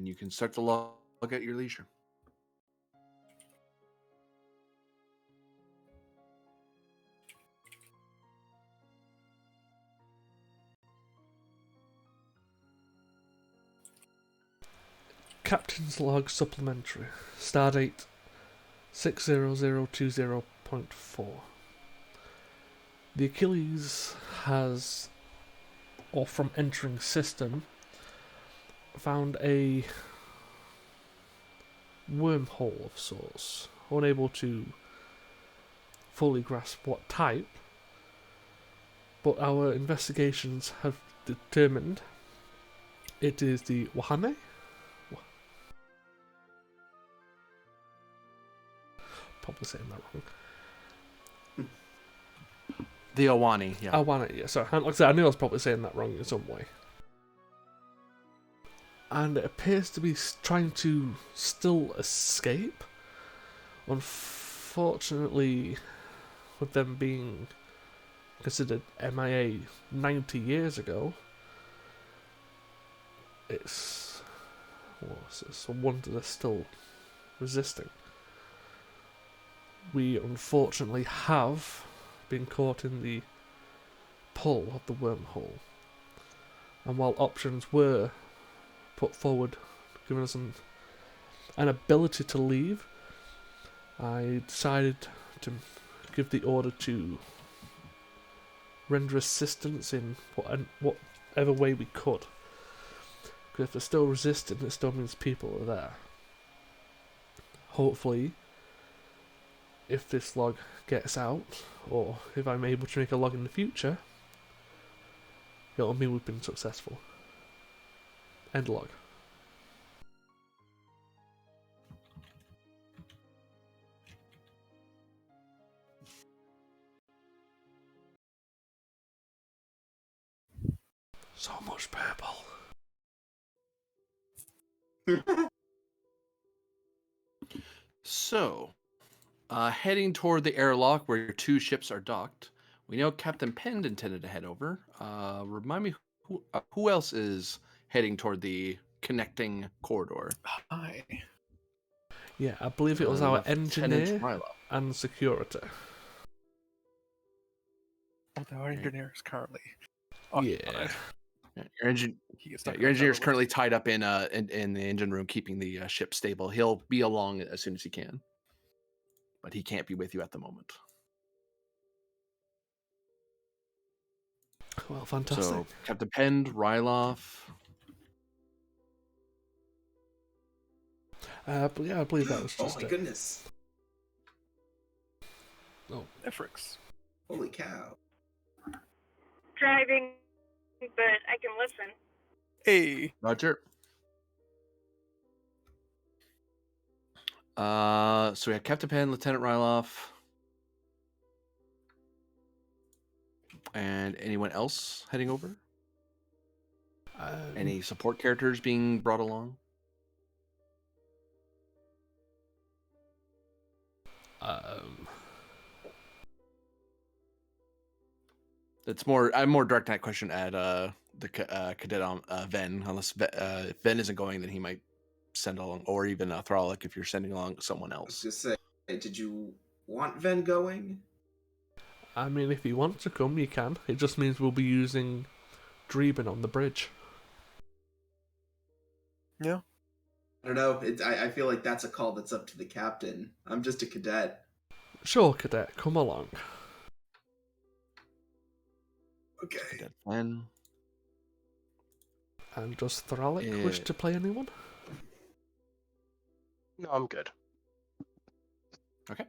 and you can start the log at your leisure. Captain's Log Supplementary. Stardate 60020.4. The Achilles has, or from entering system, found a wormhole of sorts. Unable to fully grasp what type, but our investigations have determined it is the Wahame? Probably saying that wrong. The Awani, yeah. Awana, yeah. Sorry, like I said, I knew I was probably saying that wrong in some way. And it appears to be trying to still escape. Unfortunately, with them being considered MIA 90 years ago, it's a wonder they're still resisting. We unfortunately have been caught in the pull of the wormhole. And while options were put forward, giving us an ability to leave, I decided to give the order to render assistance in whatever way we could. Because if they're still resisting, it still means people are there. Hopefully, if this log gets out, or if I'm able to make a log in the future, it'll mean we've been successful. End log. So much purple. So, heading toward the airlock where your two ships are docked, we know Captain Penn intended to head over. Remind me who else is heading toward the connecting corridor? Hi. Yeah, I believe it was our Lieutenant engineer Ryloff. and security. Although our engineer is currently Yeah. occupied. Yeah, your engineer is currently tied up in the engine room, keeping the ship stable. He'll be along as soon as he can, but he can't be with you at the moment. Well, fantastic. So, Captain Penn, Ryloff. But yeah, I believe that was just Oh my goodness. Oh, Efrix. Holy cow. Driving, but I can listen. Hey. Roger. So we have Captain Penn, Lieutenant Ryloff, and anyone else heading over? Any support characters being brought along? It's more. I'm more directing that question at the cadet on Ven. Unless if Ven isn't going, then he might send along, or even Thralic if you're sending along someone I was else. just saying, did you want Ven going? I mean, if you want to come, you can. It just means we'll be using Dreeben on the bridge. Yeah. I don't know. I feel like that's a call that's up to the captain. I'm just a cadet. Sure, cadet, come along. Okay. Cadet Ven. And does Thralic wish to play anyone? No, I'm good. Okay.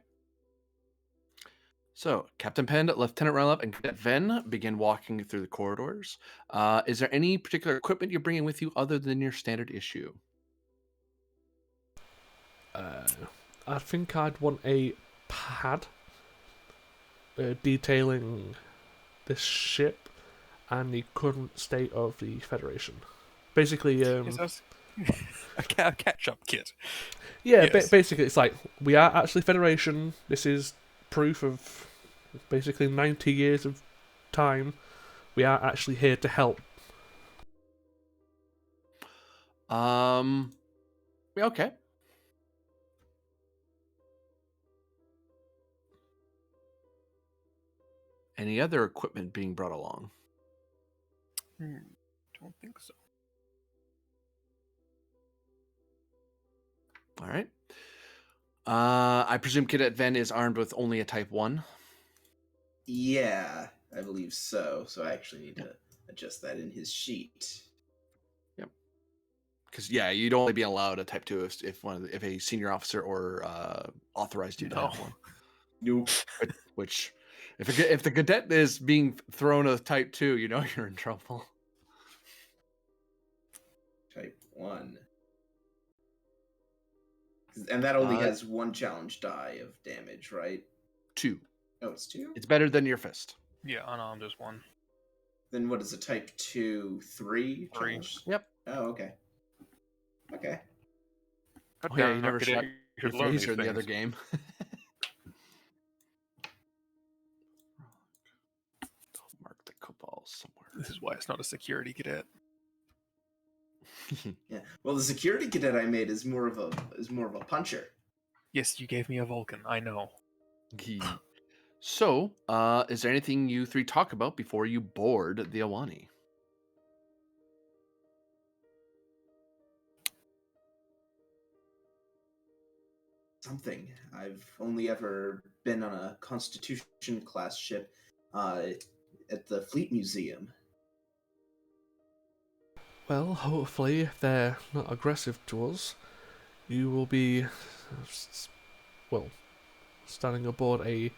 So, Captain Penn, Lieutenant Ryloff, and Cadet Ven begin walking through the corridors. Is there any particular equipment you're bringing with you other than your standard issue? I think I'd want a pad detailing this ship and the current state of the Federation. Basically, a catch-up kit. yeah, Yes. basically it's like, we are actually Federation. This is proof of basically 90 years of time. We are actually here to help. Okay. Any other equipment being brought along? Don't think so. All right. I presume Cadet Ven is armed with only a Type 1. Yeah, I believe so. So I actually need to adjust that in his sheet. Yep. Because yeah, you'd only be allowed a Type 2 if a senior officer or authorized you to No. have one. Nope. Which, if the cadet is being thrown a Type 2, you know you're in trouble. Type 1. And that only Uh, has one challenge die of damage, right? 2. Oh, it's 2? It's better than your fist. Yeah, unarmed is 1. Then what is a Type 2? 3 3. challenge? Yep. Oh, okay. Okay. God Oh yeah, damn you it, never Cadet, shot you your should learn these phaser in the other things. game. Mark the Cabal somewhere. This is why it's not a security cadet. Yeah. Well, the security cadet I made is more of a puncher. Yes, you gave me a Vulcan, I know. So, is there anything you three talk about before you board the Awani? Something. I've only ever been on a Constitution class ship at the Fleet Museum. Well, hopefully, if they're not aggressive to us, you will be, well, standing aboard a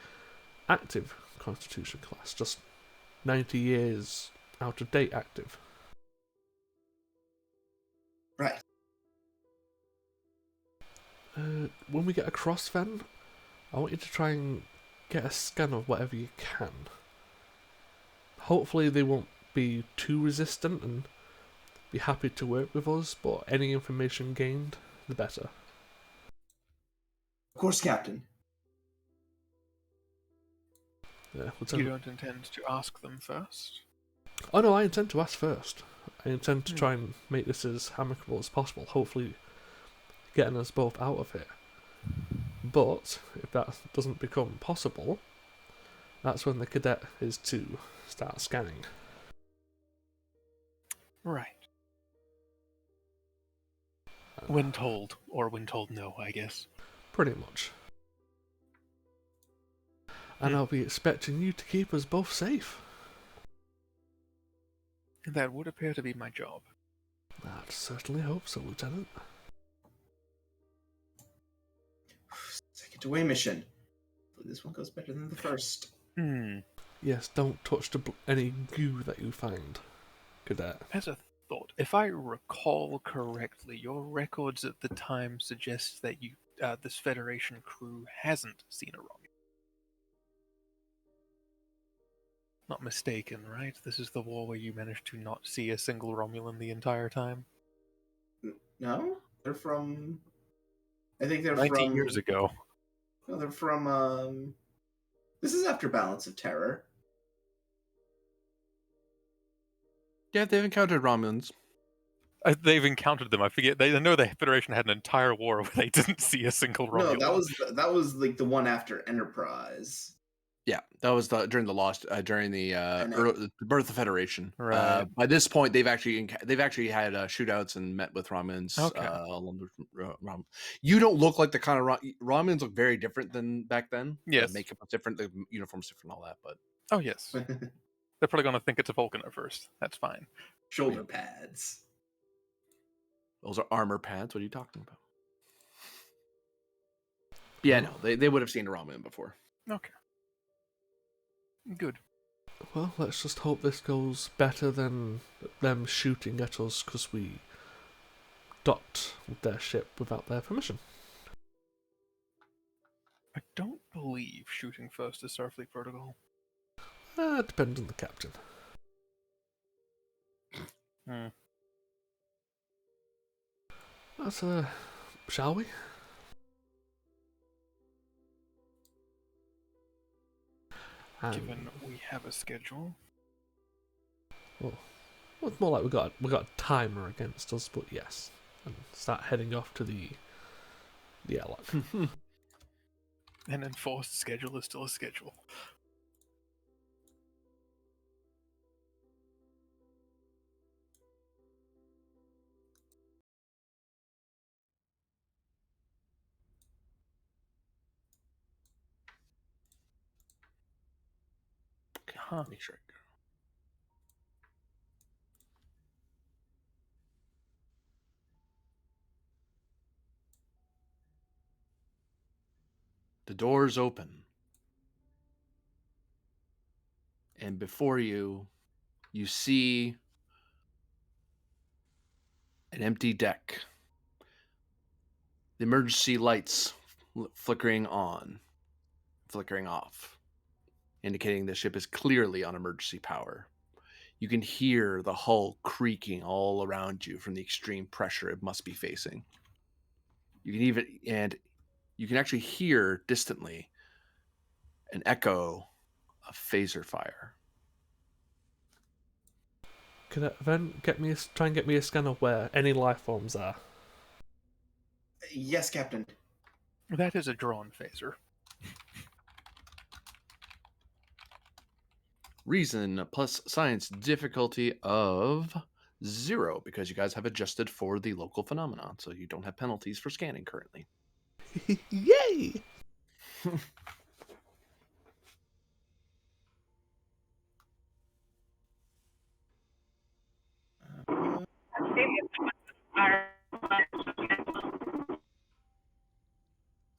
active Constitution class, just 90 years out of date active. Right. When we get across, then, I want you to try and get a scan of whatever you can. Hopefully, they won't be too resistant and be happy to work with us, but any information gained, the better. Of course, Captain. Yeah, You Lieutenant. don't intend to ask them first? Oh no, I intend to ask first. I intend to try and make this as amicable as possible, hopefully getting us both out of it. But if that doesn't become possible, that's when the cadet is to start scanning. Right. When told, or when told no, I guess. Pretty much. And I'll be expecting you to keep us both safe. That would appear to be my job. I'd certainly hope so, Lieutenant. Second away mission. Hopefully this one goes better than the first. Yes, don't touch any goo that you find, cadet. As a thought, if I recall correctly, your records at the time suggest that this Federation crew hasn't seen a Romulan. Not mistaken, right? This is the war where you managed to not see a single Romulan the entire time? No? They're from... I think they're 19 from... years ago. No, they're from, This is after Balance of Terror. Yeah, they've encountered Romulans. They've encountered them. I forget. I know the Federation had an entire war where they didn't see a single Romulan. No, that was like the one after Enterprise. Yeah, that was during the birth of Federation. Right. By this point, they've actually had shootouts and met with Romulans. Okay. Along with you don't look like the kind of Romulans look very different than back then. Yes. The makeup is different, the uniforms different, all that. But Oh, yes. They're probably going to think it's a Vulcan at first. That's fine. Shoulder pads. those are armor pads. What are you talking about? Yeah, no, they would have seen a Romulan before. Okay. Good. Well, let's just hope this goes better than them shooting at us because we docked with their ship without their permission. I don't believe shooting first is Starfleet protocol. It depends on the captain. That's, shall we? Given we have a schedule. Well, it's more like we got a timer against us, but yes, and start heading off to the airlock. An enforced schedule is still a schedule. Okay, Huh. make sure. The doors open. And before you, you see an empty deck. The emergency lights flickering on, flickering off, indicating the ship is clearly on emergency power. You can hear the hull creaking all around you from the extreme pressure it must be facing. You can actually hear distantly an echo of phaser fire. Could it then try and get me a scan of where any life forms are? Yes, Captain. That is a drawn phaser. Reason plus science difficulty of 0 because you guys have adjusted for the local phenomenon, so you don't have penalties for scanning currently. Yay!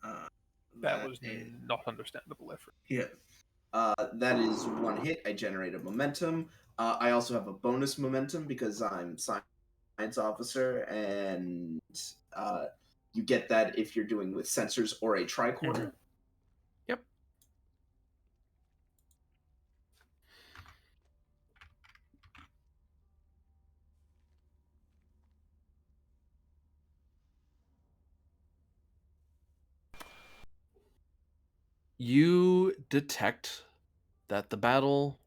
Uh, That was is, not understandable effort. yeah. That is one hit. I generate a momentum. I also have a bonus momentum because I'm science officer, and you get that if you're doing with sensors or a tricorder. Yep. You detect that the battle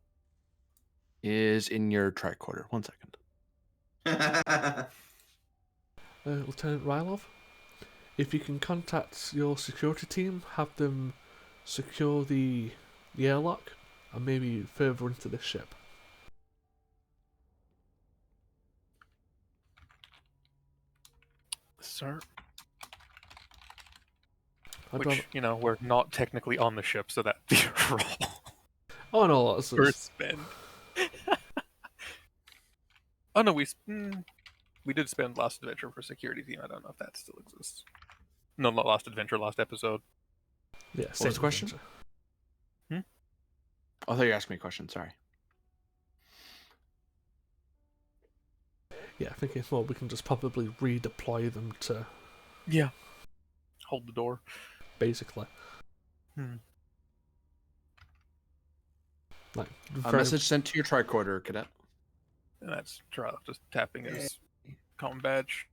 is in your tricorder. 1 second. Lieutenant Rylov, if you can contact your security team, have them secure the airlock and maybe further into the ship. Sir, I'd rather... which, we're not technically on the ship, so that'd be a roll. Oh no, that's First spend. Oh no, we did spend Last Adventure for security team. I don't know if that still exists. No, not Last Adventure, last episode. yeah. What was the question? Adventure. I thought you asked me a question. Sorry. Yeah, I think it's more we can just probably redeploy them to Yeah. Hold the door. basically like A very... message sent to your tricorder, cadet. And that's just tapping his comm badge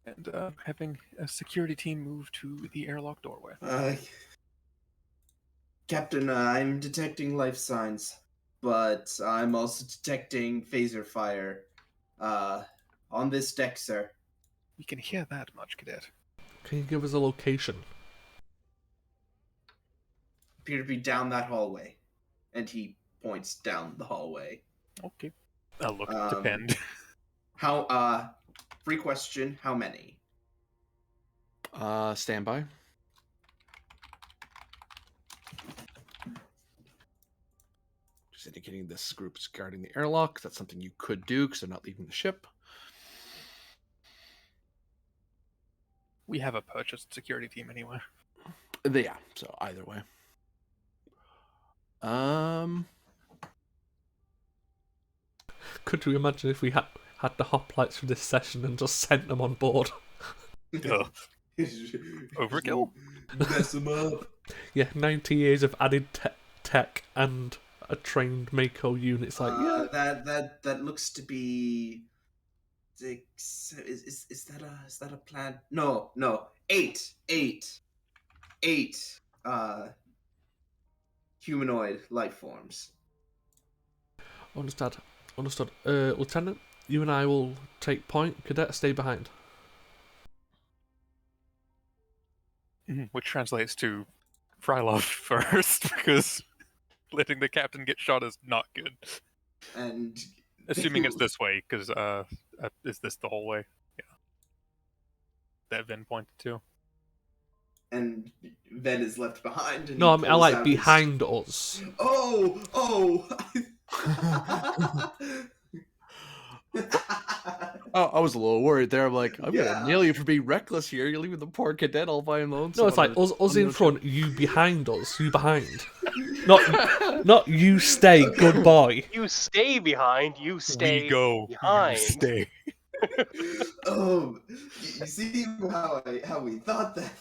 and having a security team move to the airlock doorway. Captain, I'm detecting life signs, but I'm also detecting phaser fire. On this deck, sir. We can hear that much, Cadet. Can you give us a location? Appear to be down that hallway, and he points down the hallway. Okay. Look, depend. How? Free question. How many? Standby. Just indicating this group's guarding the airlock. That's something you could do because they're not leaving the ship. We have a purchased security team anyway. Yeah, so either way. Could you imagine if we had the hoplites for this session and just sent them on board? Duh. Overkill? Mess them up. Yeah, 90 years of added tech and a trained Mako unit. It's like, yeah. That looks to be 6. Is that a plan? No. 8 humanoid life forms. Understood. Lieutenant, you and I will take point. Cadet, stay behind. Which translates to Frylov first, because letting the captain get shot is not good. And Assuming it's this way, because is this the whole way? Yeah. That Vin pointed to. and Ven is left behind, and No, he I mean, I pulls like out behind us. Oh! Oh, I was a little worried there. I'm like, I'm gonna Yeah. nail you for being reckless here. You're leaving the poor cadet all by him alone. No, it's like us in front, you behind us, you behind. Not you stay, good boy. You stay behind. You stay We go. behind. You stay. You see how we thought that?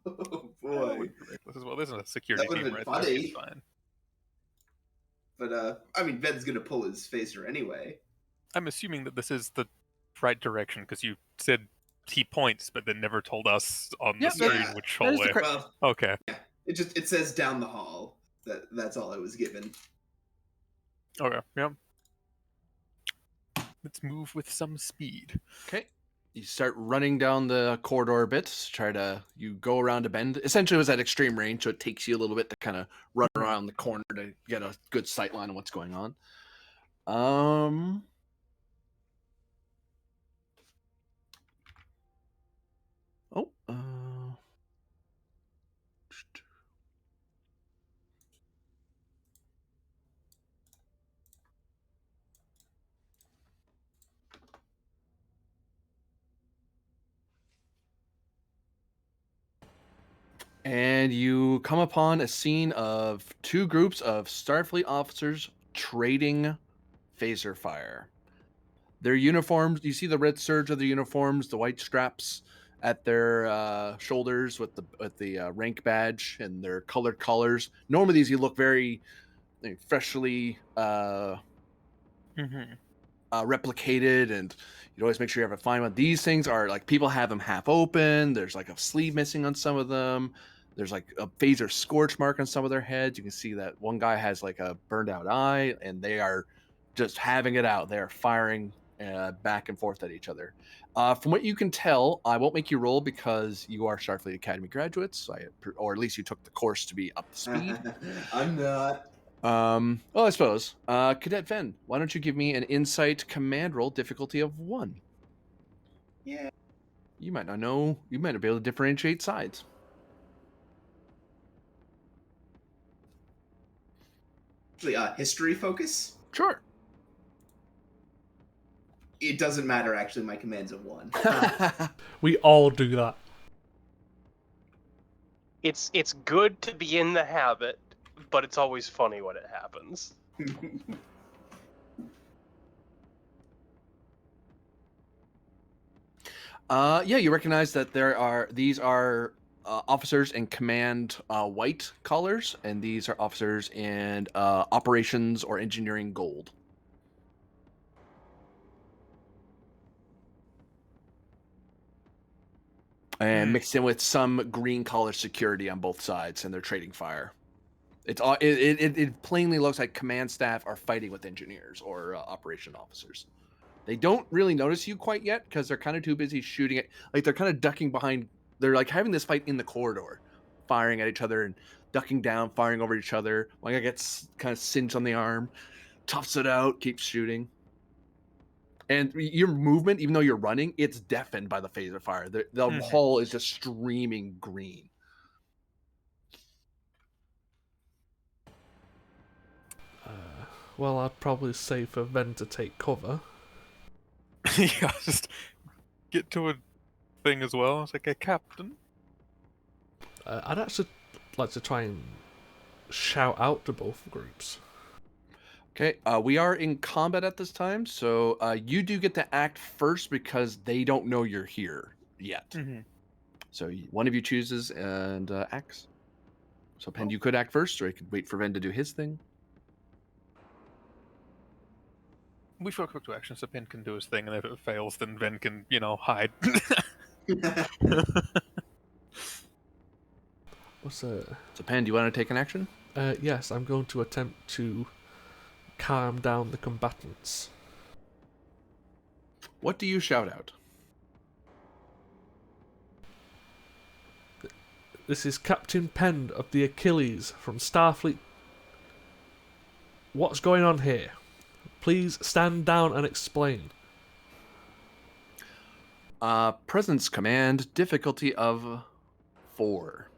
Oh That boy, would be reckless as well. There's a security That would've team been right there. funny. It's fine. but I mean, Ven's gonna pull his phaser anyway. I'm assuming that this is the right direction because you said he points, but then never told us on Yeah, the screen that- which that is the hallway. correct- Well, Okay. yeah, it says down the hall. That's all I was given. Okay. Yep. Let's move with some speed. Okay. You start running down the corridor a bit. You go around a bend. Essentially, it was at extreme range, so it takes you a little bit to kind of run around the corner to get a good sight line on what's going on. Oh. And you come upon a scene of two groups of Starfleet officers trading phaser fire. Their uniforms, you see the red serge of the uniforms, the white straps at their shoulders with the rank badge and their colored collars. Normally these you look very freshly Mm-hmm. replicated, and you always make sure you have a fine one. These things are like people have them half open. There's like a sleeve missing on some of them. There's like a phaser scorch mark on some of their heads. You can see that one guy has like a burned out eye, and they are just having it out. They are firing back and forth at each other. From what you can tell, I won't make you roll because you are Starfleet Academy graduates, or at least you took the course to be up to speed. I'm not. Well, I suppose. Cadet Ven, why don't you give me an insight command roll difficulty of 1? Yeah. You might not know. You might not be able to differentiate sides. Actually, history focus. Sure. It doesn't matter. Actually, my command's of 1. We all do that. It's good to be in the habit, but it's always funny when it happens. Yeah, you recognize that these are officers in command white collars, and these are officers in operations or engineering gold. And mixed in with some green collar security on both sides, and they're trading fire. It plainly looks like command staff are fighting with engineers or operation officers. They don't really notice you quite yet because they're kind of too busy shooting it. Like they're kind of ducking behind. They're like having this fight in the corridor, firing at each other and ducking down, firing over each other. One guy gets kind of singed on the arm, toughs it out, keeps shooting. And your movement, even though you're running, it's deafened by the phaser fire. The hall is just streaming green. Well, I'd probably say for Ven to take cover. Yeah, just get to a thing as well. It's like, hey, Captain. I'd actually like to try and shout out to both groups. Okay, we are in combat at this time, so you do get to act first because they don't know you're here yet. Mm-hmm. So one of you chooses and acts. So Pen, you could act first, or you could wait for Ven to do his thing. We've got quick to action, so Pen can do his thing, and if it fails, then Ven can, hide. What's So Pen, do you want to take an action? Yes, I'm going to attempt to calm down the combatants. What do you shout out? This is Captain Penn of the Achilles from Starfleet. What's going on here? Please stand down and explain. Presence command, difficulty of 4.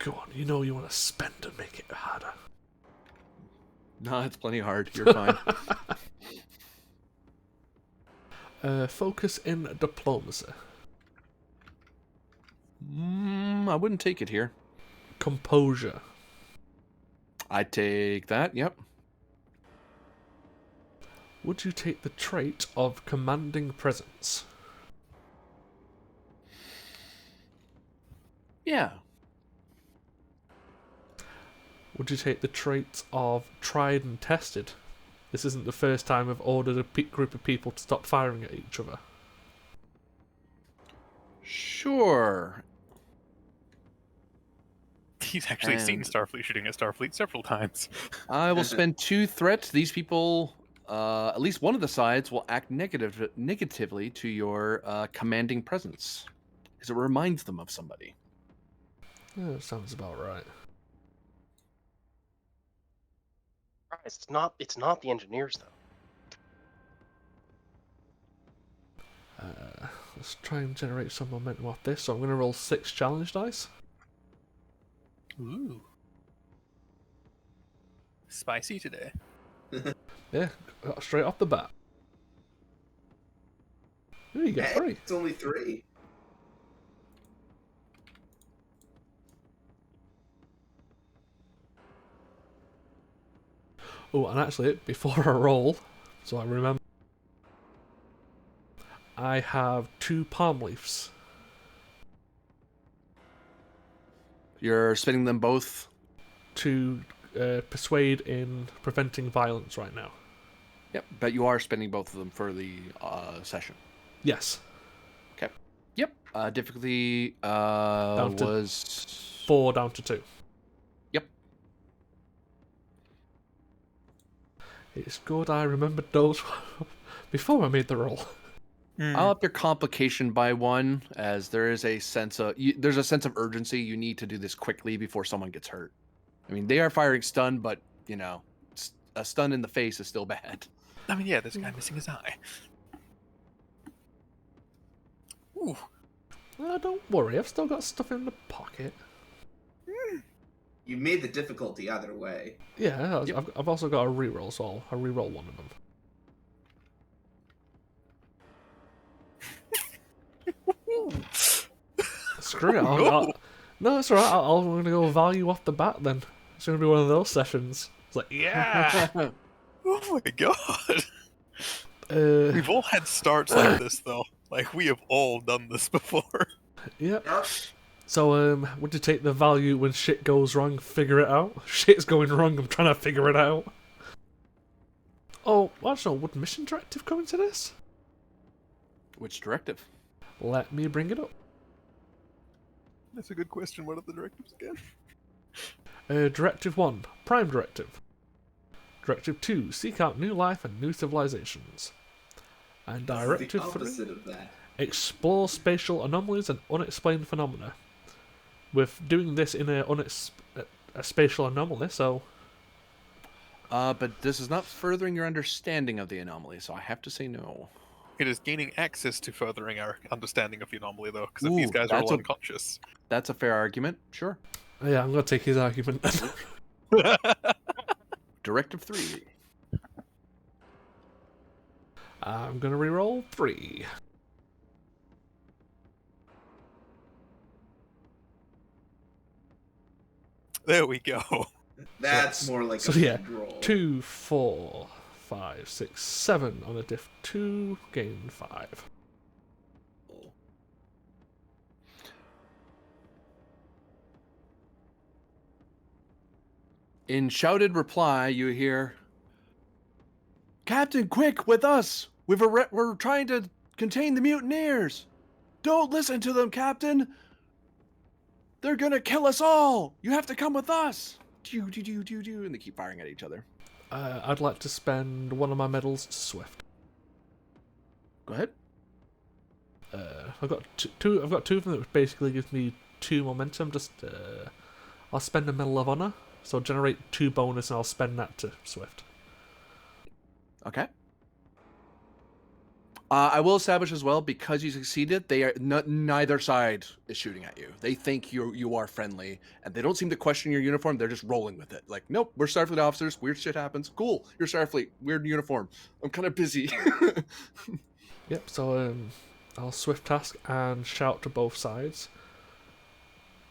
Go on, you know you want to spend and make it harder. No, it's plenty hard. You're fine. Focus in diplomacy. I wouldn't take it here. Composure. I'd take that, yep. Would you take the trait of commanding presence? Yeah. Would you take the trait of tried and tested? This isn't the first time I've ordered a group of people to stop firing at each other. Sure. He's actually seen And- Starfleet shooting at Starfleet several times. I will spend 2 threat. These people, at least one of the sides, will act negatively to your commanding presence. Because it reminds them of somebody. Yeah, that sounds about right. It's not the engineers though. Let's try and generate some momentum off this. So I'm going to roll 6 challenge dice. Ooh. Spicy today. Yeah, straight off the bat. Ooh, you get Hey, 3. it's only 3. Oh, and actually, before I roll, so I remember, I have 2 palm leaves. You're spinning them both. To persuade in preventing violence right now. Yep, but you are spending both of them for the session. Yes. Okay. Yep. Difficulty Down to was 4 down to 2. Yep. It's good I remembered those before I made the roll. I'll up your complication by 1, as there is a sense of there's a sense of urgency. You need to do this quickly before someone gets hurt. I mean, they are firing stun, but you know, a stun in the face is still bad. I mean, yeah, this guy missing his eye. Ooh. Don't worry, I've still got stuff in the pocket. You made the difficulty either way. Yeah, Yep. I've also got a reroll, so I'll reroll one of them. Screw it. No, it's alright. I'm going to go value off the bat then. It's going to be one of those sessions. It's like, yeah! Oh my god. uh, We've all had starts like this, though. Like, we have all done this before. yep. Yep. So, would you take the value when shit goes wrong, figure it out? Shit's going wrong, I'm trying to figure it out. Oh, actually, would mission directive come into this? Which directive? Let me bring it up. That's a good question. What are the directives again? Directive 1, Prime Directive. Directive 2, Seek out new life and new civilizations. And This is Directive the 3, opposite of that. Explore spatial anomalies and unexplained phenomena. With doing this in a spatial anomaly, so... But this is not furthering your understanding of the anomaly, so I have to say no. It is gaining access to furthering our understanding of the anomaly, though, because if these Ooh, guys are that's all a- unconscious. That's a fair argument. Sure. Yeah, I'm going to take his argument. Directive 3. I'm going to reroll 3. There we go. That's more like So a yeah, big roll. 2, 4, 5, 6, 7 on a diff 2, gain 5. In shouted reply, you hear, "Captain, quick, with us! We're trying to contain the mutineers! Don't listen to them, Captain! They're gonna kill us all! You have to come with us!" Do, and they keep firing at each other. I'd like to spend one of my medals to Swift. Go ahead. I've got two of them that basically gives me 2 momentum. I'll spend a Medal of Honor, so generate 2 bonus, and I'll spend that to Swift. Okay. I will establish as well, because you succeeded, they are neither side is shooting at you. They think you are friendly, and they don't seem to question your uniform. They're just rolling with it. Like, nope, we're Starfleet officers. Weird shit happens. Cool, you're Starfleet. Weird uniform. I'm kind of busy. Yep. So I'll Swift task and shout to both sides.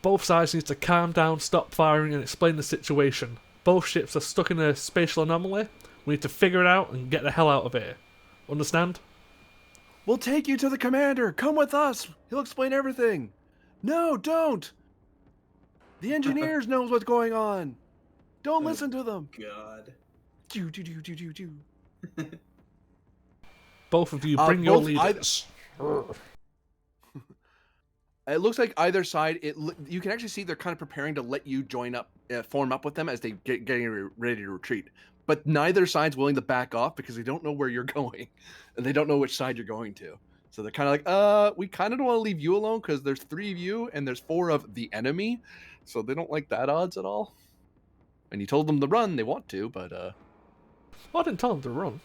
Both sides need to calm down, stop firing, and explain the situation. Both ships are stuck in a spatial anomaly. We need to figure it out and get the hell out of here. Understand? We'll take you to the commander. Come with us. He'll explain everything. No, don't. The engineers knows what's going on. Don't listen to them. God. Do. Both of you bring your leaders. It looks like either side. You can actually see they're kind of preparing to let you join up, form up with them as they getting ready to retreat. But neither side's willing to back off because they don't know where you're going, and they don't know which side you're going to. So they're kind of like, we kind of don't want to leave you alone because there's 3 of you and there's 4 of the enemy, so they don't like that odds at all. And you told them to run; they want to, but Well, I didn't tell them to run.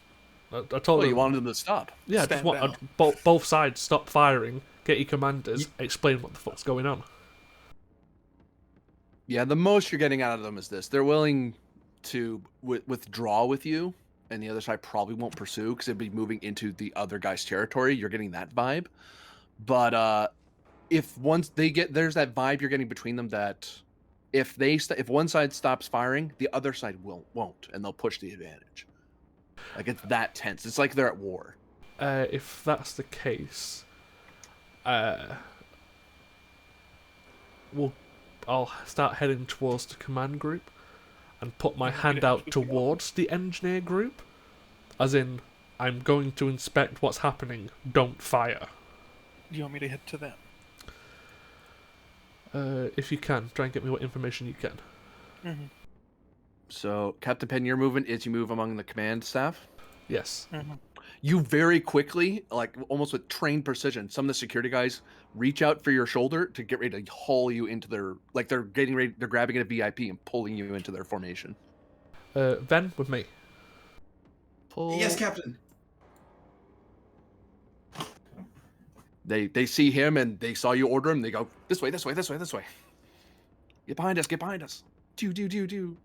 I told them you wanted them to stop. Yeah, I just want both sides stop firing. Get your commanders. Explain what the fuck's going on. Yeah, the most you're getting out of them is this: they're willing to withdraw with you, and the other side probably won't pursue because it'd be moving into the other guy's territory. You're getting that vibe, but if once they get there's that vibe you're getting between them that if one side stops firing, the other side won't, and they'll push the advantage. Like, it's that tense. It's like they're at war. If that's the case, I'll start heading towards the command group and put my hand out towards the engineer group, as in, I'm going to inspect what's happening. Don't fire. Do you want me to head to them? If you can, try and get me what information you can. Mm-hmm. So, Captain Penn, your movement is you move among the command staff. Yes. Mm-hmm. You very quickly, like almost with trained precision, some of the security guys reach out for your shoulder to get ready to haul you into their, like they're grabbing a VIP and pulling you into their formation. Ven, with me. Pull. Yes, Captain. They see him and they saw you order him. They go, this way. Get behind us. Do.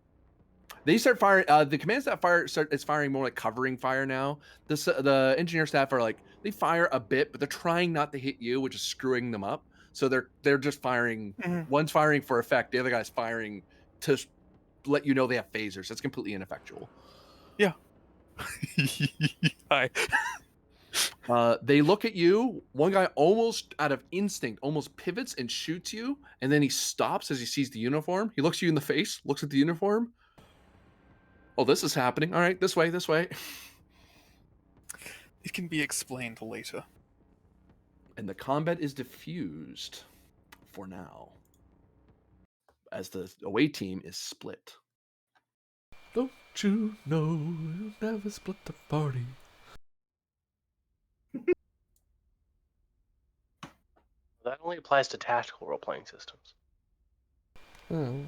They start firing. The command staff is firing more like covering fire now. The engineer staff are like, they fire a bit, but they're trying not to hit you, which is screwing them up. So they're just firing. Mm-hmm. One's firing for effect. The other guy's firing to let you know they have phasers. It's completely ineffectual. Yeah. Hi. They look at you. One guy almost out of instinct almost pivots and shoots you, and then he stops as he sees the uniform. He looks you in the face, looks at the uniform. Oh, this is happening. All right, this way. It can be explained later. And the combat is diffused for now, as the away team is split. Don't you know you never split the party? That only applies to tactical role-playing systems. Oh.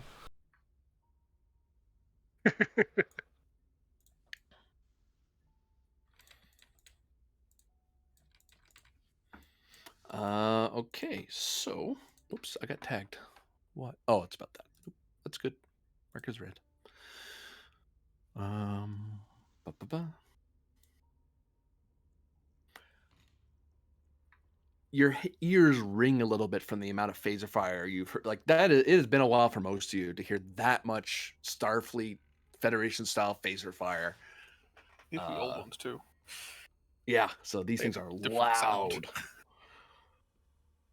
Okay, so, oops, I got tagged. What? Oh, it's about that. That's good. Mark is red. Your ears ring a little bit from the amount of phaser fire you've heard. Like that, it has been a while for most of you to hear that much Starfleet Federation style phaser fire. If we all want to. Yeah, so these things are loud. Sound.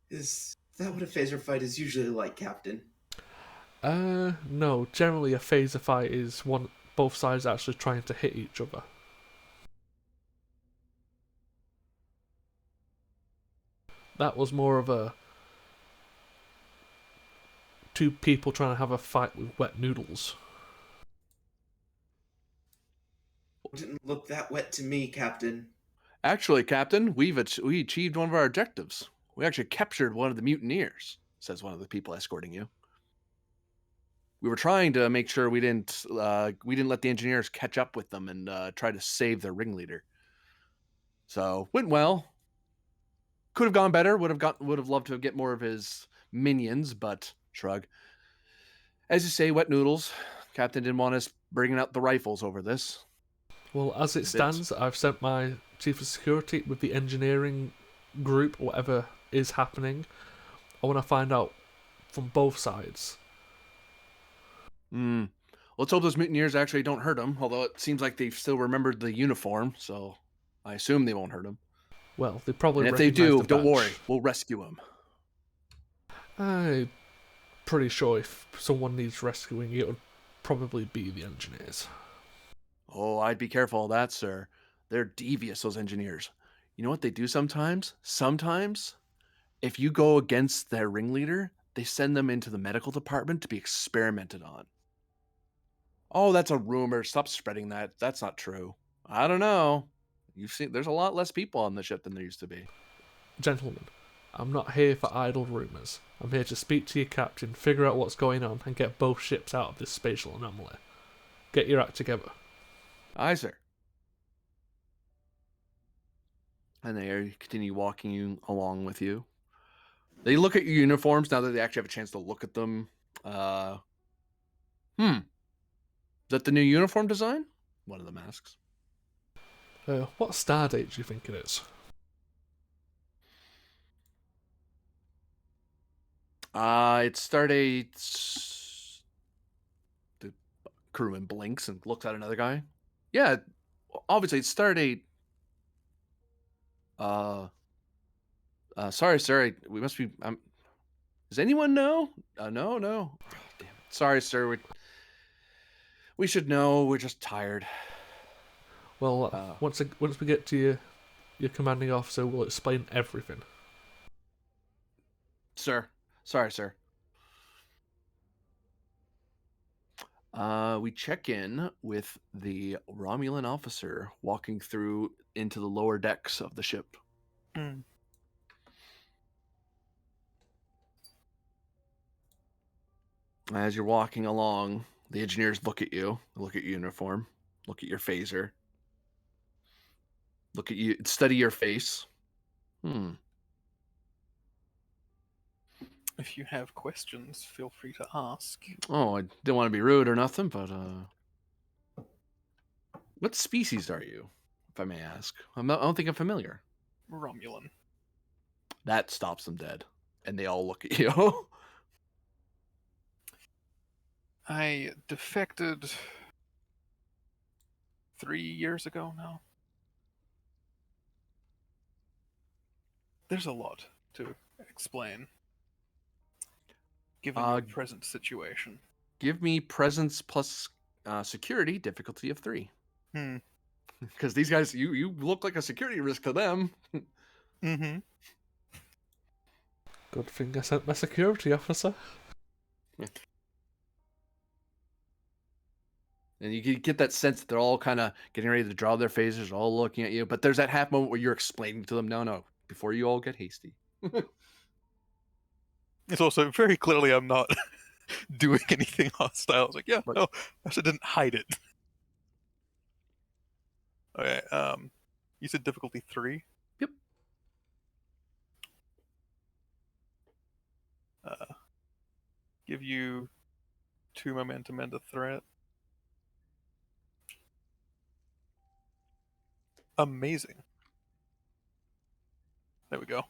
Is that what a phaser fight is usually like, Captain? No. Generally, a phaser fight is both sides actually trying to hit each other. That was more of a 2 people trying to have a fight with wet noodles. It didn't look that wet to me, Captain. Actually, Captain, we achieved one of our objectives. We actually captured one of the mutineers. says one of the people escorting you. We were trying to make sure we didn't let the engineers catch up with them and try to save their ringleader. So went well. Could have gone better. Would have loved to get more of his minions, but shrug. As you say, wet noodles. Captain didn't want us bringing out the rifles over this. Well, as it Bit. stands, I've sent my chief of security with the engineering group, whatever is happening. I want to find out from both sides. Let's hope those mutineers actually don't hurt him, although it seems like they've still remembered the uniform, so I assume they won't hurt him. Well, they probably And if they recognise do, the don't badge. worry, we'll rescue him. I'm pretty sure if someone needs rescuing, it would probably be the engineers. Oh, I'd be careful of that, sir. They're devious, those engineers. You know what they do sometimes? Sometimes, if you go against their ringleader, they send them into the medical department to be experimented on. Oh, that's a rumor. Stop spreading that. That's not true. I don't know. You've seen there's a lot less people on the ship than there used to be. Gentlemen, I'm not here for idle rumours. I'm here to speak to your captain, figure out what's going on, and get both ships out of this spatial anomaly. Get your act together. Aye, sir. And they continue walking you along with you. They look at your uniforms now that they actually have a chance to look at them. Is that the new uniform design? One of them asks. What star date do you think it is? It's Stardate. The crewman blinks and looks at another guy. Yeah, obviously it's Stardate. Sorry, sir. We must be. Does anyone know? No. Oh, damn it. Sorry, sir. We should know. We're just tired. Well, once we get to your commanding officer, we'll explain everything. Sir. Sorry, sir. We check in with the Romulan officer walking through into the lower decks of the ship. As you're walking along, the engineers look at you, look at your uniform, look at your phaser, look at you, study your face. If you have questions, feel free to ask. Oh, I didn't want to be rude or nothing, but what species are you, if I may ask? I don't think I'm familiar. Romulan. That stops them dead, and they all look at you. I defected 3 years ago now. There's a lot to explain, given your present situation. Give me presence plus security, difficulty of 3. Because these guys, you look like a security risk to them. Mm-hmm. Good thing I sent my security officer. And you get that sense that they're all kind of getting ready to draw their phasers, all looking at you. But there's that half moment where you're explaining to them, no, before you all get hasty. It's also very clearly I'm not doing anything hostile. I was like, yeah, But- no, I just didn't hide it. Okay, you said difficulty 3? Yep. Give you 2 momentum and a threat. Amazing. There we go.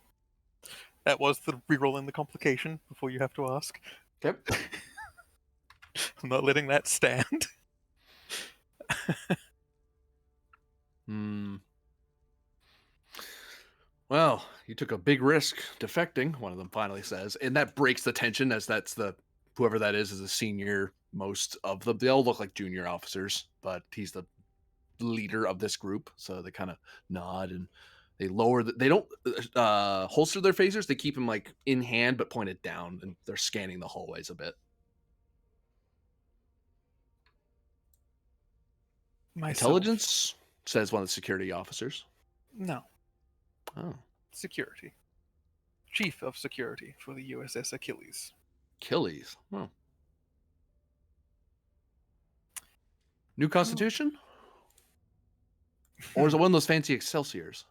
That was the reroll in the complication before you have to ask. Yep. I'm not letting that stand. Well, you took a big risk defecting, one of them finally says. And that breaks the tension, as that's whoever that is the senior most of them. They all look like junior officers, but he's the leader of this group. So they kind of nod and they lower they don't holster their phasers. They keep them like in hand but pointed down, and they're scanning the hallways a bit. Myself. Intelligence, says one of the security officers. No. Oh. Security. chief of security for the U.S.S. Achilles. Achilles. Oh. New Who? Constitution? Or is it one of those fancy Excelsiors?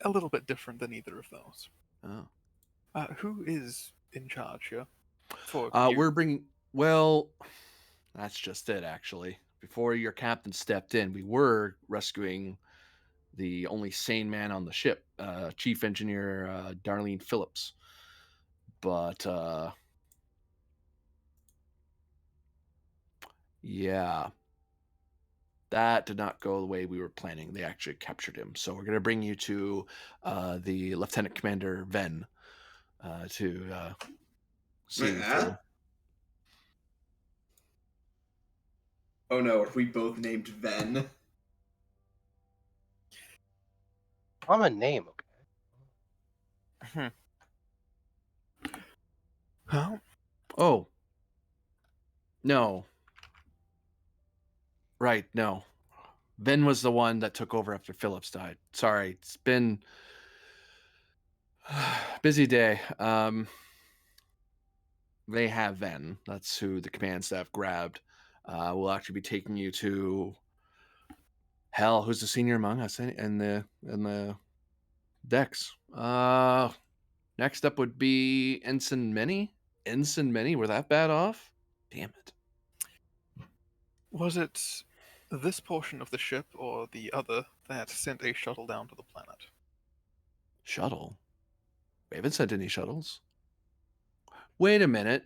A little bit different than either of those. Oh. Who is in charge here? For you? We're bringing. Well, that's just it, actually. Before your captain stepped in, we were rescuing the only sane man on the ship, Chief Engineer Darlene Phillips. But, yeah, that did not go the way we were planning. They actually captured him. So we're going to bring you to the Lieutenant Commander Ven to see you Huh? through. Oh no, are we both named Ven? I'm a name, okay? Well, Oh, no. Right, no. Ven was the one that took over after Phillips died. Sorry, it's been busy day. They have Ven. That's who the command staff grabbed. We'll actually be taking you to hell. Who's the senior among us in the decks? Next up would be Ensign Many. Ensign Many. We're that bad off? Damn it. was it this portion of the ship or the other that sent a shuttle down to the planet? Shuttle. We haven't sent any shuttles. Wait a minute.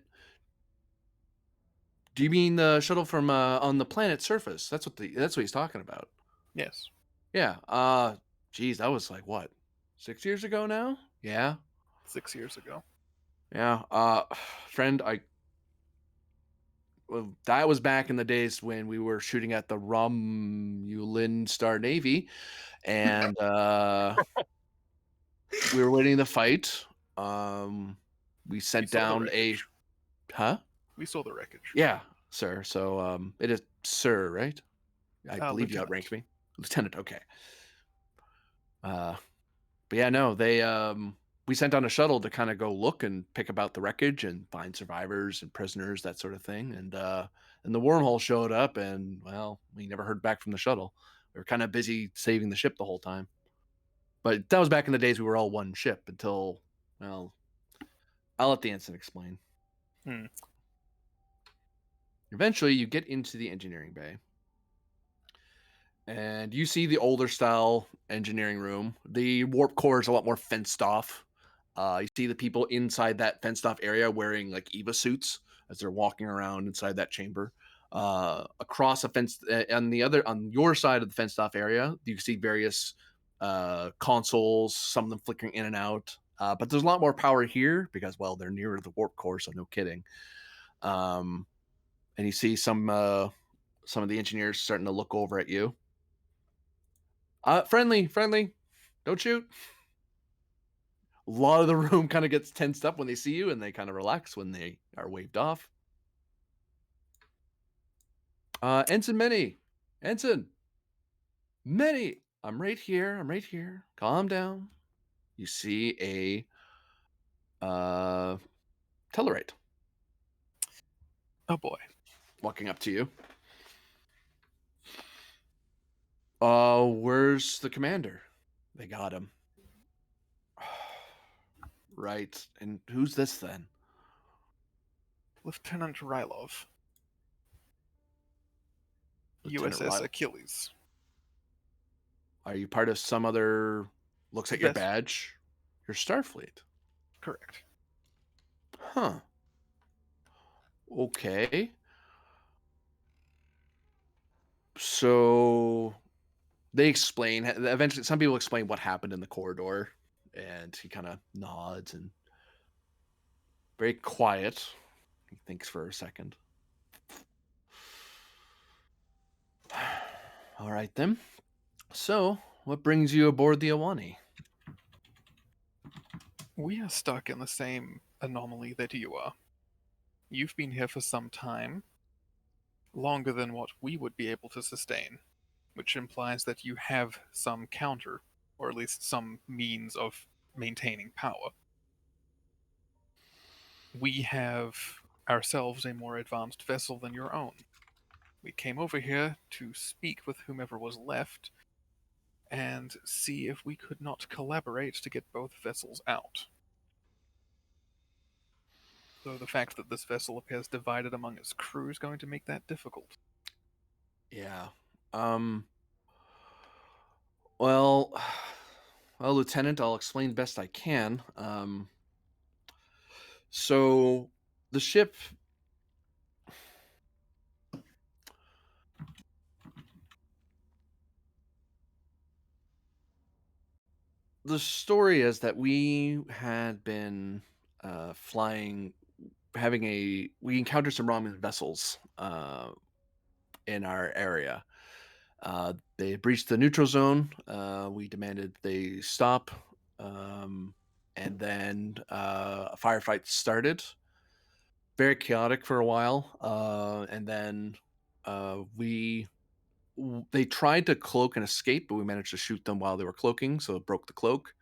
Do you mean the shuttle from on the planet's surface? That's what he's talking about. Yes. Yeah. Geez, that was like what, 6 years ago now? Yeah. 6 years ago. Yeah. Friend, well, that was back in the days when we were shooting at the Romulan Star Navy, and we were waiting to fight. We We sent saw the down a wreckage. huh? We saw the wreckage. Yeah, sir. So it is sir, right? I believe you Lieutenant. outranked me, Lieutenant. Okay. But yeah, no, they we sent on a shuttle to kind of go look and pick about the wreckage and find survivors and prisoners, that sort of thing. And the wormhole showed up, and well, we never heard back from the shuttle. We were kind of busy saving the ship the whole time. But that was back in the days we were all one ship until, well, I'll let the ensign explain. Hmm. Eventually, you get into the engineering bay. And you see the older style engineering room. The warp core is a lot more fenced off. You see the people inside that fenced off area wearing like EVA suits as they're walking around inside that chamber. Across a fence on your side of the fenced off area, you see various consoles, some of them flickering in and out. But there's a lot more power here because, well, they're nearer the warp core, so no kidding. And you see some of the engineers starting to look over at you. Friendly. Don't shoot. A lot of the room kind of gets tensed up when they see you, and they kind of relax when they are waved off. Ensign Many. Ensign Many. I'm right here. Calm down. You see a Tellarite Oh boy. walking up to you. Where's the commander? They got him. Right. And who's this then? Lieutenant Rylov. Lieutenant U.S.S. Riley. Achilles. Are you part of some other? Looks at your Yes. badge. You're Starfleet. Correct. Huh. Okay. So they explain eventually. Some people explain what happened in the corridor, and he kind of nods and very quiet. He thinks for a second. All right then. So, what brings you aboard the Awani? We are stuck in the same anomaly that you are. You've been here for some time, longer than what we would be able to sustain, which implies that you have some counter, or at least some means of maintaining power. We have ourselves a more advanced vessel than your own. We came over here to speak with whomever was left and see if we could not collaborate to get both vessels out. Though the fact that this vessel appears divided among its crew is going to make that difficult. Yeah. Well, well, Lieutenant, I'll explain best I can. So the ship. The story is that we had been flying, we encountered some Romulan vessels in our area. They breached the neutral zone. We demanded they stop, and then a firefight started. Very chaotic for a while, and then we they tried to cloak and escape, but we managed to shoot them while they were cloaking, so it broke the cloak.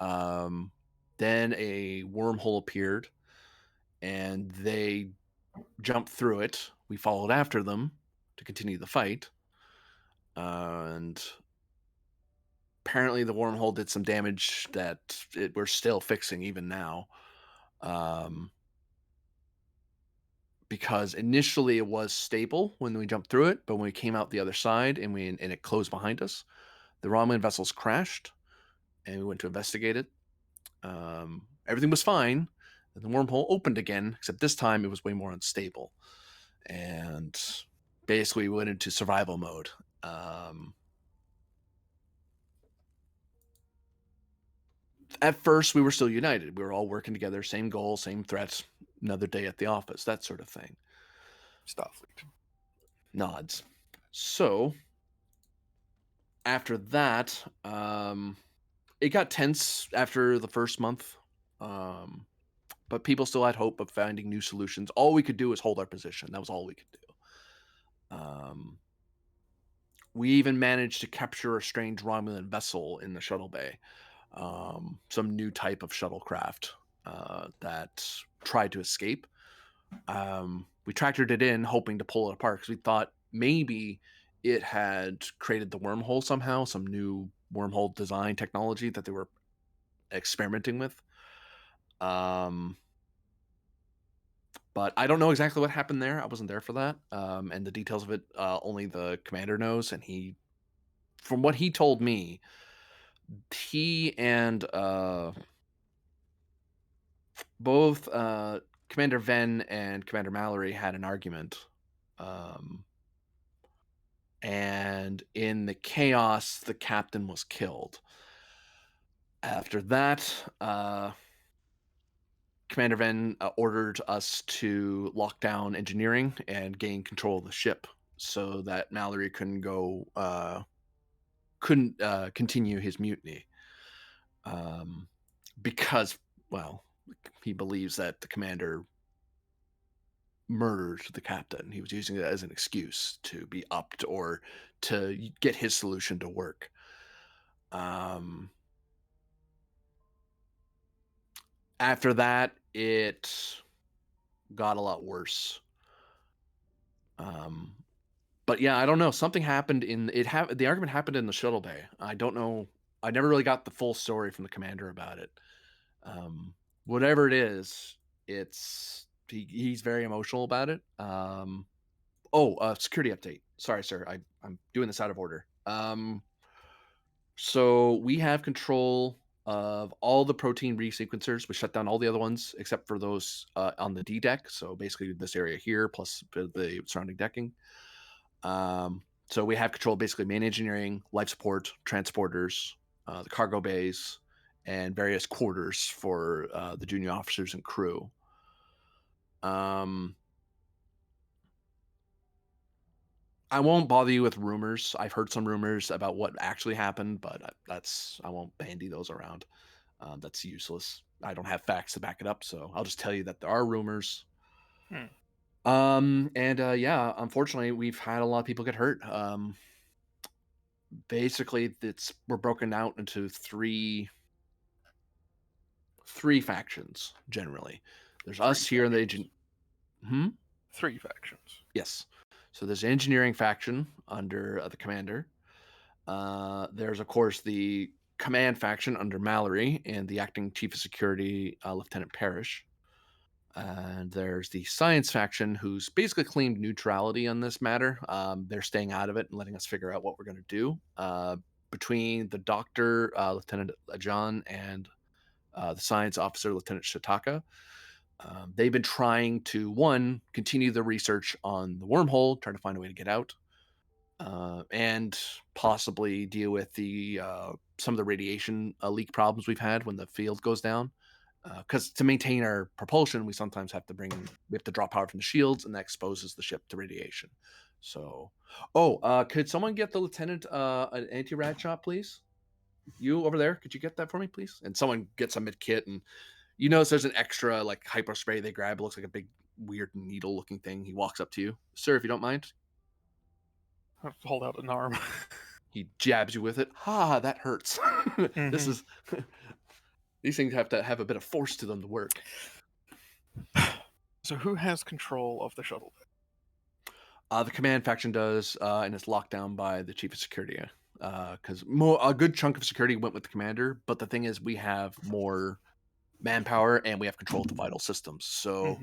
Um, then a wormhole appeared, and they jumped through it. We followed after them to continue the fight, and apparently the wormhole did some damage that we're still fixing even now. Um, because initially it was stable when we jumped through it, but when we came out the other side and it closed behind us, the Romulan vessels crashed, and we went to investigate it. Everything was fine. And the wormhole opened again, except this time it was way more unstable. And basically we went into survival mode. At first, we were still united. We were all working together, same goal, same threats, another day at the office, that sort of thing. Starfleet. Nods. So, after that, it got tense after the first month. But people still had hope of finding new solutions. All we could do was hold our position. That was all we could do. We even managed to capture a strange Romulan vessel in the shuttle bay, some new type of shuttlecraft that tried to escape. We tractored it in, hoping to pull it apart because we thought maybe it had created the wormhole somehow, some new wormhole design technology that they were experimenting with. But I don't know exactly what happened there. I wasn't there for that. And the details of it, only the commander knows. And from what he told me, he and both Commander Venn and Commander Mallory had an argument. And in the chaos, the captain was killed. After that, Commander Venn ordered us to lock down engineering and gain control of the ship so that Mallory couldn't continue his mutiny. Because, well, he believes that the commander murdered the captain. He was using it as an excuse to be upped or to get his solution to work. After that, it got a lot worse. But yeah, I don't know. Something happened the argument happened in the shuttle bay. I don't know. I never really got the full story from the commander about it. Whatever it is, he's very emotional about it. Security update. Sorry, sir. I'm doing this out of order. So we have control of all the protein resequencers. We shut down all the other ones except for those on the D deck. So basically this area here plus the surrounding decking. So we have control of basically main engineering, life support, transporters, the cargo bays, and various quarters for the junior officers and crew. I won't bother you with rumors. I've heard some rumors about what actually happened, but I won't bandy those around. That's useless. I don't have facts to back it up, so I'll just tell you that there are rumors. Yeah, unfortunately, we've had a lot of people get hurt. Basically, we're broken out into three three factions generally. There's Three us here in the factions. Hmm? 3 factions. Yes. So there's the engineering faction under the commander. There's of course the command faction under Mallory and the acting chief of security, Lieutenant Parrish. And there's the science faction, who's basically claimed neutrality on this matter. They're staying out of it and letting us figure out what we're going to do. Between the doctor, Lieutenant John, and the science officer, Lieutenant Shitaka, they've been trying to, one, continue the research on the wormhole, trying to find a way to get out, and possibly deal with the some of the radiation leak problems we've had when the field goes down. Because to maintain our propulsion, we sometimes have to draw power from the shields, and that exposes the ship to radiation. So, could someone get the lieutenant an anti-rad shot, please? You over there, could you get that for me, please? And someone gets a mid kit, and you notice there's an extra like hyper spray they grab. It looks like a big weird needle looking thing. He walks up to you, sir, if you don't mind. I'll hold out an arm. He jabs you with it. Ha, that hurts. This is these things have to have a bit of force to them to work. So who has control of the shuttle? The command faction does, and it's locked down by the chief of security. Because a good chunk of security went with the commander, but the thing is, we have more manpower and we have control of the vital systems. So,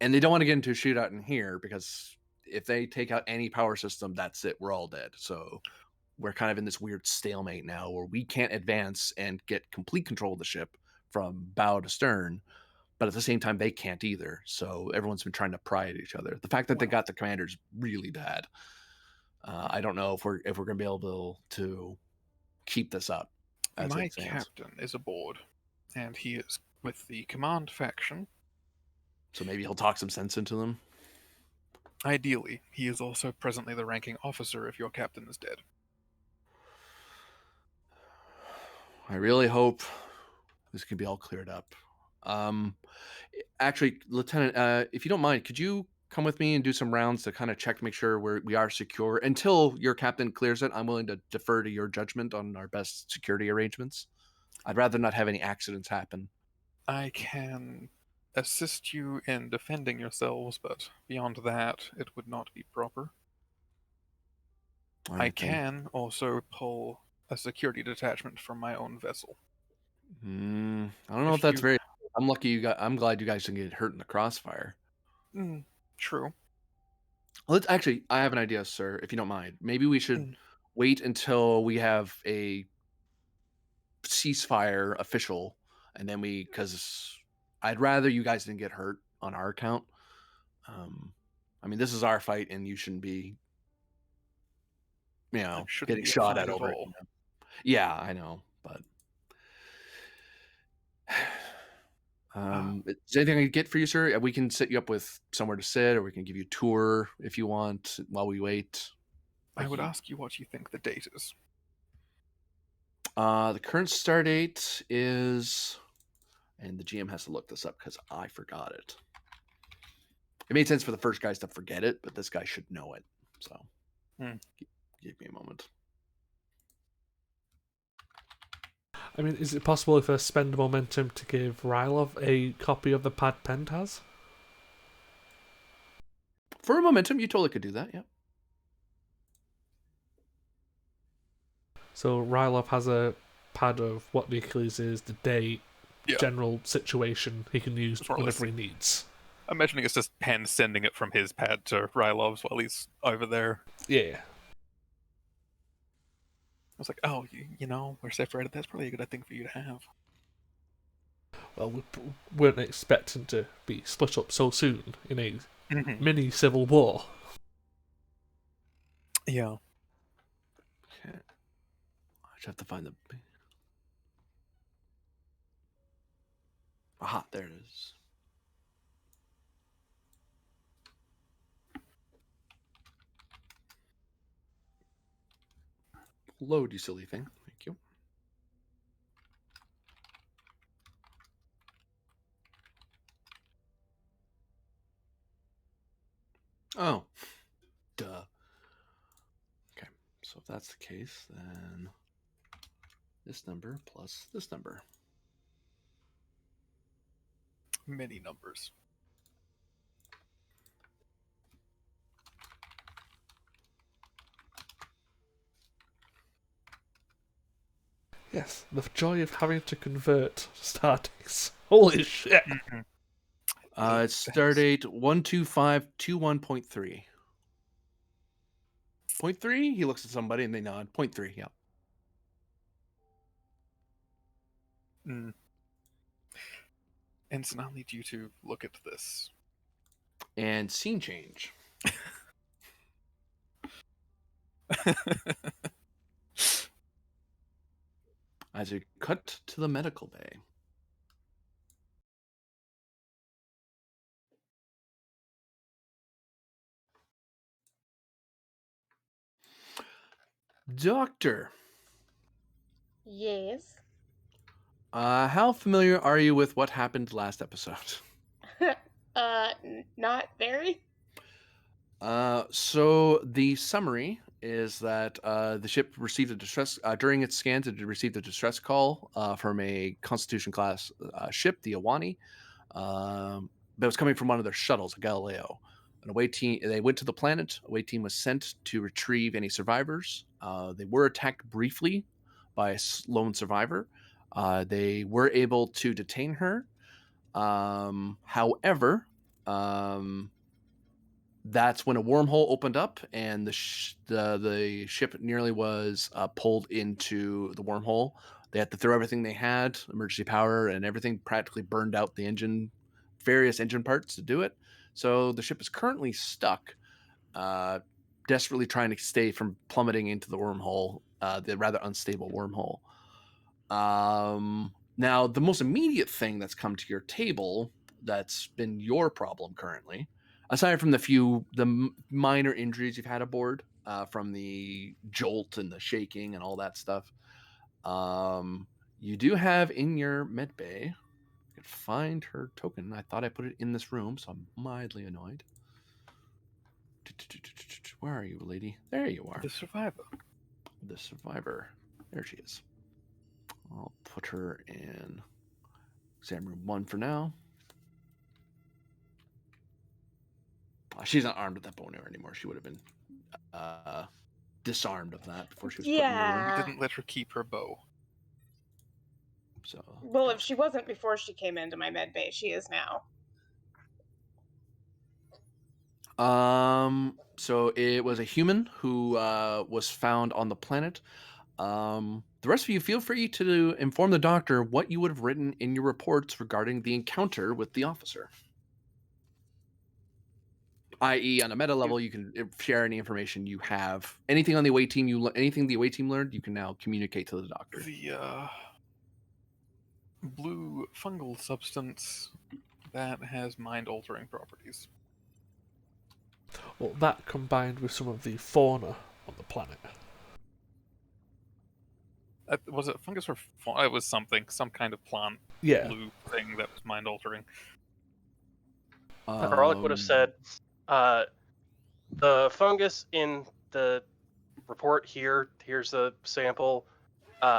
and they don't want to get into a shootout in here because if they take out any power system, that's it. We're all dead. So we're kind of in this weird stalemate now where we can't advance and get complete control of the ship from bow to stern, but at the same time they can't either. So everyone's been trying to pry at each other. The fact that they got the commander's really bad. I don't know if we're going to be able to keep this up as My it stands. captain is aboard, and he is with the command faction. So maybe he'll talk some sense into them. Ideally, he is also presently the ranking officer if your captain is dead. I really hope this can be all cleared up. Actually, Lieutenant, if you don't mind, could you come with me and do some rounds to kind of check to make sure we are secure? Until your captain clears it, I'm willing to defer to your judgment on our best security arrangements. I'd rather not have any accidents happen. I can assist you in defending yourselves, but beyond that, it would not be proper. All I right, then. can also pull a security detachment from my own vessel. I don't know if If that's you... very. I'm lucky you got. I'm glad you guys didn't get hurt in the crossfire. True. Let's actually. I have an idea, sir. If you don't mind, maybe we should wait until we have a ceasefire official, and then because I'd rather you guys didn't get hurt on our account. I mean, this is our fight, and you shouldn't be, Shouldn't getting be a shot fight at at over it. all. Yeah, I know, but is there anything I can get for you, sir? We can set you up with somewhere to sit, or we can give you a tour if you want while we wait. I would ask you what you think the date is. The current star date is, and the GM has to look this up because I forgot it. It made sense for the first guys to forget it, but this guy should know it. So, give me a moment. I mean, is it possible if I spend momentum to give Rylov a copy of the pad Pent has? For a momentum, you totally could do that, yeah. So Rylov has a pad of what the Achilles is, the date, general situation he can use whenever he needs. I'm imagining it's just Penn sending it from his pad to Rylov's while he's over there. Yeah. I was like, oh, we're separated. That's probably a good thing for you to have. Well, we weren't expecting to be split up so soon in a mini civil war. Yeah. Okay. I just have to find the... Aha, there it is. Load, you silly thing. Thank you. Oh. Duh. Okay, so if that's the case, then this number plus this number. many numbers. Yes, the joy of having to convert stardings. Holy shit! Mm-hmm. It's stardate 12521.3. Point three? He looks at somebody and they nod. Point three, yeah. Mm. Ensign, I'll need you to look at this. And scene change. As we cut to the medical bay. Doctor, Yes. how familiar are you with what happened last episode? Not very. So the summary is that the ship received a distress during its scans. It received a distress call from a Constitution class ship, the Awani, that was coming from one of their shuttles, a Galileo. An away team. They went to the planet. Away team was sent to retrieve any survivors. They were attacked briefly by a lone survivor. They were able to detain her. However, that's when a wormhole opened up and the ship nearly was pulled into the wormhole. They had to throw everything they had, emergency power and everything, practically burned out the engine, various engine parts to do it. So the ship is currently stuck, desperately trying to stay from plummeting into the wormhole, the rather unstable wormhole. Now, the most immediate thing that's come to your table that's been your problem currently, aside from the minor injuries you've had aboard from the jolt and the shaking and all that stuff, you do have in your med bay. I could find her token. I thought I put it in this room, so I'm mildly annoyed. Where are you, lady? There you are. The survivor. The survivor. There she is. I'll put her in exam room 1 for now. She's not armed with that bow anymore. She would have been disarmed of that before she was put in your room. We Yeah. didn't let her keep her bow. So Well, if she wasn't before she came into my med bay, she is now. So it was a human who was found on the planet. The rest of you feel free to inform the doctor what you would have written in your reports regarding the encounter with the officer. I.e., on a meta level, you can share any information you have. Anything on the away team anything the away team learned, you can now communicate to the doctor. The blue fungal substance that has mind-altering properties. Well, that combined with some of the fauna on the planet. Was it fungus or it was something, some kind of plant Yeah. blue thing that was mind-altering. Garlic would have said, the fungus in the report here, here's the sample,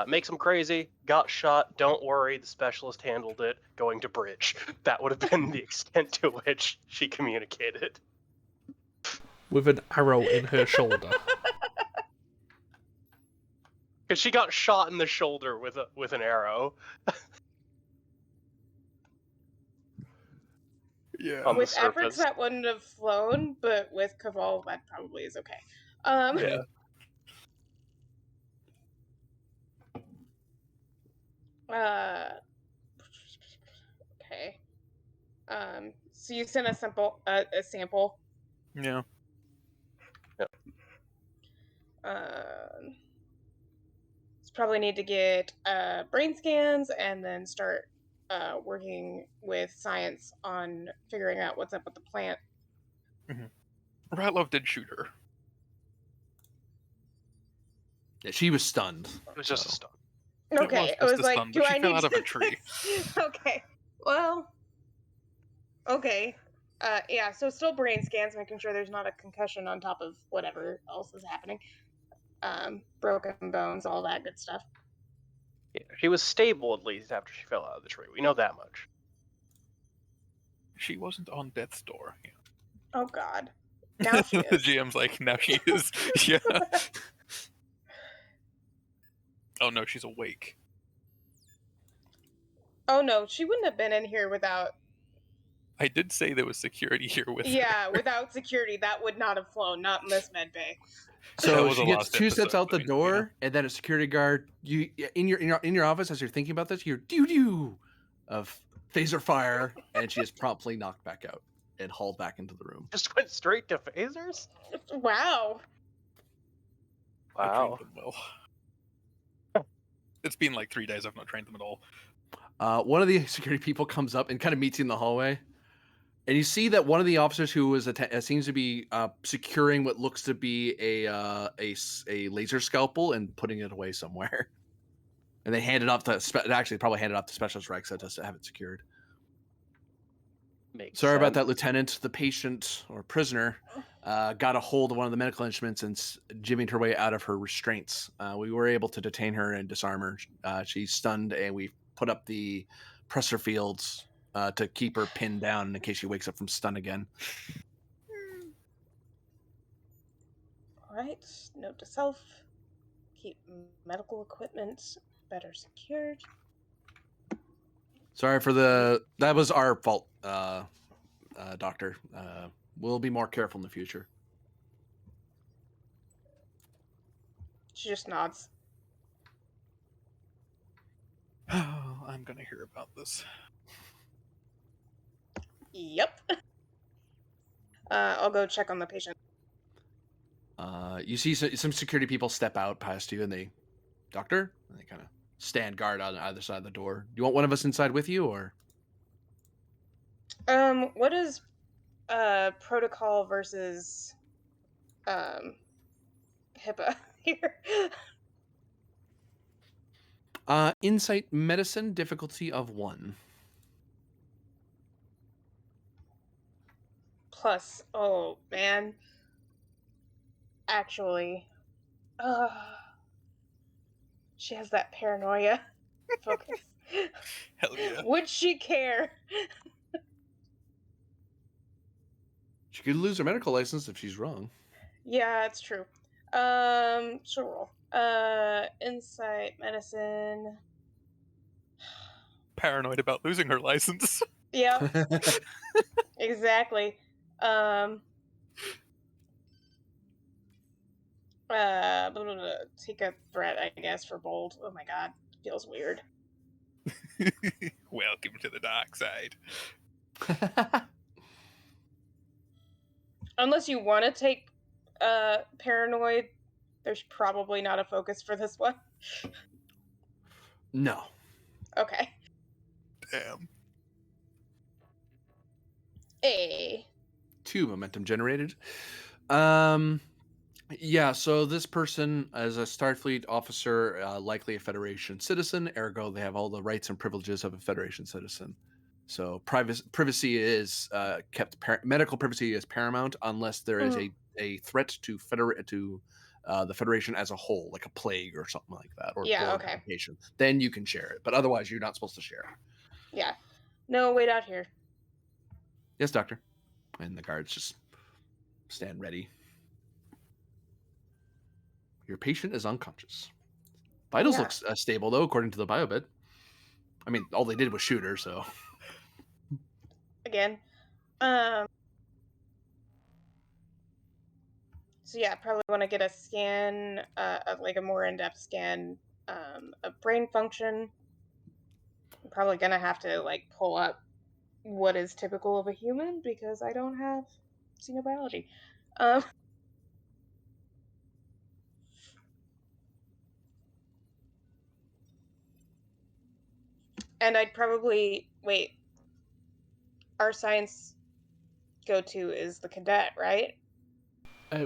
makes him crazy, got shot, don't worry, the specialist handled it, going to bridge. That would have been the extent to which she communicated. With an arrow in her shoulder. Because she got shot in the shoulder with an arrow. Yeah. On the With efforts surface. that wouldn't have flown, but with Caval, that probably is okay. Yeah. Okay. So you sent a sample. A sample. Yeah. Probably need to get brain scans and then start working with science on figuring out what's up with the plant. Ratlov did shoot her. Yeah, she was stunned. It was just a stun. Okay, It I was was just a like, stun, do but I she fell need out of to a tree. Okay, well, okay. Yeah, so still brain scans, making sure there's not a concussion on top of whatever else is happening. Broken bones, all that good stuff. Yeah, she was stable at least after she fell out of the tree. We know that much. She wasn't on death's door. Yeah. Oh God. Now she The is. GM's like, now she is. Yeah. Oh no, she's awake. Oh no, she wouldn't have been in here without. I did say there was security here with Yeah, her. without security, that would not have flown. Not in this med bay. That So was she a gets lost 2 steps episode, out the but, door, and then a security guard. You in your office as you're thinking about this, you hear doo doo of phaser fire, and she is promptly knocked back out and hauled back into the room. Just went straight to phasers? Wow. I trained Wow. them well. It's been like 3 days. I've not trained them at all. One of the security people comes up and kind of meets you in the hallway, and you see that one of the officers who was seems to be securing what looks to be a laser scalpel and putting it away somewhere. And they hand it off to actually probably handed off to Specialist Rex to have it secured. Makes Sorry about that, sense. Lieutenant. The patient or prisoner got a hold of one of the medical instruments and jimmied her way out of her restraints. We were able to detain her and disarm her. She's stunned, and we put up the pressor fields to keep her pinned down in case she wakes up from stun again. All right. Note to self: keep medical equipment better secured. Sorry for that was our fault, Doctor. We'll be more careful in the future. She just nods. Oh, I'm gonna hear about this. Yep. I'll go check on the patient. You see some security people step out past you, and they, Doctor, and they kind of stand guard on either side of the door. Do you want one of us inside with you, or? What is protocol versus HIPAA here? Insight medicine, difficulty of 1. Plus, oh man. Actually, she has that paranoia focus. Hell yeah. Would she care? She could lose her medical license if she's wrong. Yeah, it's true. Sure. Insight medicine. Paranoid about losing her license. Yep, exactly. Blah, blah, blah, take a threat, I guess, for bold. Oh my god, feels weird. Welcome to the dark side. Unless you want to take paranoid, there's probably not a focus for this one. No. Okay. Damn. A. 2 momentum generated. Yeah, so this person is a Starfleet officer, likely a Federation citizen, ergo they have all the rights and privileges of a Federation citizen. So privacy is kept. Medical privacy is paramount unless there is a threat to the Federation as a whole, like a plague or something like that, or Yeah, blood okay. application. Then you can share it, but otherwise you're not supposed to share. Yeah. No, wait out here. Yes, Doctor. And the guards just stand ready. Your patient is unconscious. Vitals Yeah. looks stable though, according to the biobit. I mean, all they did was shoot her, so. Again. So yeah, probably want to get a scan, like a more in-depth scan of brain function. I'm probably gonna have to like pull up what is typical of a human because I don't have xenobiology. And I'd probably wait. Our science go-to is the cadet, right?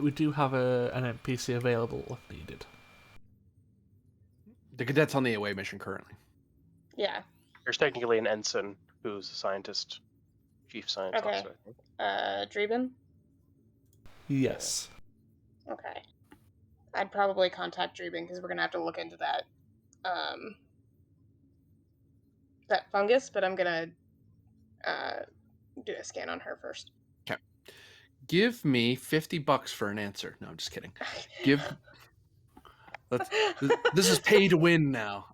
We do have an NPC available if needed. The cadet's on the away mission currently. Yeah. There's technically an ensign who's a scientist, chief science Okay. officer, I think. Dreeben? Yes. Okay. I'd probably contact Dreeben because we're gonna have to look into that that fungus, but I'm gonna do a scan on her first. Give me $50 for an answer. No, I'm just kidding. Give. This is pay to win now.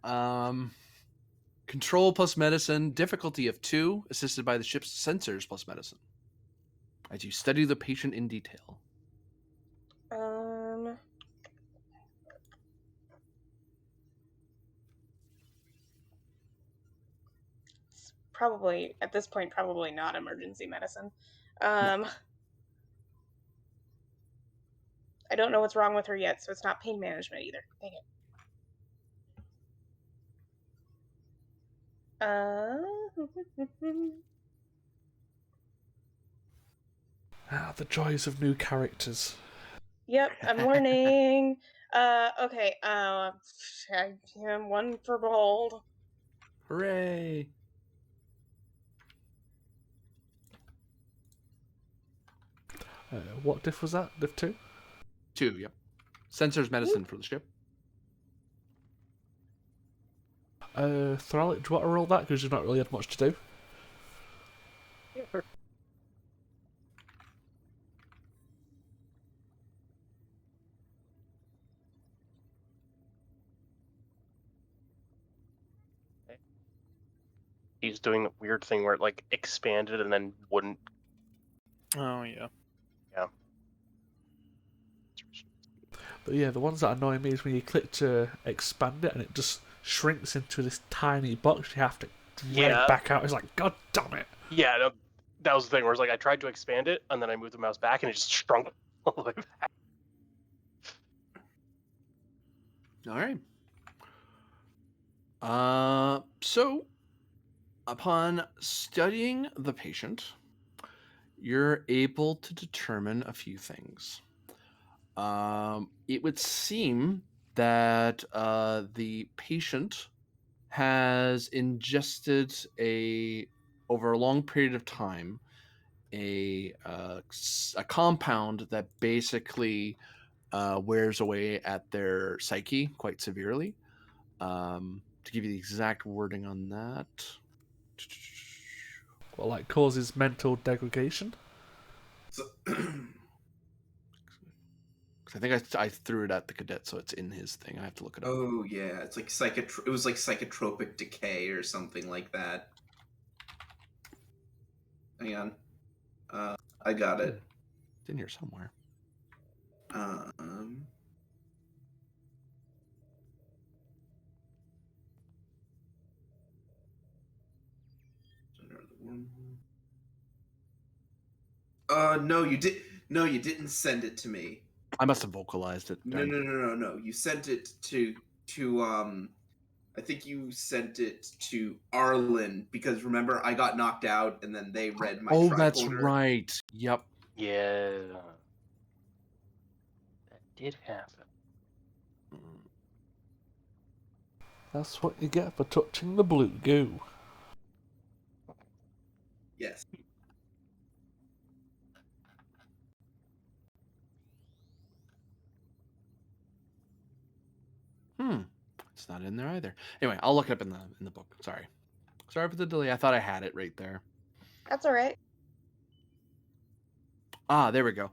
Control plus medicine, difficulty of 2, assisted by the ship's sensors plus medicine. As you study the patient in detail. It's probably at this point probably not emergency medicine. No. I don't know what's wrong with her yet, so it's not pain management either. Dang it. The joys of new characters. Yep, I'm learning. Okay. I am 1 for bold. Hooray! What diff was that? Diff 2? 2, yep. Sensors medicine for the ship. Thralic, do you want to roll that? Because you've not really had much to do. Yeah, sure. He's doing a weird thing where it like expanded and then wouldn't. Oh yeah. Yeah. But yeah, the ones that annoy me is when you click to expand it and it just shrinks into this tiny box you have to drag back out. It's like, God damn it. Yeah, that was the thing where it's like I tried to expand it and then I moved the mouse back and it just shrunk all the way back. All right. So, upon studying the patient, you're able to determine a few things. It would seem that the patient has ingested over a long period of time a compound that basically wears away at their psyche quite severely. To give you the exact wording on that. Well, like causes mental degradation. So, I think I threw it at the cadet, so it's in his thing. I have to look it up. oh yeah, it's like it was like psychotropic decay or something like that. Hang on, I got it. It's in here somewhere. No, you did. No, you didn't send it to me. I must have vocalized it. No. You sent it to I think you sent it to Arlen because remember I got knocked out and then they read my tricorder. That's right. Yep. Yeah. That did happen. That's what you get for touching the blue goo. Yes. It's not in there either. Anyway, I'll look it up in the book. Sorry for the delay. I thought I had it right there. That's all right. There we go.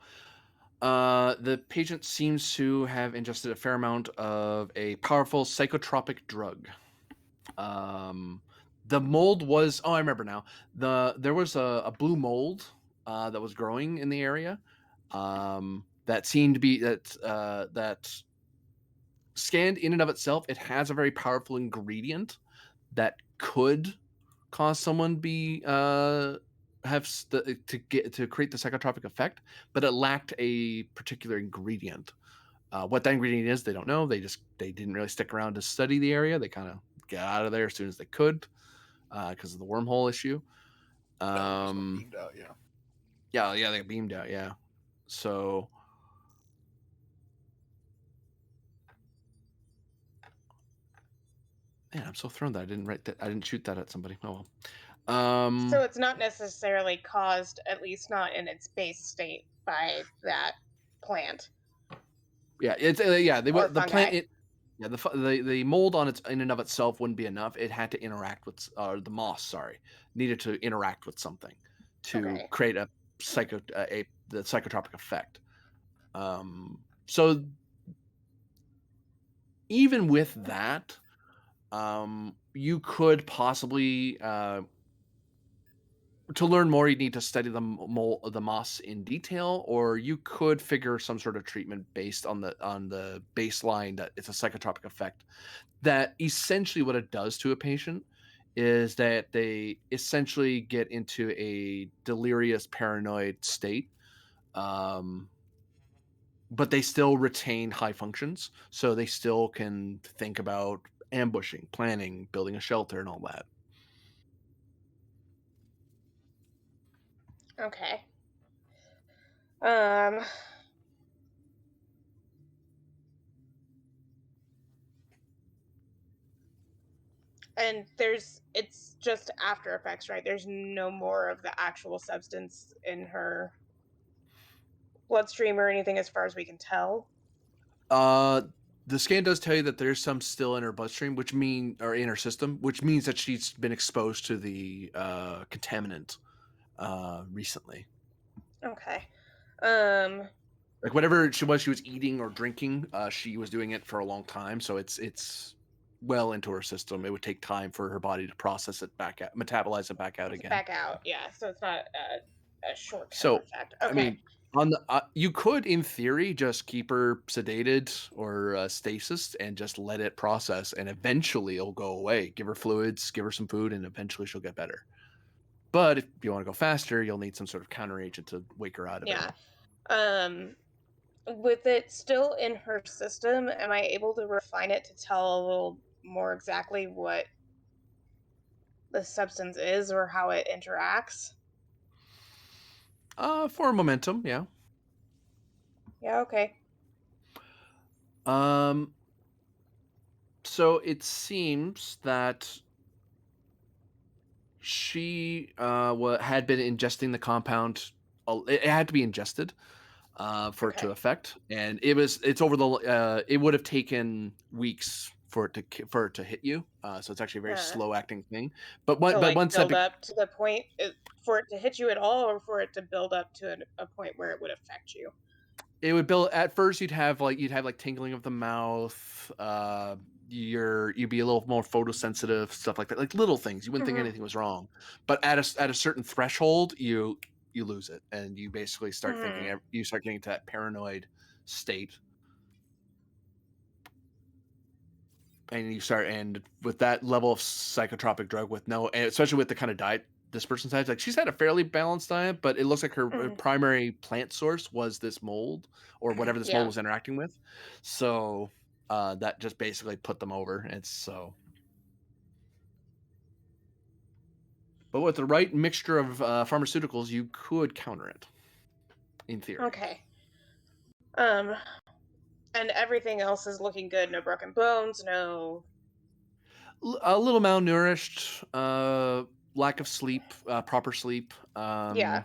The patient seems to have ingested a fair amount of a powerful psychotropic drug. The mold was. Oh, I remember now. There was a blue mold that was growing in the area. That seemed to be that scanned in and of itself. It has a very powerful ingredient that could cause someone be to create the psychotropic effect, but it lacked a particular ingredient. What that ingredient is, they don't know. They didn't really stick around to study the area. They kind of got out of there as soon as they could because of the wormhole issue. Beamed out, yeah. Yeah, they got beamed out. Yeah, so. Man, I'm so thrown that I didn't write that. I didn't shoot that at somebody. Oh well. So it's not necessarily caused, at least not in its base state, by that plant. Yeah, it's the plant. The mold on its in and of itself wouldn't be enough. It had to interact with the moss. Sorry, needed to interact with something to Okay. create the psychotropic effect. So even with that, you could possibly to learn more, you need to study the moss in detail, or you could figure some sort of treatment based on the baseline that it's a psychotropic effect. That essentially what it does to a patient is that they essentially get into a delirious paranoid state, um, but they still retain high functions, so they still can think about ambushing, planning, building a shelter, and all that. Okay. Um, and it's just after effects, right? There's no more of the actual substance in her bloodstream or anything as far as we can tell. Uh, the scan does tell you that there's some still in her bloodstream, or in her system, which means that she's been exposed to the contaminant recently. Okay. Um, Like whatever she was eating or drinking, she was doing it for a long time, so it's well into her system. It would take time for her body to process it back out, metabolize it back out it's again. back out. Yeah, so it's not a short-term So, effect. I Okay. mean, on the you could, in theory, just keep her sedated or stasis and just let it process, and eventually it'll go away. Give her fluids, give her some food, and eventually she'll get better. But if you want to go faster, you'll need some sort of counteragent to wake her out of it. Yeah. Um, with it still in her system, am I able to refine it to tell a little more exactly what the substance is or how it interacts? For momentum, yeah. Yeah, okay. Um, so it seems that she had been ingesting the compound. It had to be ingested for it to Okay. affect, and it's over the. It would have taken weeks for it to hit you. So it's actually a very Uh, slow acting thing. But to like once that build up to the point for it to hit you at all, or for it to build up to a point where it would affect you. it would build at first, you'd have like tingling of the mouth. You'd be a little more photosensitive, stuff like that, like little things. You wouldn't think Hmm. anything was wrong, but at a certain threshold, you lose it, and you basically start Hmm. thinking. You start getting to that paranoid state, and with that level of psychotropic drug, with no, and especially with the kind of diet this person's had, like she's had a fairly balanced diet, but it looks like her Hmm. primary plant source was this mold or whatever this mold Yeah. was interacting with. So that just basically put them over. It's so, but with the right mixture of pharmaceuticals, you could counter it in theory. Okay. Um, and everything else is looking good. No broken bones. No. A little malnourished, lack of sleep, proper sleep. Yeah.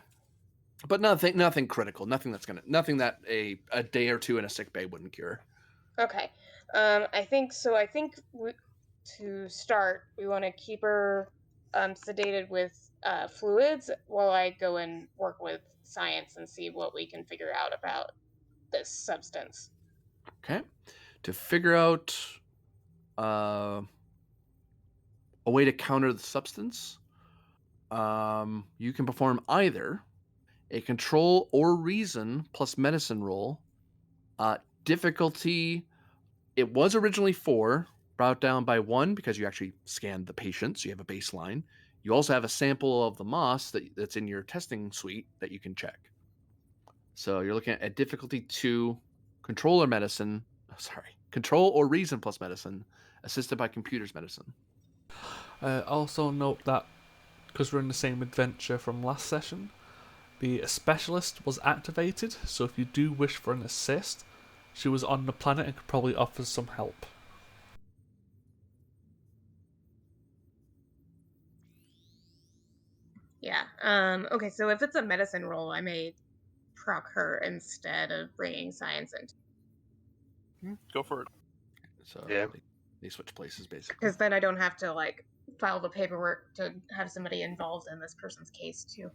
But nothing critical. Nothing that a day or two in a sick bay wouldn't cure. Okay. I think so. To start, we want to keep her sedated with fluids while I go and work with science and see what we can figure out about this substance. Okay. To figure out uh, a way to counter the substance, you can perform either a control or reason plus medicine roll. Difficulty, it was originally 4, brought down by 1 because you actually scanned the patient, so you have a baseline. You also have a sample of the moss that's in your testing suite that you can check. So you're looking at difficulty 2, control or medicine. Sorry, control or reason plus medicine, assisted by computer's medicine. Also note that because we're in the same adventure from last session, the specialist was activated, so if you do wish for an assist, she was on the planet and could probably offer some help. Yeah. Okay. So if it's a medicine roll, I may proc her instead of bringing science in, Go for it. So Yeah. they switch places basically. because then I don't have to like file the paperwork to have somebody involved in this person's case too.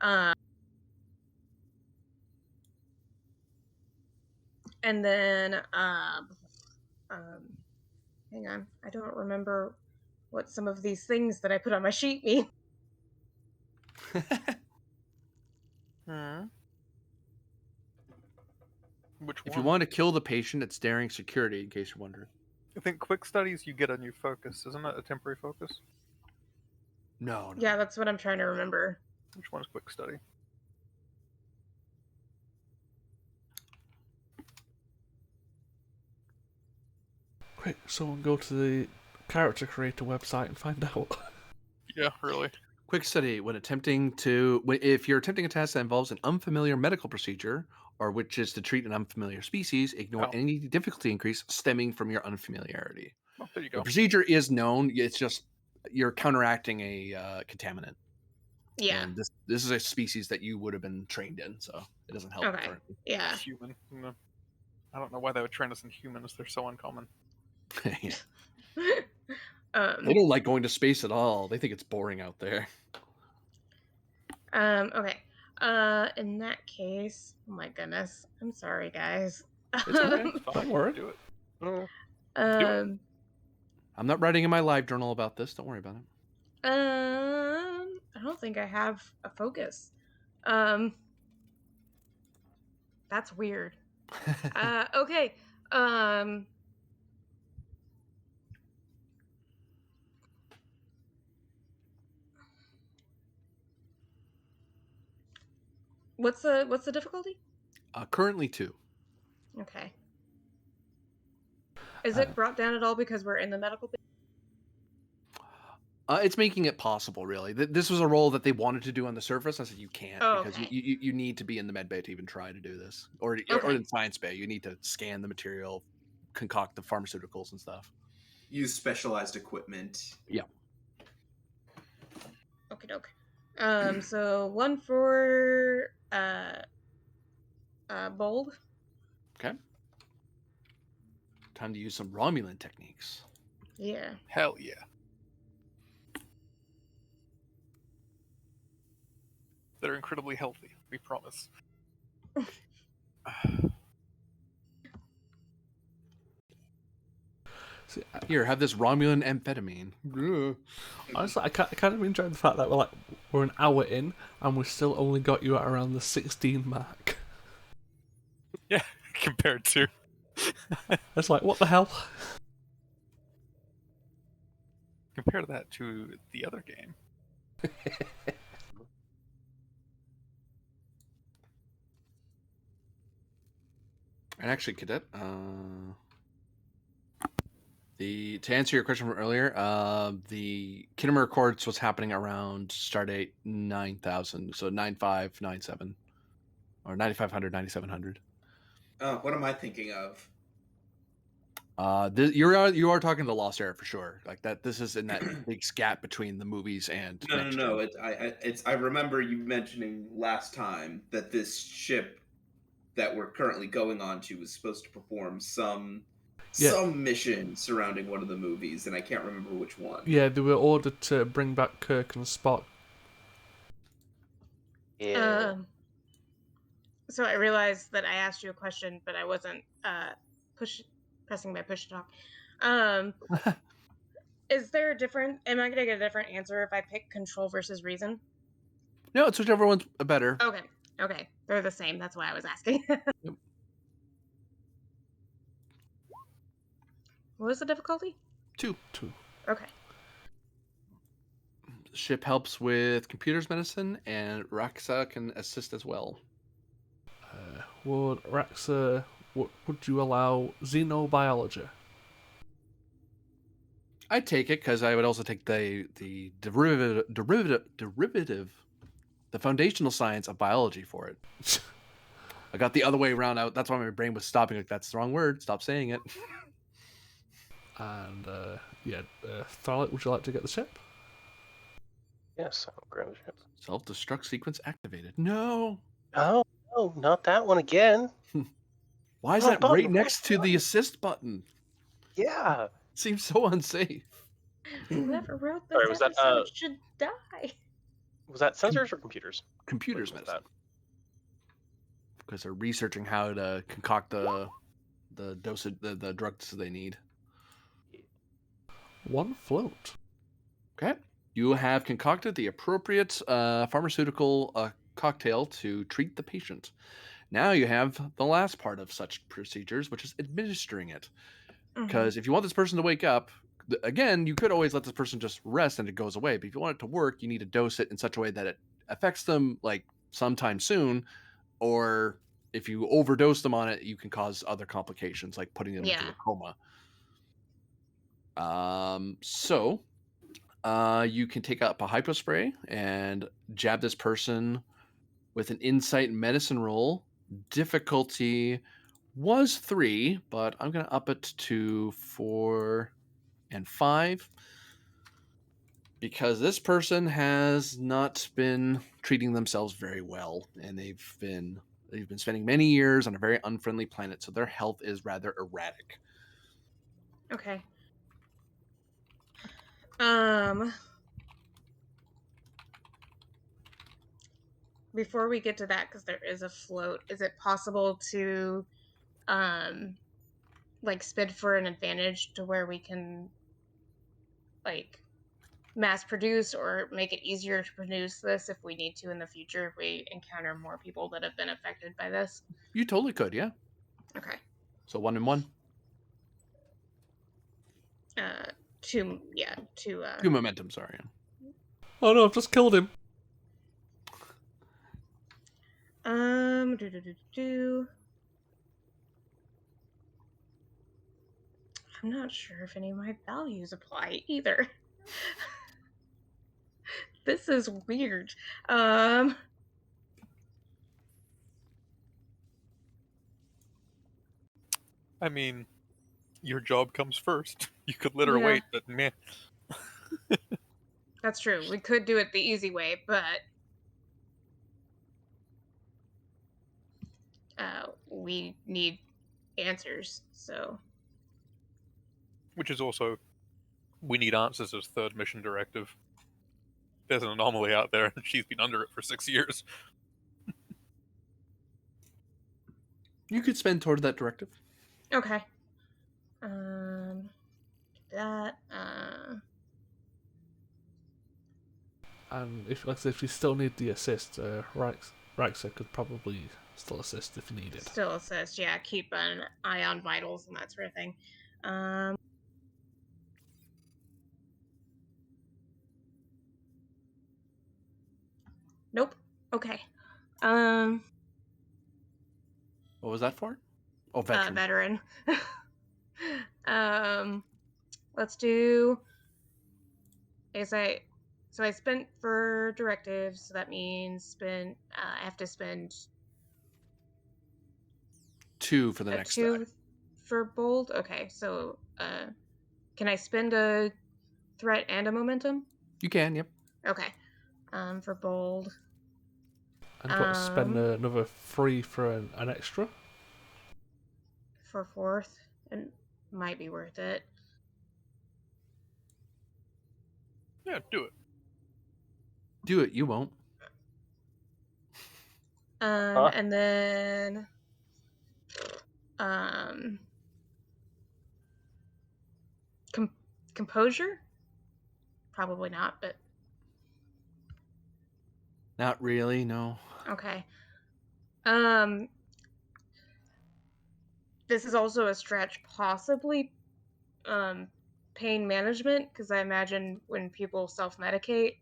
Um, and then, hang on, I don't remember what some of these things that I put on my sheet mean. Hmm. Which If you one? want to kill the patient, it's daring security, in case you're wondering. I think quick studies you get a new focus. Isn't that a temporary focus? No, no. Yeah, that's what I'm trying to remember. Which one's quick study? Quick, someone go to the character creator website and find out. Yeah, really. Quick study: if you're attempting a task that involves an unfamiliar medical procedure, or which is to treat an unfamiliar species, ignore Oh. any difficulty increase stemming from your unfamiliarity. Oh, there you The go. procedure is known; it's just you're counteracting a contaminant, Yeah. and this is a species that you would have been trained in, so it doesn't help Okay. currently. Yeah. Human. No. I don't know why they would train us in humans. They're so uncommon. Yeah. um. They don't like going to space at all. They think it's boring out there. Okay. In that case, oh my goodness, I'm sorry, guys. It's okay. Fine, Don't worry. do it. Mm. Um. I'm not writing in my live journal about this. Don't worry about it. I don't think I have a focus. Um. That's weird. Okay. Um. What's the difficulty? Currently 2. Okay. Is it brought down at all because we're in the medical? It's making it possible, really. This was a role that they wanted to do on the surface. I said you can't Oh, because okay. you need to be in the med bay to even try to do this, or Okay. in science bay. You need to scan the material, concoct the pharmaceuticals and stuff. Use specialized equipment. Yeah. Okay, doke. So 1 for bold. Okay. Time to use some Romulan techniques. Yeah. Hell yeah. They're incredibly healthy, we promise. See, Here, have this Romulan amphetamine. Ugh. honestly, I kind of enjoy the fact that we're an hour in and we still only got you at around the 16 mark. Yeah, compared to. It's like, what the hell? Compare that to the other game. And actually, Cadet, to answer your question from earlier, the Kinnemer Accords was happening around stardate 9000, so 9597 or 9500, 9700. What am I thinking of? You are talking the Lost Era for sure. Like that, this is in that big gap between the movies and No, next no, gen. no. I remember you mentioning last time that this ship that we're currently going on to was supposed to perform some mission surrounding one of the movies, and I can't remember which one. Yeah, they were ordered to bring back Kirk and Spock. Yeah. So I realized that I asked you a question, but I wasn't pressing my push to talk. Is there a different? Am I gonna get a different answer if I pick control versus reason? No, it's whichever one's better. Okay. Okay. They're the same. That's why I was asking. Yep. What was the difficulty? 2. Okay. The ship helps with computers medicine, and Raxa can assist as well. Would Raxa, would you allow xenobiology? I'd take it because I would also take the derivative, the foundational science of biology for it. I got the other way around out. That's why my brain was stopping. Like, that's the wrong word. Stop saying it. And Tharlet, would you like to get the ship? Yes, I'll grab the ship. Self-destruct sequence activated. No. Oh, no, not that one again. Why is Wrong that button, right wrong next to the button. assist button? Yeah. Seems so unsafe. Whoever wrote this Sorry, was that, episode should die. Was that sensors or computers? Computers What was medicine. Because they're researching how to concoct the dosage, the drugs they need. One float. Okay. You have concocted the appropriate pharmaceutical cocktail to treat the patient. Now you have the last part of such procedures, which is administering it. Because if you want this person to wake up, again, you could always let this person just rest and it goes away. But if you want it to work, you need to dose it in such a way that it affects them like sometime soon. Or if you overdose them on it, you can cause other complications like putting them into Yeah. a coma. So you can take up a hypospray and jab this person with an insight medicine roll. Difficulty was 3, but I'm going to up it to 4 and 5 because this person has not been treating themselves very well, and they've been spending many years on a very unfriendly planet, so their health is rather erratic. Okay. Um. Before we get to that, because there is a float, is it possible to, um, like spin for an advantage to where we can, like, mass produce or make it easier to produce this if we need to in the future if we encounter more people that have been affected by this? You totally could, yeah. Okay. So 1 and 1. Two. Yeah. Two. 2 momentum, sorry. Oh no, I've just killed him. Do. I'm not sure if any of my values apply either. This is weird. Um. I mean, your job comes first. You could let her Yeah. wait, but meh. That's true. We could do it the easy way, but we need answers. So Which is also, we need answers as third mission directive. There's an anomaly out there, and she's been under it for 6 years. You could spend toward that directive. okay. That. And if, like I said, if you still need the assist, Reixa could probably still assist if you need it. Still assist. Yeah, keep an eye on vitals and that sort of thing. Nope. Okay. What was that for? Oh, veteran. Veteran. Let's do. So I spent for directives. So that means I have to spend 2 for the a next 2 die. for bold. Okay. So can I spend a threat and a momentum? You can, yep. Okay. For bold. And do you want to spend another 3 for an extra? For fourth, it might be worth it. Yeah, do it. Do it, you won't. And then composure? Probably not, but Not really, no. okay. This is also a stretch, possibly pain management, because I imagine when people self-medicate.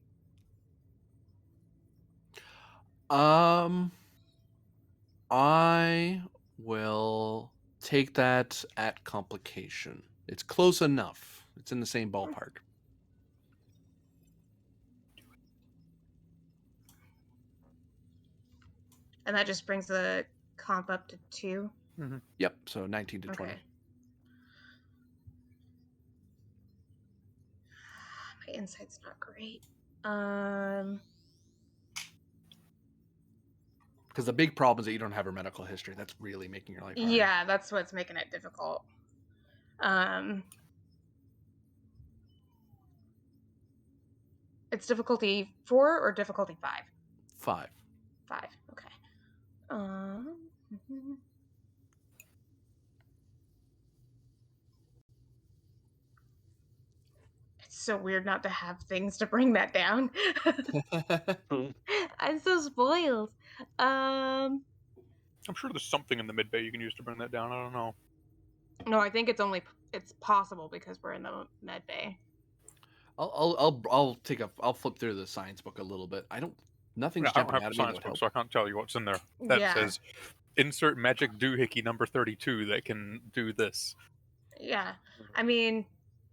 I will take that at complication. It's close enough. It's in the same ballpark. And that just brings the comp up to 2. Mm-hmm. Yep, so 19 to 20. Okay. My insight's not great. Because the big problem is that you don't have her medical history. That's really making your life hard. Yeah, that's what's making it difficult. It's difficulty 4 or difficulty 5? 5. 5. Okay. Um. It's so weird not to have things to bring that down. I'm so spoiled. I'm sure there's something in the mid bay you can use to bring that down. I don't know. No, I think it's possible because we're in the med bay. I'll flip through the science book a little bit. Nothing's Yeah, I don't jumping have out the of me that science would book, help. so I can't tell you what's in there. That Yeah. says insert magic doohickey number 32 that can do this. Yeah. I mean,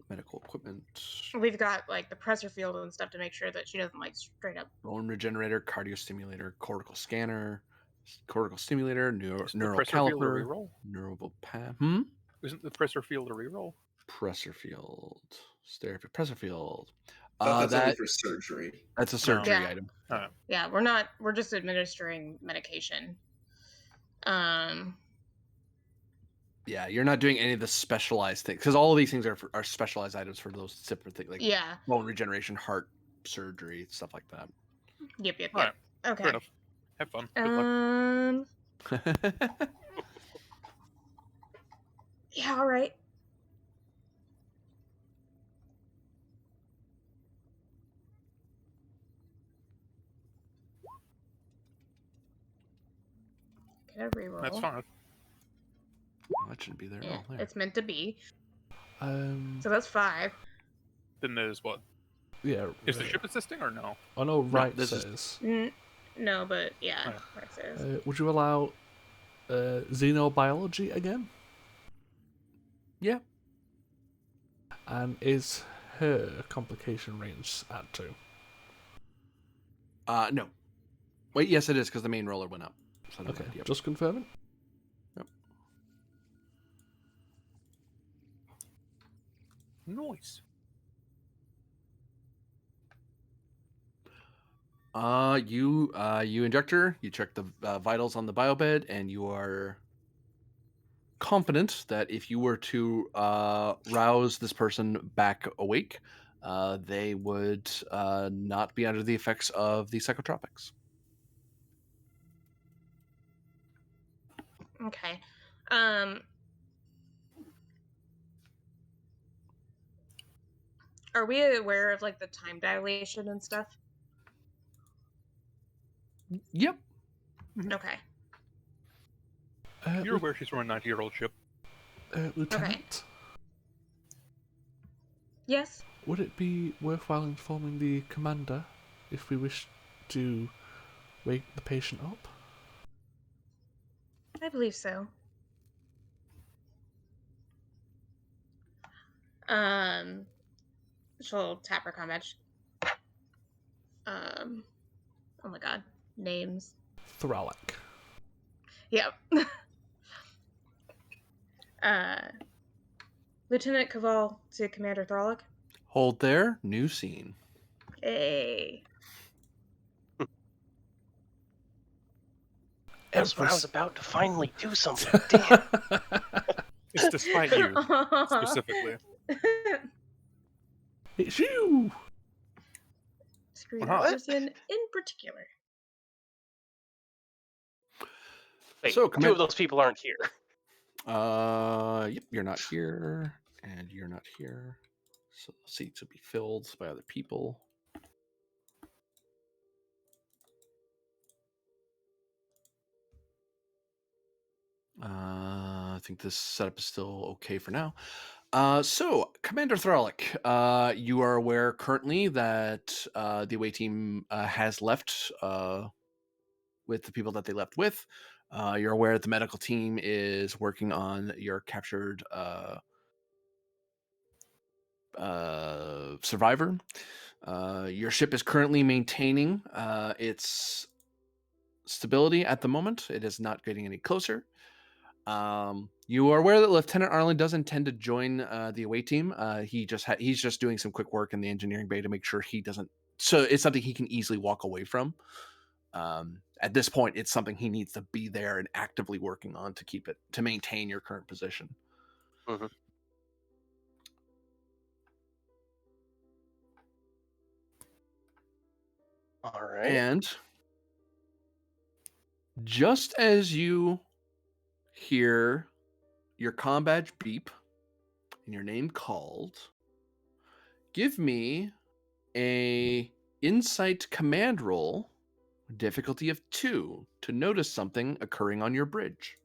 Medical equipment, we've got like the pressure field and stuff to make sure that she doesn't like straight up. bone regenerator, cardio stimulator, cortical scanner, cortical stimulator, Isn't the neural pressure field a caliper, reroll? neural path. Isn't the pressure field a reroll? Pressure field, therapy, pressure field. That's only for surgery. That's a surgery Yeah. item. Yeah, we're just administering medication. Yeah, you're not doing any of the specialized things because all of these things are specialized items for those separate things, like Yeah. bone regeneration, heart surgery, stuff like that. Yep. All right. Okay. Fair enough. Have fun. Good luck. Yeah, all right. Get a reroll. That's fine. That shouldn't be there at Yeah, all. There. it's meant to be. Um, So that's 5. Then there's what? yeah. Is the ship assisting or no? I know right this says. No, but yeah, Alright. right says. Would you allow xenobiology again? Yeah. And is her complication range at 2? No. Wait, yes, it is because the main roller went up. So Okay, yep. just confirming. Yep. Nice. You inject her. You check the vitals on the biobed, and you are confident that if you were to rouse this person back awake, they would not be under the effects of the psychotropics. Okay. Are we aware of like the time dilation and stuff? Yep. Okay. You're aware she's from a 90-year-old ship. Lieutenant, Yes. would it be worthwhile informing the commander if we wish to wake the patient up? I believe so. She'll tap her combat. Oh my god. Names. Thralic. Yep. Lieutenant Caval to Commander Thralic. Hold there. New scene. Hey. That's when I was about to finally do something. Damn. It's despite you, specifically. It's you! Screen What? person in particular. Wait, So, two of those people aren't here. Yep, you're not here, and you're not here. So the seats will be filled by other people. I think this setup is still okay for now. So, Commander Thralic, you are aware currently that the away team has left with the people that they left with. You're aware that the medical team is working on your captured survivor. Your ship is currently maintaining its stability at the moment. It is not getting any closer. You are aware that Lieutenant Arlen does intend to join the away team. He's just doing some quick work in the engineering bay to make sure he doesn't. So it's something he can easily walk away from. At this point, it's something he needs to be there and actively working on to maintain your current position. Mm-hmm. All right. And just as you hear your comm badge beep and your name called, give me a insight command roll, difficulty of 2, to notice something occurring on your bridge.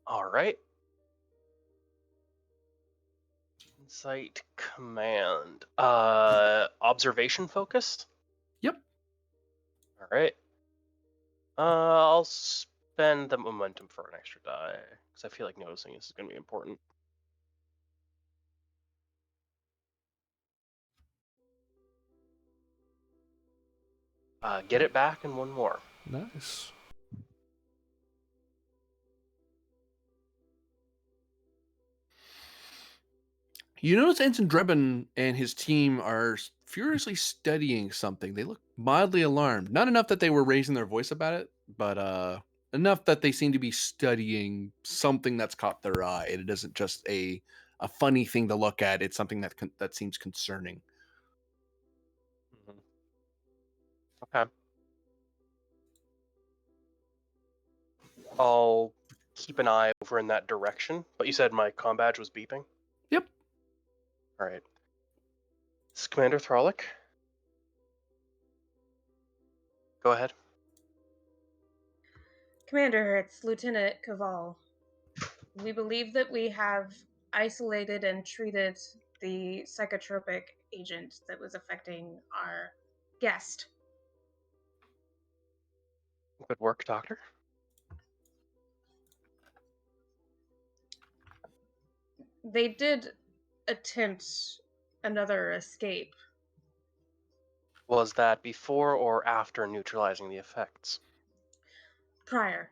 All right. Insight command. Observation focused. Yep. All right. I'll spend the momentum for an extra die because I feel like noticing this is going to be important. Get it back and one more. Nice. You notice Ensign Drebin and his team are furiously studying something. They look mildly alarmed. Not enough that they were raising their voice about it, but enough that they seem to be studying something that's caught their eye. It isn't just a funny thing to look at. It's something that seems concerning. Mm-hmm. Okay. I'll keep an eye over in that direction. But you said my comm badge was beeping? Yep. All right. This is Commander Thralic. Go ahead. Commander, it's Lieutenant Caval. We believe that we have isolated and treated the psychotropic agent that was affecting our guest. Good work, Doctor. They did attempt another escape. Was that before or after neutralizing the effects? Prior.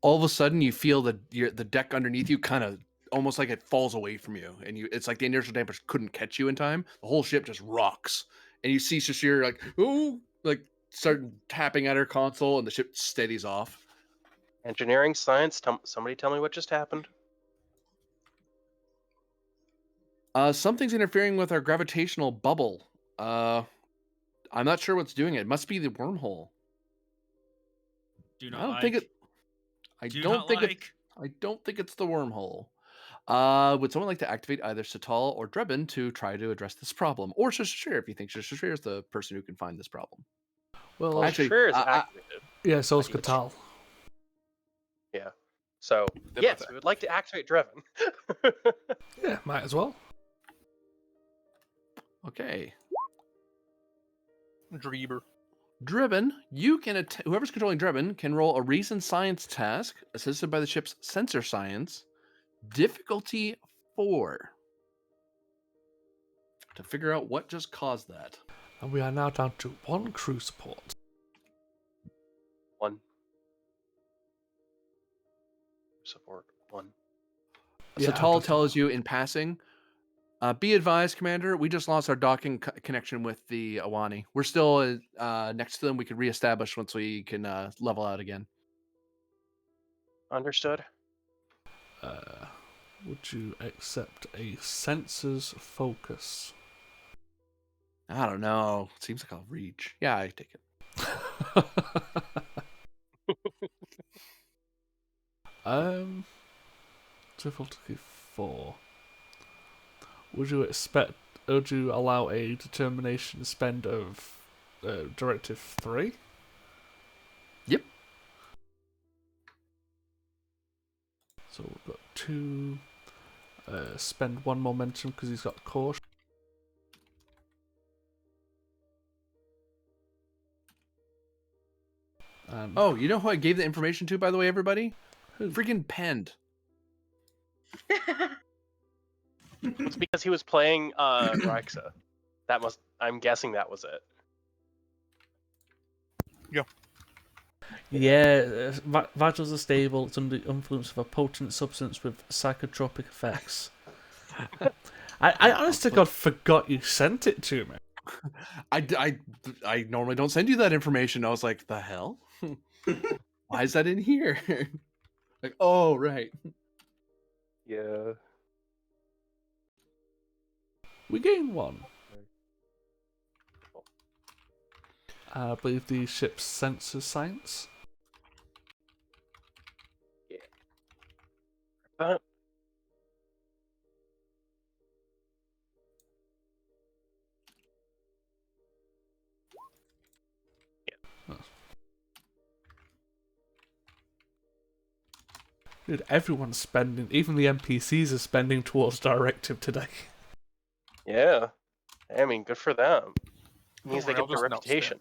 All of a sudden, you feel the deck underneath you kind of almost like it falls away from you, and it's like the inertial dampers couldn't catch you in time. The whole ship just rocks, and you see Shashir like, oh, like start tapping at her console, and the ship steadies off. Engineering, science, somebody tell me what just happened. Something's interfering with our gravitational bubble. I'm not sure what's doing it. It must be the wormhole. Do I not don't like. think it. I Do don't not think it. like. I don't think it's the wormhole. Would someone like to activate either Satal or Drebin to try to address this problem, or Shashir if you think Shashir is the person who can find this problem? Well, Actually, Shashir is activated. yeah, so is Which- Katal. Yeah. So, They're yes, both we would like to activate Drevin. Yeah, might as well. okay. Dreeber. Drebin, you can whoever's controlling Drebin can roll a reason science task assisted by the ship's sensor science, difficulty 4, to figure out what just caused that. And we are now down to 1 crew support. 1. Support 1. Yeah, Satal I've tells you in passing, be advised, Commander, we just lost our docking connection with the Awani. We're still next to them. We can reestablish once we can level out again. Understood. Would you accept a sensor's focus? I don't know. Seems like I'll reach. Yeah, I take it. Difficulty 4. Would you expect? Would you allow a determination spend of directive 3? Yep. So we've got 2. Spend 1 momentum because he's got caution. And Oh, you know who I gave the information to, by the way, everybody? Who? Freaking Pend. It's because he was playing Ryxa. I'm guessing that was it. yeah, vitals are stable. It's under the influence of a potent substance with psychotropic effects. I honest to God forgot you sent it to me. I normally don't send you that information. I was like, the hell? Why is that in here? Like, oh, right. Yeah. We gain 1. I believe the ship's sensor science. Uh, Dude, everyone's spending, even the NPCs are spending towards directive today. yeah. I mean, good for them. It means Don't they worry, I'll get their just reputation.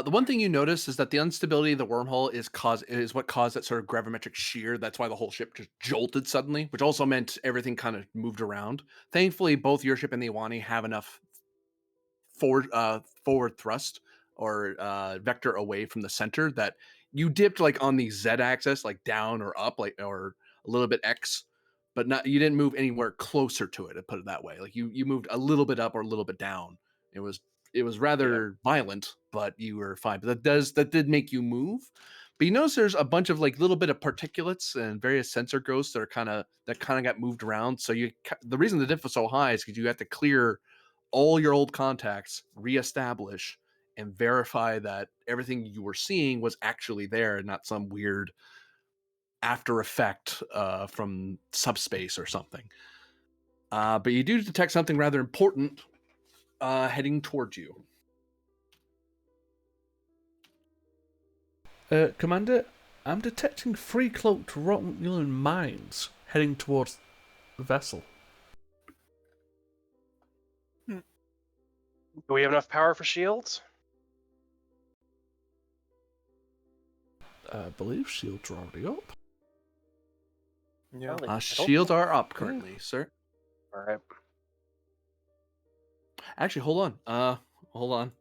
The one thing you notice is that the instability of the wormhole is what caused that sort of gravimetric shear. That's why the whole ship just jolted suddenly, which also meant everything kind of moved around. Thankfully, both your ship and the Iwani have enough forward thrust or vector away from the center that you dipped like on the z-axis, like down or up, like or a little bit x, but not you didn't move anywhere closer to it. To put it that way, like you moved a little bit up or a little bit down. It was rather violent, but you were fine. But that did make you move. But you notice there's a bunch of like little bit of particulates and various sensor ghosts that kind of got moved around. So the reason the diff was so high is because you have to clear all your old contacts, reestablish, and verify that everything you were seeing was actually there and not some weird after effect from subspace or something. But you do detect something rather important heading towards you. Commander, I'm detecting 3 cloaked Romulan mines heading towards the vessel. Do we have enough power for shields? I believe shields are already up. Yeah. I don't Shields think- are up currently, sir. All right. Actually, hold on. Hold on.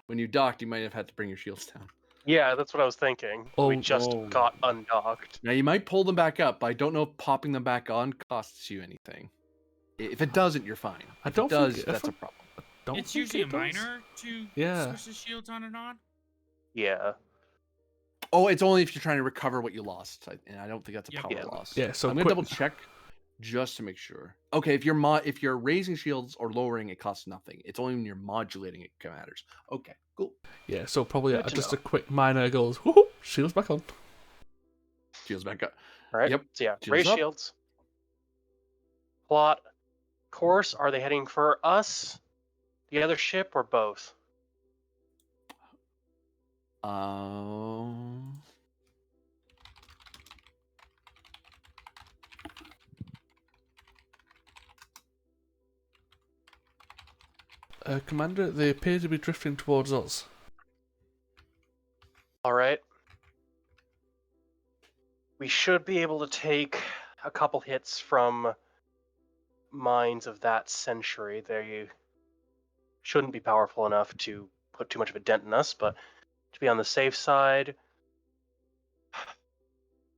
When you docked, you might have had to bring your shields down. Yeah, that's what I was thinking. We Oh, just oh. got undocked. Now you might pull them back up, but I don't know if popping them back on costs you anything. If it doesn't, you're fine. I If don't it does, think- that's if a problem. Don't It's think usually a it does. minor to Yeah. switch the shields on and on. Yeah. Oh, it's only if you're trying to recover what you lost, and I don't think that's a Yep. power Yeah. loss. Yeah, so I'm gonna quick- double check just to make sure. Okay, if you're raising shields or lowering, it costs nothing. It's only when you're modulating it matters. Okay, cool. Yeah, so probably Good to just know. a quick minor goes, whoo, shields back on. Shields back up. All right. Yep. So yeah, Shields raise up. shields. Plot course. Are they heading for us, the other ship, or both? Um. Commander, they appear to be drifting towards us. All right. We should be able to take a couple hits from mines of that century. They shouldn't be powerful enough to put too much of a dent in us, but to be on the safe side,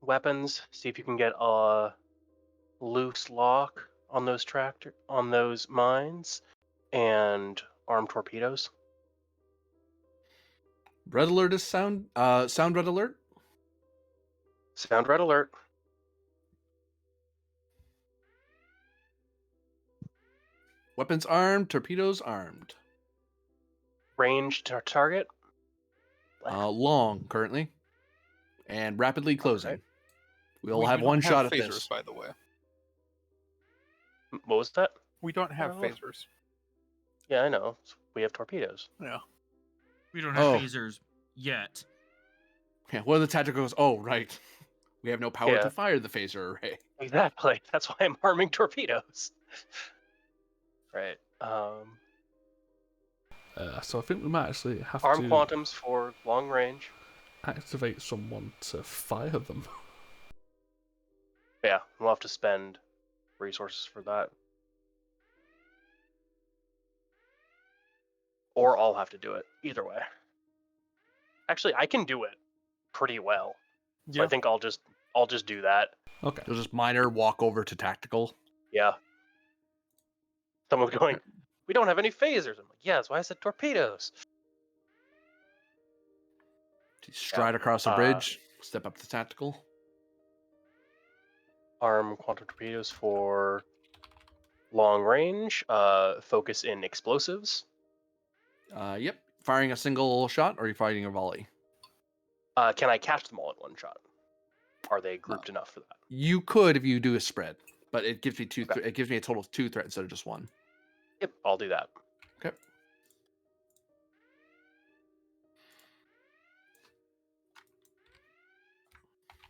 weapons. See if you can get a loose lock on those mines, and armed torpedoes. Red alert is sound. Sound red alert. Sound red alert. Weapons armed. Torpedoes armed. Range to target. Long currently, and rapidly closing. Alright. We'll We have don't one have shot at phasers, this. by the way. What was that? We don't have Oh. phasers. Yeah, I know. We have torpedoes. Yeah. We don't have Oh. phasers yet. Yeah, one of the tacticals. Oh, right. We have no power Yeah. to fire the phaser array. Exactly. That's why I'm arming torpedoes. Right. So I think we might actually have Arm to quantums for long range. activate someone to fire them. Yeah, we'll have to spend resources for that. Or I'll have to do it. Either way. Actually, I can do it pretty well. So Yeah. I think I'll just do that. Okay. You'll just minor walk over to tactical. Yeah. Someone's going, we don't have any phasers. I'm like, yeah, that's why I said torpedoes. Stride across the bridge. Step up to tactical. Arm quantum torpedoes for long range. Focus in explosives. Yep. firing a single shot, or are you firing a volley? Can I catch them all in one shot? Are they grouped enough for that? You could if you do a spread, but it gives me two. Okay. It gives me a total of 2 threats instead of just 1. Yep, I'll do that. Okay.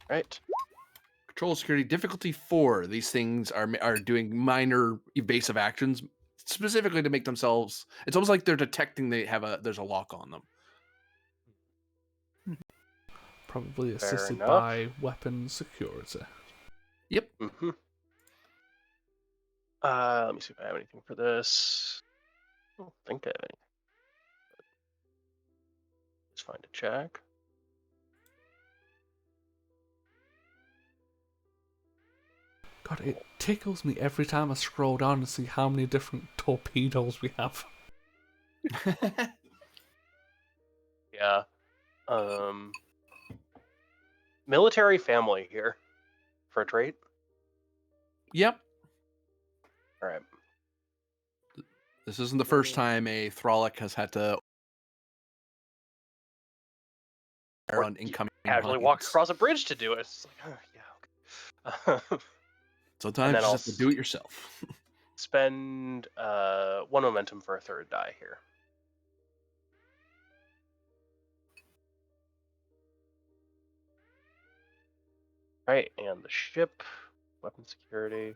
Right. Control security difficulty 4. These things are doing minor evasive actions, specifically to make themselves. It's almost like they're detecting there's a lock on them. Probably Fair assisted enough. by weapon security. Yep. Mm-hmm. Let me see if I have anything for this. I don't think I have anything. Let's find a check. God, it tickles me every time I scroll down and see how many different torpedoes we have. Yeah. Military family here for a trait. Yep. All right. This isn't the first time a Thralic has had to Or on incoming casually mines. walk across a bridge to do it. It's like, yeah, okay. Sometimes and you then just have to do it yourself. spend 1 momentum for a 3rd die here. Right, and the ship, weapon security.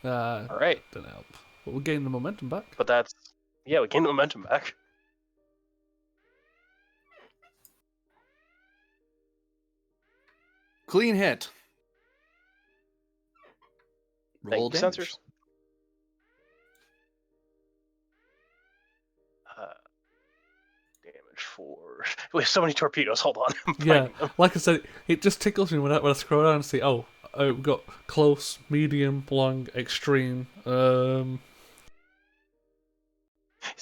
All right, Didn't help. But we're getting the momentum back. but that's we gain the momentum back. Clean hit. Roll Thank you, damage. sensors. Damage for. We have so many torpedoes. Hold on. I'm Yeah, finding them. like I said, it just tickles me when I scroll down and see, we've got close, medium, long, extreme. Is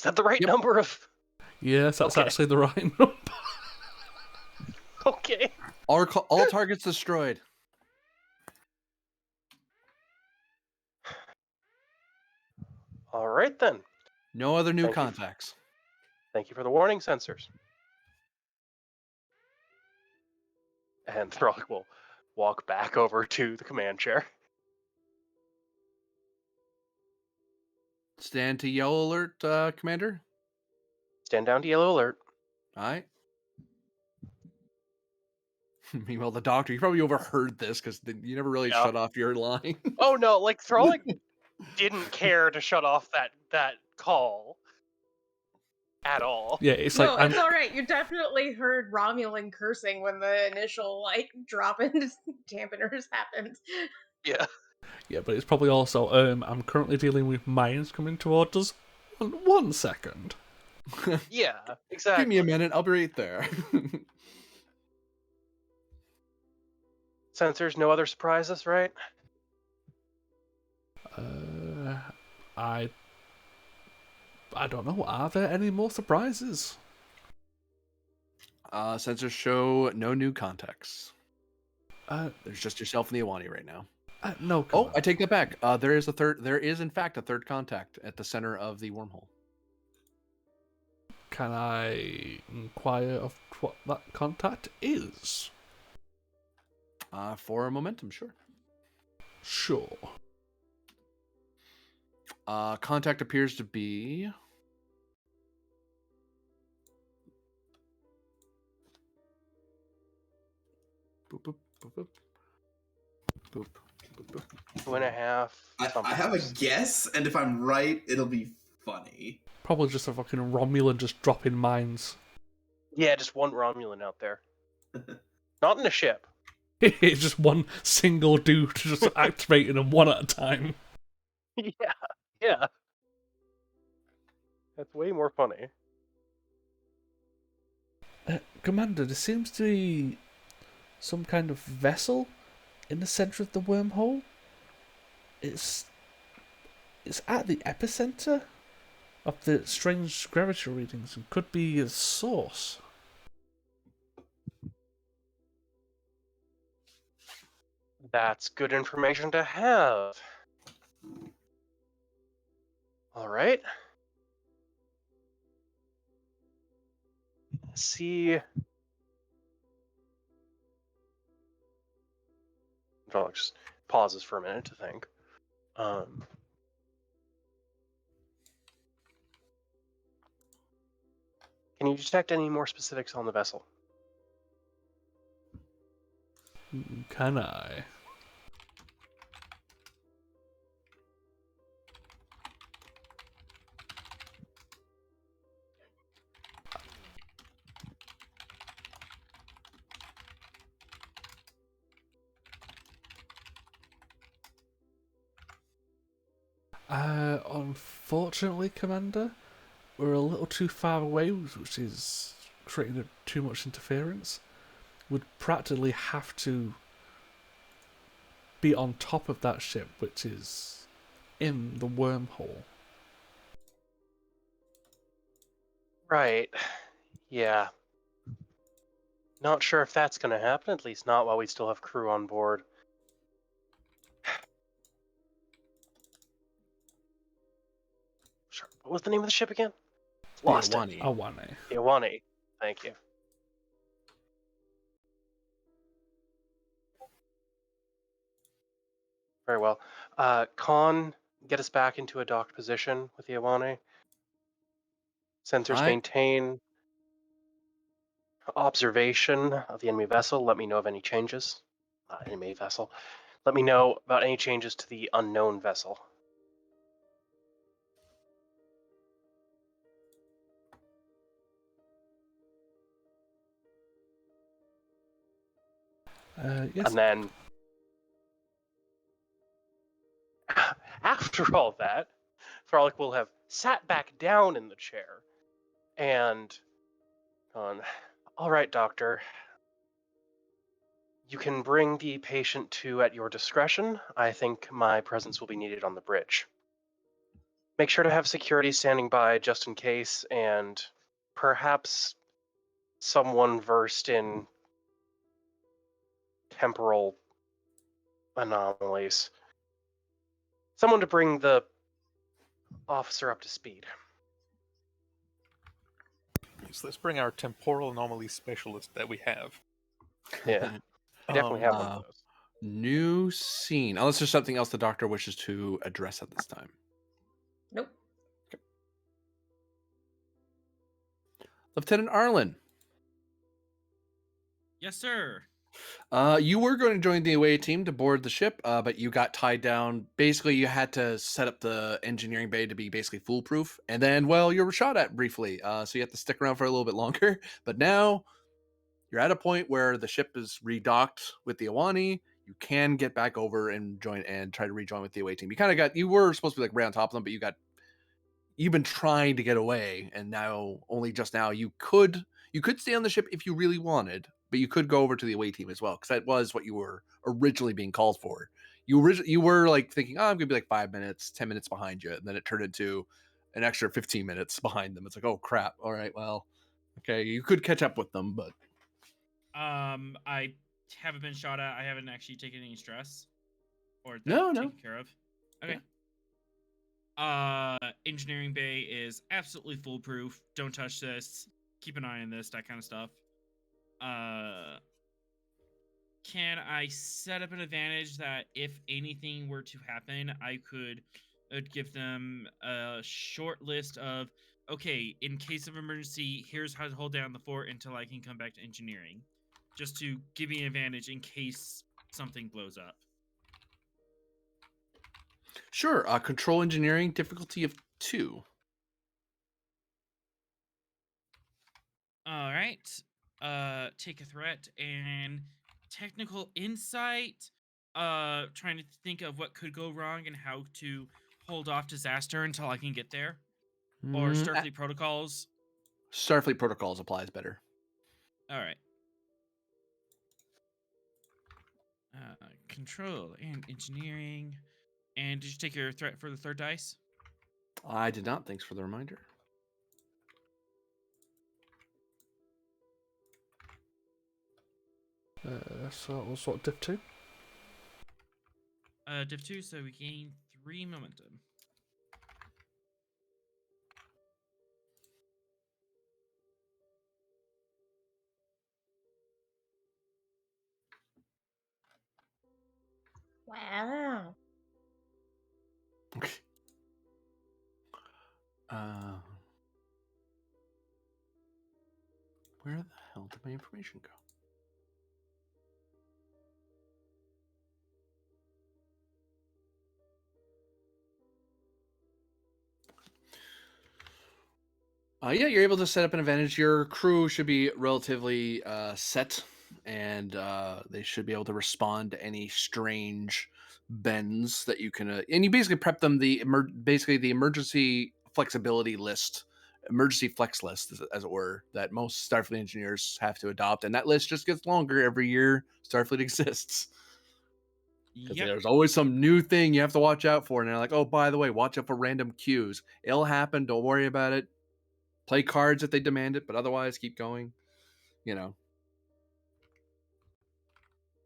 that the right Yep. number of? Yes, that's Okay. actually the right number. Okay. All targets destroyed. All right then. No other new Thank you. contacts. Thank you for the warning sensors. And Throg will walk back over to the command chair. Stand to yellow alert, Commander. Stand down to yellow alert. All right. Meanwhile, the doctor, you probably overheard this because you never really Yeah. shut off your line. Oh no, like Throg didn't care to shut off that call at all. Yeah, it's No, like it's all right. You definitely heard Romulan cursing when the initial drop in dampeners happened. Yeah. yeah, but it's probably also I'm currently dealing with mines coming towards us. 1 second. Yeah, exactly. Give me a minute. I'll be right there. Sensors, no other surprises, right? I don't know. Are there any more surprises? Sensors show no new contacts. Uh, There's just yourself and the Iwani right now. no. Oh, I take that back. There is in fact a third contact at the center of the wormhole. Can I inquire of what that contact is? For a momentum, sure. Sure. Contact appears to be. Boop, boop, boop, boop. Boop, boop, boop. 2.5. I have a guess, and if I'm right, it'll be funny. Probably just a fucking Romulan just dropping mines. Yeah, just one Romulan out there. Not in a ship. It's just one single dude just activating them one at a time. Yeah. That's way more funny. Commander, there seems to be some kind of vessel in the center of the wormhole. It's at the epicenter of the strange gravity readings and could be a source. That's good information to have. All right. see. I'll just pauses for a minute to think. Can you detect any more specifics on the vessel? Can I? Unfortunately, Commander, we're a little too far away, which is creating too much interference. We'd practically have to be on top of that ship, which is in the wormhole. Right. Yeah. Not sure if that's going to happen, at least not while we still have crew on board. Sure. What was the name of the ship again? Lost it. Iwani. Awane. Iwani. Thank you. Very well. Khan, get us back into a docked position with the Iwani. Sensors I maintain observation of the enemy vessel. Let me know of any changes. Enemy vessel. Let me know about any changes to the unknown vessel. Yes. And then, after all that, Frolic will have sat back down in the chair and gone, all right, doctor. You can bring the patient to at your discretion. I think my presence will be needed on the bridge. Make sure to have security standing by just in case, and perhaps someone versed in temporal anomalies. Someone to bring the officer up to speed. So let's bring our temporal anomaly specialist that we have. Yeah, I definitely have one of those. New scene. Unless there's something else the doctor wishes to address at this time. Nope. Lieutenant Arlen, Yes, sir. you were going to join the away team to board the ship, but you got tied down. Basically, you had to set up the engineering bay to be basically foolproof. And then, well, you were shot at briefly, so you have to stick around for a little bit longer. But now you're at a point where the ship is redocked with the Iwani. You can get back over and join and try to rejoin with the away team. You were supposed to be like right on top of them, but you've been trying to get away, and now only just now you could stay on the ship if you really wanted, but you could go over to the away team as well, because that was what you were originally being called for. You were like thinking, oh, I'm gonna be like 5 minutes, 10 minutes behind you, and then it turned into an extra 15 minutes behind them. It's like, oh crap, all right, well, okay, you could catch up with them, but I haven't been shot at. I haven't actually taken any stress or that no. taken care of. Okay. Engineering bay is absolutely foolproof. Don't touch this. Keep an eye on this, that kind of stuff. Can I set up an advantage that if anything were to happen, I could give them a short list of, okay, in case of emergency, here's how to hold down the fort until I can come back to engineering. Just to give me an advantage in case something blows up. Sure. Control engineering difficulty of 2. All right. Take a threat and technical insight. Trying to think of what could go wrong and how to hold off disaster until I can get there. Or Starfleet protocols. Starfleet protocols applies better. All right. Control and engineering. And did you take your threat for the third dice? I did not. Thanks for the reminder. So that was what, Div 2? Div 2, so we gain 3 momentum. Wow. Okay. Uh, where the hell did my information go? Yeah, you're able to set up an advantage. Your crew should be relatively set, and they should be able to respond to any strange bends that you can. And you basically prep them basically the emergency flexibility list, emergency flex list, as it were, that most Starfleet engineers have to adopt, and that list just gets longer every year Starfleet exists. Because Yep. there's always some new thing you have to watch out for, and they're like, "Oh, by the way, watch out for random cues. It'll happen. Don't worry about it. Play cards if they demand it, but otherwise keep going." You know.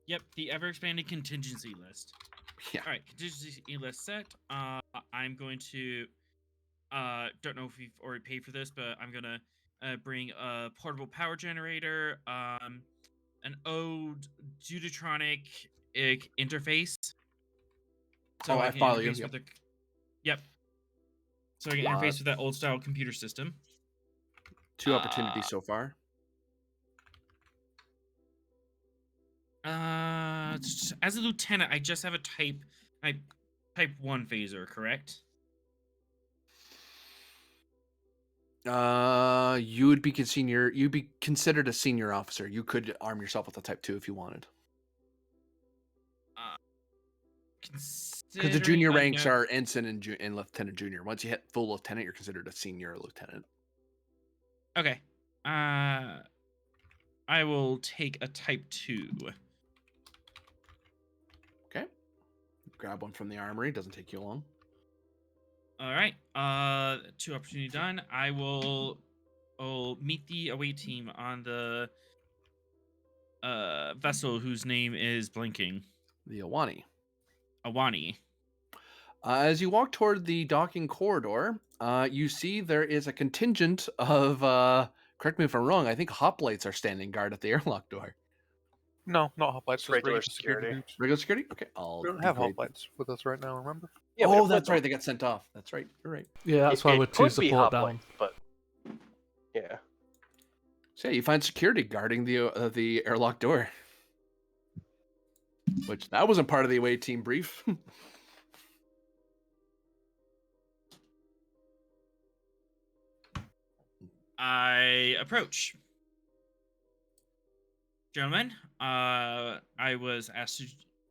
Yep. The ever expanding contingency list. Yeah. All right. Contingency list set. I'm going to. Don't know if we've already paid for this, but I'm gonna bring a portable power generator. An old Deutetronic interface, so Oh, I I can follow you. interface Yep. with the. Yep. So I can Uh, interface with that old style computer system. 2 opportunities so far. As a lieutenant, I just have a type 1 phaser, correct? You'd be considered a senior officer. You could arm yourself with a Type 2 if you wanted. Uh, Because the considering junior I ranks know. are ensign and lieutenant junior. Once you hit full lieutenant, you're considered a senior lieutenant. Okay. I will take a type 2. Okay. Grab one from the armory. Doesn't take you long. All right. 2 opportunity done. I'll meet the away team on the vessel whose name is blinking. The Awani. Awani. As you walk toward the docking corridor, you see there is a contingent of, correct me if I'm wrong, I think hoplites are standing guard at the airlock door. No, not hoplites, Just just regular regular security security. dudes. Regular security? Okay, I'll We don't have degrade. hoplites with us right now, remember? Yeah, we Oh, don't put that's them. right. They got sent off. That's right. You're right. Yeah, that's why we're It 2 could be support hoplites, down. but yeah. So yeah, you find security guarding the airlock door, which that wasn't part of the away team brief. I approach. Gentlemen, I was asked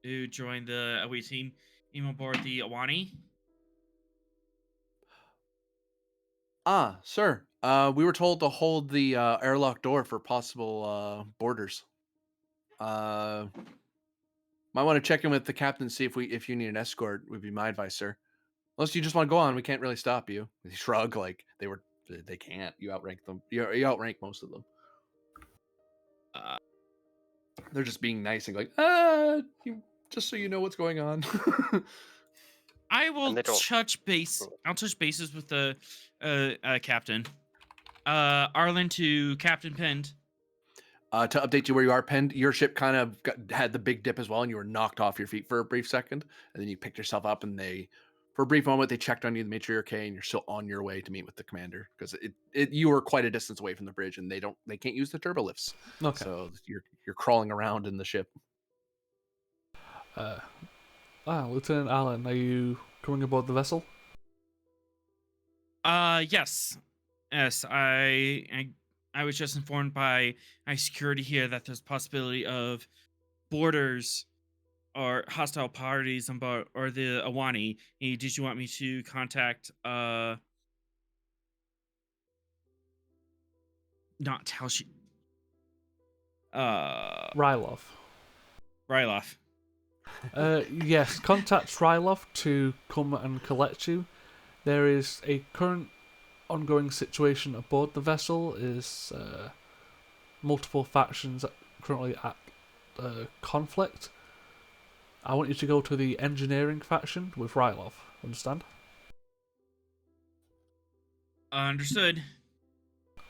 to join the away team aboard the Awani. Sir. We were told to hold the airlock door for possible boarders. Might want to check in with the captain, see if you need an escort. Would be my advice, sir. Unless you just want to go on, we can't really stop you. They shrug like they can't. You outrank them. You outrank most of them. Uh, They're just being nice and like, just so you know what's going on. I will And they don't. touch base. I'll touch bases with the captain. Arlen to Captain Pend. To update you where you are, penned, your ship kind of had the big dip as well, and you were knocked off your feet for a brief second, and then you picked yourself up, and for a brief moment, they checked on you, made sure you're okay, and you're still on your way to meet with the commander because you were quite a distance away from the bridge, and they can't use the turbo lifts, Okay. so you're crawling around in the ship. Lieutenant Allen, are you coming aboard the vessel? Yes. Yes, I was just informed by my security here that there's possibility of boarders or hostile parties on board or the Awani. Did you want me to contact not Talshi Rylov. Ryloff. Yes, contact Rylov to come and collect you. There is a current ongoing situation aboard the vessel. Is multiple factions currently at conflict. I want you to go to the engineering faction with Rylov. Understand? Understood.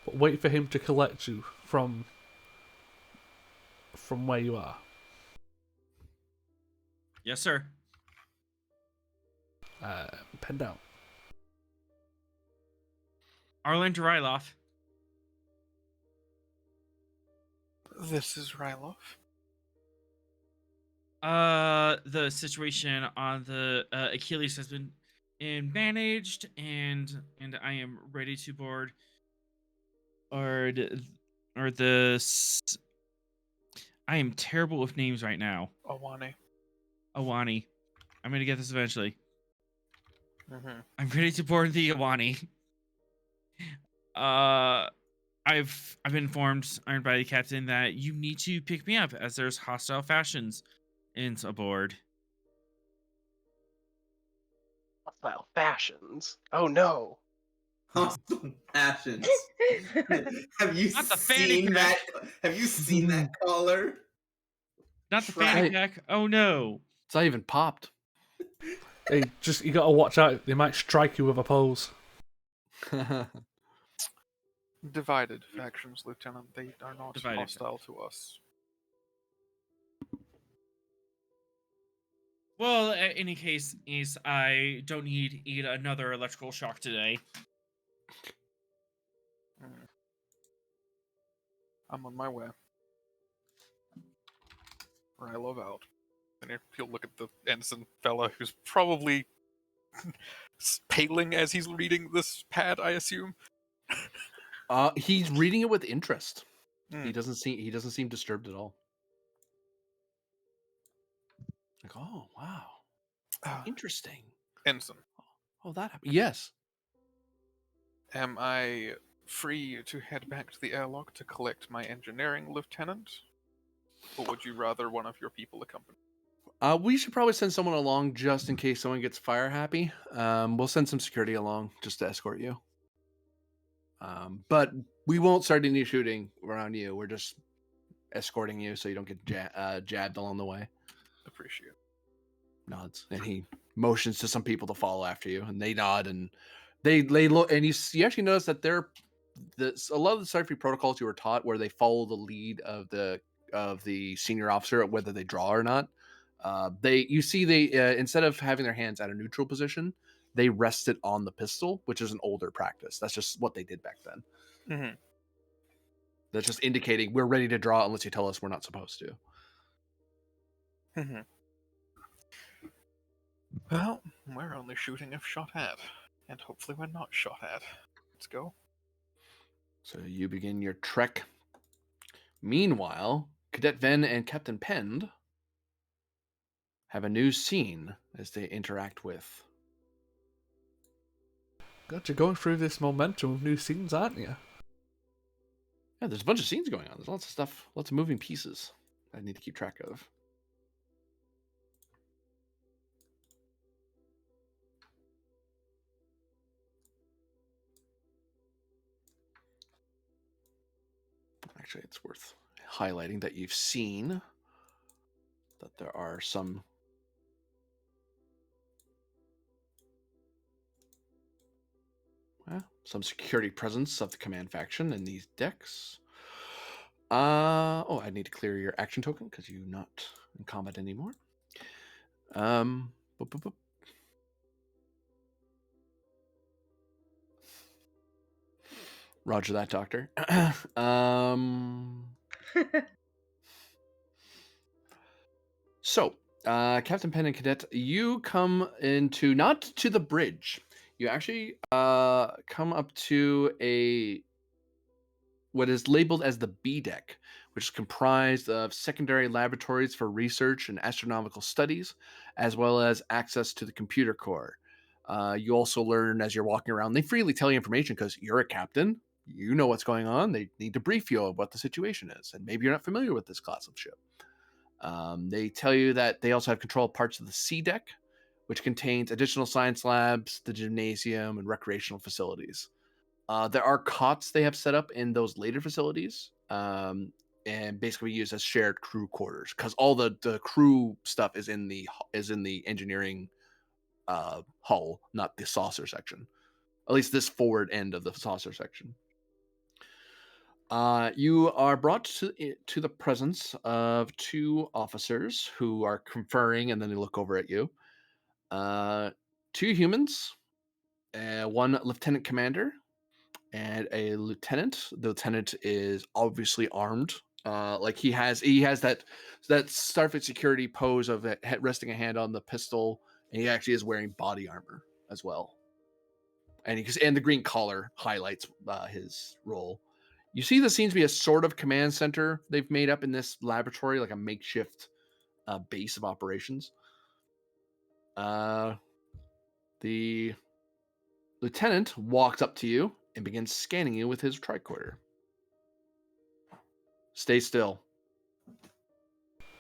But wait for him to collect you from where you are. Yes, sir. Penned out. Arlen Ryloff. This is Ryloff. The situation on the Achilles has been managed, and I am ready to board. Or the I am terrible with names right now. Awane. Awani. I'm gonna get this eventually. Mm-hmm. I'm ready to board the Awani. I've been informed, ironed by the captain, that you need to pick me up as there's hostile fashions aboard. Hostile fashions. Oh no. Hostile passions. Have you Not the fanny seen that? pack. Have you seen that collar? Not the fanny Right. pack. Oh no. It's not even popped. Hey, you gotta watch out. They might strike you with a pose. Divided factions, Lieutenant. They are not Divided hostile to us. Well, in any case, I don't need another electrical shock today. Mm. I'm on my way. Rylov out. And he'll look at the ensign fella who's probably paling as he's reading this pad, I assume. He's reading it with interest. Hmm. He doesn't seem disturbed at all. Like, oh wow, interesting. Ensign, Oh, that happened. Yes. am I free to head back to the airlock to collect my engineering lieutenant? Or would you rather one of your people accompany? We should probably send someone along just in case someone gets fire happy. We'll send some security along just to escort you. But we won't start any shooting around you. We're just escorting you so you don't get jabbed along the way. Appreciate. Nods, and he motions to some people to follow after you, and they nod, and they look, and you actually notice that a lot of the Starfleet protocols you were taught, where they follow the lead of the senior officer, whether they draw or not. They instead of having their hands at a neutral position, they rest it on the pistol, which is an older practice. That's just what they did back then. Mm-hmm. That's just indicating we're ready to draw unless you tell us we're not supposed to. Mm-hmm. Well, we're only shooting if shot at. And hopefully we're not shot at. Let's go. So you begin your trek. Meanwhile, Cadet Ven and Captain Pend have a new scene as they interact with. God, you're going through this momentum of new scenes, aren't you? Yeah, there's a bunch of scenes going on. There's lots of stuff, lots of moving pieces I need to keep track of. Actually, it's worth highlighting that you've seen that there are some security presence of the command faction in these decks. I need to clear your action token because you're not in combat anymore. Boop, boop, boop. Roger that, Doctor. So, Captain Penn and Cadet, you come into not to the bridge. You actually come up to what is labeled as the B deck, which is comprised of secondary laboratories for research and astronomical studies, as well as access to the computer core. You also learn as you're walking around, they freely tell you information because you're a captain. You know what's going on. They need to brief you of what the situation is. And maybe you're not familiar with this class of ship. They tell you that they also have control of parts of the C deck, which contains additional science labs, the gymnasium, and recreational facilities. There are cots they have set up in those later facilities, and basically used as shared crew quarters because all the crew stuff is in the engineering hull, not the saucer section. At least this forward end of the saucer section. You are brought to the presence of two officers who are conferring, and then they look over at you. Uh, Two humans, one lieutenant commander, and a lieutenant. The lieutenant is obviously armed. Like he has that Starfleet security pose of resting a hand on the pistol, and he actually is wearing body armor as well. And the green collar highlights his role. You see, this seems to be a sort of command center they've made up in this laboratory, like a makeshift base of operations. Uh, the lieutenant walks up to you and begins scanning you with his tricorder. Stay still.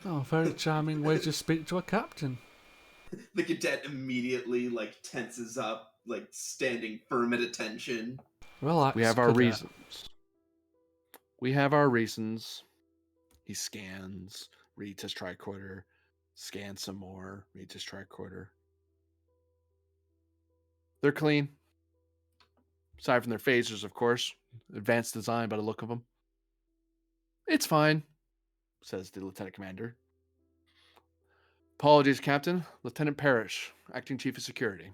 Oh, very charming way to speak to a captain. The cadet immediately like tenses up, like standing firm at attention. We Relax, have our cadet. reasons. We have our reasons. He scans, reads his tricorder, scans some more, reads his tricorder. They're clean. Aside from their phasers, of course. Advanced design by the look of them. It's fine, says the lieutenant commander. Apologies, Captain. Lieutenant Parrish, acting chief of security.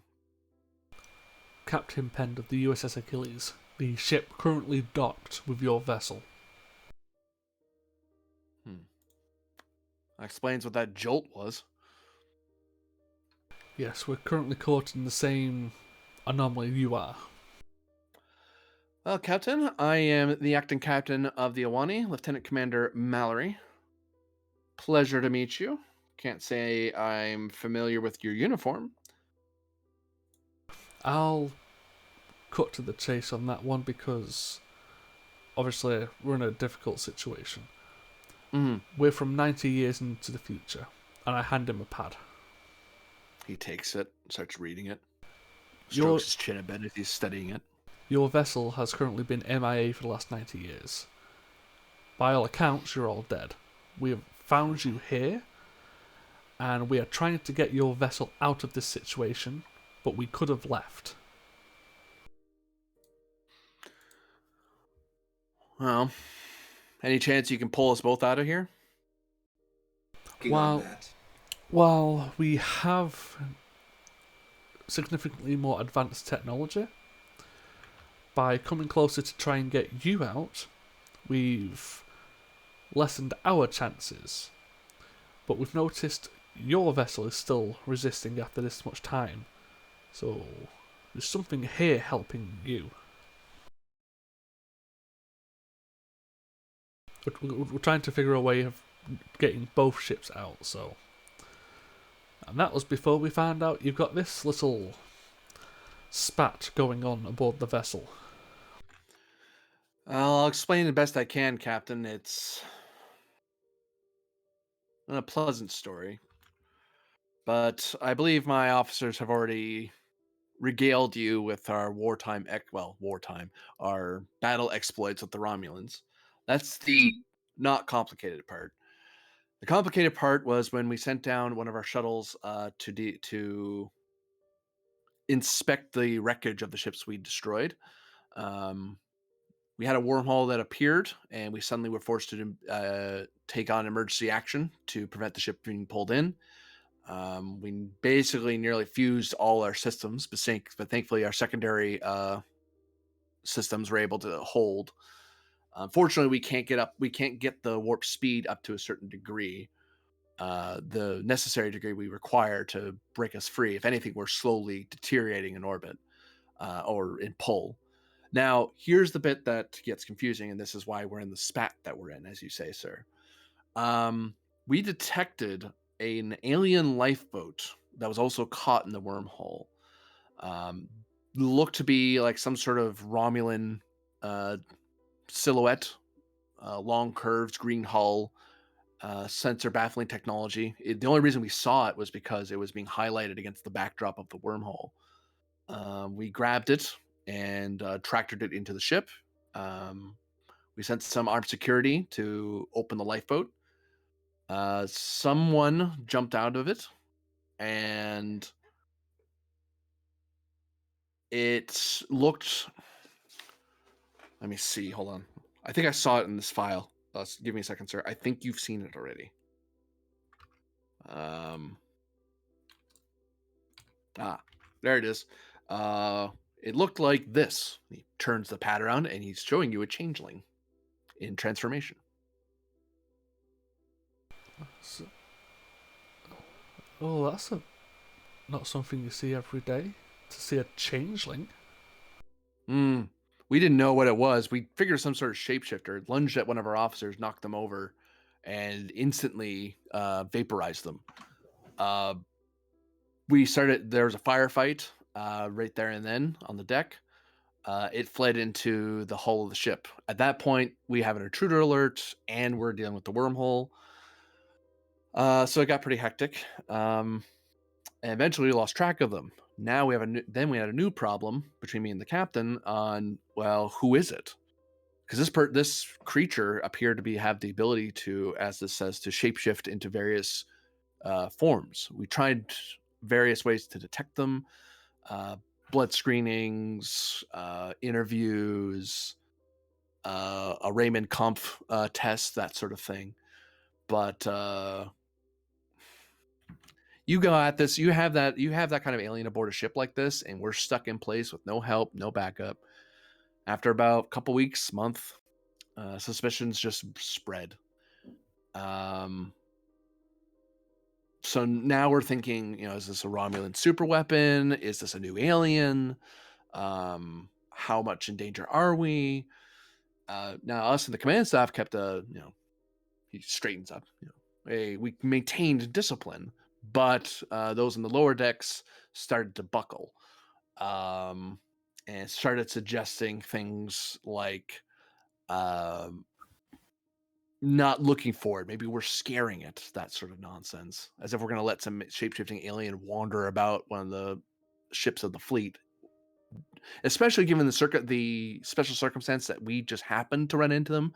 Captain Pend of the U.S.S. Achilles, the ship currently docked with your vessel. That explains what that jolt was. Yes, we're currently caught in the same anomaly you are. Well, Captain, I am the acting captain of the Awani, Lieutenant Commander Mallory. Pleasure to meet you. Can't say I'm familiar with your uniform. I'll cut to the chase on that one because obviously we're in a difficult situation. Mm-hmm. We're from 90 years into the future, and I hand him a pad. He takes it, starts reading it, Your, strokes his chin a bit as he's studying it. your vessel has currently been MIA for the last 90 years. By all accounts, you're all dead. We have found you here, and we are trying to get your vessel out of this situation, but we could have left. Well, any chance you can pull us both out of here? Working on While, that. while we have significantly more advanced technology, by coming closer to try and get you out, we've lessened our chances. But we've noticed your vessel is still resisting after this much time. So there's something here helping you. We're trying to figure a way of getting both ships out, so. And that was before we found out you've got this little spat going on aboard the vessel. I'll explain the best I can, Captain. It's not a pleasant story, but I believe my officers have already regaled you with our our battle exploits with the Romulans. That's the not complicated part. The complicated part was when we sent down one of our shuttles to inspect the wreckage of the ships we destroyed. Um, we had a wormhole that appeared, and we suddenly were forced to take on emergency action to prevent the ship being pulled in. We basically nearly fused all our systems, but thankfully our secondary systems were able to hold. Unfortunately, we can't get the warp speed up to a certain degree, the necessary degree we require to break us free. If anything, we're slowly deteriorating in orbit or in pull. Now, here's the bit that gets confusing, and this is why we're in the spat that we're in, as you say, sir. We detected an alien lifeboat that was also caught in the wormhole. Looked to be like some sort of Romulan silhouette, long curved green hull, sensor baffling technology. The only reason we saw it was because it was being highlighted against the backdrop of the wormhole. We grabbed it and tractored it into the ship. We sent some armed security to open the lifeboat. Someone jumped out of it, and it looked. Let me see. Hold on. I think I saw it in this file. Give me a second, sir. I think you've seen it already. There it is. It looked like this. He turns the pad around and he's showing you a changeling in transformation. So, that's not something you see every day. To see a changeling. We didn't know what it was. We figured some sort of shapeshifter, lunged at one of our officers, knocked them over, and instantly vaporized them. There was a firefight right there and then on the deck. It fled into the hull of the ship. At that point, we have an intruder alert, and we're dealing with the wormhole. So it got pretty hectic. And eventually, we lost track of them. Now we had a new problem between me and the captain on, well, who is it? Because this creature appeared to have the ability to, as this says, to shapeshift into various forms. We tried various ways to detect them. Blood screenings, interviews, a Raymond Kampf test, that sort of thing. But you go at this, you have that kind of alien aboard a ship like this, and we're stuck in place with no help, no backup. After about a couple weeks, month, suspicions just spread. So now we're thinking, is this a Romulan super weapon? Is this a new alien? How much in danger are we? Now us and the command staff kept he straightens up. We maintained discipline, but those in the lower decks started to buckle, and started suggesting things like not looking forward. Maybe we're scaring it, that sort of nonsense, as if we're going to let some shape-shifting alien wander about one of the ships of the fleet, especially given the special circumstance that we just happened to run into them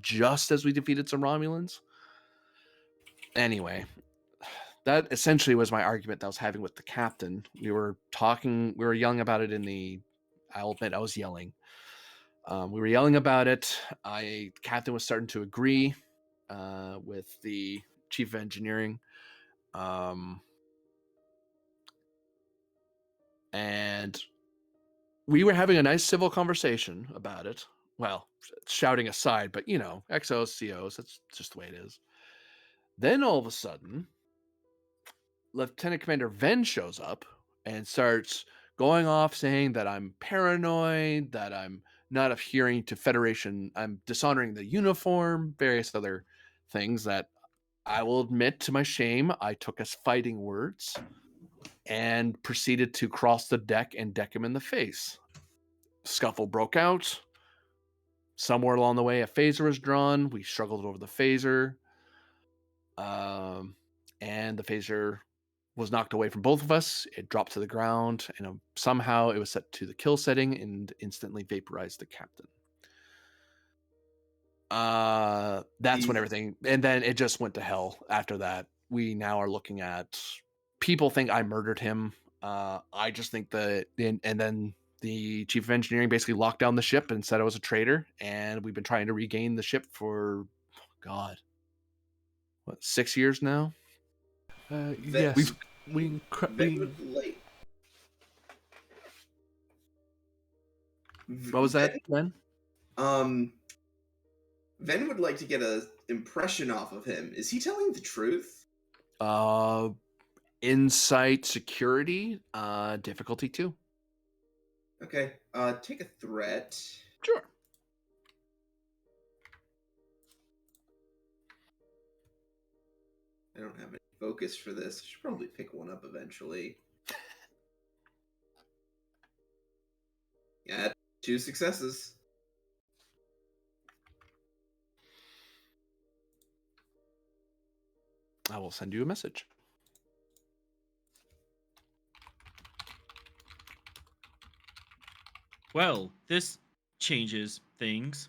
just as we defeated some Romulans. Anyway, that essentially was my argument that I was having with the captain. We were yelling about it I'll admit I was yelling. We were yelling about it. The captain was starting to agree with the chief of engineering. And we were having a nice civil conversation about it. Well, shouting aside, but XOs, COs, that's just the way it is. Then all of a sudden, Lieutenant Commander Ven shows up and starts going off saying that I'm paranoid, that I'm not adhering to Federation, I'm dishonoring the uniform, various other things that I will admit to my shame, I took as fighting words and proceeded to cross the deck and deck him in the face. Scuffle broke out. Somewhere along the way, a phaser was drawn. We struggled over the phaser. And the phaser was knocked away from both of us. It dropped to the ground, and somehow it was set to the kill setting and instantly vaporized the captain. That's when everything, and then it just went to hell after that. We now are looking at, people think I murdered him. I just think and then the chief of engineering basically locked down the ship and said I was a traitor, and we've been trying to regain the ship for, God, 6 years now? Yes, What was that, Ven? Ven would like to get an impression off of him. Is he telling the truth? Insight, security, difficulty 2. Okay, take a threat. Sure. I don't have any focus for this. I should probably pick one up eventually. Yeah, 2 successes. I will send you a message. Well, this changes things.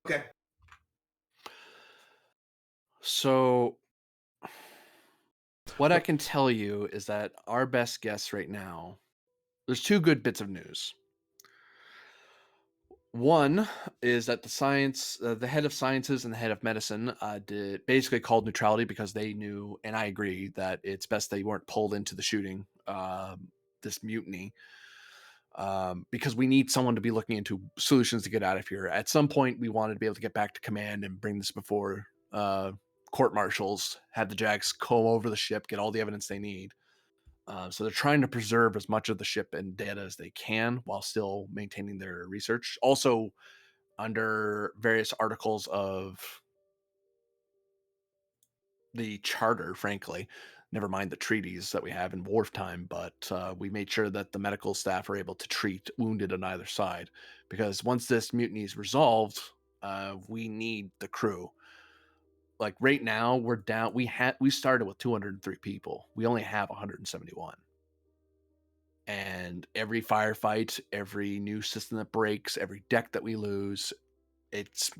Okay. So, what I can tell you is that our best guess right now, there's 2 good bits of news. One is that the head of sciences and the head of medicine did basically called neutrality because they knew, and I agree, that it's best they weren't pulled into the shooting, this mutiny, because we need someone to be looking into solutions to get out of here. At some point, we wanted to be able to get back to command and bring this before court martials, have the Jags comb over the ship, get all the evidence they need. So they're trying to preserve as much of the ship and data as they can while still maintaining their research. Also, under various articles of the charter, frankly, never mind the treaties that we have in wartime, but we made sure that the medical staff are able to treat wounded on either side. Because once this mutiny is resolved, we need the crew. Like right now, we're down. We started with 203 people. We only have 171. And every firefight, every new system that breaks, every deck that we lose,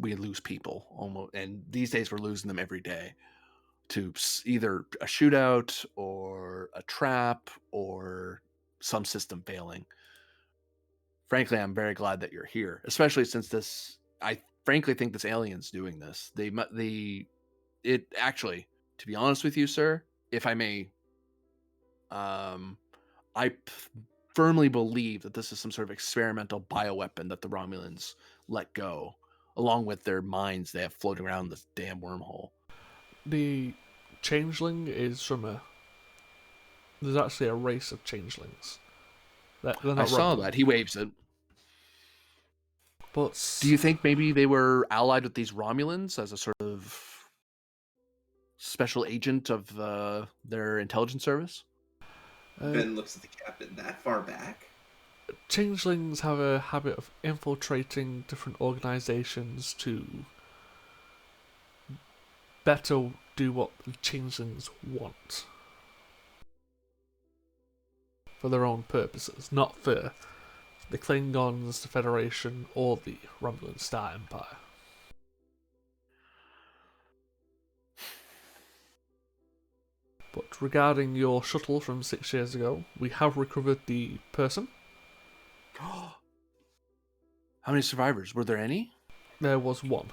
we lose people almost. And these days we're losing them every day to either a shootout or a trap or some system failing. Frankly, I'm very glad that you're here, especially since this. I frankly think this alien's doing this. It actually, to be honest with you, sir, if I may, I firmly believe that this is some sort of experimental bioweapon that the Romulans let go, along with their minds they have floating around this damn wormhole. The changeling is from a. There's actually a race of changelings. They're I not saw Romulan. that. He waves it. But Do you think maybe they were allied with these Romulans as a sort of special agent of their intelligence service? Ben looks at the captain. That far back? changelings have a habit of infiltrating different organizations to better do what the changelings want for their own purposes, not for the Klingons, the Federation, or the Romulan Star Empire. But regarding your shuttle from 6 years ago, we have recovered the person. How many survivors? Were there any? There was one.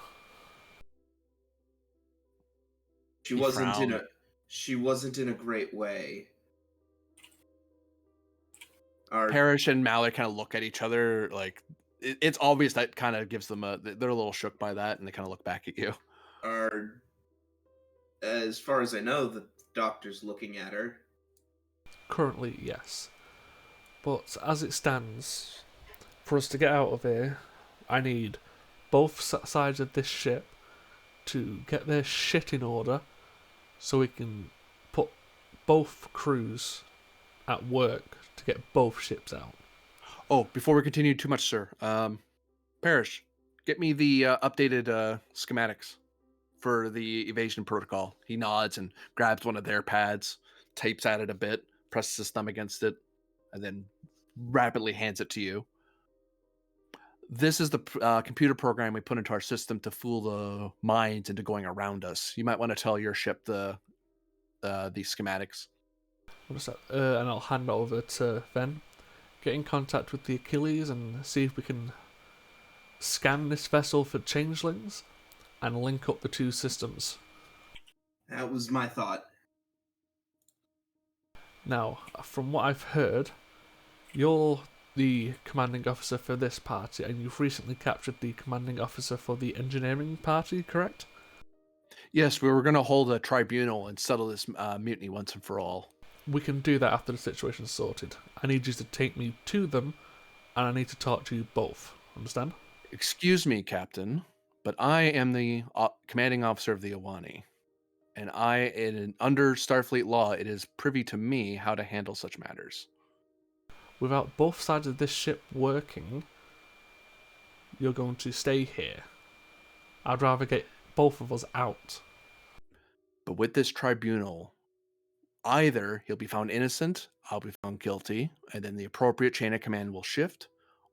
She He wasn't in frowned. a she wasn't in a great way. Our Parrish and Mallard kind of look at each other like it's obvious that kind of gives them they're a little shook by that and they kind of look back at you. our as far as I know, the doctor's looking at her. Currently, yes. But as it stands, for us to get out of here, I need both sides of this ship to get their shit in order so we can put both crews at work to get both ships out. Oh, before we continue too much, sir, Parrish, get me the updated schematics for the evasion protocol. He nods and grabs one of their pads, tapes at it a bit, presses his thumb against it, and then rapidly hands it to you. This is the computer program we put into our system to fool the minds into going around us. You might want to tell your ship the schematics. And I'll hand it over to Ven. Get in contact with the Achilles and see if we can scan this vessel for changelings and link up the two systems. That was my thought. Now, from what I've heard, you're the commanding officer for this party, and you've recently captured the commanding officer for the engineering party, correct? Yes, we were going to hold a tribunal and settle this mutiny once and for all. We can do that after the situation's sorted. I need you to take me to them, and I need to talk to you both. Understand? Excuse me, Captain, but I am the commanding officer of the Awani. And under Starfleet law, it is privy to me how to handle such matters. Without both sides of this ship working, you're going to stay here. I'd rather get both of us out. But with this tribunal, either he'll be found innocent, I'll be found guilty, and then the appropriate chain of command will shift,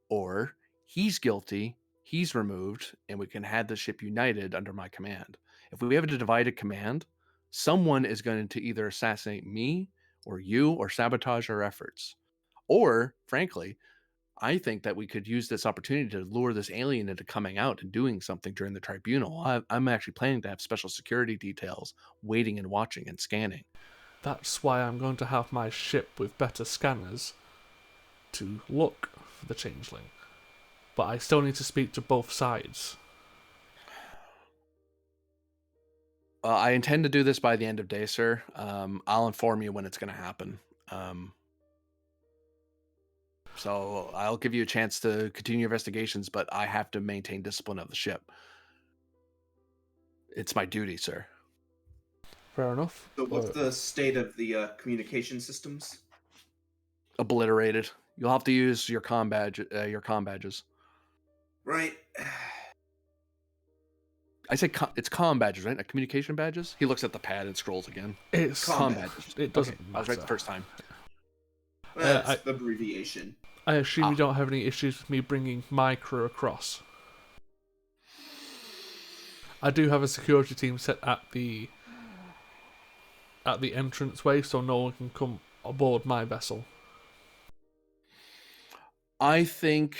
or he's guilty, he's removed, and we can have the ship united under my command. If we have a divided command, someone is going to either assassinate me or you or sabotage our efforts. Or, frankly, I think that we could use this opportunity to lure this alien into coming out and doing something during the tribunal. I'm actually planning to have special security details waiting and watching and scanning. That's why I'm going to have my ship with better scanners to look for the changeling. But I still need to speak to both sides. I intend to do this by the end of day, sir. I'll inform you when it's going to happen. So I'll give you a chance to continue your investigations, but I have to maintain discipline of the ship. It's my duty, sir. Fair enough. So what's the state of the communication systems? Obliterated. You'll have to use your comm badges. Right. I say it's comm badges, right? Not communication badges. He looks at the pad and scrolls again. It's Comm Combat. badges. It doesn't Okay, matter. I was right the first time. That's the abbreviation. I assume you don't have any issues with me bringing my crew across. I do have a security team set at the entranceway, so no one can come aboard my vessel. I think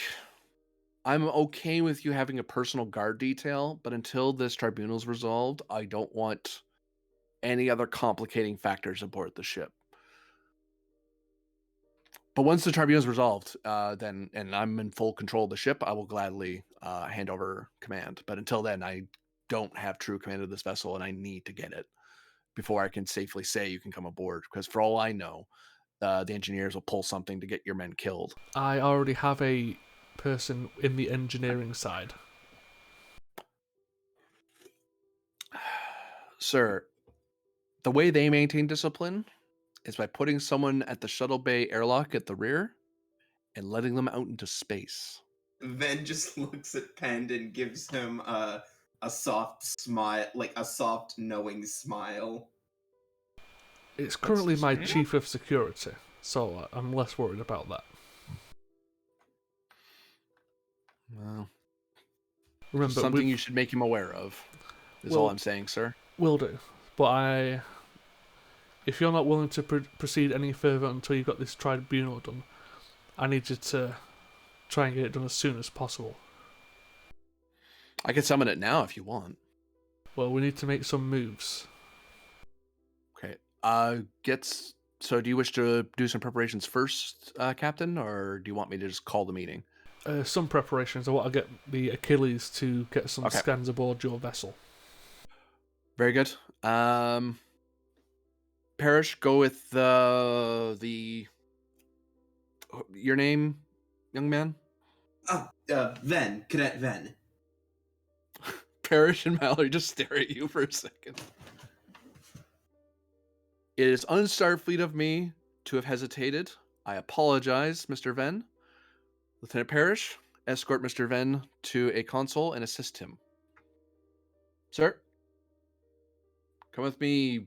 I'm okay with you having a personal guard detail, but until this tribunal's resolved, I don't want any other complicating factors aboard the ship. But once the tribunal's resolved, then and I'm in full control of the ship, I will gladly hand over command. But until then, I don't have true command of this vessel, and I need to get it before I can safely say you can come aboard. Because for all I know, the engineers will pull something to get your men killed. I already have a person in the engineering side. Sir, the way they maintain discipline is by putting someone at the shuttle bay airlock at the rear and letting them out into space. Ven just looks at Pend and gives him a soft smile, like a soft knowing smile. It's currently my Yeah. chief of security, so I'm less worried about that. Well, Remember, something you should make him aware of is all I'm saying, sir. Will do, but if you're not willing to proceed any further until you've got this tribunal done, I need you to try and get it done as soon as possible. I can summon it now if you want. Well, we need to make some moves. Okay. So do you wish to do some preparations first, Captain, or do you want me to just call the meeting? Some preparations. I want to get the Achilles to get some Okay. scans aboard your vessel. Very good. Parrish, go with your name, young man? Ven, Cadet Ven. Parrish and Mallory just stare at you for a second. It is un-Starfleet of me to have hesitated. I apologize, Mr. Venn. Lieutenant Parrish, escort Mr. Venn to a console and assist him. Sir, come with me.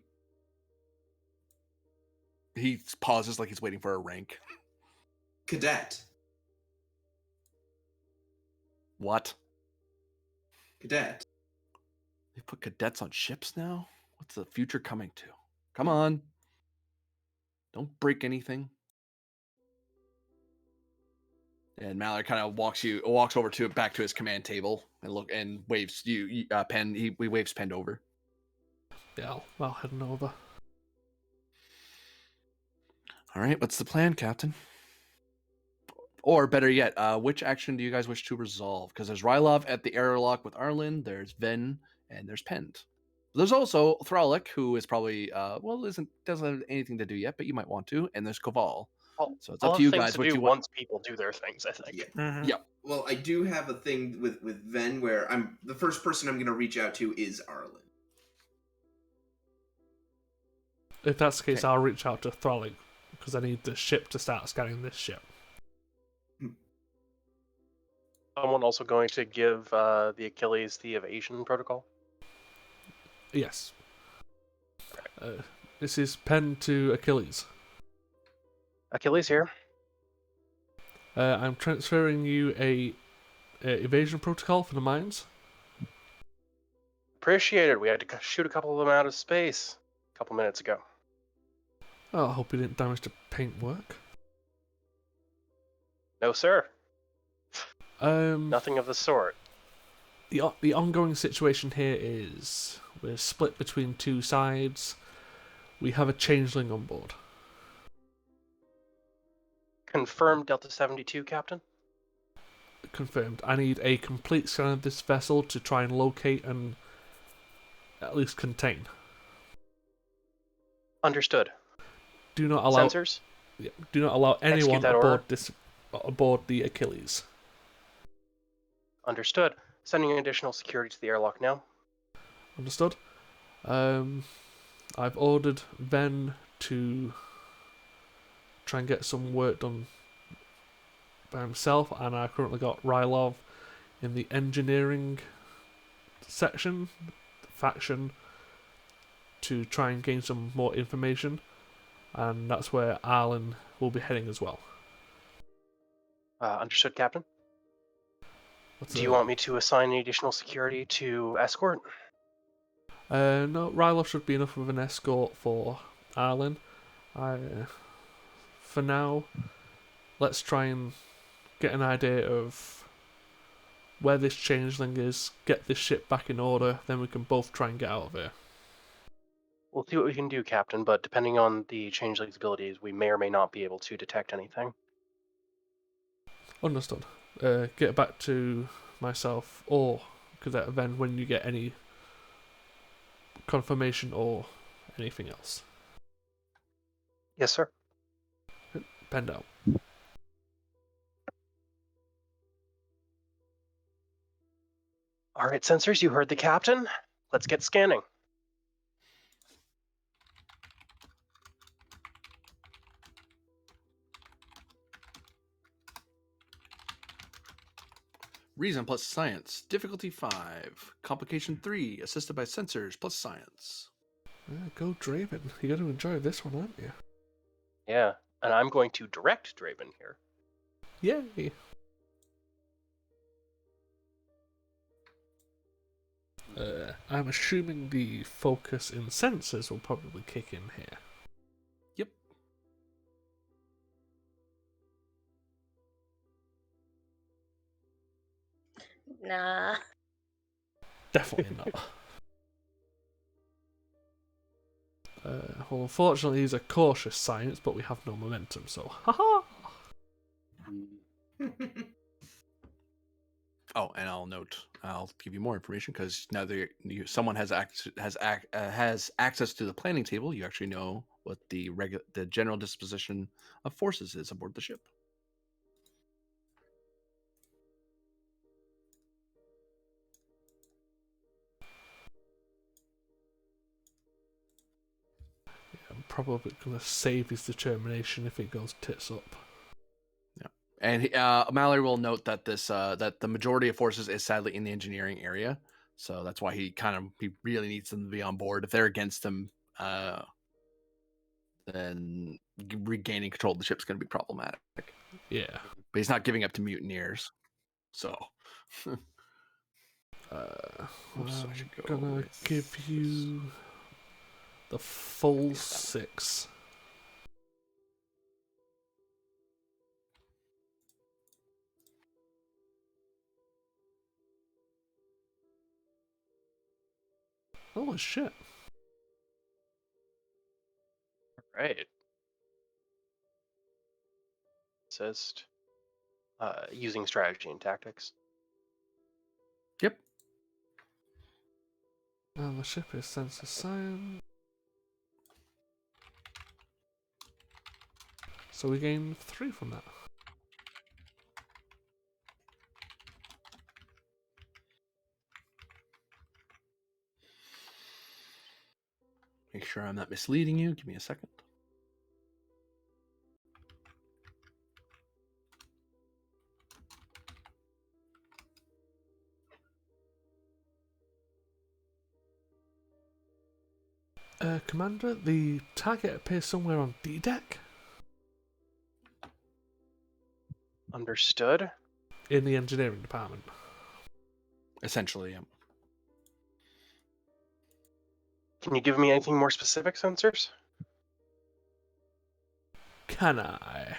He pauses like he's waiting for a rank. Cadet. What? Cadet. They put cadets on ships now? What's the future coming to? Come on. Don't break anything. And Mallory kind of walks over to back to his command table and waves Pen. He waves Pen over. Yeah, I'll head on over. All right, what's the plan, Captain? Or better yet, which action do you guys wish to resolve? Because there's Rylov at the airlock with Arlen, there's Ven, and there's Pend. There's also Thralic, who is probably doesn't have anything to do yet, but you might want to, and there's Koval. So it's up to you guys to what do you want. once people do their things, I think. Yeah. Mhm. Yep. Well, I do have a thing with Ven where the first person I'm going to reach out to is Arlen. If that's the case, Okay. I'll reach out to Thralic, because I need the ship to start scanning this ship. Someone also going to give the Achilles the evasion protocol? Yes. This is Pen to Achilles. Achilles here. I'm transferring you a evasion protocol for the mines. Appreciate it. We had to shoot a couple of them out of space a couple minutes ago. Oh, I hope you didn't damage the paintwork. No, sir. Nothing of the sort. The ongoing situation here is we're split between two sides. We have a changeling on board. Confirmed Delta 72, Captain. Confirmed. I need a complete scan of this vessel to try and locate and at least contain. Understood. Do not allow Sensors? do not allow anyone that order. aboard the Achilles. Understood. Sending additional security to the airlock now. Understood. I've ordered Ven to try and get some work done by himself, and I've currently got Rylov in the engineering section, faction, to try and gain some more information, and that's where Arlen will be heading as well. Understood, Captain. What's Do you want me to assign any additional security to escort? No, Rylov should be enough of an escort for Arlen. For now, let's try and get an idea of where this changeling is, get this ship back in order, then we can both try and get out of here. We'll see what we can do, Captain, but depending on the changeling's abilities, we may or may not be able to detect anything. Understood. Get back to myself or Cadet Ven when you get any confirmation or anything else. Yes, sir. Bend out. All right, sensors, you heard the captain. Let's get scanning. Reason plus science. Difficulty 5. Complication 3. Assisted by sensors plus science. Go Draven. You're going to enjoy this one, aren't you? Yeah, and I'm going to direct Draven here. Yay! I'm assuming the focus in sensors will probably kick in here. Yep. Nah. Definitely not. Well, unfortunately, he's a cautious science, but we have no momentum, so haha! Oh, and I'll give you more information because now that someone has access to the planning table, you actually know what the general disposition of forces is aboard the ship. I'm probably going to save his determination if it goes tits up. And Mallory will note that that the majority of forces is sadly in the engineering area, so that's why he really needs them to be on board. If they're against him, then regaining control of the ship is going to be problematic. Yeah, but he's not giving up to mutineers, so. I'm gonna give you the full 6. Holy shit. Right. Assist. Using strategy and tactics. Yep. And the ship is sensor science. So we gain 3 from that. Make sure I'm not misleading you. Give me a second. Commander, the target appears somewhere on D-deck. Understood. In the engineering department. Essentially, yeah. Can you give me anything more specific, sensors? Can I?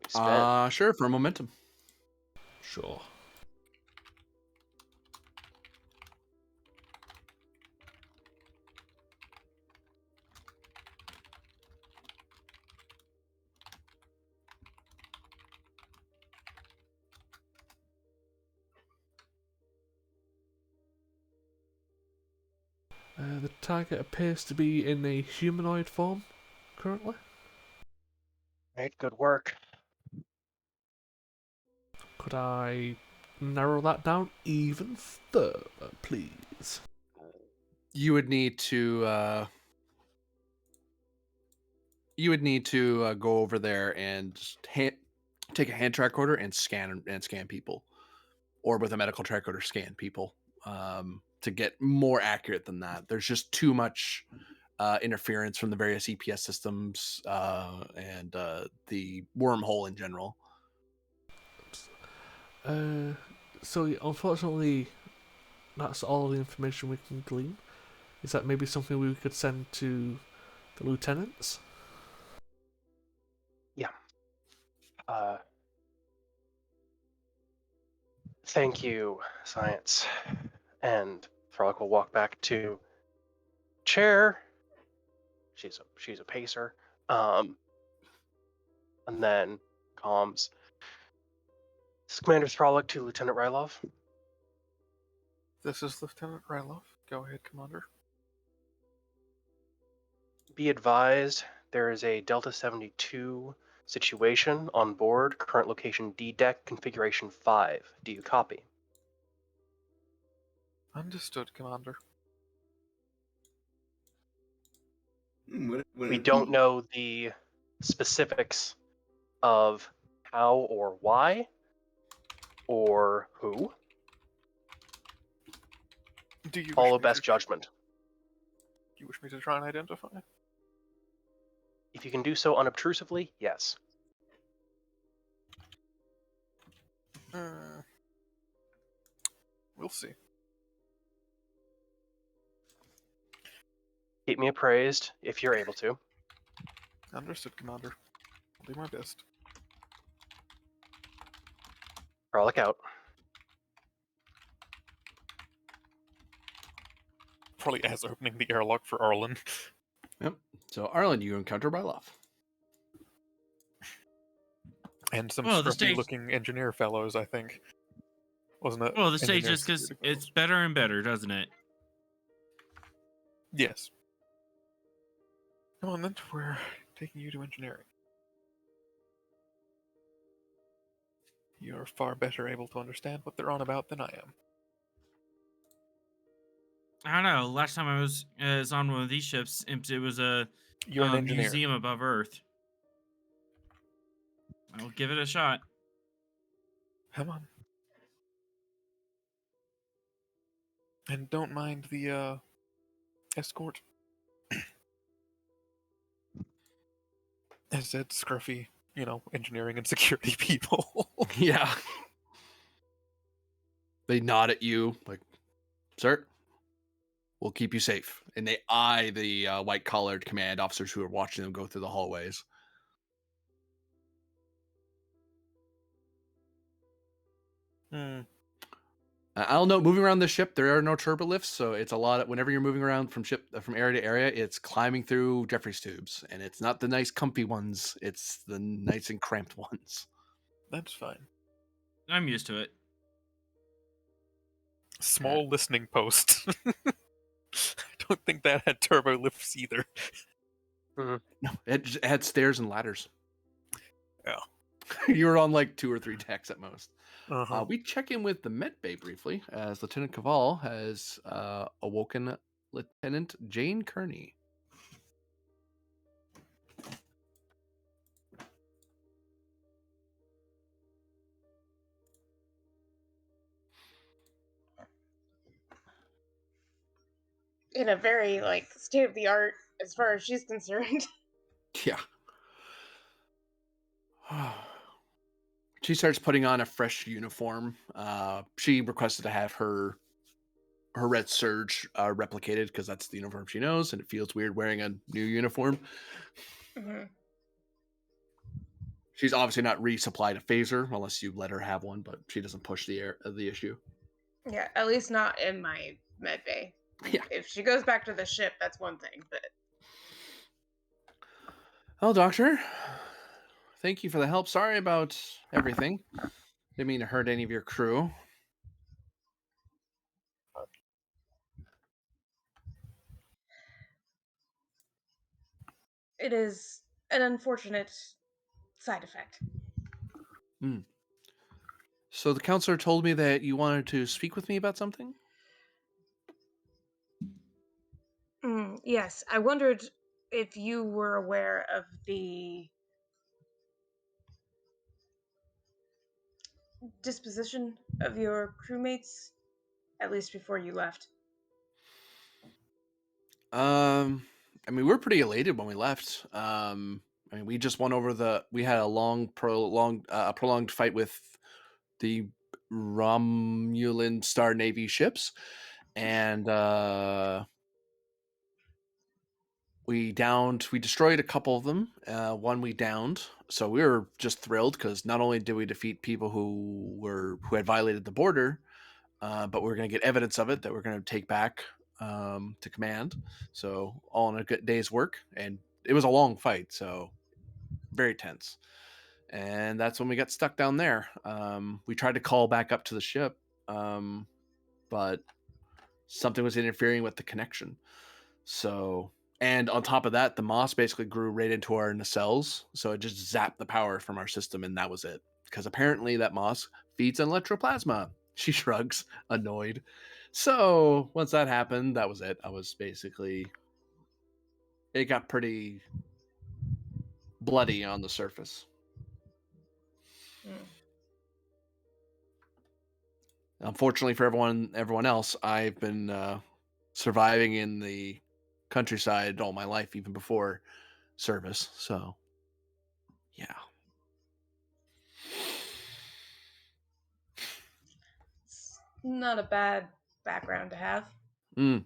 Spend. Sure, for momentum. Sure. The target appears to be in a humanoid form currently. Right, good work. Could I narrow that down even further, please? You would need to. Go over there and just take a hand track order and scan people, or with a medical track order scan people, to get more accurate than that. There's just too much interference from the various EPS systems and the wormhole in general. So unfortunately, that's all the information we can glean. Is that maybe something we could send to the lieutenants? Yeah. Thank you, science. And Frolic will walk back to chair. She's a pacer. And then comms. This is Commander Frolic to Lieutenant Rylov. This is Lieutenant Rylov. Go ahead, Commander. Be advised, there is a Delta 72 situation on board. Current location D deck, configuration 5. Do you copy? Understood, Commander. Would We it don't be- know the specifics of how or why or who. Do you Follow wish me best to, judgment. Do you wish me to try and identify? If you can do so unobtrusively, yes. We'll see. Keep me appraised if you're able to. Understood, Commander. I'll do my best. Frolic out. Probably as opening the airlock for Arlen. Yep. So Arlen, you encounter Rylov. And some Well, the scruffy stage- looking engineer fellows, I think. Wasn't it? Well, the stage Engineer just because security it's fellows? better and better, doesn't it? Yes. Come on then, we're taking you to engineering. You're far better able to understand what they're on about than I am. I don't know. Last time I was on one of these ships, it was a You're an engineer. museum above Earth. I'll give it a shot. Come on. And don't mind the escort. As said, scruffy, engineering and security people. Yeah. They nod at you like, sir, we'll keep you safe. And they eye the white-collared command officers who are watching them go through the hallways. I'll note, moving around the ship, there are no turbo lifts, so it's a lot of, whenever you're moving around from area to area, it's climbing through Jeffrey's tubes, and it's not the nice comfy ones, it's the nice and cramped ones. That's fine. I'm used to it. Small listening post. I don't think that had turbo lifts either. No, it had stairs and ladders. Oh. You were on like 2 or 3 decks at most. Uh-huh. We check in with the Met Bay briefly, as Lieutenant Caval has awoken Lieutenant Jane Kearney. In a very state of the art as far as she's concerned. Yeah. She starts putting on a fresh uniform. She requested to have her red surge replicated because that's the uniform she knows, and it feels weird wearing a new uniform. Mhm. She's obviously not resupplied a phaser unless you let her have one, but she doesn't push the issue. Yeah, at least not in my med bay. Yeah. If she goes back to the ship, that's one thing, but Oh, Doctor, thank you for the help. Sorry about everything. Didn't mean to hurt any of your crew. it is an unfortunate side effect. So the counselor told me that you wanted to speak with me about something? Yes, I wondered if you were aware of the disposition of your crewmates, at least before you left. I mean, we were pretty elated when we left. I mean, we just won over we had a prolonged fight with the Romulan Star Navy ships, and we destroyed a couple of them. One we downed, so we were just thrilled because not only did we defeat people who had violated the border, but we're going to get evidence of it that we're going to take back to command. So all in a good day's work, and it was a long fight, so very tense. And that's when we got stuck down there. We tried to call back up to the ship, but something was interfering with the connection. So, and on top of that, the moss basically grew right into our nacelles, so it just zapped the power from our system, and that was it. Because apparently that moss feeds on electroplasma. She shrugs, annoyed. So once that happened, that was it. I was basically, it got pretty bloody on the surface. Mm. Unfortunately for everyone else, I've been surviving in the countryside all my life, even before service. So, yeah. It's not a bad background to have. Mm.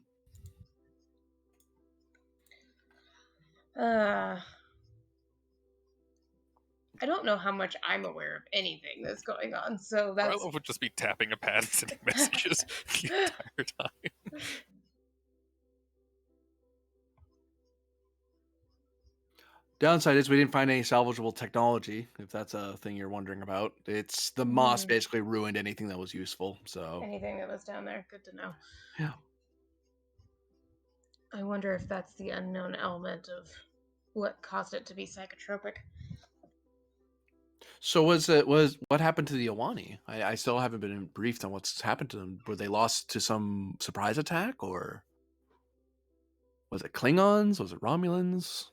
Uh, I don't know how much I'm aware of anything that's going on, so that's. Rylov would just be tapping a pad and sending messages the entire time. Downside is we didn't find any salvageable technology, if that's a thing you're wondering about. It's the moss basically ruined anything that was useful. So Anything that was down there, good to know. yeah. I wonder if that's the unknown element of what caused it to be psychotropic. So what happened to the Awani? I still haven't been briefed on what's happened to them. Were they lost to some surprise attack, or was it Klingons? Was it Romulans?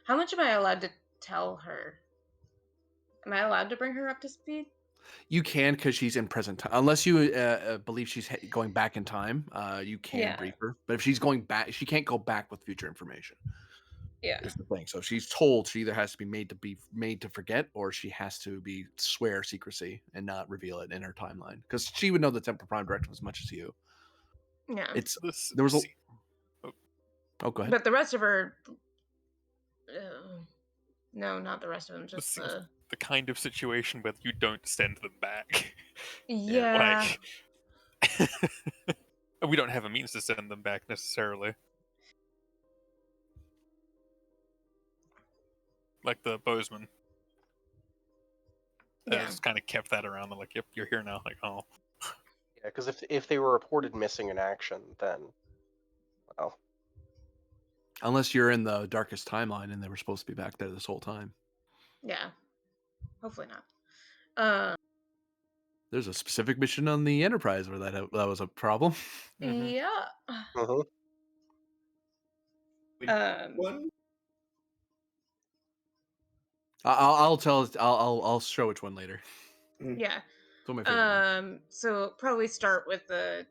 How much am I allowed to tell her? Am I allowed to bring her up to speed? You can, because she's in present time. Unless you believe she's going back in time, you can brief her. But if she's going back, she can't go back with future information. Yeah. Is the thing. So if she's told, she either has to be made to forget, or she has to be swear secrecy and not reveal it in her timeline, because she would know the Temple Prime Directive as much as you. Yeah. It's This there was a. scene- Oh, go ahead. But the rest of her. No, not the rest of them. this Just seems the. the kind of situation where you don't send them back. Yeah. Like, we don't have a means to send them back necessarily. Like the Bozeman. Yeah. Just kind of kept that around. They're like, yep, you're here now. Like, oh. Yeah, because if they were reported missing in action, then well, Unless you're in the darkest timeline and they were supposed to be back there this whole time. Yeah. Hopefully not. There's a specific mission on the Enterprise where that was a problem. Yeah. mhm. One. I'll show which one later. Yeah. It's one of my favorite ones. So probably start with the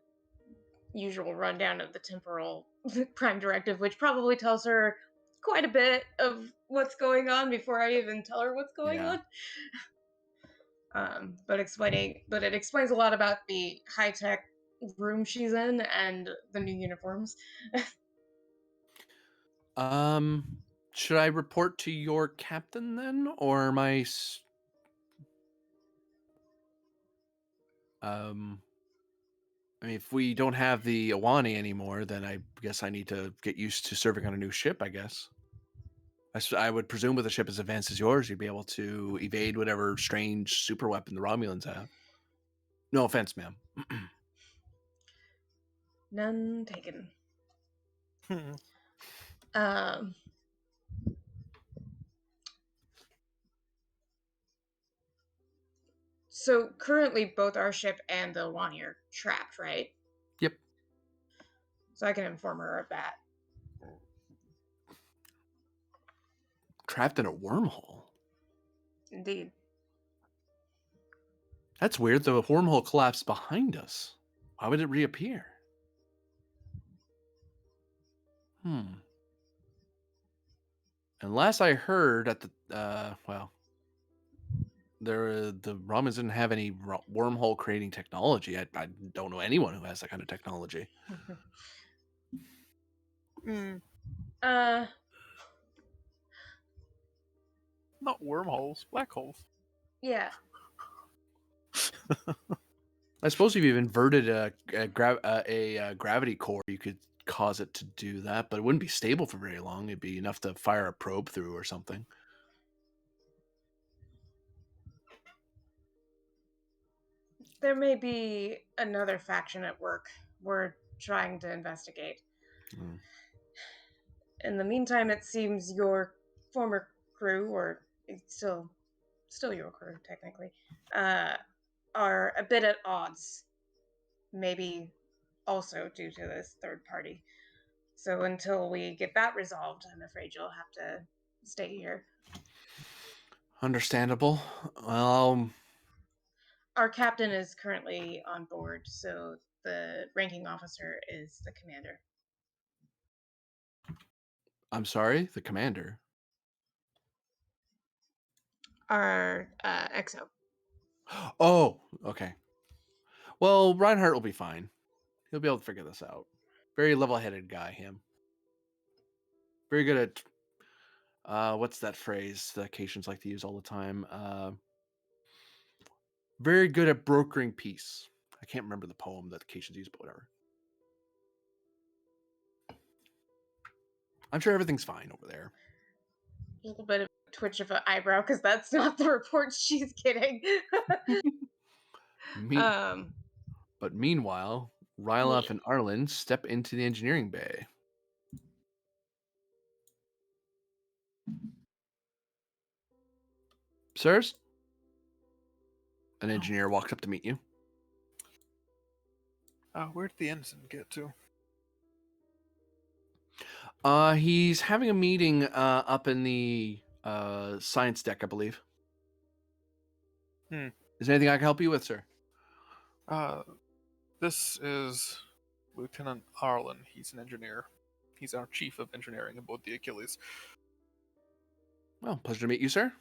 usual rundown of the temporal prime directive, which probably tells her quite a bit of what's going on before I even tell her what's going Yeah. on. But it explains a lot about the high tech room she's in and the new uniforms. Should I report to your captain then, or my um? I mean, if we don't have the Awani anymore, then I guess I need to get used to serving on a new ship. I guess. I would presume with a ship as advanced as yours, you'd be able to evade whatever strange super weapon the Romulans have. No offense, ma'am. None taken. Hmm. Um, so currently both our ship and the Wani are trapped, right? Yep. So I can inform her of that. Trapped in a wormhole. Indeed. That's weird. The wormhole collapsed behind us. Why would it reappear? Hmm. And last I heard at the the Romans didn't have any wormhole creating technology. I don't know anyone who has that kind of technology. Hmm. uh, Not wormholes, black holes. yeah. I suppose if you've inverted a gravity core, you could cause it to do that, but it wouldn't be stable for very long. It'd be enough to fire a probe through or something. There may be another faction at work we're trying to investigate. Mm. In the meantime, it seems your former crew, or it's still your crew technically, uh, are a bit at odds. Maybe also due to this third party. So until we get that resolved, I'm afraid you'll have to stay here. Understandable. Well, Our captain is currently on board, so the ranking officer is the commander. I'm sorry, the commander. Our XO. Oh, okay. Well, Reinhardt will be fine. He'll be able to figure this out. Very level-headed guy, him. Very good at what's that phrase the Caitians like to use all the time? Very good at brokering peace. I can't remember the poem that the Caitians use, but whatever. I'm sure everything's fine over there. A little bit of a twitch of an eyebrow because that's not the report she's getting. um, But meanwhile, Ryloff and Arlen step into the engineering bay. Sirs? An engineer walks up to meet you. Where'd the ensign get to? He's having a meeting up in the science deck, I believe. Hmm. Is there anything I can help you with, sir? This is Lieutenant Arlen. He's an engineer. He's our chief of engineering aboard the Achilles. Well, pleasure to meet you, sir.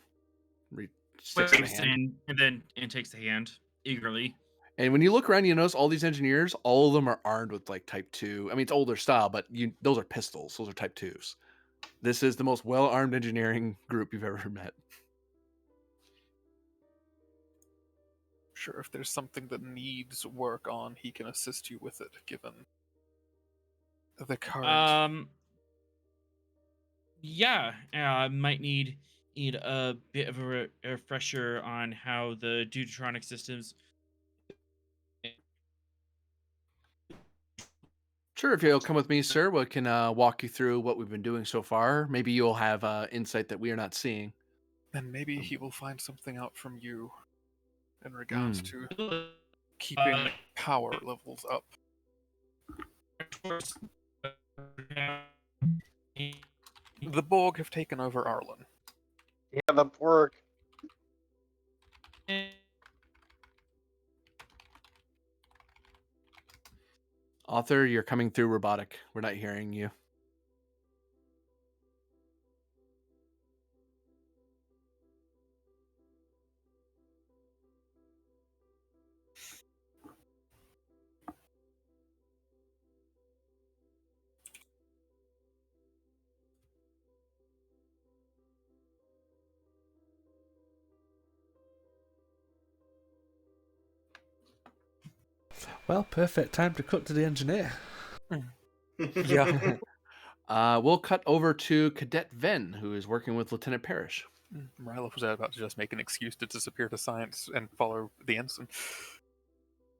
Sticks out a Waves hand. and then takes the hand eagerly. And when you look around, you notice all these engineers, all of them are armed with like Type 2. I mean, it's older style, but those are pistols. Those are Type 2s. This is the most well-armed engineering group you've ever met. Sure, if there's something that needs work on, he can assist you with it, given the current. Yeah, might need a bit of a refresher on how the Deutetronic systems. Sure, if you'll come with me, sir, we can walk you through what we've been doing so far. Maybe you'll have insight that we are not seeing. Then maybe he will find something out from you in regards Mm. to keeping power levels up. The Borg have taken over Arlen. Yeah, the pork. Author, you're coming through robotic. We're not hearing you. Well, perfect time to cut to the engineer. Yeah. We'll cut over to Cadet Ven, who is working with Lieutenant Parrish. Rylov was about to just make an excuse to disappear to science and follow the ensign.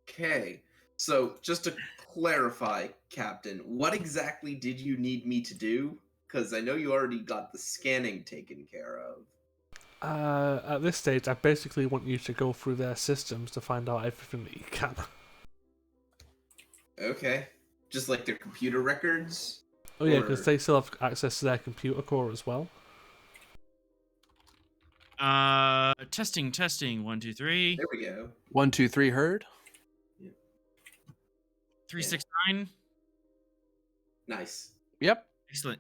Okay. So, just to clarify, Captain, what exactly did you need me to do? Because I know you already got the scanning taken care of. At this stage, I basically want you to go through their systems to find out everything that you can. Okay. Just like their computer records? Oh yeah, because Or- they still have access to their computer core as well. Testing, testing. 1, 2, 3. There we go. 1, 2, 3, heard. 3, Yeah. 6, 9. Nice. Yep. Excellent.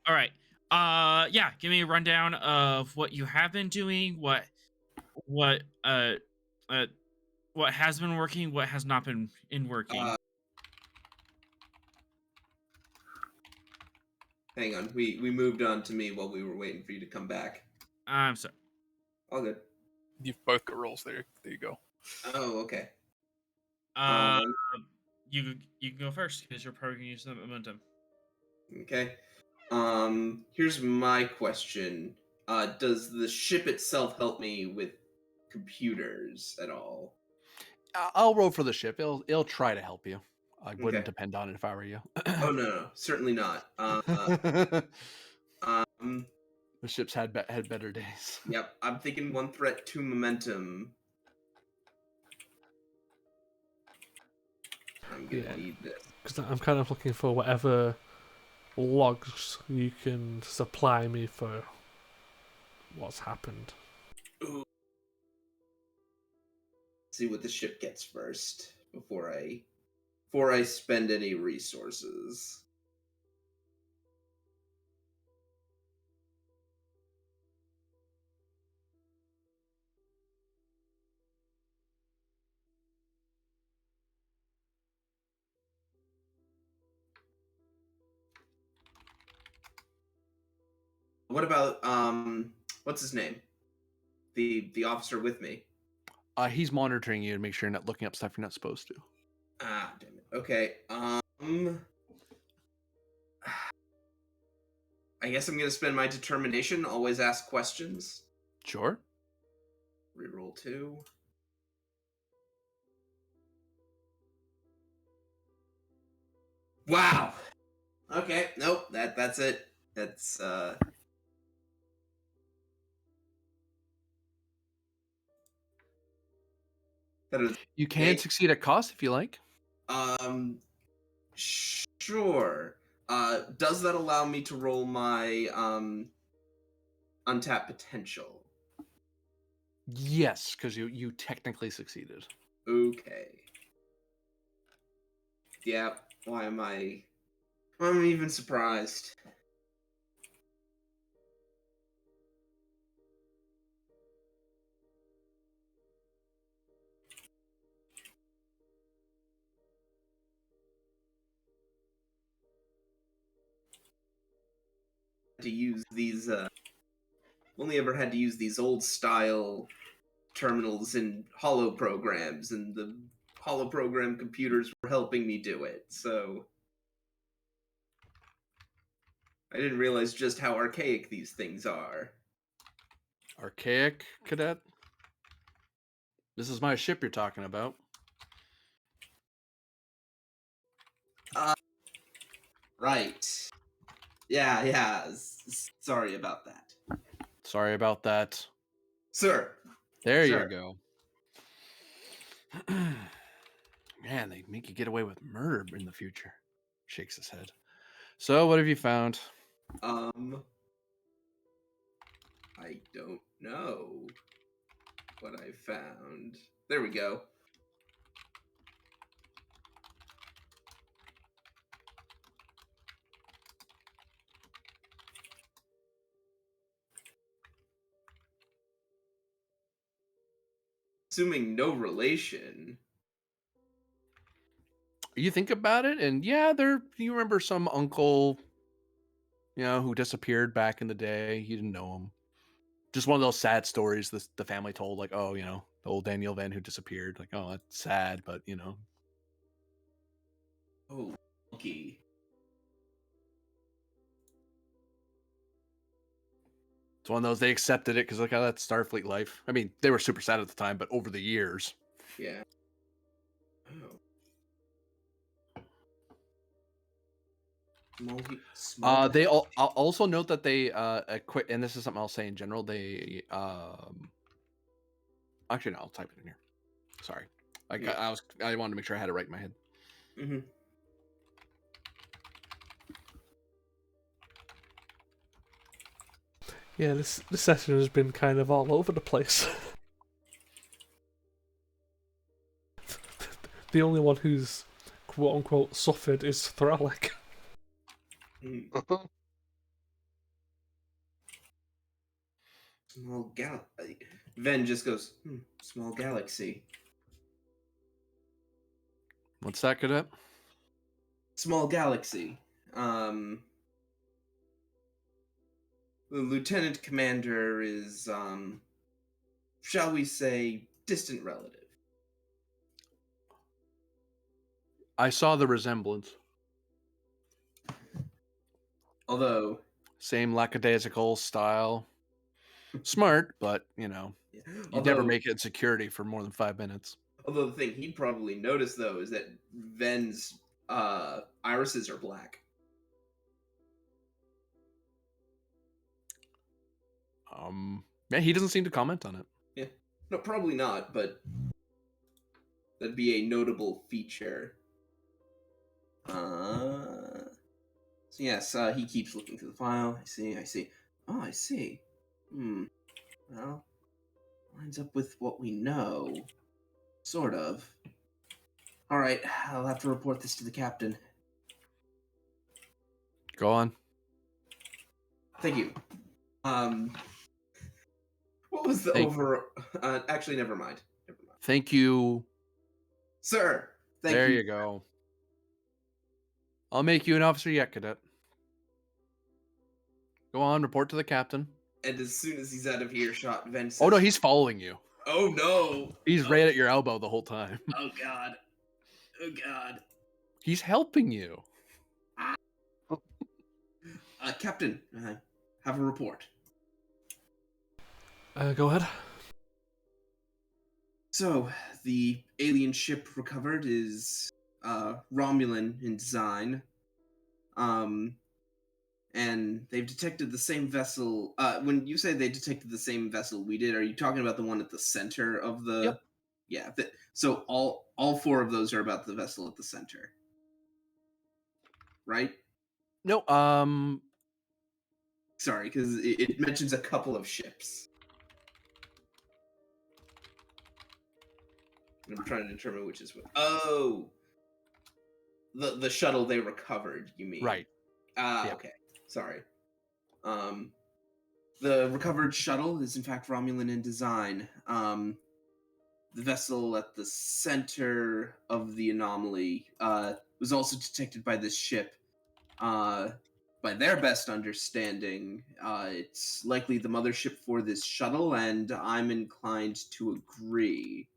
All right. Yeah. Give me a rundown of what you have been doing. What what has been working. What has not been working. Hang on. We moved on to me while we were waiting for you to come back. I'm sorry. All good. You've both got rolls there. There you go. Oh, okay. Uh, you can go first because you're probably gonna use the momentum. Okay. Here's my question. Does the ship itself help me with computers at all? I'll roll for the ship. It'll try to help you. I wouldn't Okay. depend on it if I were you. Oh no, certainly not. The Um, ship's had better days. yep. I'm thinking 1 threat, 2 momentum. I'm gonna Yeah. need this. Because I'm kind of looking for whatever logs you can supply me for what's happened. Ooh. See what the ship gets first before I spend any resources. What about what's his name? The officer with me. He's monitoring you to make sure you're not looking up stuff you're not supposed to. Ah, damn it. Okay. I guess I'm gonna spend my determination. Always ask questions. Sure. Reroll 2. Wow. Okay. Nope. That's it. That's that is You can succeed at cost if you like. um sure. Does that allow me to roll my untapped potential? Yes, because you technically succeeded. Okay. Yeah. Why am I'm even surprised. To use these only ever had to use these old style terminals and hollow programs, and the hollow program computers were helping me do it, so I didn't realize just how archaic these things are. Archaic cadet. This is my ship you're talking about. Right. Yeah. Sorry about that. Sorry about that. Sir. There you Sir. go. Man, they make you get away with murder in the future. Shakes his head. So, what have you found? I don't know what I found. There we go. Assuming no relation. You think about it, and yeah, you remember some uncle, who disappeared back in the day. You didn't know him. Just one of those sad stories the family told, like, oh, the old Daniel Van who disappeared. Like, oh, that's sad, but It's one of those they accepted it because like, oh, that's Starfleet life. I mean, they were super sad at the time, but over the years, Yeah. Oh. Small they galaxy. I'll also note that they quit, and this is something I'll say in general. They actually no, I'll type it in here. Sorry, like Yeah. I wanted to make sure I had it right in my head. Mm-hmm. Yeah, this session has been kind of all over the place. The only one who's quote unquote suffered is Thralic. Small galaxy. Ven just goes, small galaxy. What's that, Cadet? Small galaxy. The lieutenant commander is, shall we say, distant relative. I saw the resemblance. Although, Same lackadaisical style. Smart, but you know, you'd never make it in security for more than 5 minutes. although the thing he'd probably notice though is that Ven's irises are black. Yeah, he doesn't seem to comment on it. Yeah, no, probably not, but that'd be a notable feature. So yes, he keeps looking through the file. I see. Oh, I see. Well, lines up with what we know. Sort of. Alright, I'll have to report this to the captain. Go on. Thank you. What was the actually, never mind. Thank you. Sir, thank There you. you go. I'll make you an officer yet, Cadet. Go on, report to the captain. And as soon as he's out of earshot, Ven says, Oh no, he's following you. Oh no! He's right at your elbow the whole time. Oh god. Oh god. He's helping you. Captain, have a report. Go ahead. So, the alien ship recovered is Romulan in design. And they've detected the same vessel. When you say they detected the same vessel we did, are you talking about the one at the center of the? Yep. Yeah. So all four of those are about the vessel at the center, right? No, Sorry, because it mentions a couple of ships. I'm trying to determine which is which. Oh, the shuttle they recovered. You mean? right. Yeah. Okay. Sorry. The recovered shuttle is in fact Romulan in design. The vessel at the center of the anomaly was also detected by this ship. By their best understanding, it's likely the mothership for this shuttle, and I'm inclined to agree.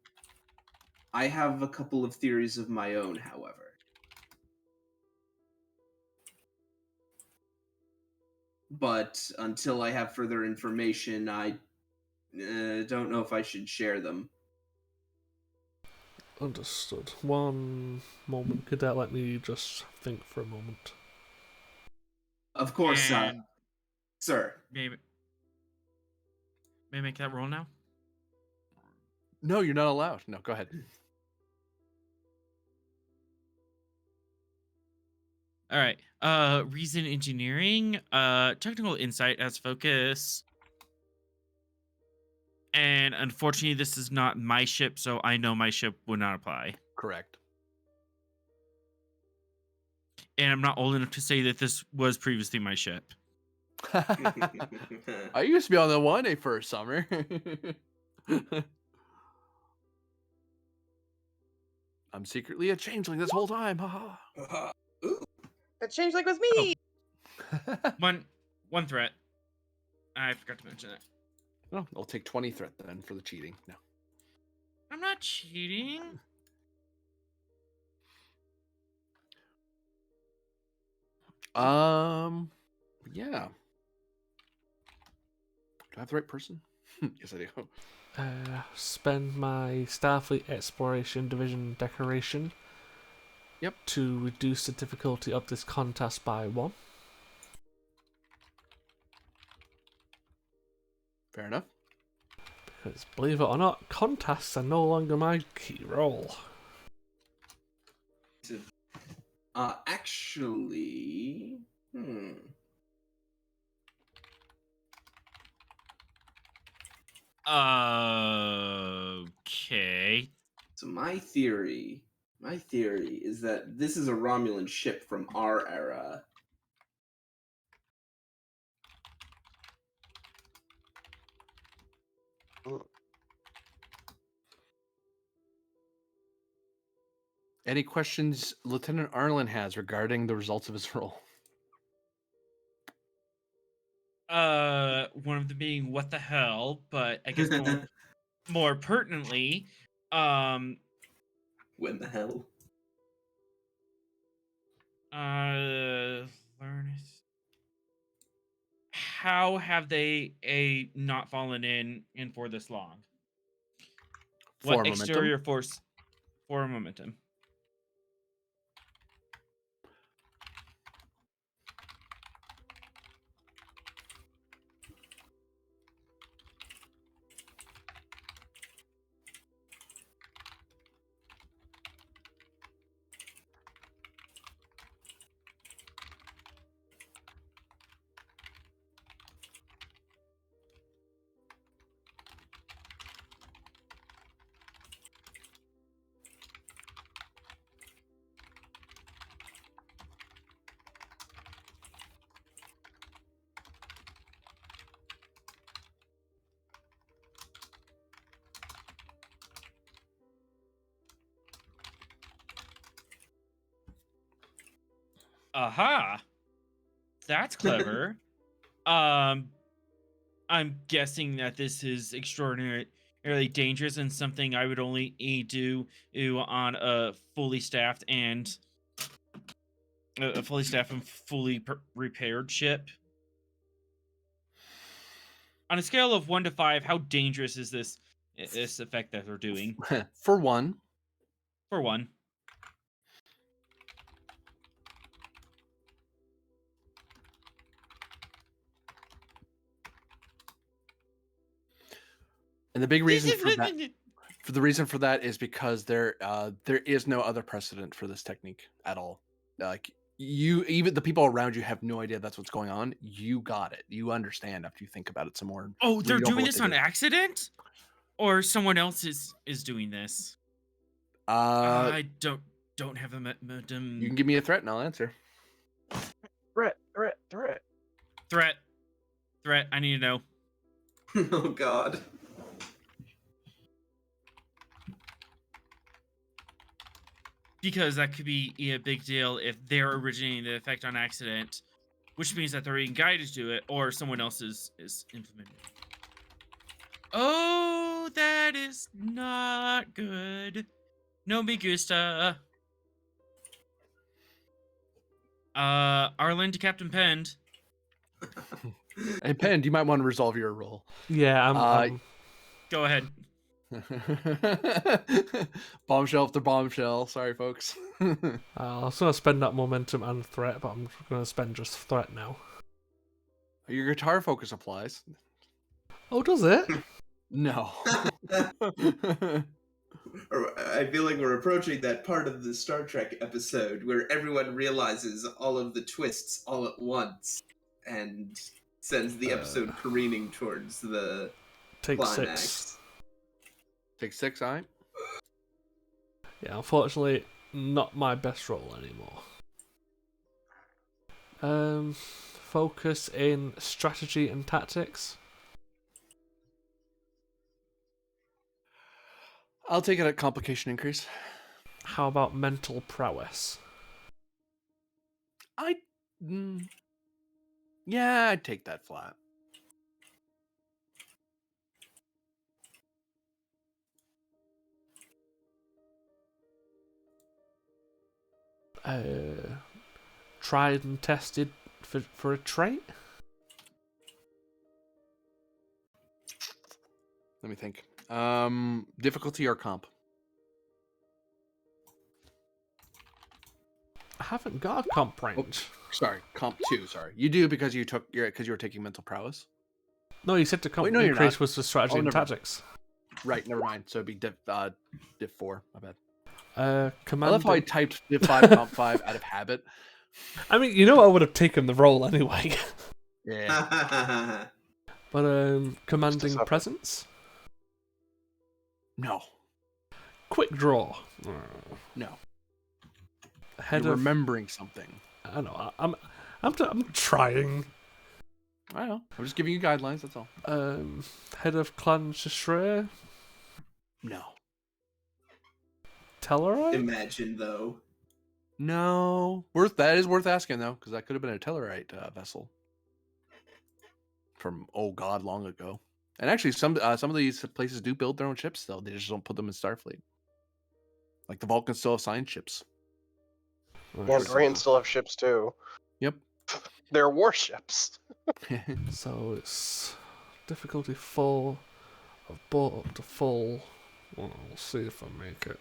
I have a couple of theories of my own, however. But until I have further information, I don't know if I should share them. Understood. One moment. Could that let me just think for a moment? Of course, And sir. may I make that roll now? No, you're not allowed. No, go ahead. All right. Reason engineering, technical insight as focus. And unfortunately, this is not my ship, so I know my ship would not apply. Correct. And I'm not old enough to say that this was previously my ship. I used to be on the 1A for a summer. I'm secretly a changeling this whole time. Haha. The changeling was me. One threat. I forgot to mention that. Oh, I'll take 20 threat then for the cheating. No. I'm not cheating. Yeah. I have the right person? Yes, I do. Spend my Starfleet Exploration Division decoration. Yep. To reduce the difficulty of this contest by 1. Fair enough. Because, believe it or not, contests are no longer my key role. Actually, Okay. So my theory is that this is a Romulan ship from our era. Any questions Lieutenant Arlen has regarding the results of his roll? One of them being what the hell, but I guess more pertinently, When the hell? learn. How have they not fallen in for this long? For What momentum. exterior force for momentum? Aha! That's clever. I'm guessing that this is extraordinarily dangerous and something I would only do on a fully staffed and fully repaired ship. On a scale of 1 to 5, how dangerous is this effect that they're doing? For 1. For 1. And the big reason for that is because there is no other precedent for this technique at all. Like even the people around you have no idea that's what's going on. You got it. You understand after you think about it some more. Oh, they're Read over doing what this they on do. accident? Or someone else is doing this? I don't have a You can give me a threat and I'll answer. Threat. Threat. I need to know. Oh God. Because that could be a big deal if they're originating the effect on accident, which means that they're being guided to it, or someone else is implementing it. Oh, that is not good. No me gusta. Arlen to Captain Pend. Hey Pen, you might want to resolve your role. Yeah, I'm Go ahead. Bombshell after bombshell. Sorry, folks. I was going to spend that momentum and threat, but I'm going to spend just threat now. Your guitar focus applies. Oh, does it? No. I feel like we're approaching that part of the Star Trek episode where everyone realizes all of the twists all at once and sends the episode careening towards the Take climax. 6. Take 6, all right? Yeah, unfortunately, not my best role anymore. Focus in strategy and tactics. I'll take it at complication increase. How about mental prowess? Yeah, I'd take that flat. Tried and tested for a trait. Let me think. Difficulty or comp? I haven't got a comp Oh, range. sorry, comp 2. Sorry, you do because you were taking mental prowess. No, you said the Wait, comp no, you're increase not. was the strategy Oh, and never. tactics. Right, never mind. So it'd be diff 4. My bad. I Command. love how I typed diff 5 comp 5 out of habit. I mean, I would have taken the role anyway. Yeah. But commanding suffer. presence, No. quick draw. No. Head You're of. remembering something. I know. I'm trying. I know. I'm just giving you guidelines. That's all. Head of Clan Shishre, No. Tellarite. Imagine though. No. That is worth asking though, because that could have been a Tellarite vessel from god long ago. And actually, some of these places do build their own ships though. They just don't put them in Starfleet. Like the Vulcans still have signed ships. And Dorians still have ships too. Yep. They're warships. So it's difficulty 4. I've bought up to full. Well, we'll see if I make it.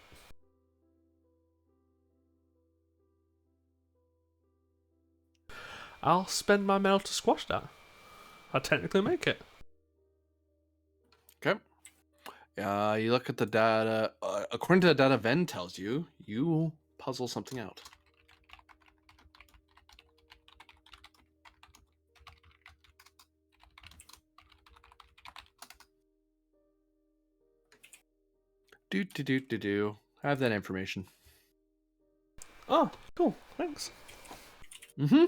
I'll spend my mail to squash that. I technically make it. Okay. You look at the data. According to the data Ven tells you, you puzzle something out. Do. I have that information. Oh, cool. Thanks. Mm-hmm.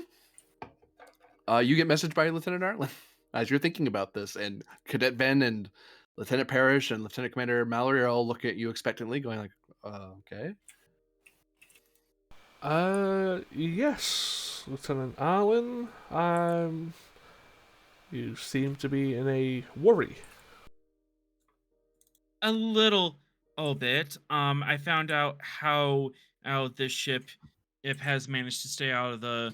You get messaged by Lieutenant Arlen as you're thinking about this, and Cadet Ben and Lieutenant Parrish and Lieutenant Commander Mallory are all looking at you expectantly, going like, "Okay." Yes, Lieutenant Arlen. You seem to be in a worry. A little bit. I found out how this ship, if has managed to stay out of the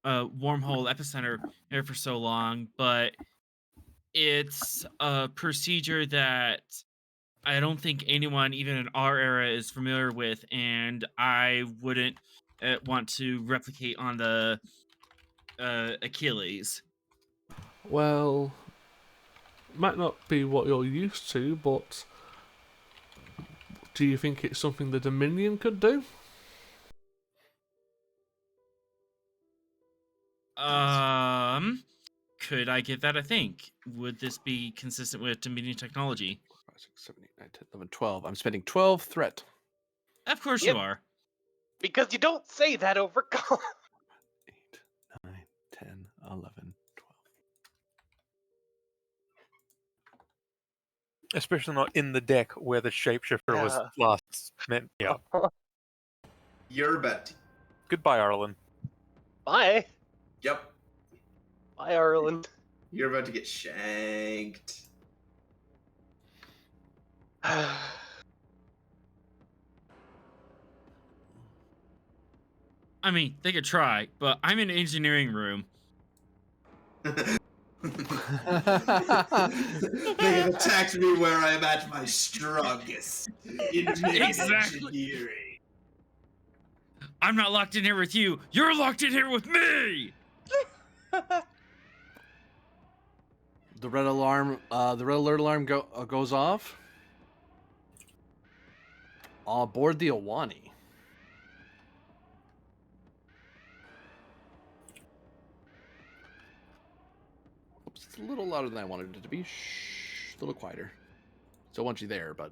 wormhole epicenter there for so long, but it's a procedure that I don't think anyone, even in our era, is familiar with, and I wouldn't want to replicate on the Achilles. Well, might not be what you're used to, but do you think it's something the Dominion could do? Could I get that? I think. Would this be consistent with Dominion technology? 5, 6, 7, 8, 9, 10, 11, 12. I'm spending 12 threat. Of course Yep. you are. Because you don't say that over call. 8, 9, 10, 11, 12. Especially not in the deck where the shapeshifter was Yeah. last meant. Yeah. You're bet. Goodbye, Arlen. Bye. Yep. Bye, Arlen. You're about to get shanked. I mean, they could try, but I'm in engineering room. They have attacked me where I'm at my strongest. In engineering. I'm not locked in here with you. You're locked in here with me. The red alert alarm goes off. Aboard the Awani. Oops, it's a little louder than I wanted it to be. Shh, a little quieter. Still want you there, but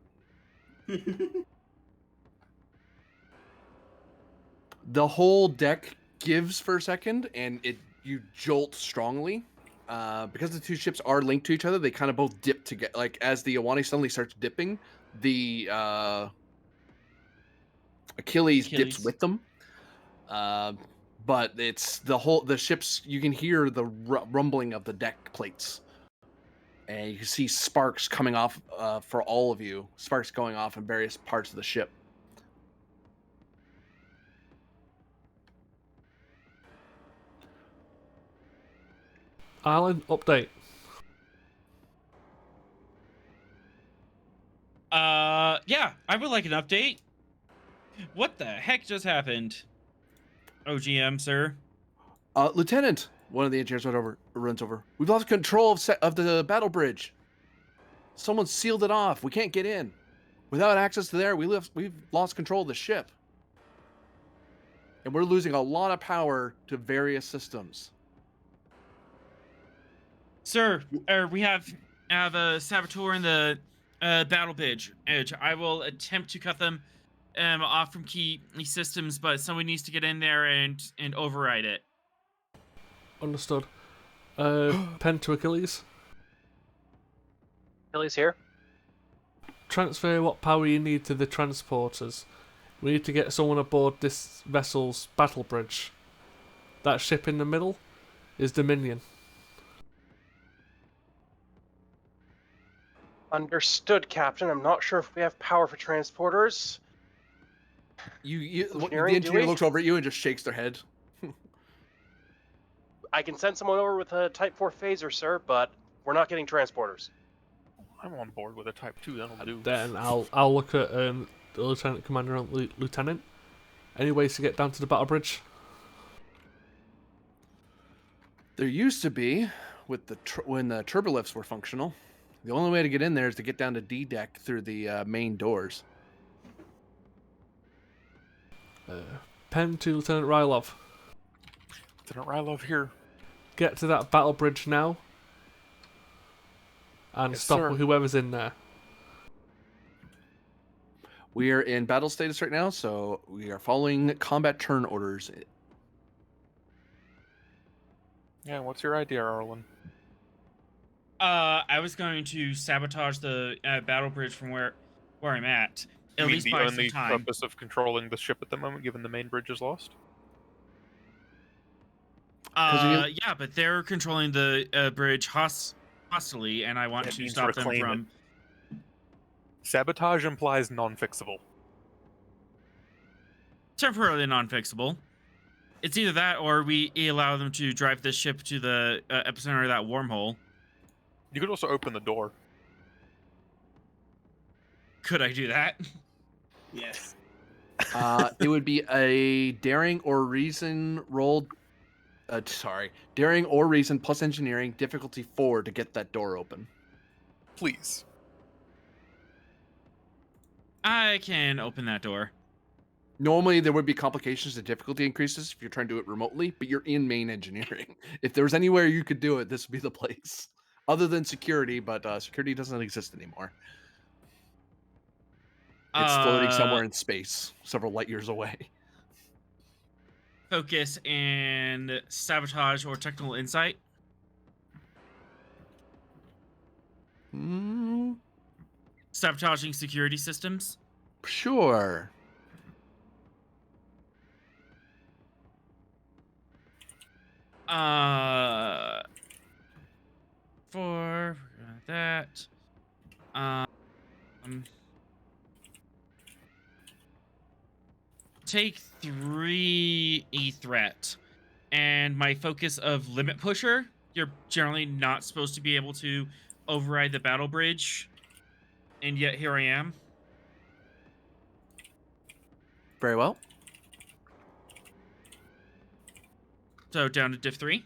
the whole deck gives for a second, and you jolt strongly. Because the two ships are linked to each other, they kind of both dip together. Like as the Awani suddenly starts dipping, the Achilles dips with them. But it's the ships. You can hear the rumbling of the deck plates, and you can see sparks coming off for all of you. Sparks going off in various parts of the ship. Arlen, update. I would like an update. What the heck just happened? OGM, sir. Lieutenant, one of the engineers runs over. We've lost control of the battle bridge. Someone sealed it off. We can't get in. Without access to there, we've lost control of the ship. And we're losing a lot of power to various systems. Sir, we have a saboteur in the battle bridge. Edge. I will attempt to cut them off from key systems, but someone needs to get in there and override it. Understood. Pen to Achilles. Achilles here. Transfer what power you need to the transporters. We need to get someone aboard this vessel's battle bridge. That ship in the middle is Dominion. Understood, Captain. I'm not sure if we have power for transporters. The Engineering, do engineer we? looks over at you and just shakes their head. I can send someone over with a Type 4 phaser, sir, but we're not getting transporters. I'm on board with a Type 2, that'll do. Then I'll look at the lieutenant commander and lieutenant. Any ways to get down to the battle bridge? There used to be, with when the turbolifts were functional. The only way to get in there is to get down to D deck through the main doors. Pen to Lieutenant Rylov. Lieutenant Rylov here. Get to that battle bridge now. And Yes, stop sir. whoever's in there. We are in battle status right now, so we are following combat turn orders. Yeah, what's your idea, Arlen? I was going to sabotage the battle bridge from where I'm at. You At mean least the buy only some time. purpose of controlling the ship at the moment, given the main bridge is lost? Yeah, but they're controlling the bridge hostily, and I want That to means stop them reclaim it. from. Sabotage implies non-fixable. Temporarily non-fixable. It's either that or we allow them to drive the ship to the epicenter of that wormhole. You could also open the door. Could I do that? Yes. It would be a daring or reason roll. Daring or reason plus engineering, difficulty 4 to get that door open. Please. I can open that door. Normally, there would be complications to difficulty increases if you're trying to do it remotely, but you're in main engineering. If there was anywhere you could do it, this would be the place. Other than security, but security doesn't exist anymore. It's floating somewhere in space, several light years away. Focus and sabotage or technical insight. Sabotaging security systems. Sure. For that. Take 3 E threat. And my focus of limit pusher. You're generally not supposed to be able to override the battle bridge. And yet here I am. Very well. So down to diff 3.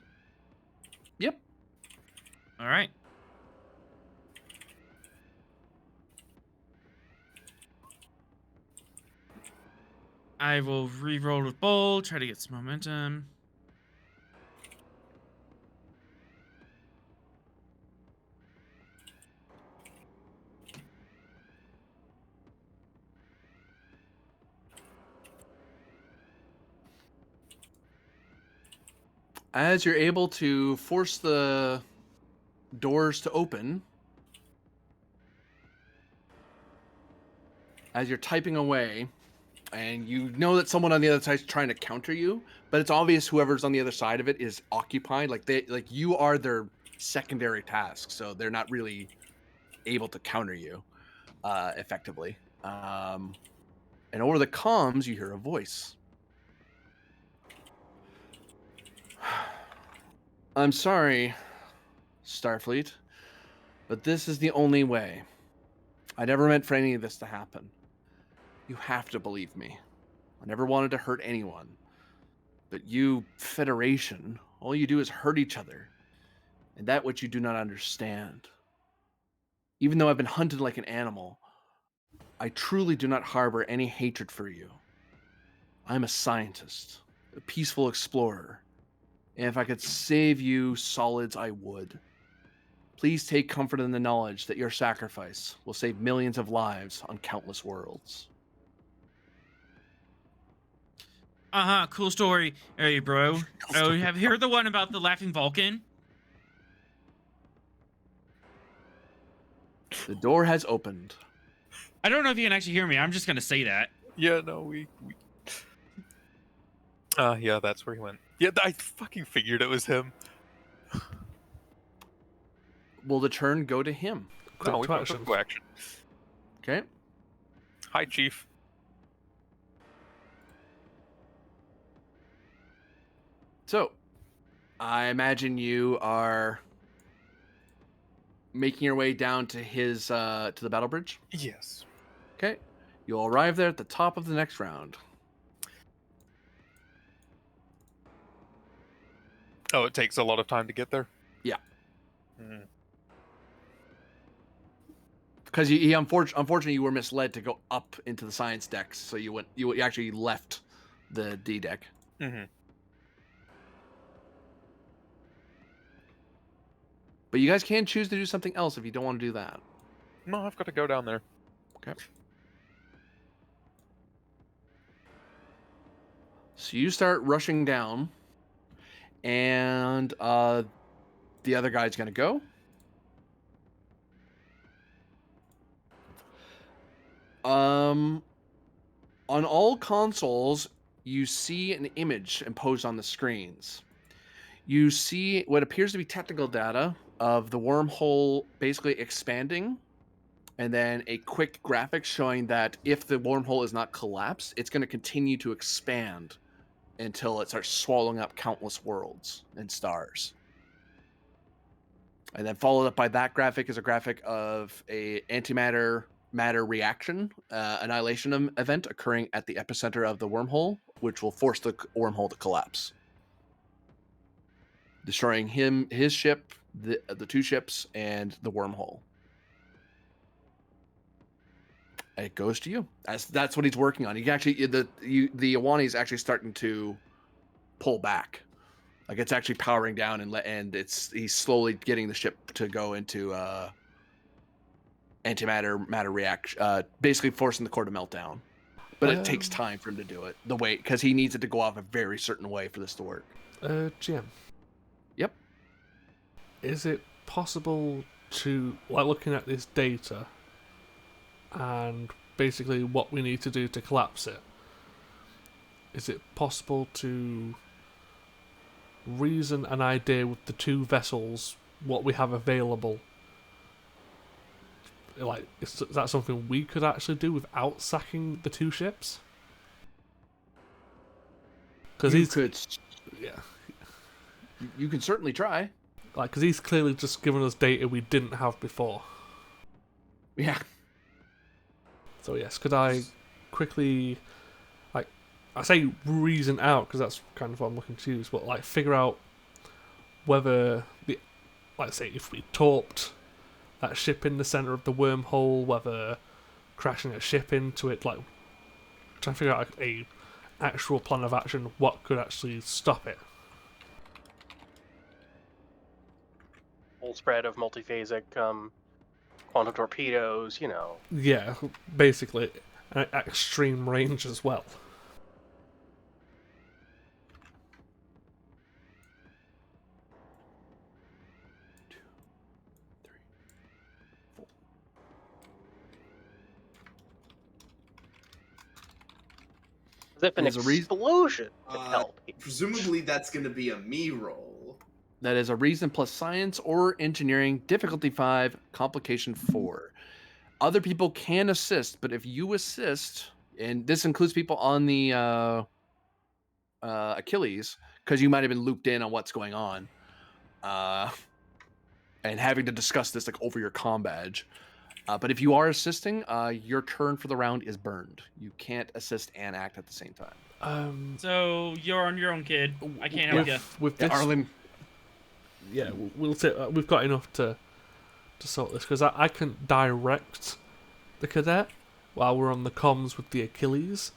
Yep. All right. I will re-roll with bold, try to get some momentum. As you're able to force the doors to open, as you're typing away, and you know that someone on the other side is trying to counter you, but it's obvious whoever's on the other side of it is occupied. Like you are their secondary task, so they're not really able to counter you effectively. And over the comms, you hear a voice. I'm sorry, Starfleet, but this is the only way. I never meant for any of this to happen. You have to believe me. I never wanted to hurt anyone. But you, Federation, all you do is hurt each other. And that which you do not understand. Even though I've been hunted like an animal, I truly do not harbor any hatred for you. I'm a scientist, a peaceful explorer, and if I could save you solids, I would. Please take comfort in the knowledge that your sacrifice will save millions of lives on countless worlds. Cool story. Hey, bro. Oh, have you heard the one about the laughing Vulcan? The door has opened. I don't know if you can actually hear me. I'm just gonna say that. Yeah, no, we. Yeah, that's where he went. Yeah, I fucking figured it was him. Will the turn go to him? No, we to put action. to action. Okay. Hi, Chief. So, I imagine you are making your way down to his to the battle bridge. Yes. Okay. You'll arrive there at the top of the next round. Oh, it takes a lot of time to get there? Yeah. Mm. Because unfortunately you were misled to go up into the science decks, so you actually left the D deck. Mm-hmm. But you guys can choose to do something else if you don't want to do that. No, I've got to go down there. Okay. So you start rushing down, and the other guy's gonna go. On all consoles, you see an image imposed on the screens. You see what appears to be technical data of the wormhole basically expanding, and then a quick graphic showing that if the wormhole is not collapsed, it's going to continue to expand until it starts swallowing up countless worlds and stars. And then followed up by that graphic is a graphic of a antimatter matter reaction, annihilation event occurring at the epicenter of the wormhole, which will force the wormhole to collapse, destroying his ship, the two ships, and the wormhole. It goes to you. That's what he's working on. He actually the Iwani is actually starting to pull back, like it's actually powering down and he's slowly getting the ship to go into matter reaction, basically forcing the core to melt down. But it takes time for him to do it the way because he needs it to go off a very certain way for this to work. GM. Yep. Is it possible to, like, looking at this data and basically what we need to do to collapse it, is it possible to reason an idea with the two vessels what we have available? Like, is that something we could actually do without sacking the two ships? Because you could certainly try. Like, because he's clearly just given us data we didn't have before. Yeah. So yes, could I quickly, like, I say reason out because that's kind of what I'm looking to use, but like figure out whether like say if we torped that ship in the center of the wormhole, whether crashing a ship into it, like trying to figure out a actual plan of action, what could actually stop it. Full spread of multiphasic quantum torpedoes, Yeah, basically, at extreme range as well. As if an explosion could help. Presumably that's going to be a me roll. That is a reason plus science or engineering, difficulty 5, complication 4. Other people can assist, but if you assist, and this includes people on the Achilles, because you might have been looped in on what's going on, and having to discuss this like over your comm badge, But if you are assisting, your turn for the round is burned. You can't assist and act at the same time. So you're on your own, kid. I can't help you. With Yeah, this, Arlen. yeah, we'll take. We've got enough to sort this because I can direct the cadet while we're on the comms with the Achilles,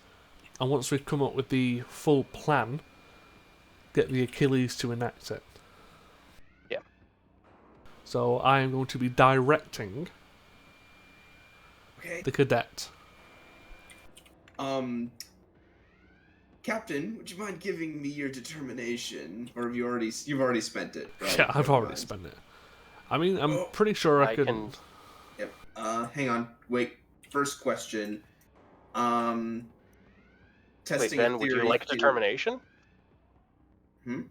and once we've come up with the full plan, get the Achilles to enact it. Yeah. So I am going to be directing Okay. the cadet. Captain, would you mind giving me your determination, or have you've already spent it? Right? Yeah, I've Never already mind. spent it. I mean, I'm Oh. pretty sure I I can. can. Yep. Hang on. Wait. First question. Wait, Testing Ben, a would you theory. like determination? Hmm?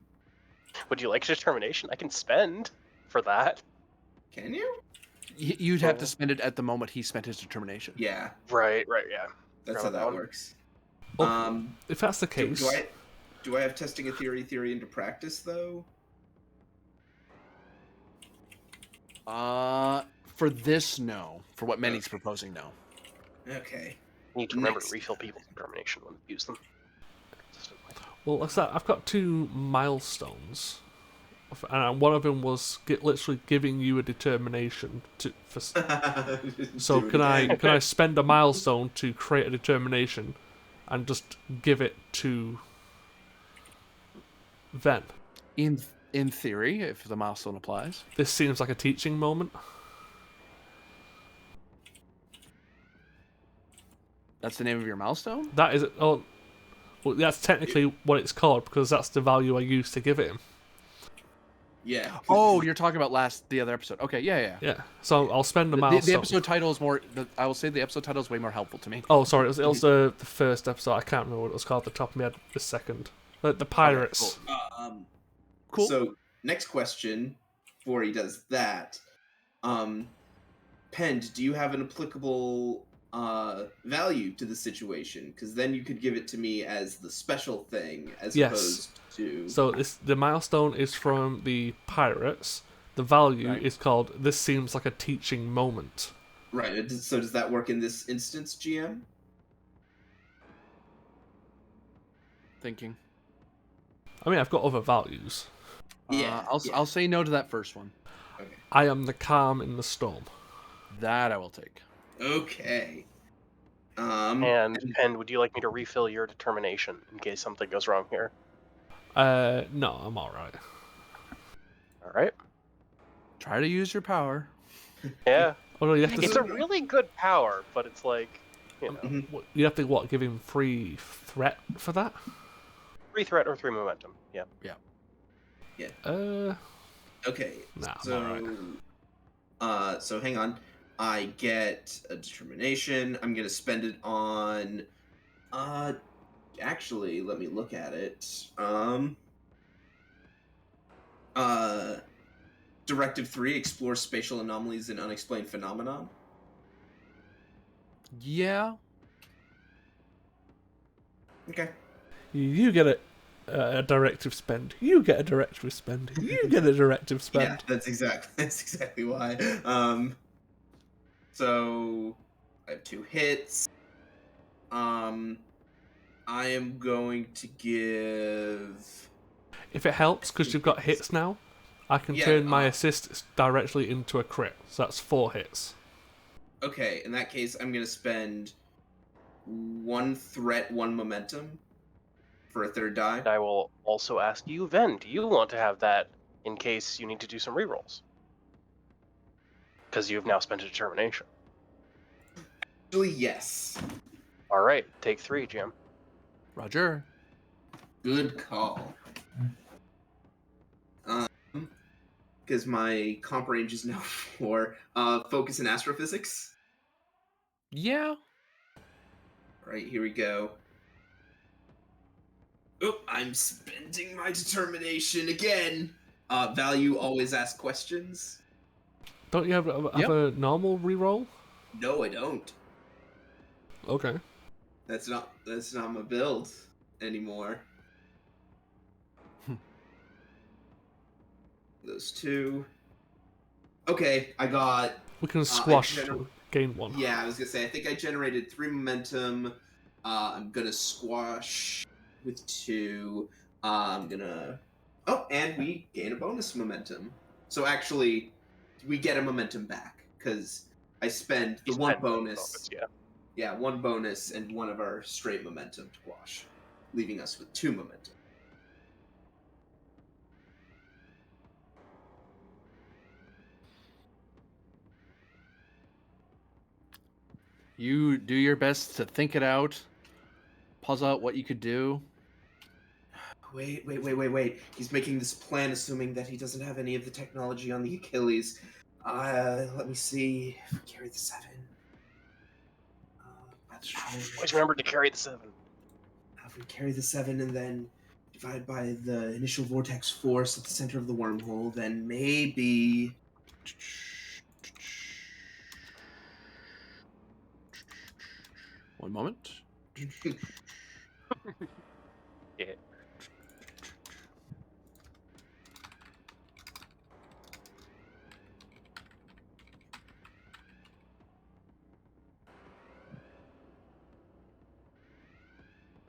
Would you like determination? I can spend for that. Can you? You'd have to spend it at the moment he spent his determination. Yeah, Right, yeah. that's Forgot how about that one. works. Oh, if that's the Do, case, do I have testing a theory into practice though? For this, no. For what Manny's proposing, no. Okay. You need to remember Next. to refill people's determination when you use them. well, like that, I've got 2 milestones, and one of them was literally giving you a determination to. So Do it can again. I spend a milestone to create a determination, and just give it to Ven? In theory, if the milestone applies. This seems like a teaching moment. That's the name of your milestone? That is oh, well, that's technically what it's called because that's the value I used to give it him. Yeah. Oh, you're talking about the other episode. Okay, yeah. Yeah. So I'll spend a The milestone. episode title is more. I will say the episode title is way more helpful to me. Oh, sorry, it was the first episode. I can't remember what it was called at the top of my head. The second, the pirates. Cool. So next question, before he does that, Pend, do you have an applicable value to the situation? Because then you could give it to me as the special thing, as Yes. opposed to. So the milestone is from the pirates. The value Right. is called. This seems like a teaching moment. Right. So does that work in this instance, GM? Thinking. I mean, I've got other values. Yeah. I'll say no to that first one. Okay. I am the calm in the storm. That I will take. Okay. And Pen, would you like me to refill your determination in case something goes wrong here? No, I'm all right. All right. Try to use your power. Yeah. Oh no, you have to. It's a really good power, but it's like, you know, Mhm. You have to give him free threat for that? 3 threat or 3 momentum. Yeah. Okay. Nah, I'm So, so hang on. I get a determination. I'm gonna spend it on. Actually, let me look at it. Directive 3: explore spatial anomalies and unexplained phenomenon. Yeah. Okay. You get a directive spend. You get a directive spend. You get a directive spend. Yeah, that's exactly why. So I have 2 hits. I am going to give. If it helps, because you've got hits now, I can Yeah, turn my assist directly into a crit. So that's 4 hits. Okay, in that case, I'm gonna spend 1 threat, 1 momentum for a 3rd die. And I will also ask you, Ven, do you want to have that in case you need to do some rerolls? Because you've now spent a determination. Actually, yes. All right, take 3, Jim. Roger. Good call. Because my comp range is now 4. Focus in astrophysics. Yeah. Right, here we go. Oh, I'm spending my determination again. Value always ask questions. Don't you have a normal reroll? No, I don't. Okay. That's not my build anymore. Those 2. Okay, I got. We can squash. gain 1. Yeah, I was gonna say, I think I generated 3 momentum. I'm gonna squash with 2. I'm gonna. Oh, and we gain a bonus momentum. So actually, we get a momentum back because I spend the You one spent bonus. yeah. Yeah, 1 bonus and 1 of our straight momentum to quash, leaving us with 2 momentum. You do your best to think it out, puzzle out what you could do. Wait. He's making this plan assuming that he doesn't have any of the technology on the Achilles. Let me see. Carry the 7. By the power. Always remember to carry the 7. If we carry the 7 and then divide by the initial vortex force at the center of the wormhole, then maybe. One moment. Yeah.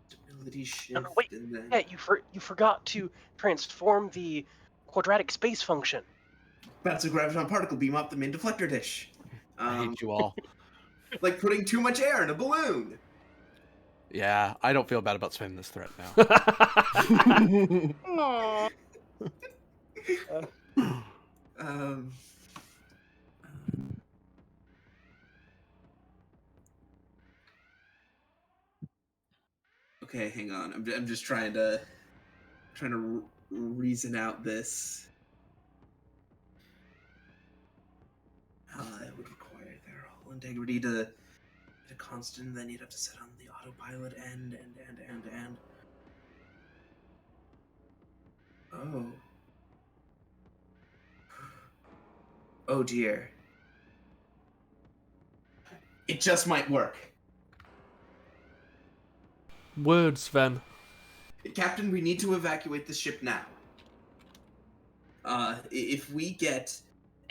Stability shift, No, wait. and then. Yeah, you forgot to transform the quadratic space function. Bounce a graviton particle beam up the main deflector dish. I hate you all. Like putting too much air in a balloon. Yeah, I don't feel bad about spending this threat now. Aww. um. Okay, hang on. I'm just trying to reason out this. It would require their whole integrity to hit a constant, and then you'd have to set on the autopilot and. Oh. Oh dear. It just might work. Words, then. Captain, we need to evacuate the ship now. If we get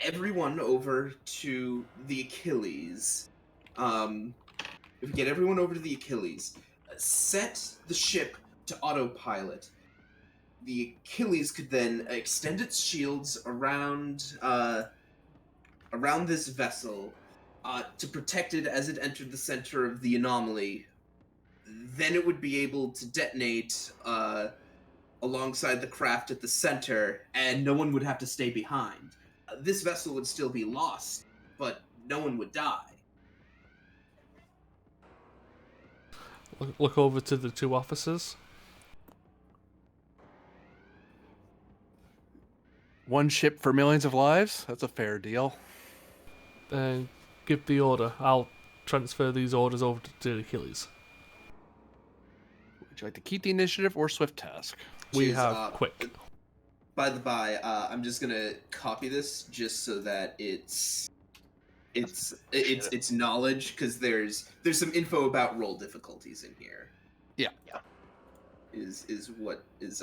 everyone over to the Achilles, set the ship to autopilot. The Achilles could then extend its shields around this vessel to protect it as it entered the center of the anomaly. Then it would be able to detonate alongside the craft at the center, and no one would have to stay behind. This vessel would still be lost, but no one would die. Look over to the 2 officers. One ship for millions of lives? That's a fair deal. Give the order. I'll transfer these orders over to the Achilles. Would you like to keep the initiative or swift task? We Jeez, have quick. By the by, I'm just gonna copy this just so that it's knowledge, because there's some info about roll difficulties in here. Yeah. Is what is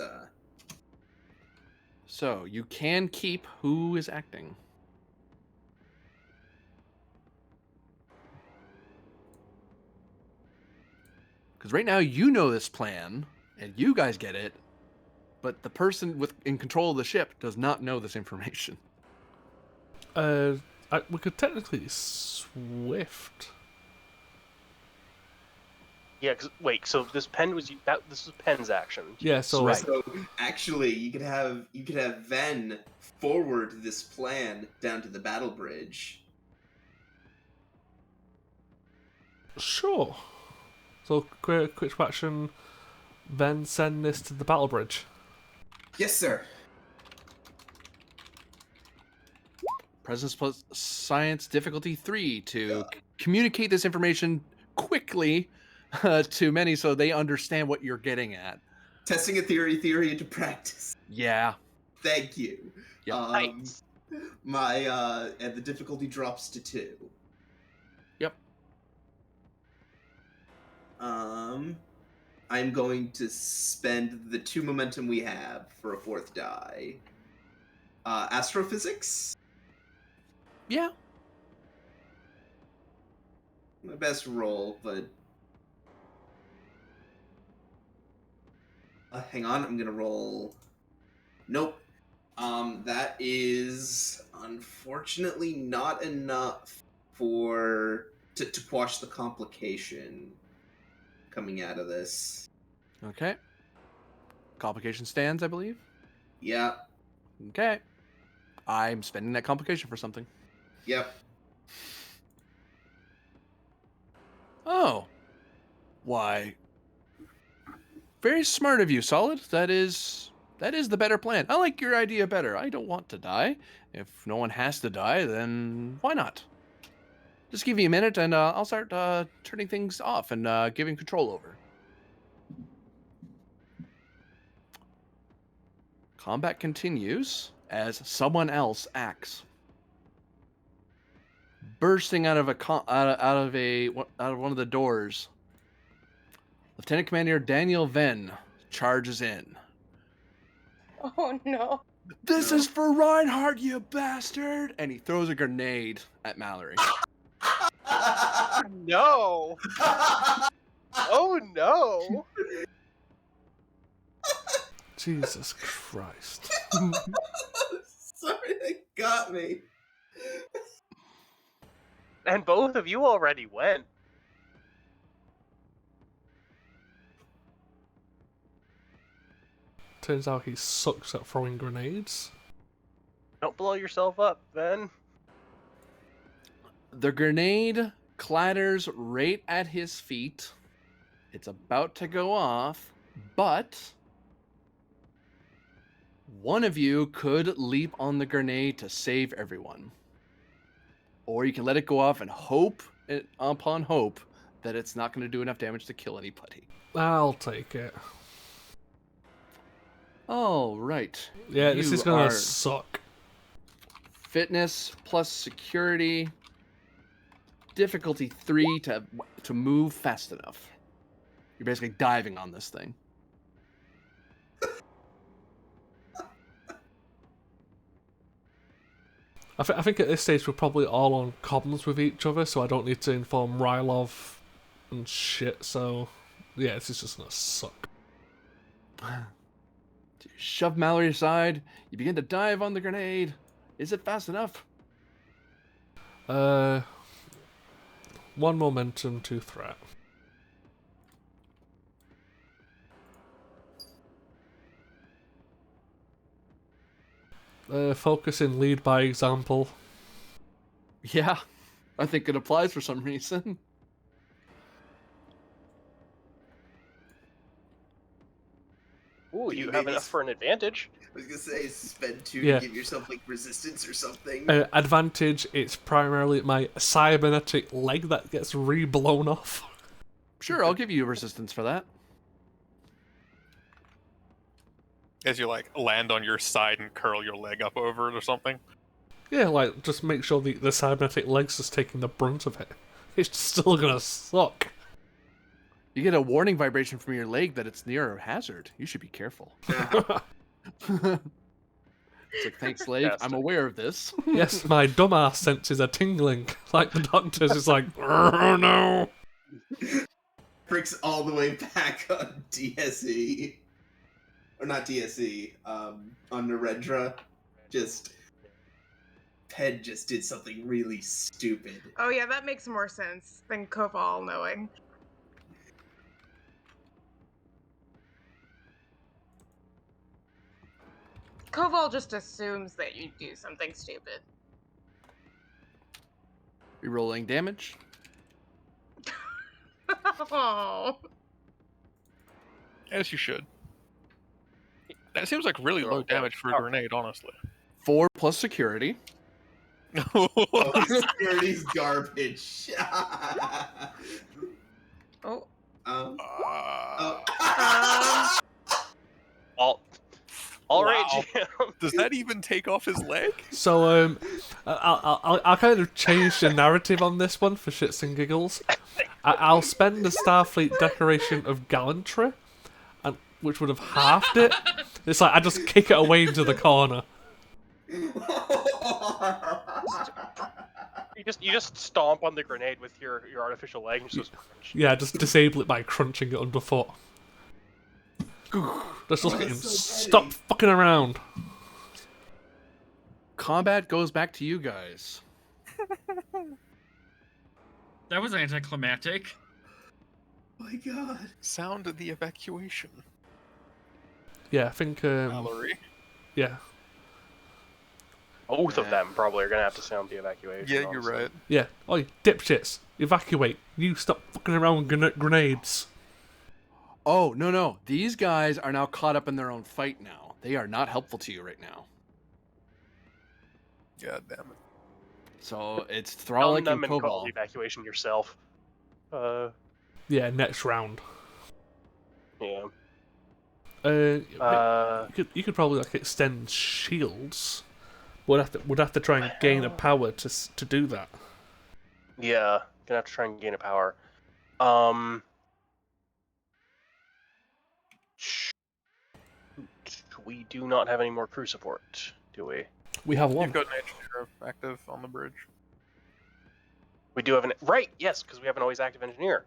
So you can keep who is acting. Because right now you know this plan, and you guys get it, but the person in control of the ship does not know this information. We could technically swift. Yeah, wait. So this pen was this was Pen's action. Yeah. So Right. So actually, you could have Ven forward this plan down to the battle bridge. Sure. So quick action. Then send this to the battle bridge. Yes, sir. Presence plus science difficulty 3 to communicate this information quickly to many so they understand what you're getting at. Testing a theory into practice. Yeah. Thank you. Yep. Nice. And the difficulty drops to 2. Yep. I'm going to spend the 2 momentum we have for a 4th die. Astrophysics? Yeah. my best roll, but hang on, I'm gonna roll. Nope. That is unfortunately not enough to quash the complication coming out of this. Okay. Complication stands, I believe. Yeah. Okay. I'm spending that complication for something. Yep. Oh. Why? Very smart of you, Solid. That is the better plan. I like your idea better. I don't want to die. If no one has to die, then why not? Just give me a minute, and I'll start turning things off and giving control over. Combat continues as someone else acts. Bursting out of one of the doors, Lieutenant Commander Daniel Venn charges in. Oh no. This is for Reinhardt, you bastard! And he throws a grenade at Mallory. No. Oh no. Jesus Christ. Sorry, that got me. And both of you already went. Turns out he sucks at throwing grenades. Don't blow yourself up, then. The grenade clatters right at his feet. It's about to go off, but one of you could leap on the grenade to save everyone. Or you can let it go off and hope, upon hope, that it's not going to do enough damage to kill anybody. I'll take it. All right. Yeah, this You is gonna are suck. Fitness plus security. Difficulty 3 to move fast enough. You're basically diving on this thing. I think at this stage we're probably all on comms with each other, so I don't need to inform Rylov and shit, so yeah, this is just gonna suck. You shove Mallory aside. You begin to dive on the grenade. Is it fast enough? 1 momentum, 2 threat. Focus and lead by example. Yeah, I think it applies for some reason. Ooh, Can you you have maybe enough for an advantage. I was gonna say spend 2 Yeah. to give yourself like resistance or something. Advantage, it's primarily my cybernetic leg that gets re-blown off. Sure, I'll give you resistance for that. As you like land on your side and curl your leg up over it or something. Yeah, like, just make sure the cybernetic leg's just taking the brunt of it. It's still gonna suck. You get a warning vibration from your leg that it's near a hazard. You should be careful. It's like, thanks, leg. I'm Fantastic. aware of this. Yes, my dumbass senses are tingling. Like the doctor's is like, oh no. Bricks all the way back on DSE. Or not DSE, on Narendra. Just Ped just did something really stupid. Oh yeah, that makes more sense than Koval knowing. Koval just assumes that you do something stupid. Rerolling damage. Oh. As you should. That seems like really low damage for a grenade, honestly. 4 plus security. Oh, security's garbage. Oh. All right, Wow. Jim. Does that even take off his leg? So, I'll kind of change the narrative on this one for shits and giggles. I'll spend the Starfleet decoration of gallantry, which would have halved it. It's like I just kick it away into the corner. You just stomp on the grenade with your artificial leg and just goes crunch. Yeah, just disable it by crunching it underfoot. Let's just get him. so Stop petty. fucking around. Combat goes back to you guys. That was anticlimactic. My God. Sound the evacuation, Yeah, I think. Mallory. Yeah, Both of them probably are gonna have to sound the evacuation. Yeah, you're honestly. right. yeah. Oi, dipshits, evacuate! You stop fucking around with grenades. Oh, no. These guys are now caught up in their own fight now. They are not helpful to you right now. God damn it. So it's Tell Thralic them and and call Cobalt. the evacuation yourself. Yeah, next round. Yeah. You could probably like extend shields. Would have to try and gain a power to do that. Yeah, gonna have to try and gain a power. We do not have any more crew support, do we? We have one. You've got an engineer active on the bridge. We do have an right, yes, because we have an always active engineer.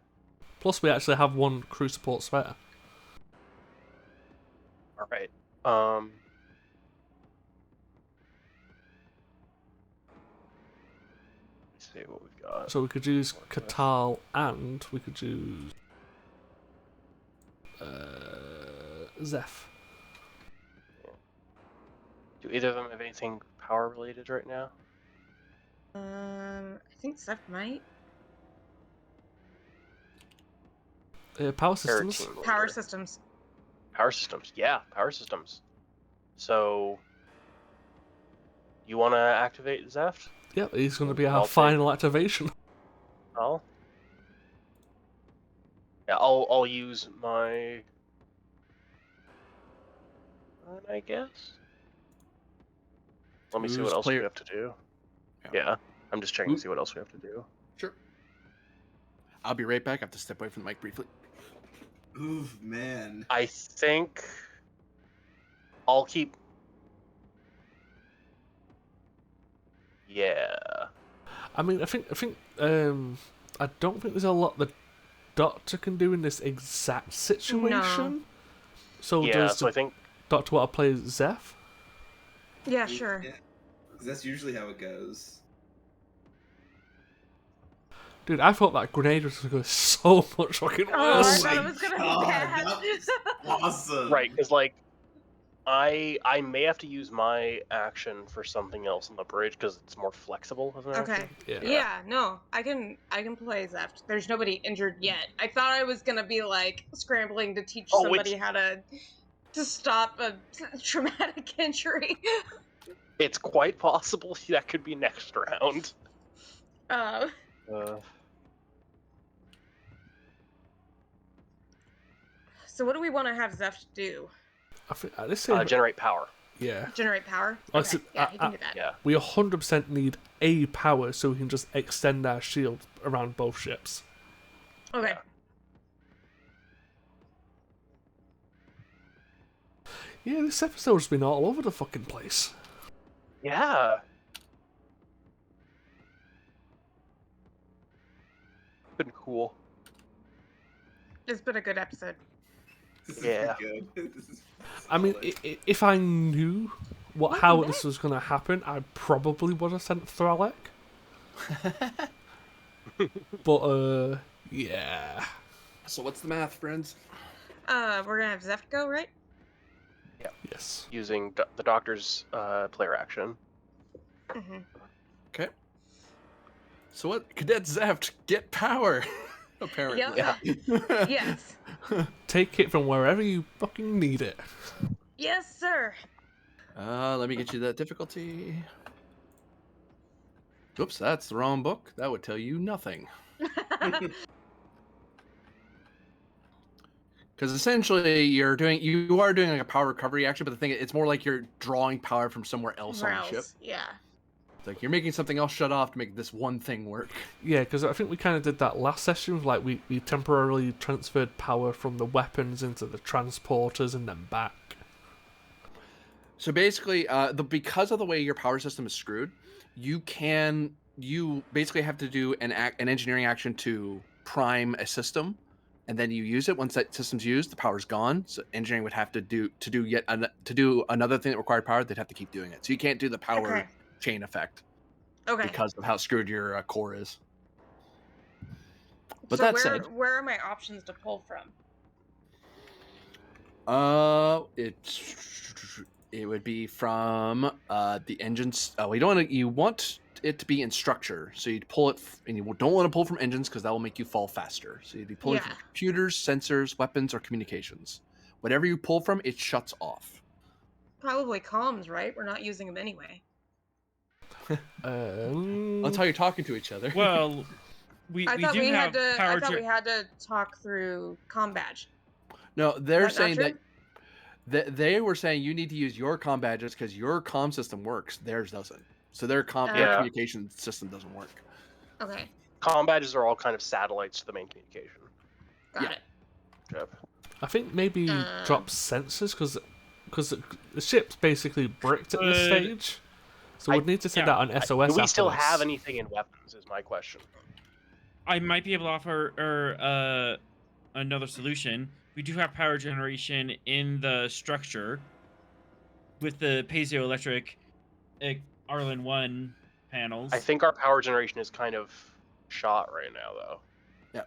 Plus, we actually have one crew support spare. All right. Let's see what we've got. So we could use Katal and we could use Zeph. Do either of them have anything power related right now? I think Seth might. Power systems. Team Power leader. systems. Power systems. Yeah, power systems. So, you want to activate Zeph? Yeah, he's going to be our I'll final activation. I'll. Yeah, I'll use my. I guess. Let me see Who's what else we player- have to do. Yeah. Yeah, I'm just checking to see what else we have to do. Sure. I'll be right back. I have to step away from the mic briefly. Oof, man. I think I'll keep. Yeah. I mean, I think I don't think there's a lot the Doctor can do in this exact situation. So Yeah, does so the I think Doctor want to play Zeph? Yeah, sure. Yeah. 'Cause that's usually how it goes. Dude, I thought that grenade was going to go so much fucking Oh, I worse. thought it was gonna be bad. that was awesome. right, because like I may have to use my action for something else on the bridge because it's more flexible as an Okay. action. Yeah. No, I can play Zeph. There's nobody injured yet. I thought I was gonna be like scrambling to teach Oh, somebody which- how to stop a traumatic injury. It's quite possible that could be next round. So what do we want to have Zeph do? I think let's say Generate power. yeah. Generate power? Oh, Okay. so- Yeah, he can do that. Yeah. We 100% need a power so we can just extend our shield around both ships. Okay. Yeah, this episode's been all over the fucking place. Yeah. Been cool. It's been a good episode. This is Yeah. good. This is I mean, solid. if I knew how this was going to happen, I probably would have sent Thralic. But, yeah. So what's the math, friends? We're gonna have Zeph go, right? Yes. Using the doctor's player action. Mm-hmm. Okay. So what? Cadet Zeft, get power. Apparently. Yeah. Yes. Take it from wherever you fucking need it. Yes, sir. Let me get you that difficulty. Oops, that's the wrong book. That would tell you nothing. Because essentially, you are doing like a power recovery action, but the thing it's more like you're drawing power from somewhere else on the ship. Yeah. It's like you're making something else shut off to make this one thing work. Yeah, because I think we kind of did that last session. Like, we temporarily transferred power from the weapons into the transporters and then back. So basically, because of the way your power system is screwed, you can you basically have to do an engineering action to prime a system, and then you use it. Once that system's used, the power's gone. So engineering would have to do another thing that required power. They'd have to keep doing it. So you can't do the power Okay. chain effect Okay. because of how screwed your core is. But so that where said, where are my options to pull from? it would be from the engines. Oh, you want it to be in structure, so you'd pull it, and you don't want to pull from engines because that will make you fall faster. So you'd be pulling from Yeah. computers, sensors, weapons, or communications. Whatever you pull from, it shuts off. Probably comms, right? We're not using them anyway. That's how you're talking to each other. Well, we I thought do we have had to. I power. thought we had to talk through comm badge. No, Is they're that not saying true? that they were saying you need to use your comm badges because your comm system works, theirs doesn't. So their Yeah. communication system doesn't work. Okay. Comm badges are all kind of satellites to the main communication. Got Yeah. it. Yep. I think maybe drop sensors because the ship's basically bricked at this stage. So we'd need to send out an SOS. Do we after still this. have anything in weapons? Is my question. I might be able to offer another solution. We do have power generation in the structure with the piezoelectric Arlen 1 panels. I think our power generation is kind of shot right now, though. Yeah,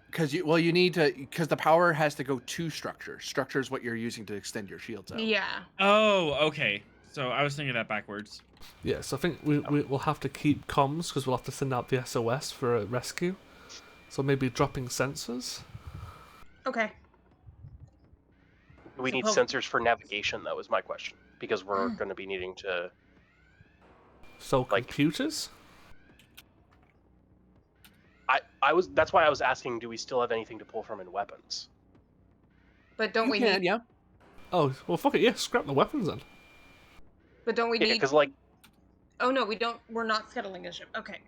you need to, because the power has to go to structure. Structure is what you're using to extend your shields out. Yeah. Oh, okay. So I was thinking that backwards. Yeah, so I think we'll have to keep comms because we'll have to send out the SOS for a rescue. So maybe dropping sensors. Okay. We need Suppose- sensors for navigation, though, is my question. Because we're going to be needing to... So computers? That's why I was asking, do we still have anything to pull from in weapons? But don't we can, need? yeah. Oh, well, fuck it, yeah, scrap the weapons then. But don't we Yeah, need? because, like... Oh no, we don't. We're not scuttling a ship. Okay.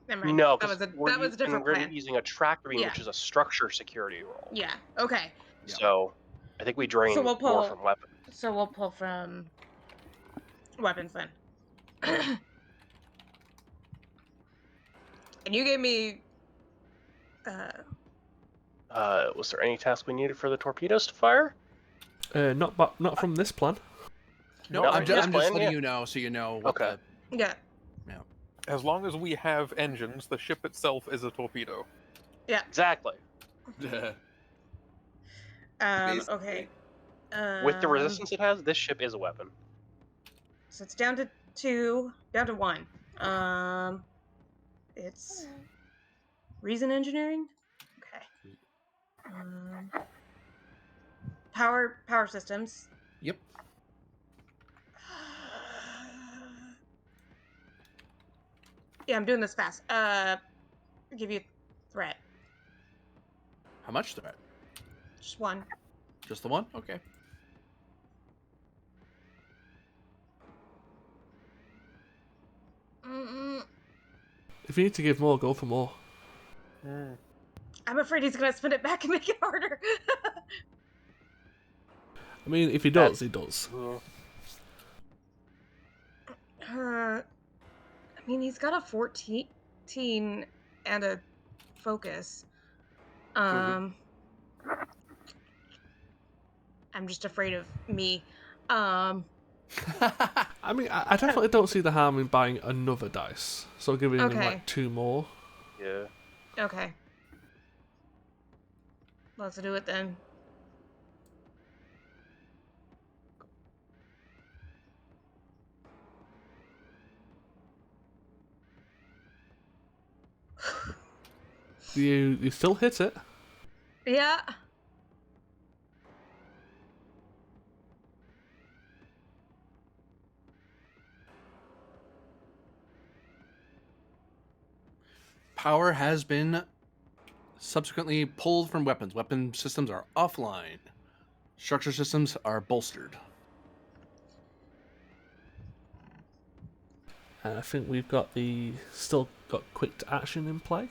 Never mind. No, that was because a different we're plan. using a tractor beam, Yeah. which is a structure security role. Yeah. Okay. Yeah. So, I think we drain So we'll more pull- from weapons. So we'll pull from weapons then. And you gave me. Was there any task we needed for the torpedoes to fire? Not from this plan. No, Not I'm from just, this plan, letting yeah. you know so you know what Okay. Yeah. As long as we have engines, the ship itself is a torpedo. Yeah. Exactly. the. Okay. With the resistance it has, this ship is a weapon. So it's down to 2, down to 1. It's reason engineering. Okay. Power systems. Yep. Yeah, I'm doing this fast. Give you threat. How much threat? Just 1. Just the one? Okay. If you need to give more, go for more. I'm afraid he's gonna spin it back and make it harder. I mean, if he does, he does. I mean, he's got a 14 and a focus. I'm just afraid of me. I mean, I definitely don't see the harm in buying another dice. So giving him Okay. like 2 more. Yeah. Okay. Let's do it then. You still hit it. Yeah. Power has been subsequently pulled from weapons. Weapon systems are offline. Structure systems are bolstered. I think we've still got quick to action in play.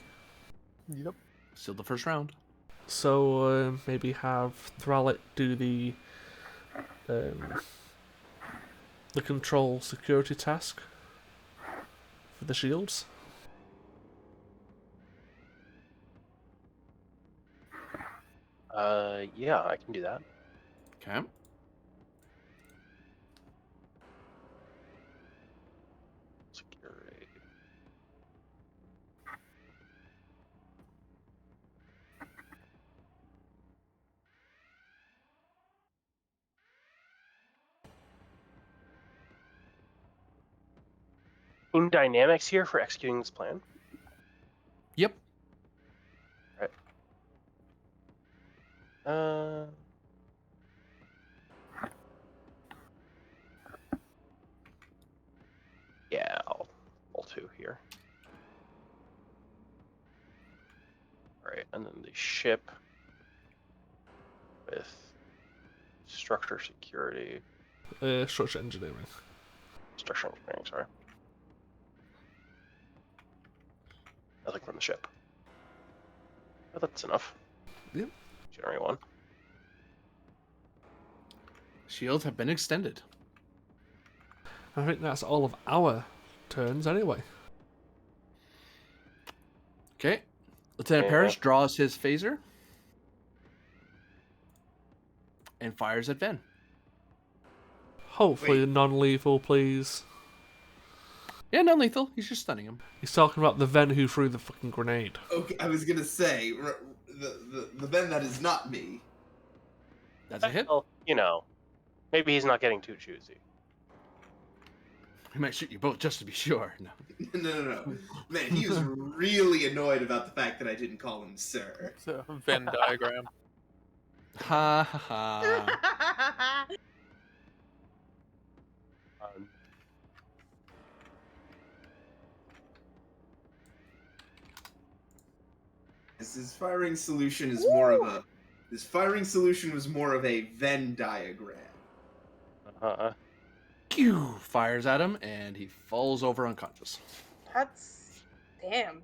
Yep. Still the first round. So maybe have Thralik do the control security task for the shields. Yeah, I can do that. Okay. Security. Team dynamics here for executing this plan. Yep. Right. Yeah, I'll roll 2 here. All right, and then the ship with structure security, Structure engineering. structure engineering. Sorry, nothing from the ship. Oh, that's enough. Yep. Generate 1. Shields have been extended. I think that's all of our turns anyway. Okay. Lieutenant Yeah. Parrish draws his phaser and fires at Ven. Hopefully Wait. non-lethal, please. Yeah, non-lethal. He's just stunning him. He's talking about the Ven who threw the fucking grenade. Okay, I was gonna say the Ben that is not me. That's a hit. Well, you know, maybe he's not getting too choosy. He might shoot you both just to be sure. No. No. Man, he was really annoyed about the fact that I didn't call him sir. It's a Venn diagram. Ha ha ha. Um, His firing solution is more of a. His firing solution was more of a Venn diagram. Pew! Fires at him, and he falls over unconscious. That's damn.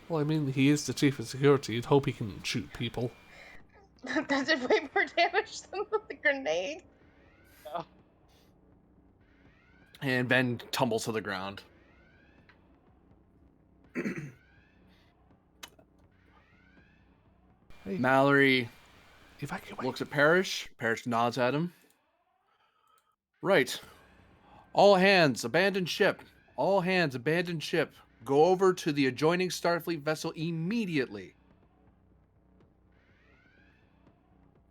Well, I mean, he is the chief of security. You'd hope he can shoot people. That did way more damage than the grenade. And Ben tumbles to the ground. Hey, Mallory evacuate. looks at Parrish. Parrish nods at him. Right. All hands, abandon ship. All hands, abandon ship. Go over to the adjoining Starfleet vessel immediately.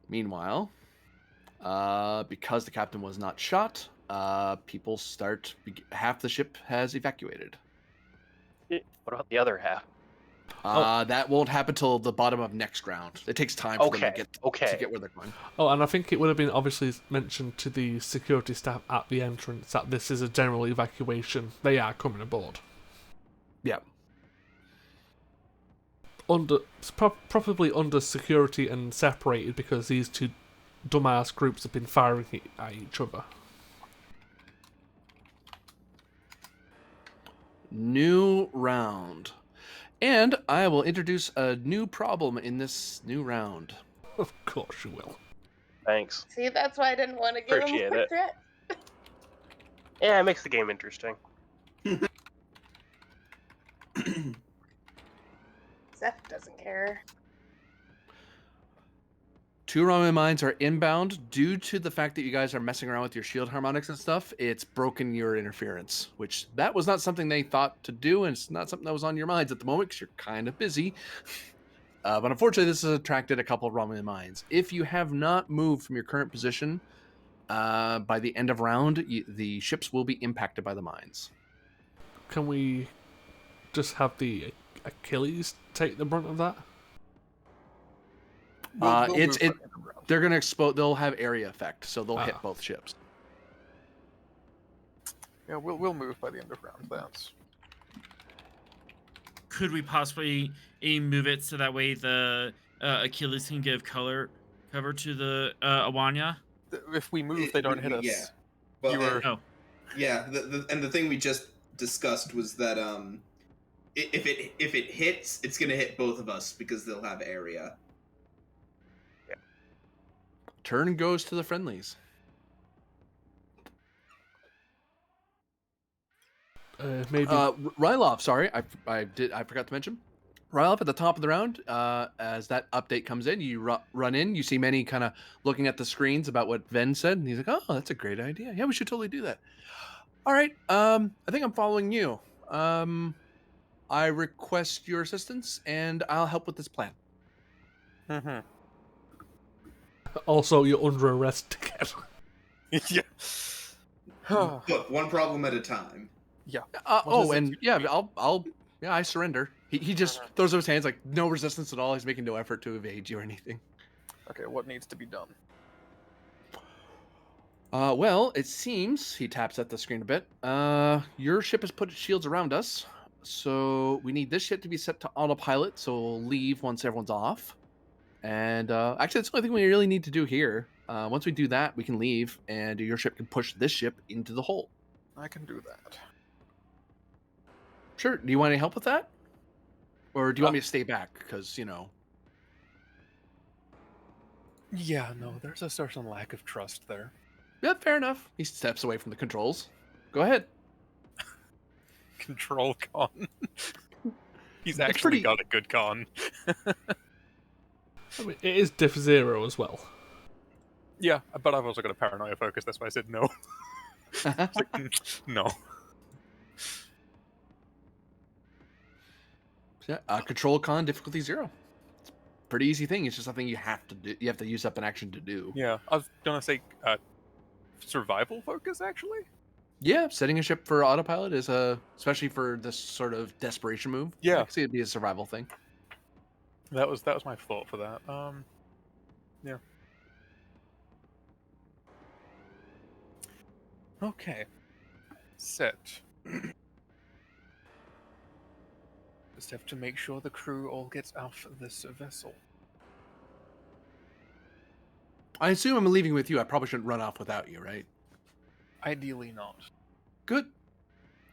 Meanwhile, because the captain was not shot, people half the ship has evacuated. What about the other half? That won't happen till the bottom of next round. It takes time for them to get where they're going. Oh, and I think it would have been obviously mentioned to the security staff at the entrance that this is a general evacuation. They are coming aboard. Yeah. Probably under security and separated because these two dumbass groups have been firing at each other. New round. And I will introduce a new problem in this new round. Of course you will. Thanks. See, that's why I didn't want to give him Appreciate more it. threat. Yeah, it makes the game interesting. Zeph doesn't care. 2 Ramen mines are inbound due to the fact that you guys are messing around with your shield harmonics and stuff. It's broken your interference, which that was not something they thought to do, and it's not something that was on your minds at the moment because you're kind of busy. But unfortunately, this has attracted a couple of Ramen mines. If you have not moved from your current position, by the end of round, the ships will be impacted by the mines. Can we just have the Achilles take the brunt of that? We'll move by the end of round. They're gonna explode. They'll have area effect, so they'll hit Ah. both ships. Yeah, we'll move by the end of round. That's Could we possibly move it so that way the Achilles can give cover to the Awanya? if we move, they don't hit us. Yeah. Well, You were- Oh. Yeah, and the thing we just discussed was that if it hits, it's gonna hit both of us because they'll have area. Turn goes to the friendlies. Maybe. Rylov, sorry, I forgot to mention. Right up at the top of the round, as that update comes in, you run in. You see many kind of looking at the screens about what Ven said, and he's like, "Oh, that's a great idea. Yeah, we should totally do that." All right. I think I'm following you. I request your assistance, and I'll help with this plan. Mm-hmm. Also, you're under arrest again. Yeah. Look, one problem at a time. Yeah. What is it And you yeah, need? yeah, I surrender. He just throws up his hands like no resistance at all. He's making no effort to evade you or anything. Okay, what needs to be done? Well, it seems he taps at the screen a bit. Your ship has put its shields around us, so we need this ship to be set to autopilot, so we'll leave once everyone's off. And actually, that's the only thing we really need to do here. Once we do that, we can leave, and your ship can push this ship into the hole. I can do that. Sure. Do you want any help with that, or do you want me to stay back? Because Yeah, no, there's a certain lack of trust there. yeah, fair enough. He steps away from the controls. Go ahead. Control con. He's It's actually pretty- got a good con. I mean, it is Diff Zero as well. Yeah, but I've also got a paranoia focus, that's why I said no. It's like, no. Yeah, control con difficulty 0. It's a pretty easy thing. It's just something you have to do. You have to use up an action to do. Yeah, I was gonna say survival focus, actually? Yeah, setting a ship for autopilot is especially for this sort of desperation move. Yeah. I can see it'd be a survival thing. That was my thought for that. Yeah. Okay. Set. Just have to make sure the crew all gets off this vessel. I assume I'm leaving with you. I probably shouldn't run off without you, right? Ideally not. Good.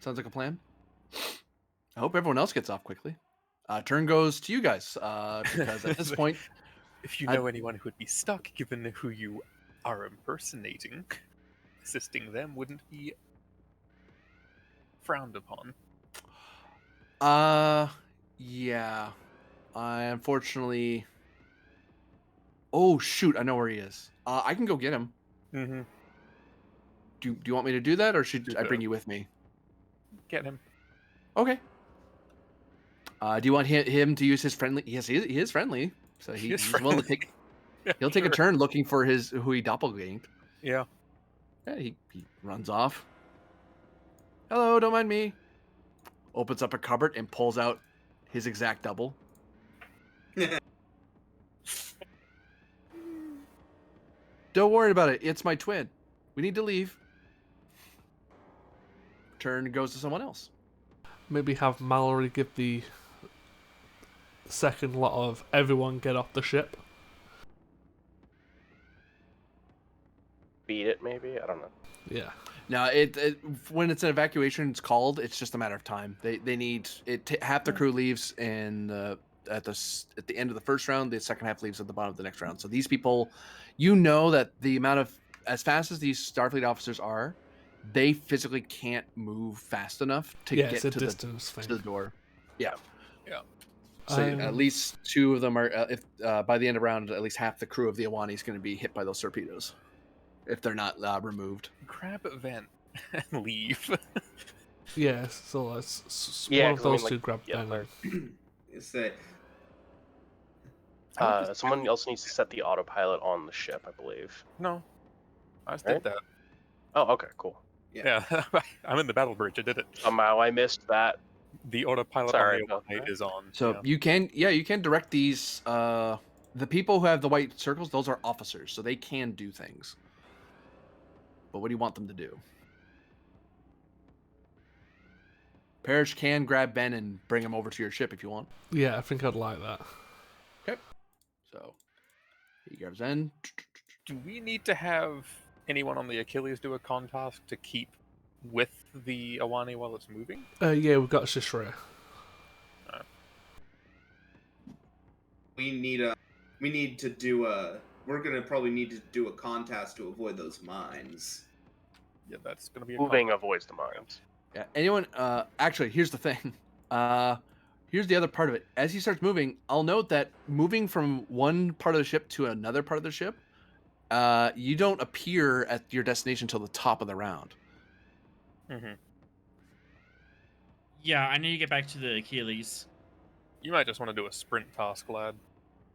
Sounds like a plan. I hope everyone else gets off quickly. Turn goes to you guys, because at this point, If you know anyone who would be stuck, given who you are impersonating, assisting them wouldn't be frowned upon. yeah. I unfortunately. Oh shoot! I know where he is. I can go get him. Mm-hmm. Do you want me to do that, or should Do I bring that. you with me? Get him. Okay. Do you want him to use his friendly? Yes, he is friendly, so He is he's willing to friendly. take. Yeah, He'll take a sure. turn looking for who he doppelganged. Yeah. Yeah, he runs off. Hello, don't mind me. Opens up a cupboard and pulls out his exact double. Don't worry about it. It's my twin. We need to leave. Turn goes to someone else. Maybe have Mallory give the second lot of everyone get off the ship. Beat it, maybe? I don't know. Yeah. Now, when it's an evacuation, it's called. It's just a matter of time. They need it. Half the crew leaves at the end of the first round. The second half leaves at the bottom of the next round. So these people, that the amount of as fast as these Starfleet officers are, they physically can't move fast enough to Yeah, get it's a to distance thing. the door. Yeah. Yeah. So at least two of them are. If by the end of the round, at least half the crew of the Awani is going to be hit by those torpedoes, if they're not removed. Grab a vent and leave. Yeah, so let's Yeah, one of 'cause I mean, those like, two grab yeah, Ben. It's that Someone else needs to set the autopilot on the ship, I believe. No. I just Right? did that. Oh, okay, cool. Yeah. I'm in the battle bridge. I did it. Somehow I missed that. The autopilot Sorry on the about Awani that. is on. So you can direct these. The people who have the white circles, those are officers, so they can do things. But what do you want them to do? Parrish can grab Ben and bring him over to your ship if you want. Yeah, I think I'd like that. Okay. So he grabs Ben. Do we need to have anyone on the Achilles do a con task to keep with the Awani while it's moving? Yeah, we've got Shishra. we're gonna probably need to do a con task to avoid those mines. Yeah, that's gonna be a Moving avoids the mines. Yeah. Anyone? Actually, here's the thing. Here's the other part of it. As he starts moving, I'll note that moving from one part of the ship to another part of the ship, you don't appear at your destination until the top of the round. Mm-hmm. Yeah, I need to get back to the Achilles. You might just want to do a sprint task, lad.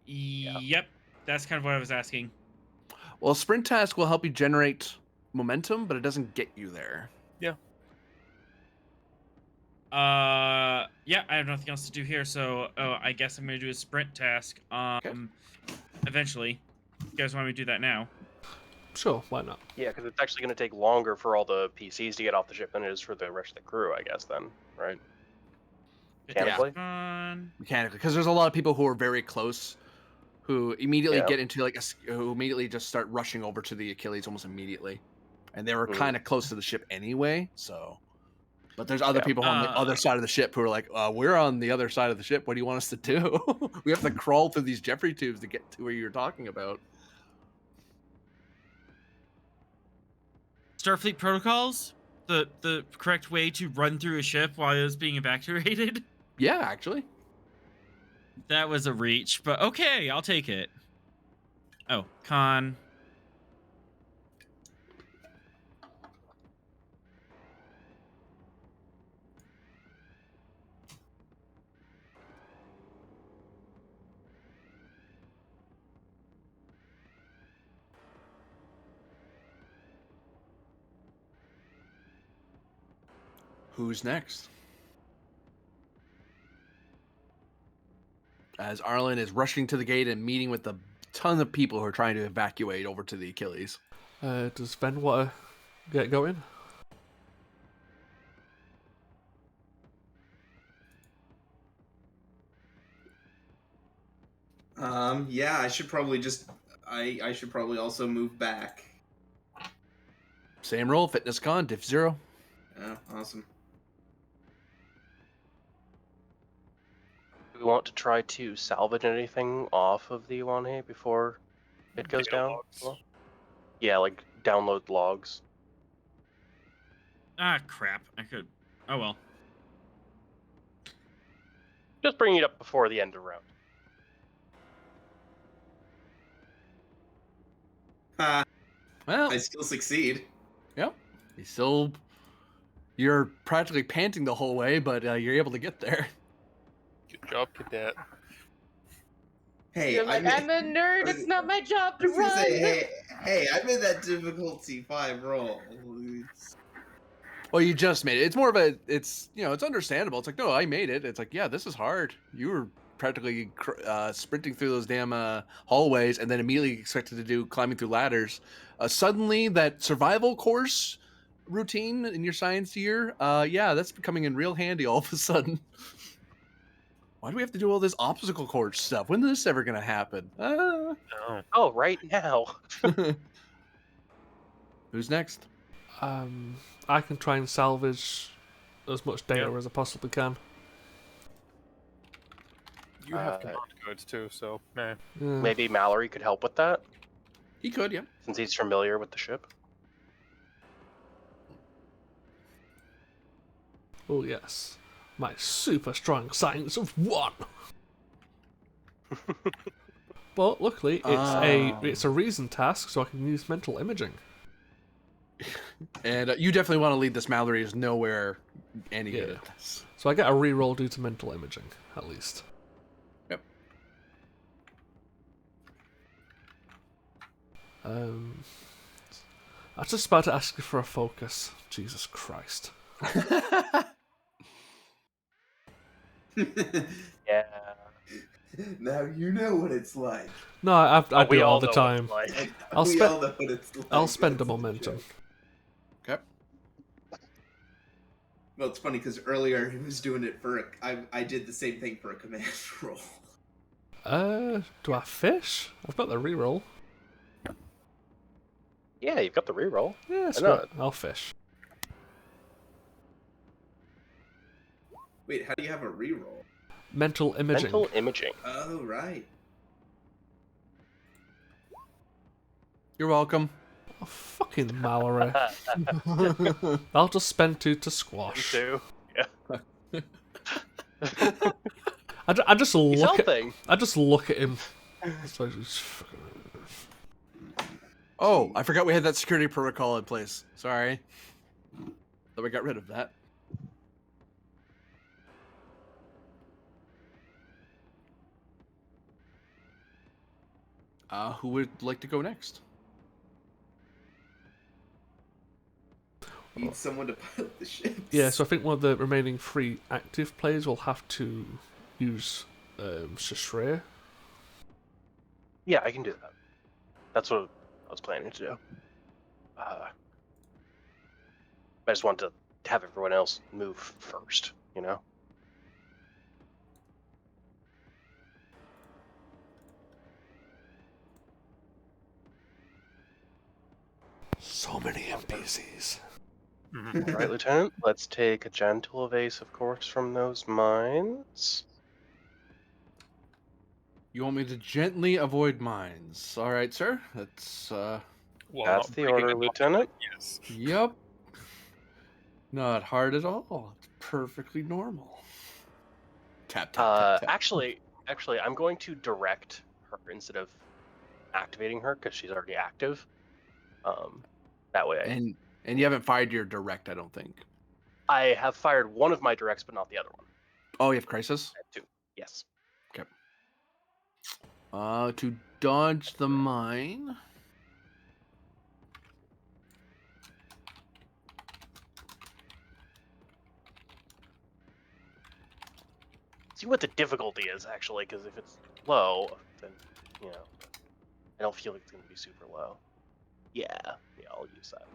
Yep, that's kind of what I was asking. Well, sprint task will help you generate momentum, but it doesn't get you there. Yeah. Yeah, I have nothing else to do here, so I guess I'm gonna do a sprint task. Eventually. You guys want me to do that now? Sure, why not? Yeah, because it's actually going to take longer for all the PCs to get off the ship than it is for the rest of the crew, I guess, then, right? Mechanically? Mechanically, because there's a lot of people who are very close, who immediately Yeah. get into who immediately just start rushing over to the Achilles almost immediately, and they were Mhm. kind of close to the ship anyway. So, but there's other Yeah. people on the other side of the ship who are like, "We're on the other side of the ship. What do you want us to do? We have to crawl through these Jeffrey tubes to get to where you're talking about." Starfleet protocols? The correct way to run through a ship while it was being evacuated? Yeah, actually. That was a reach, but okay, I'll take it. Oh, con. Who's next? As Arlen is rushing to the gate and meeting with a ton of people who are trying to evacuate over to the Achilles. Does Ven want to get going? Yeah, I should probably just I should probably also move back. Same roll, fitness con, diff 0. Oh, awesome. Do we want to try to salvage anything off of the Iwanhe before it goes Data down? logs. Well, yeah, like download logs. Ah, crap. I could. Oh well. Just bring it up before the end of round. Ha! Well, I still succeed. yep. You're practically panting the whole way, but you're able to get there. Good job, cadet. Hey, You're like, I'm a nerd. It's not my job to I was gonna run. say, hey, I made that difficulty 5 roll. Well, you just made it. It's more of it's understandable. It's like, no, I made it. It's like, yeah, this is hard. You were practically sprinting through those damn hallways and then immediately expected to do climbing through ladders. Suddenly, that survival course routine in your science year, yeah, that's becoming in real handy all of a sudden. Why do we have to do all this obstacle course stuff? When is this ever going to happen? Oh, right now. Who's next? I can try and salvage as much data as I possibly can. You have command codes too, so Yeah. Maybe Mallory could help with that, He could, yeah. since he's familiar with the ship. Oh yes, my super strong science of 1. But luckily, it's a reason task, so I can use mental imaging. And you definitely want to lead this. Mallory is nowhere any good at this. So I get a reroll due to mental imaging, at least. Yep. I was just about to ask you for a focus. Jesus Christ. Yeah. Now you know what it's like. No, I do We it all all the know time. what it's like. I'll We spend- all know what it's like. I'll spend a It's a momentum. joke. Okay. Well, it's funny because earlier he was doing it for I did the same thing for a command roll. Do I fish? I've got the reroll. Yeah, you've got the reroll. Yeah, I know screw it. I'll fish. Wait, how do you have a reroll? Mental imaging. Mental imaging. Oh, right. You're welcome. Oh, fucking Mallory. I'll just spend 2 to Me squash. too. Yeah. I just He's look at helping. I just look at him. It's like, Oh, I forgot we had that security protocol in place. Sorry. Thought we got rid of that. Who would like to go next? Need someone to pilot the ships. yeah, so I think one of the remaining 3 active players will have to use Shashray. Yeah, I can do that. That's what I was planning to do. I just wanted to have everyone else move first, you know? So many NPCs. Mhm. All right, Lieutenant, let's take a gentle evasive course from those mines. You want me to gently avoid mines. All right, sir. That's, Well, That's not the breaking order, a knock, Lieutenant. yes. Yep. Not hard at all. It's perfectly normal. Tap, tap, tap, tap. Actually, I'm going to direct her instead of activating her because she's already active. That way, And you haven't fired your direct, I don't think. I have fired one of my directs, but not the other one. Oh, you have crisis? I have 2. Yes. To dodge the mine. See what the difficulty is actually, because if it's low, then you know, I don't feel like it's going to be super low. Yeah, I'll use that.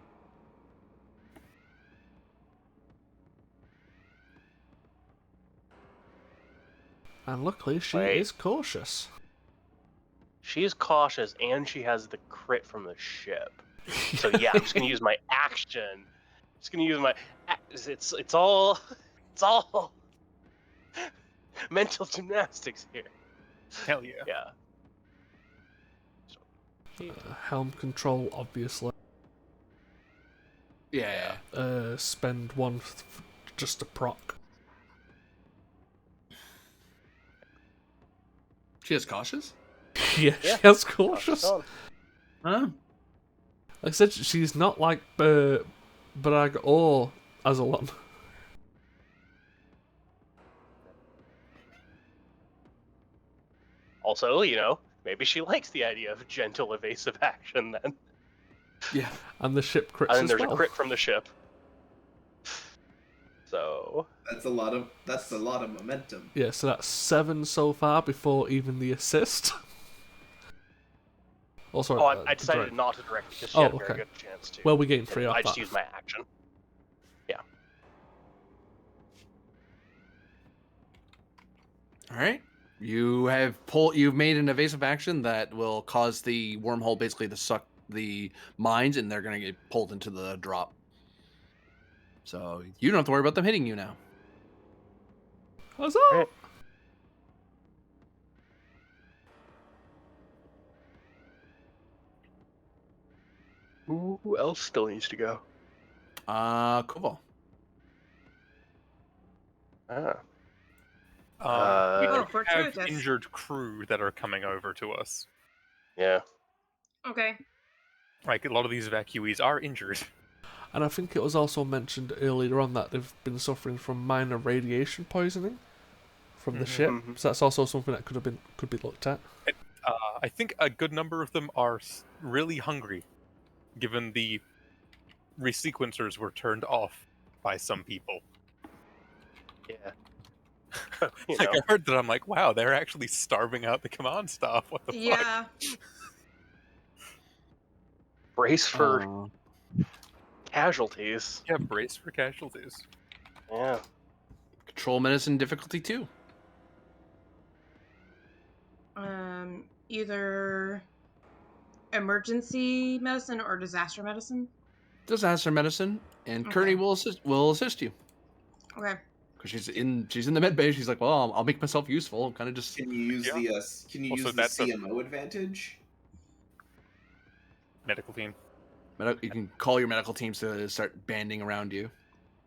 And luckily, she Wait. is cautious. She's cautious, and she has the crit from the ship. So yeah, I'm just gonna use my action. Just gonna use my. It's all mental gymnastics here. Hell yeah. Yeah. Helm control, obviously. Yeah. Spend 1 just to proc. She is cautious? yeah, Yeah. she has cautious. Done. Huh? Like I said, she's not like Brag or Azalon. Also, maybe she likes the idea of gentle evasive action then. Yeah. And the ship crits And then as there's well. a crit from the ship. So That's a lot of momentum. Yeah, so that's 7 so far before even the assist. Also, I decided direct. not to direct because she Oh, had a very okay. good chance to. Well, we gained 3 off I just that. used my action. Yeah. All right. You've made an evasive action that will cause the wormhole basically to suck the mines, and they're going to get pulled into the drop. So you don't have to worry about them hitting you now. Huzzah! Right. Who else still needs to go? Koval. Ah. We Oh, do for have truth, injured crew that are coming over to us. Yeah. Okay. Like, a lot of these evacuees are injured. And I think it was also mentioned earlier on that they've been suffering from minor radiation poisoning from the ship. Mhm. So that's also something that could be looked at. I think a good number of them are really hungry, given the resequencers were turned off by some people. Yeah. Like, I heard that, I'm like, wow, they're actually starving out the command staff. What the fuck? Yeah. Brace for casualties. Yeah, brace for casualties. Yeah. Control medicine difficulty 2. Either emergency medicine or disaster medicine. Disaster medicine, and Okay. Kearney will assist you Okay. because she's in the med bay. She's like, well, I'll make myself useful. Kind of just Can you use Yeah. Also, the that's a- CMO advantage? Medical team. you can call your medical teams to start banding around you.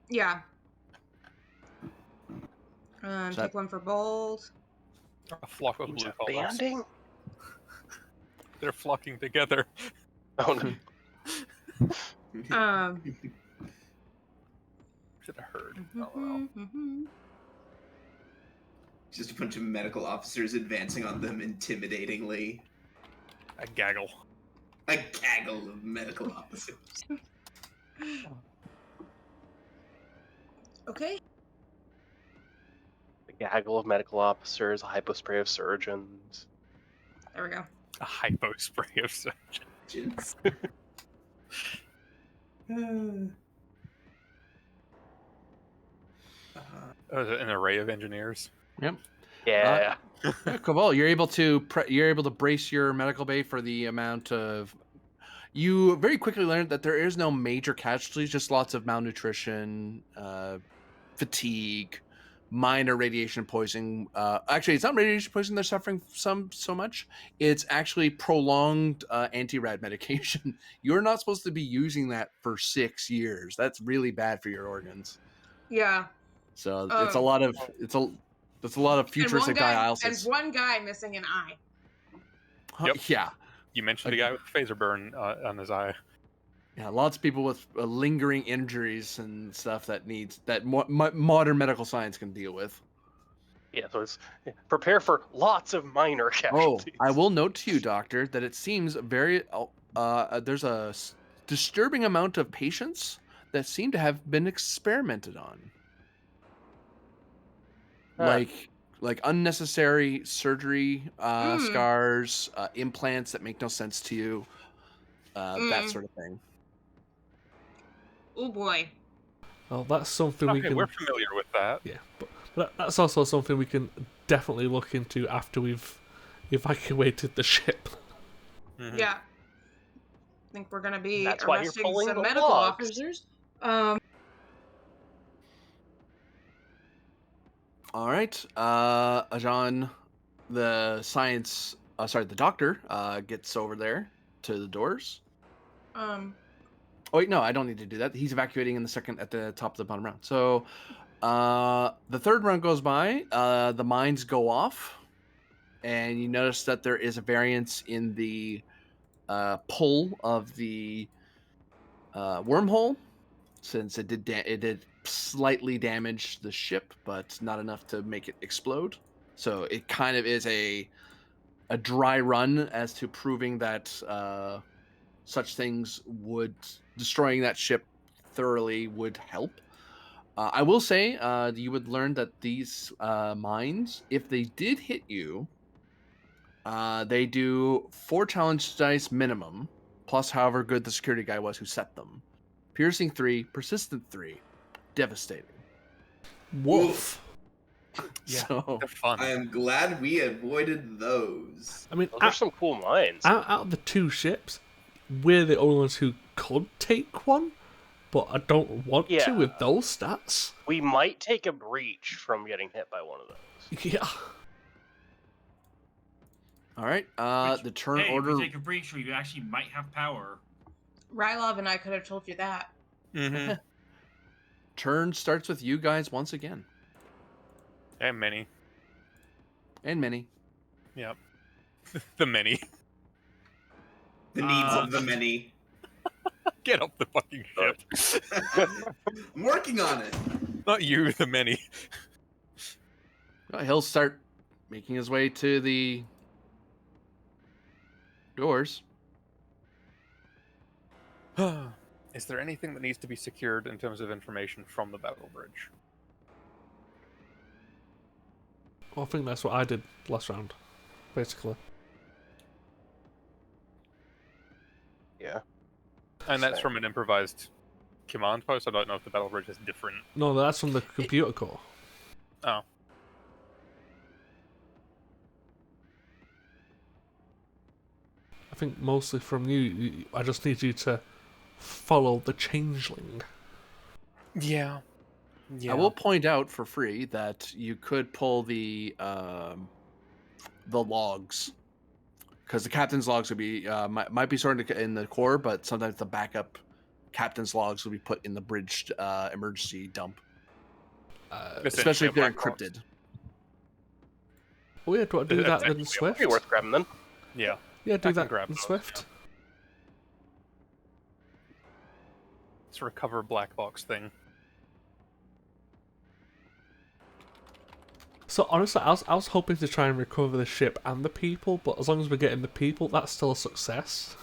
Yeah. So Take one for bold. A flock of Teams blue are collars. banding? They're flocking together. Oh no. Should have heard. Oh well. Just a bunch of medical officers advancing on them intimidatingly. A gaggle. A gaggle of medical officers. Okay. A gaggle of medical officers, a hypospray of surgeons. There we go. A hypo spray of surgeons. An array of engineers. Yep. Yeah. Yeah, Cobalt, you're able to brace your medical bay for the amount of. You very quickly learned that there is no major casualties, just lots of malnutrition, fatigue, minor radiation poisoning. Actually, it's not radiation poisoning they're suffering so much. It's actually prolonged anti-rad medication. You're not supposed to be using that for 6 years. That's really bad for your organs. Yeah. So it's a lot of futuristic and dialysis. one guy missing an eye. Yep. Yeah. You mentioned a guy with a phaser burn on his eye. Yeah, lots of people with lingering injuries and stuff that modern medical science can deal with. Yeah, so it's prepare for lots of minor casualties. I will note to you, Doctor, that it seems very there's a disturbing amount of patients that seem to have been experimented on, like unnecessary surgery, scars, implants that make no sense to you, that sort of thing. Oh boy. Well, that's something we can. We're familiar with that. Yeah, but that's also something we can definitely look into after we've evacuated the ship. Mm-hmm. Yeah. I think we're gonna be That's why you're arresting pulling some the medical logs. officers. All right, Ajan, the doctor gets over there to the doors. Oh wait, no, I don't need to do that. He's evacuating at the top of the bottom round. So, the third round goes by. The mines go off, and you notice that there is a variance in the pull of the wormhole, since it did slightly damage the ship, but not enough to make it explode. So it kind of is a dry run as to proving that such things destroying that ship thoroughly would help. I will say you would learn that these mines, if they did hit you, they do 4 challenge dice minimum, plus however good the security guy was who set them. Piercing 3, persistent 3, devastating. Woof. Yeah, So they're fun. I am glad we avoided those. I mean, Those are some cool mines. out of the 2 ships, we're the only ones who could take one, but I don't want to with those stats. We might take a breach from getting hit by one of those. Yeah. all right, the turn order. If you take a breach, you actually might have power. Rylov and I could have told you that. Mm-hmm. Turn starts with you guys once again. And many. And many. Yep. The many. The needs of the many. Get up the fucking ship. I'm working on it. Not you, the many. He'll start making his way to the doors. Is there anything that needs to be secured in terms of information from the battle bridge? Well, I think that's what I did last round, basically. Yeah. And that's from an improvised command post? I don't know if the battle bridge is different. No, that's from the computer core. Oh. I think mostly from you. I just need you to follow the changeling. Yeah. I will point out for free that you could pull the logs, because the captain's logs would be might be sorted in the core, but sometimes the backup captain's logs will be put in the bridged emergency dump, especially if they're encrypted. Oh yeah, do I do that then Technically, it might Swift? be worth grabbing then. Yeah. Yeah, do I can that grab in those, Swift. yeah. It's a recover black box thing. So honestly, I was hoping to try and recover the ship and the people, but as long as we're getting the people, that's still a success.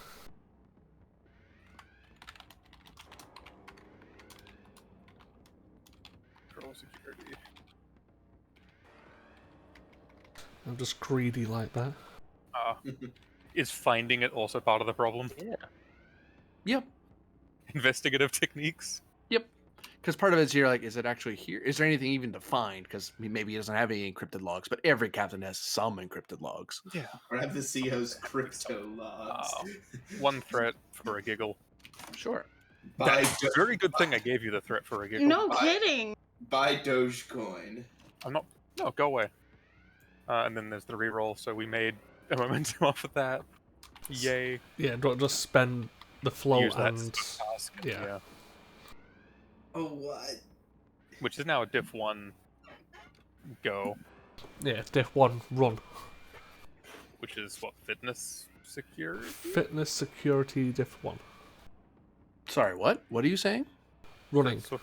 Control security. I'm just greedy like that. Is finding it also part of the problem? Yeah. Yep. Investigative techniques? Yep. Because part of it is you're like, is it actually here? Is there anything even to find? Because maybe he doesn't have any encrypted logs, but every captain has some encrypted logs. Yeah. Grab the CEO's crypto logs. One threat for a giggle. Sure. Buy, Very good thing I gave you the threat for a giggle. No kidding. buy Dogecoin. I'm not. No, go away. And then there's the reroll, so we made a momentum off of that. Yay. Yeah, don't just spend the float Use that and task. yeah. Oh, what? Which is now a diff 1 go, yeah, diff 1 run. which is what, fitness security? Fitness security diff 1. Sorry, what? What are you saying? Running. So,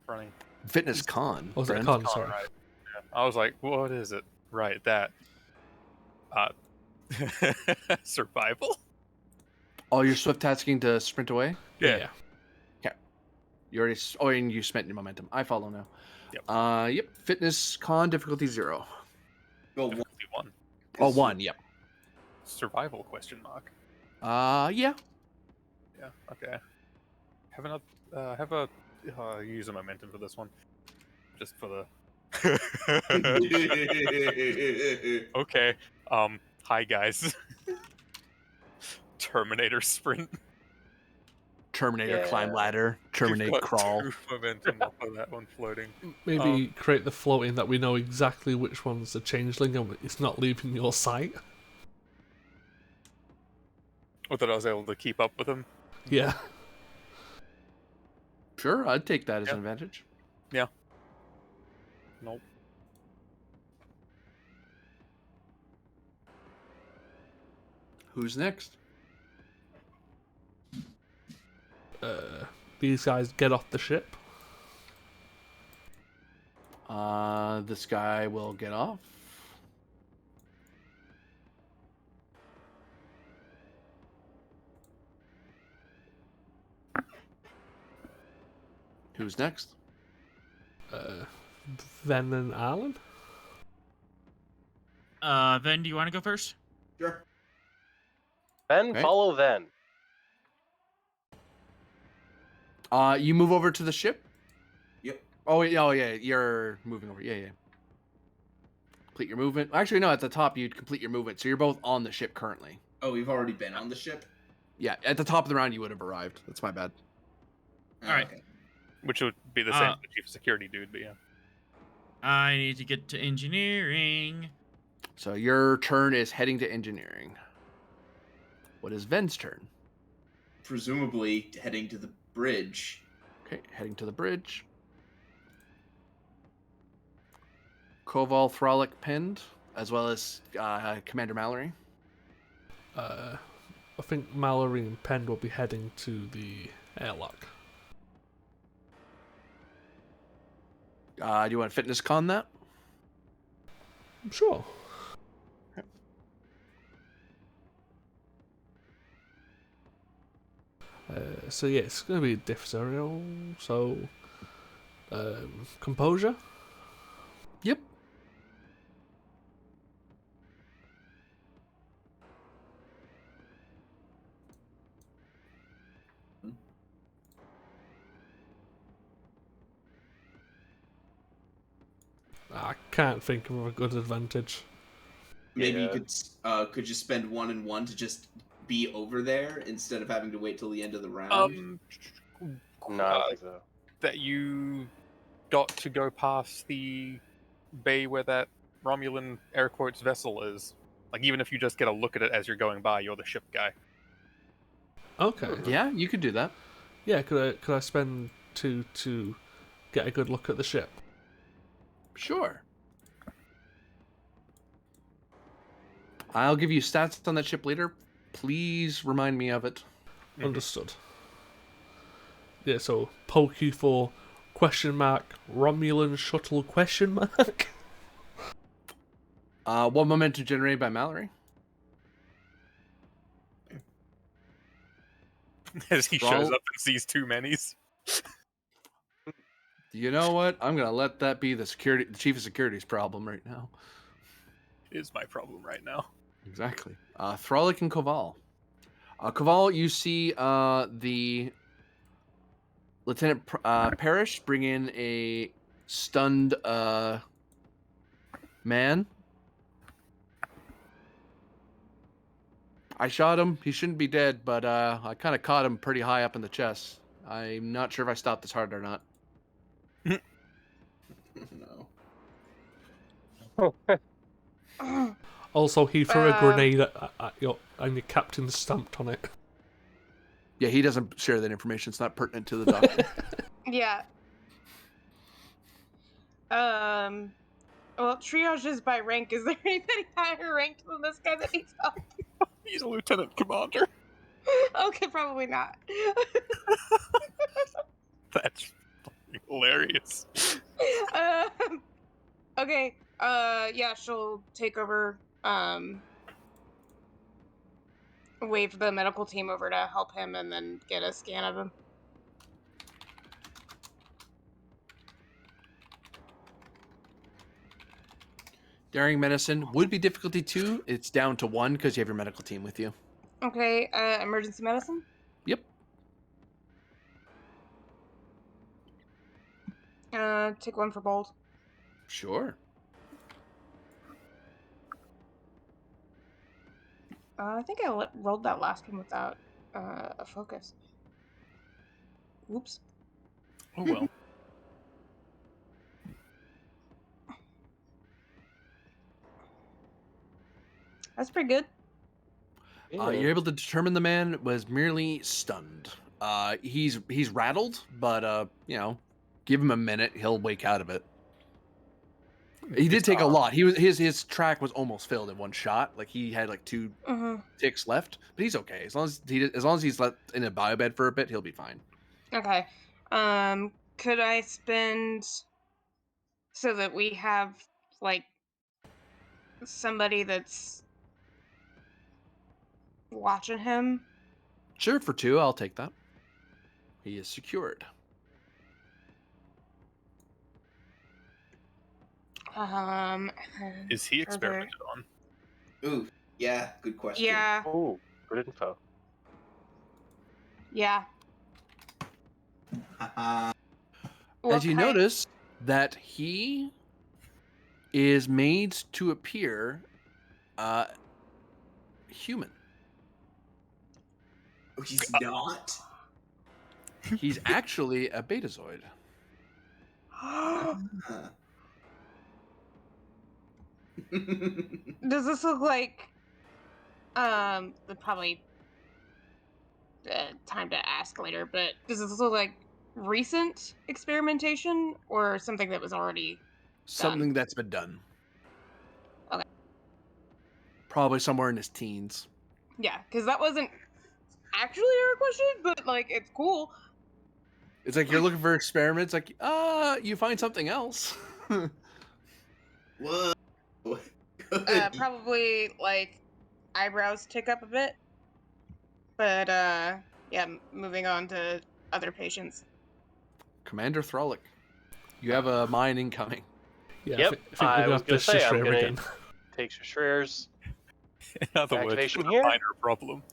running. Fitness con. Was it Brent? con? Sorry. Right. Yeah. I was like, what is it? Right, that. Survival? Oh, you're swift tasking to sprint away? Yeah. You already. Oh, and you spent your momentum. I follow now. Yep. Yep. Fitness con difficulty 0. Well, Difficulty 1. Oh, 1. Yep. Survival question mark. Yeah. Yeah, okay. Have a use a momentum for this one. Just for the Okay. Hi guys. Terminator sprint. Terminator climb Yeah. ladder. Terminate You've got crawl. 2 momentum off of that one floating. Maybe create the floating that we know exactly which one's the changeling and it's not leaving your sight. Or that I was able to keep up with him. Yeah. Sure, I'd take that as Yeah. an advantage. Yeah. Nope. Who's next? These guys get off the ship. This guy will get off. Who's next? Ven and Alan. Ven, do you want to go first? Sure. Then Okay. follow then. You move over to the ship. Yep. Oh, yeah, you're moving over. Yeah. Complete your movement. Actually, no, at the top you'd complete your movement, so you're both on the ship currently. Oh, we've already been on the ship? Yeah, at the top of the round you would have arrived. That's my bad. Oh, Alright. Okay. Which would be the same as the chief of security dude, but yeah. I need to get to engineering. So your turn is heading to engineering. What is Ven's turn? Presumably heading to the bridge. Okay, heading to the bridge. Koval, Thralic, pinned, as well as Commander Mallory. I think Mallory and Penn will be heading to the airlock. Do you want fitness con that? Sure. So yeah, it's going to be diff 0. So, composure. Yep. I can't think of a good advantage. Maybe Yeah. you could you spend 1 and 1 to just be over there instead of having to wait till the end of the round? No, I don't think so. That you got to go past the bay where that Romulan air quotes vessel is. Like, even if you just get a look at it as you're going by, you're the ship guy. Okay. Yeah, you could do that. Yeah, could I spend 2 to get a good look at the ship? Sure. I'll give you stats on that ship later. Please remind me of it. Understood. Yeah, so Pokey for question mark Romulan shuttle question mark. What momentum generated by Mallory? As he shows Thrall- up and sees too many's. You know what? I'm gonna let that be the chief of security's problem right now. Is my problem right now. Exactly. Thralic and Koval. Koval, you see the Lieutenant Parrish bring in a stunned man. I shot him. He shouldn't be dead, but I kind of caught him pretty high up in the chest. I'm not sure if I stopped this hard or not. No. Also, he threw a grenade at your and your captain stamped on it. Yeah, he doesn't share that information. It's not pertinent to the document. Yeah. Well, triage is by rank. Is there anybody higher ranked than this guy that needs help? He's a lieutenant commander. Okay, probably not. That's fucking hilarious. Okay. Yeah, she'll take over. Wave the medical team over to help him, and then get a scan of him. Daring medicine would be difficulty 2. It's down to 1 because you have your medical team with you. Okay. Emergency medicine. Yep. Take 1 for bold. Sure. I think I rolled that last one without a focus. Oops. Oh well. That's pretty good. You're able to determine the man was merely stunned. He's rattled, but give him a minute, he'll wake out of it. He did take a lot. He was his track was almost filled in one shot. Like he had like 2 ticks left, but he's okay as long as he's left in a biobed for a bit, he'll be fine. Okay. Could I spend so that we have like somebody that's watching him? Sure, for 2, I'll take that. He is secured. Is he experimented on? Ooh, yeah, good question. Yeah. Oh, good info. Yeah. As you notice that he is made to appear human. Oh, he's not. He's actually a betazoid. Does this look like probably time to ask later, but does this look like recent experimentation or something that was already Something that's been done. Okay. Probably somewhere in his teens. Yeah, because that wasn't actually our question, but like it's cool. It's like you're looking for experiments, like, you find something else. Whoa. Probably like eyebrows tick up a bit. But yeah, moving on to other patients. Commander Throlic, you have a mine incoming. Yeah, Yep, I think we're I gonna was have gonna to say I'm share gonna again. take Shreer's In other words, activation it's a here. minor problem.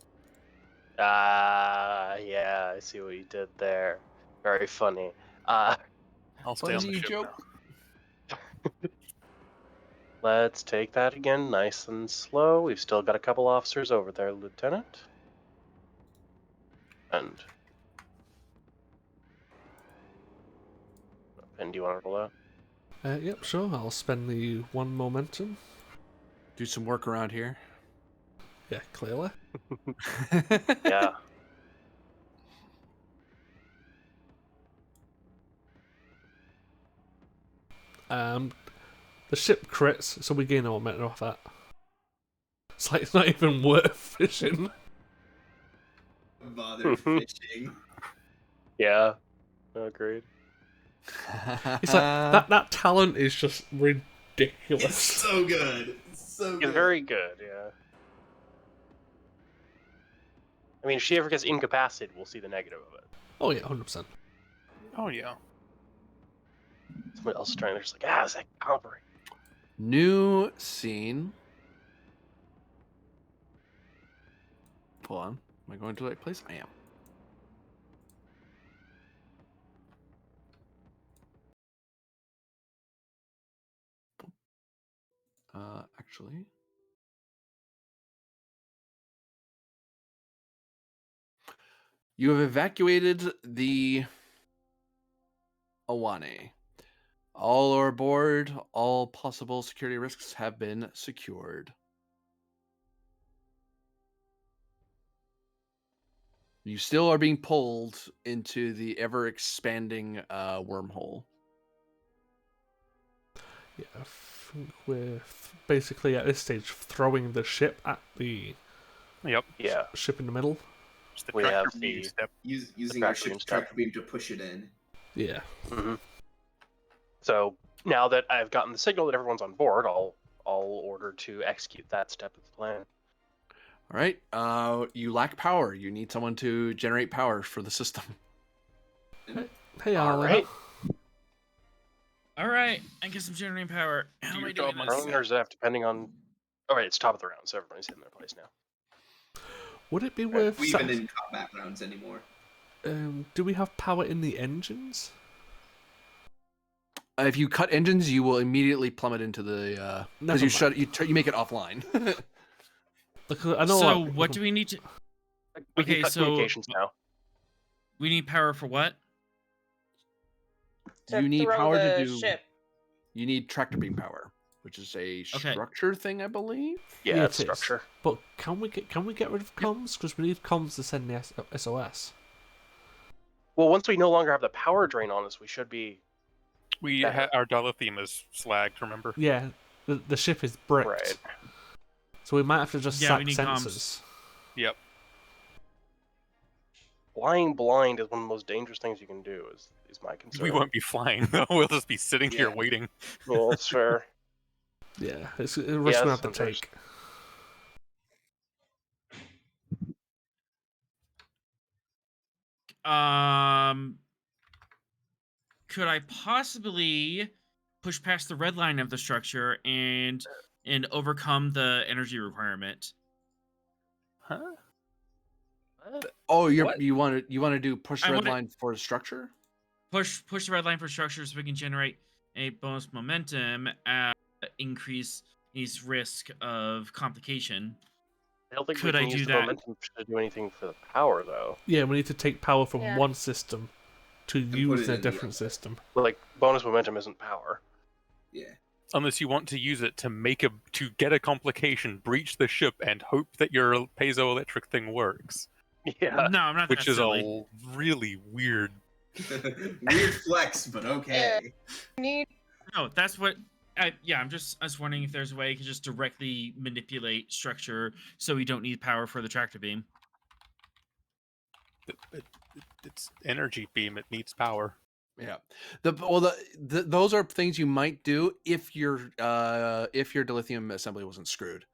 Yeah, I see what you did there. Very funny. I'll stay on Funny the ship joke. now. Let's take that again, nice and slow. We've still got a couple officers over there, Lieutenant. And do you want to roll out? Yep, sure. I'll spend the 1 momentum. Do some work around here. Yeah, clearly. Yeah. The ship crits, so we gain a momentum off that. It's like it's not even worth fishing. Bother fishing. Yeah. Agreed. It's like that talent is just It's ridiculous. so good. It's so It's good. very good, yeah. I mean, if she ever gets incapacitated, we'll see the negative of it. Oh yeah, 100%. Oh yeah. Someone else is trying to just like, it's like operate. New scene. Hold on. Am I going to the right place? I am. Actually. You have evacuated the Awane. All are aboard. All possible security risks have been secured. You still are being pulled into the ever-expanding wormhole. Yeah, I think we're basically at this stage throwing the ship at the Yep. Yeah. ship in the middle. Just the We tractor have beam the- step. Using tractor your beam ship's step. tractor beam to push it in. Yeah. Mm-hmm. So now that I've gotten the signal that everyone's on board, I'll order to execute that step of the plan. All right. You lack power. You need someone to generate power for the system. Hey, All Arlen. right. All right, I guess I'm generating power. How am I your doing job, this? Rolling or is that depending on? All right, it's top of the round, so everybody's in their place now. Would it be worth... We even in combat rounds anymore. do we have power in the engines? If you cut engines, you will immediately plummet into the because Never you shut mind. you make it offline. Look, I know. So what do we need to? We can Okay, cut so communications now. we need power for what? To You need throw power to the do. ship. You need tractor beam power, which is a structure thing, I believe. Yeah, Yeah, it's it is. structure. But can we get rid of comms? Because we need comms to send the SOS. Well, once we no longer have the power drain on us, we should be. Our dilithium is slagged. Remember? Yeah, the ship is bricked. Right. So we might have to just Yeah, sack we need sensors. comms. Yep. Flying blind is one of the most dangerous things you can do. Is my concern. We won't be flying though. We'll just be sitting here Yeah. waiting. Well, that's fair. Yeah, it's a risk we have to sometimes. take. Could I possibly push past the red line of the structure and overcome the energy requirement? Huh? Oh, What? you want to do push I red wanna- line for the structure? Push the red line for structure so we can generate a bonus momentum at increase risk of complication. I don't think Could we I can use do the that? momentum to do anything for the power, though. Yeah, we need to take power from Yeah. one system to put use it in a in the different other. system. Like bonus momentum isn't power. Yeah. Unless you want to use it to get a complication, breach the ship, and hope that your piezoelectric thing works, Yeah. No, I'm not which that is silly. a really weird. Weird flex, but okay. No, that's what. I'm just wondering if there's a way you can just directly manipulate structure so we don't need power for the tractor beam. It's energy beam. It needs power. Yeah. Those are things you might do if your dilithium assembly wasn't screwed.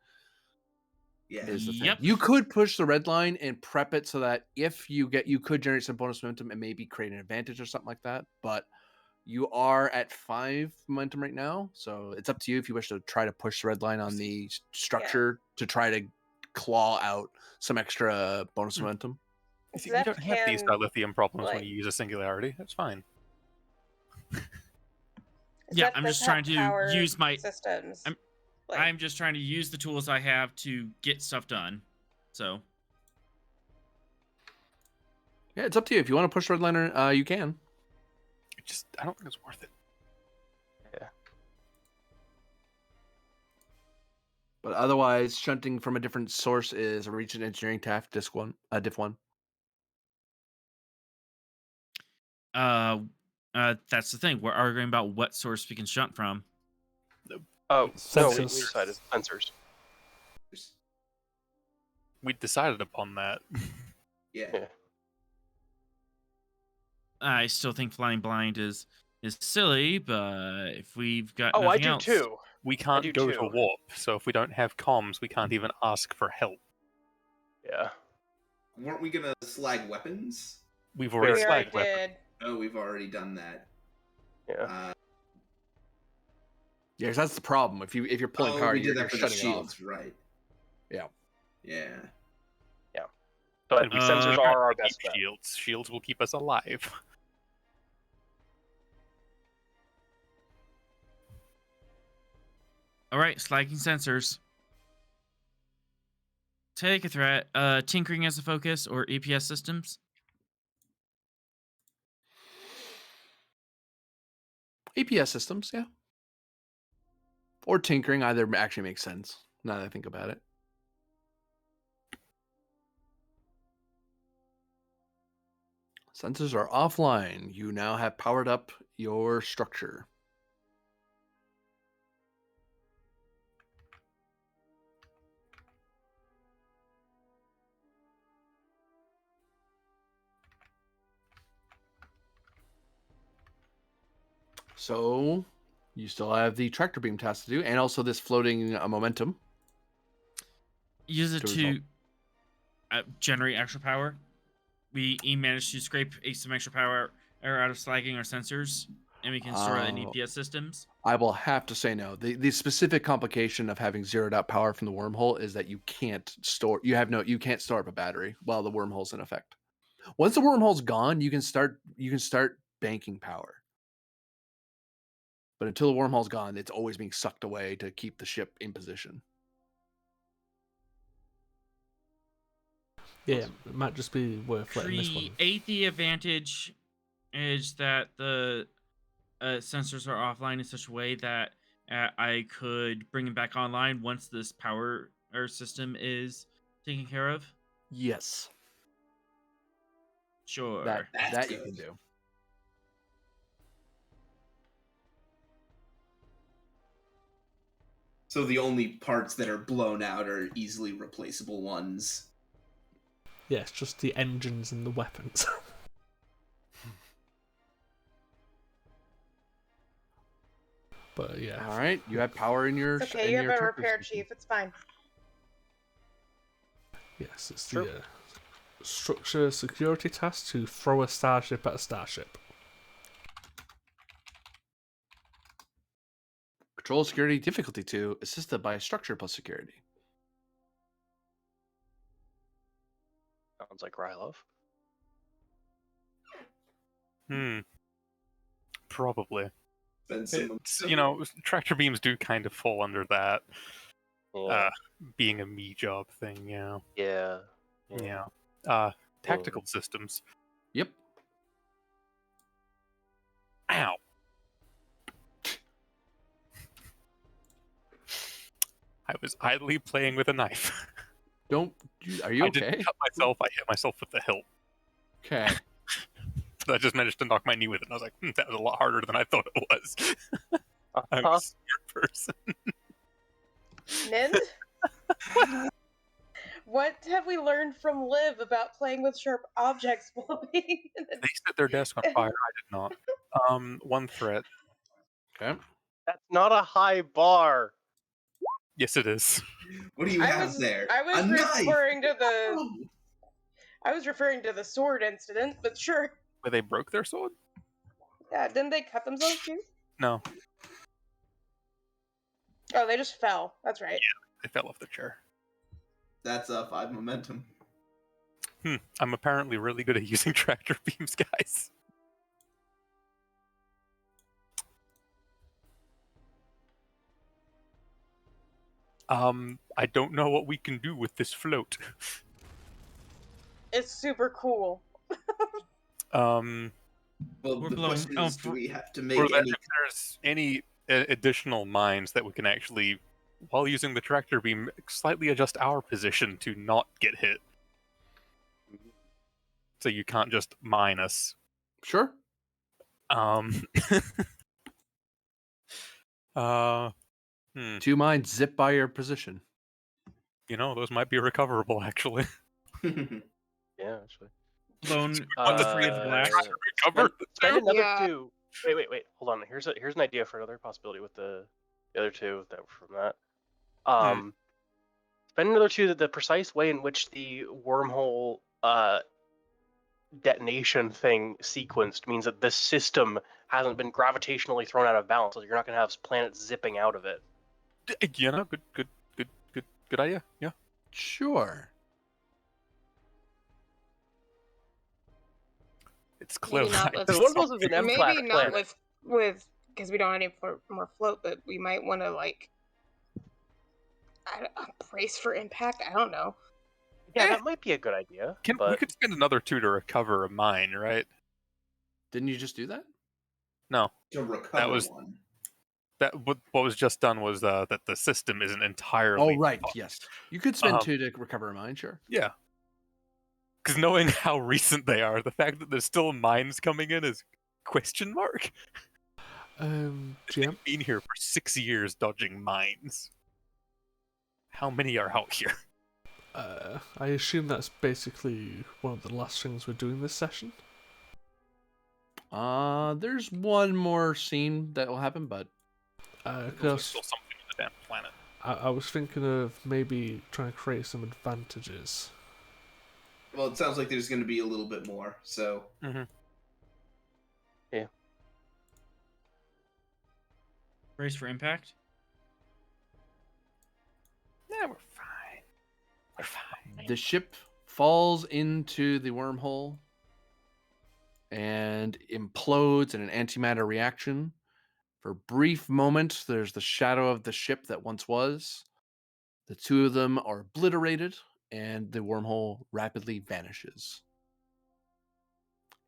Yeah. Is the thing. Yep. You could push the red line and prep it so that if you could generate some bonus momentum and maybe create an advantage or something like that. But you are at 5 momentum right now, so it's up to you if you wish to try to push the red line on the structure to try to claw out some extra bonus momentum. You see, Zeph you don't have these can, dilithium problems when like- you use a singularity. That's fine. Yeah, Zeph I'm does just trying have to power use my- systems. I'm- Like, I'm just trying to use the tools I have to get stuff done. So Yeah, it's up to you. If you want to push the red liner, you can. I don't think it's worth it. But otherwise, shunting from a different source is a region engineering task, diff 1. that's the thing. We're arguing about what source we can shunt from. Oh, no, we Sensors. decided sensors. We decided upon that. Yeah. Yeah. I still think flying blind is silly, but if we've got Oh, I nothing do else, too. We do can't go to too. warp, so if we don't have comms, we can't even ask for help. Yeah. Weren't we gonna slag weapons? We've We already We already slagged weapons. did. Oh, we've already done that. Yeah. Yeah, 'cause that's the problem. If you're pulling power, we did you're that for the shutting it off. shields, right? Yeah. Yeah. But And we Uh, sensors are our keep best bet. shields. Shields will keep us alive. all right, slagging sensors. Take a threat. Tinkering as a focus or EPS systems. APS systems, yeah. Or tinkering, either actually makes sense now that I think about it. Sensors are offline. You now have powered up your structure. So you still have the tractor beam task to do, and also this floating momentum. Use it To to generate extra power. We managed to scrape some extra power out of slagging our sensors, and we can store it in EPS systems. I will have to say no. The specific complication of having zeroed out power from the wormhole is that you can't store. You can't store up a battery while the wormhole's in effect. Once the wormhole's gone, you can start banking power. But until the wormhole's gone, it's always being sucked away to keep the ship in position. Yeah, it might just be worth letting this one. Create the advantage is that the sensors are offline in such a way that I could bring them back online once this power or system is taken care of. Yes, Sure. that you can do. So the only parts that are blown out are easily replaceable ones. Yeah, it's just the engines and the weapons. But yeah. All right, you have power in your. It's okay, in you have your a tractor repair system. chief. It's fine. Yes, it's True. the structure security task to throw a starship at a starship. Control security difficulty 2, assisted by structure plus security. Sounds like Rylov. Probably. Spend some It's, tractor beams do kind of fall under that. Yeah. Being a me job thing, yeah. Yeah. Tactical systems. Yep. Ow. I was idly playing with a knife. Are you I okay? didn't cut myself. I hit myself with the hilt. Okay. But I just managed to knock my knee with it. And I was like, that was a lot harder than I thought it was. I'm a smart person. Nind? What have we learned from Liv about playing with sharp objects while being in They set their desk on fire. I did not. One threat. Okay. That's not a high bar. Yes, it is. What do you have there? I was A knife! referring to the Oh! I was referring to the sword incident, but sure. Where they broke their sword? Yeah, didn't they cut themselves too? No. Oh, they just fell. That's right. They fell off the chair. That's a 5 momentum. I'm apparently really good at using tractor beams, guys. I don't know what we can do with this float. It's super cool. Well, We're the blowing- question oh, is, do we have to make Or that any... if there's any additional mines that we can actually, while using the tractor beam, slightly adjust our position to not get hit. So you can't just mine us. Sure. Hmm. 2 mines zip by your position. those might be recoverable, actually. Yeah, actually. Lone Want to free of spend- glass. try to recover Spend the another Yeah. 2. Wait. Hold on. Here's an idea for another possibility with the other 2 that were from that. Spend another 2 that the precise way in which the wormhole detonation thing sequenced means that this system hasn't been gravitationally thrown out of balance, so you're not going to have planets zipping out of it. Good idea. Yeah. Sure. It's clearly Maybe not with. Because one of those is an M-class Maybe not planet. with because we don't have any more float, but we might want to brace for impact. I don't know. Yeah, that might be a good idea. We But could spend another 2 to recover a mine, right? Didn't you just do that? No. To recover was- one. What was just done was that the system isn't entirely. Oh, right. Yes. You could spend 2 to recover a mine, sure. Yeah. Because knowing how recent they are, the fact that there's still mines coming in is question mark. GM, They've been here for 6 years dodging mines. How many are out here? I assume that's basically one of the last things we're doing this session. There's one more scene that will happen, but There's Because still something on the damn planet. I was thinking of maybe trying to create some advantages. Well, it sounds like there's going to be a little bit more, so... yeah. Brace for impact. Yeah, we're fine. We're fine. the ship falls into the wormhole and implodes in an antimatter reaction. For a brief moment, there's the shadow of the ship that once was. The 2 of them are obliterated, and the wormhole rapidly vanishes.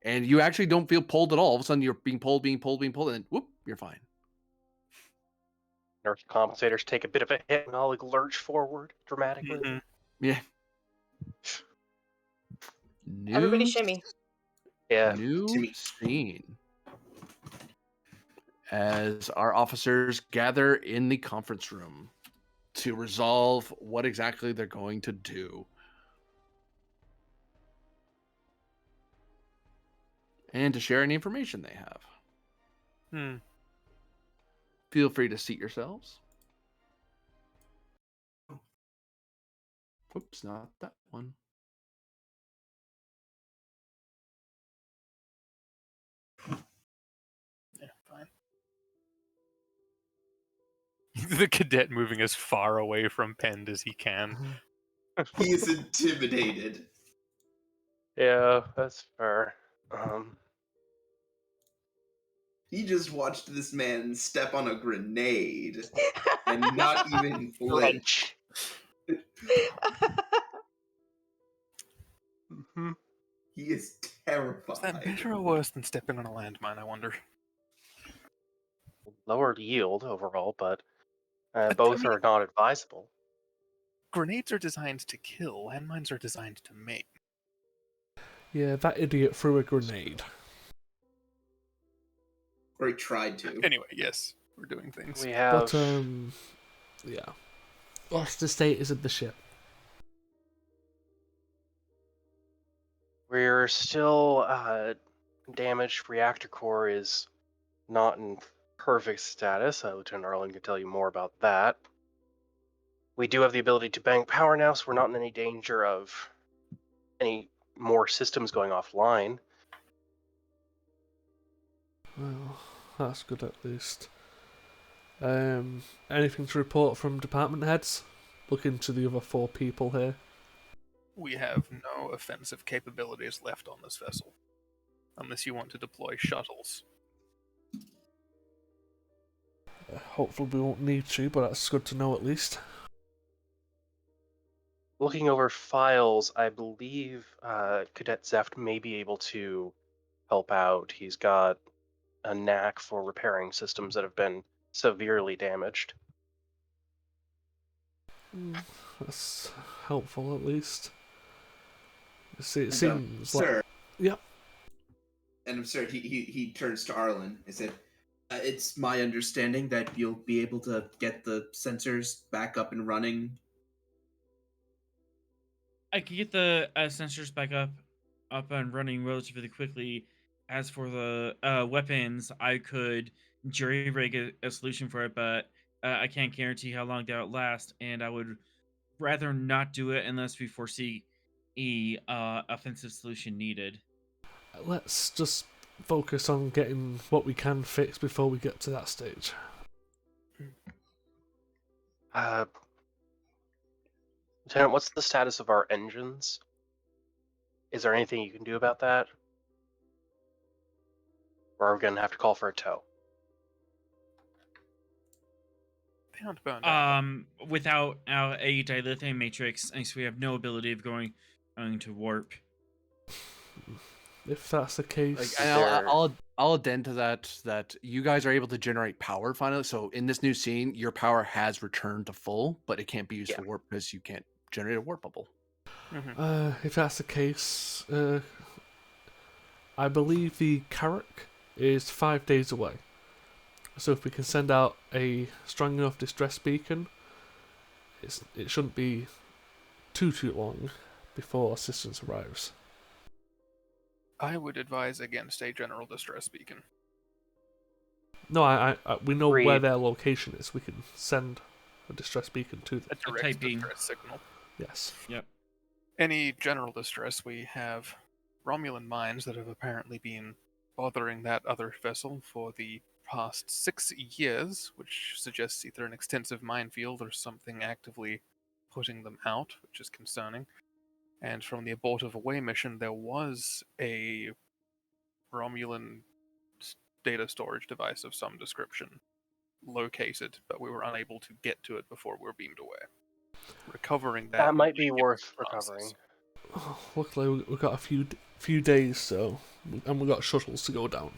And you actually don't feel pulled at all. All of a sudden, you're being pulled, and then whoop, you're fine. Nurse compensators take a bit of a hit and I'll lurch forward dramatically. Mm-hmm. Yeah. Everybody shimmy. Yeah. New scene. As our officers gather in the conference room to resolve what exactly they're going to do. And to share any information they have. Feel free to seat yourselves. Whoops, not that one. Yeah, fine. The cadet moving as far away from Pend as he can. He is intimidated. Yeah, that's fair. He just watched this man step on a grenade and not even flinch. Wrench. He is terrified. Is that better or worse than stepping on a landmine, I wonder? Lowered yield overall, but both are not advisable. Grenades are designed to kill, landmines are designed to make. Yeah, that idiot threw a grenade. Or he tried to. Anyway, yes, we're doing things. We have. But, yeah. What's the status of the ship? We're still damaged. Reactor core is not in perfect status. Lieutenant Arlen can tell you more about that. We do have the ability to bank power now, so we're not in any danger of any more systems going offline. Well, that's good at least. Anything to report from department heads? Look into the other 4 people here. We have no offensive capabilities left on this vessel. Unless you want to deploy shuttles. Hopefully we won't need to, but that's good to know at least. Looking over files, I believe Cadet Zeft may be able to help out. He's got a knack for repairing systems that have been severely damaged. That's helpful at least. See, it And, seems like... sir. Yep. And sir, he turns to Arlen and said, "It's my understanding that you'll be able to get the sensors back up and running I could get the sensors back up and running relatively quickly. As for the weapons, I could jury rig a solution for it, but I can't guarantee how long that'll last, and I would rather not do it unless we foresee a offensive solution needed. Let's just focus on getting what we can fix before we get to that stage. Lieutenant, what's the status of our engines? Is there anything you can do about that? Or are we going to have to call for a tow? They aren't burned out. Without a dilithium matrix, we have no ability of going to warp. If that's the case, Like, Is and there- I'll addend to that you guys are able to generate power finally. So in this new scene, your power has returned to full, but it can't be used Yeah. for warp because you can't generate a warp bubble. if that's the case, I believe the Carrack is 5 days away. So if we can send out a strong enough distress beacon, it shouldn't be too long before assistance arrives. I would advise against a general distress beacon. No, I we know where Agreed. their location is. We can send a distress beacon to them. A direct type beam. distress signal. Yes. Yep. Any general distress, we have Romulan mines that have apparently been bothering that other vessel for the past 6 years, which suggests either an extensive minefield or something actively putting them out, which is concerning. And from the abortive away mission, there was a Romulan data storage device of some description located, but we were unable to get to it before we were beamed away. Recovering that That might be give worth us recovering. chances. Luckily, we've got a few days, and we've got shuttles to go down.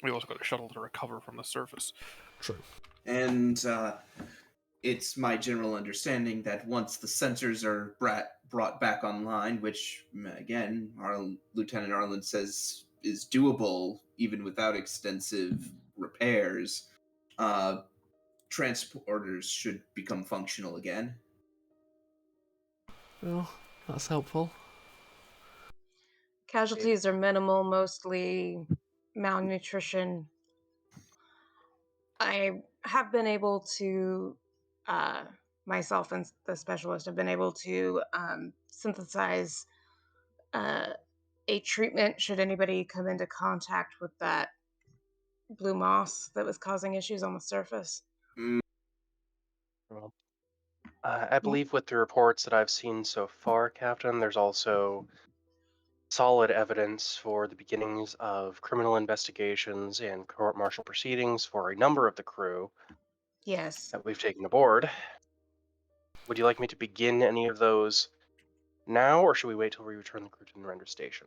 We also got a shuttle to recover from the surface. True. And it's my general understanding that once the sensors are brought back online, which, again, our Lieutenant Arlen says is doable even without extensive repairs, transporters should become functional again. Well, that's helpful. Casualties are minimal, mostly malnutrition. I have been able to, myself and the specialist have been able to synthesize a treatment should anybody come into contact with that blue moss that was causing issues on the surface. Well, I believe with the reports that I've seen so far, Captain, there's also solid evidence for the beginnings of criminal investigations and court-martial proceedings for a number of the crew Yes. that we've taken aboard. Would you like me to begin any of those now, or should we wait till we return the crew to the render station?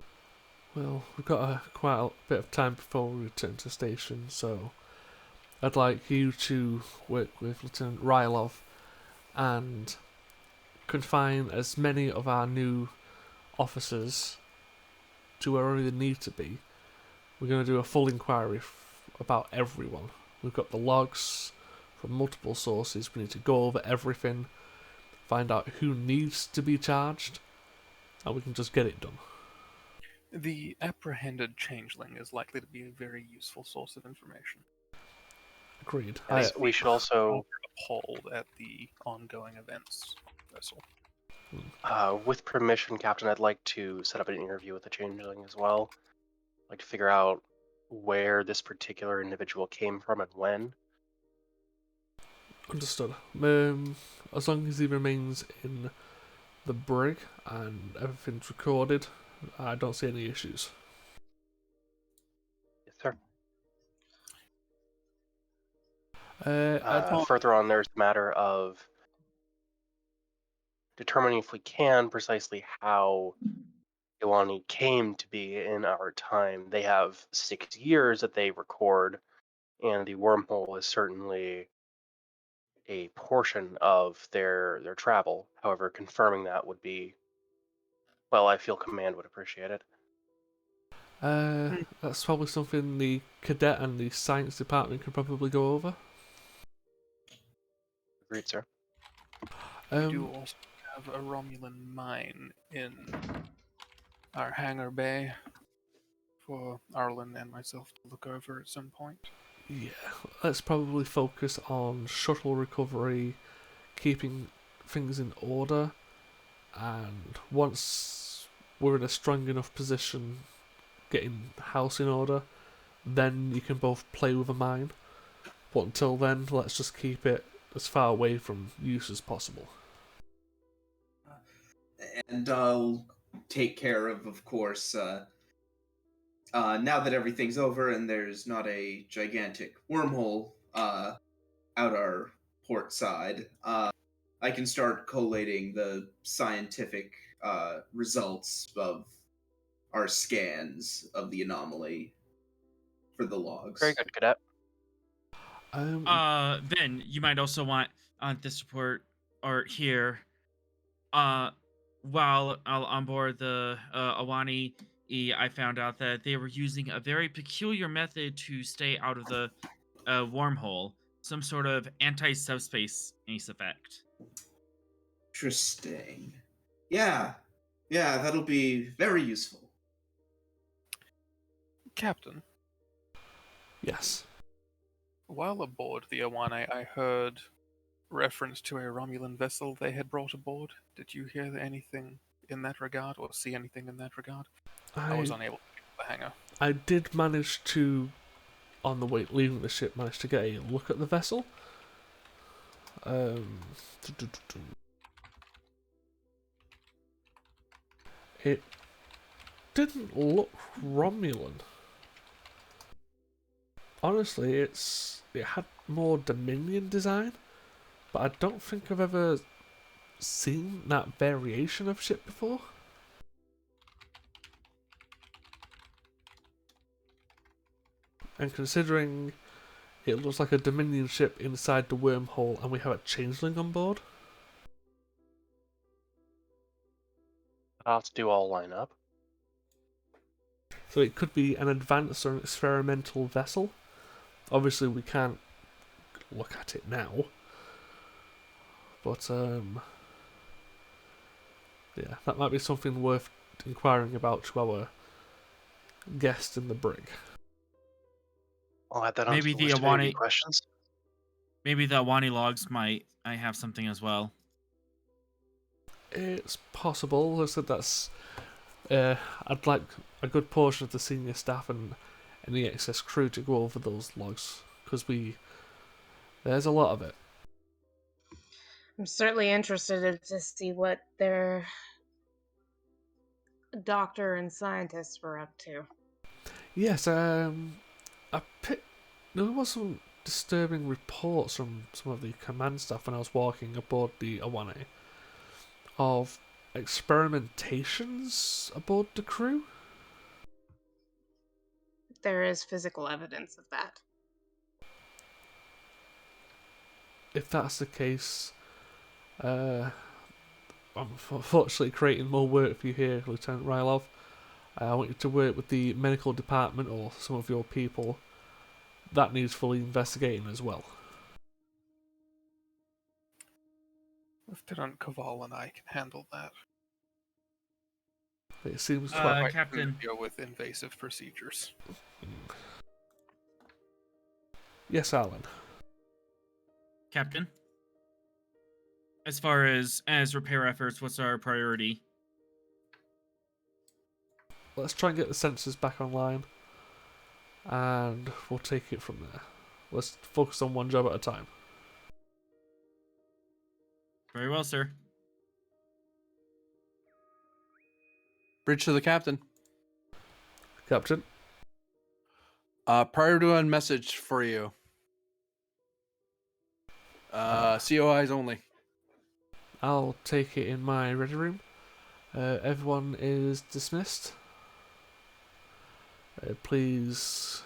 Well, we've got quite a bit of time before we return to station, so I'd like you to work with Lieutenant Rylov and confine as many of our new officers to wherever they need to be. We're going to do a full inquiry about everyone. We've got the logs from multiple sources. We need to go over everything, find out who needs to be charged, and we can just get it done. The apprehended changeling is likely to be a very useful source of information. Agreed. Yes, we should also, Appalled at the ongoing events vessel. with permission, Captain, I'd like to set up an interview with the changeling as well. I'd like to figure out where this particular individual came from and when. Understood. As long as he remains in the brig and everything's recorded, I don't see any issues. Yes, sir. I'd Further on, there's the matter of determining if we can precisely how Ilani came to be in our time. They have 6 years that they record, and the wormhole is certainly a portion of their travel. However, confirming that would be, well, I feel command would appreciate it. That's probably something the cadet and the science department could probably go over. Agreed, sir. We do also have a Romulan mine in our hangar bay for Arlen and myself to look over at some point. Yeah, let's probably focus on shuttle recovery, keeping things in order, and once we're in a strong enough position, getting the house in order, then you can both play with a mine. But until then, let's just keep it as far away from use as possible. And I'll take care of course, now that everything's over and there's not a gigantic wormhole out our port side, I can start collating the scientific results of our scans of the anomaly for the Very logs. good, cadet. Then you might also want this report or here. Uh, while on board the Awani, I found out that they were using a very peculiar method to stay out of the wormhole. Some sort of anti-subspace ace effect. Interesting. Yeah, yeah, that'll be very useful. Captain, Yes. while aboard the Awane, I heard reference to a Romulan vessel they had brought aboard. Did you hear anything in that regard, or see anything in that regard? I was unable to get to the hangar. I did manage to, on the way leaving the ship, manage to get a look at the vessel. It didn't look Romulan. Honestly, it had more Dominion design, but I don't think I've ever seen that variation of ship before. And considering it looks like a Dominion ship inside the wormhole and we have a changeling on board. Odds do all line up. So it could be an advanced or an experimental vessel. Obviously we can't look at it now. But yeah, that might be something worth inquiring about to our guest in the brig. I'll add that onto Maybe the the list of interview Awani, questions. maybe the Awani logs I have something as well. It's possible. I said that's. I'd like a good portion of the senior staff and the excess crew to go over those logs because there's a lot of it. I'm certainly interested to see what their doctor and scientists were up to. Yes, there was some disturbing reports from some of the command staff when I was walking aboard the Awane of experimentations aboard the crew. There is physical evidence of that. If that's the case, I'm unfortunately creating more work for you here, Lieutenant Rylov. I want you to work with the medical department or some of your people. That needs fully investigating as well. Lieutenant Kaval and I can handle that. It seems Quite Captain. familiar with invasive procedures. Yes, Alan. Captain, as far as repair efforts, what's our priority? Let's try and get the sensors back online, and we'll take it from there. Let's focus on one job at a time. Very well, sir. Bridge to the captain. Captain? Prior to a message for you. COIs only. I'll take it in my ready room. Everyone is dismissed. Please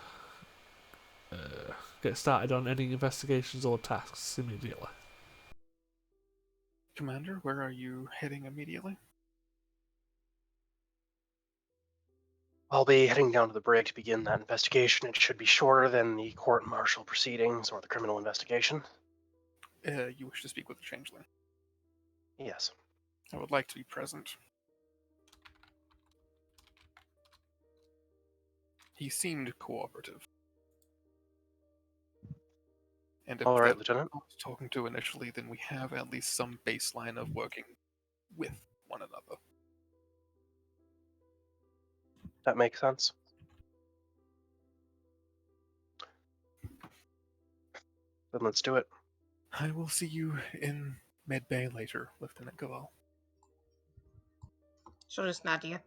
get started on any investigations or tasks immediately. Commander, where are you heading immediately? I'll be heading down to the brig to begin that investigation. It should be shorter than the court-martial proceedings or the criminal investigation. You wish to speak with the Changeling. Yes. I would like to be present. He seemed cooperative. And if All right, that Lieutenant. I was talking to initially, then we have at least some baseline of working with one another. That makes sense. Then let's do it. I will see you in Med Bay later, Lieutenant Gaval. She'll just nod to you.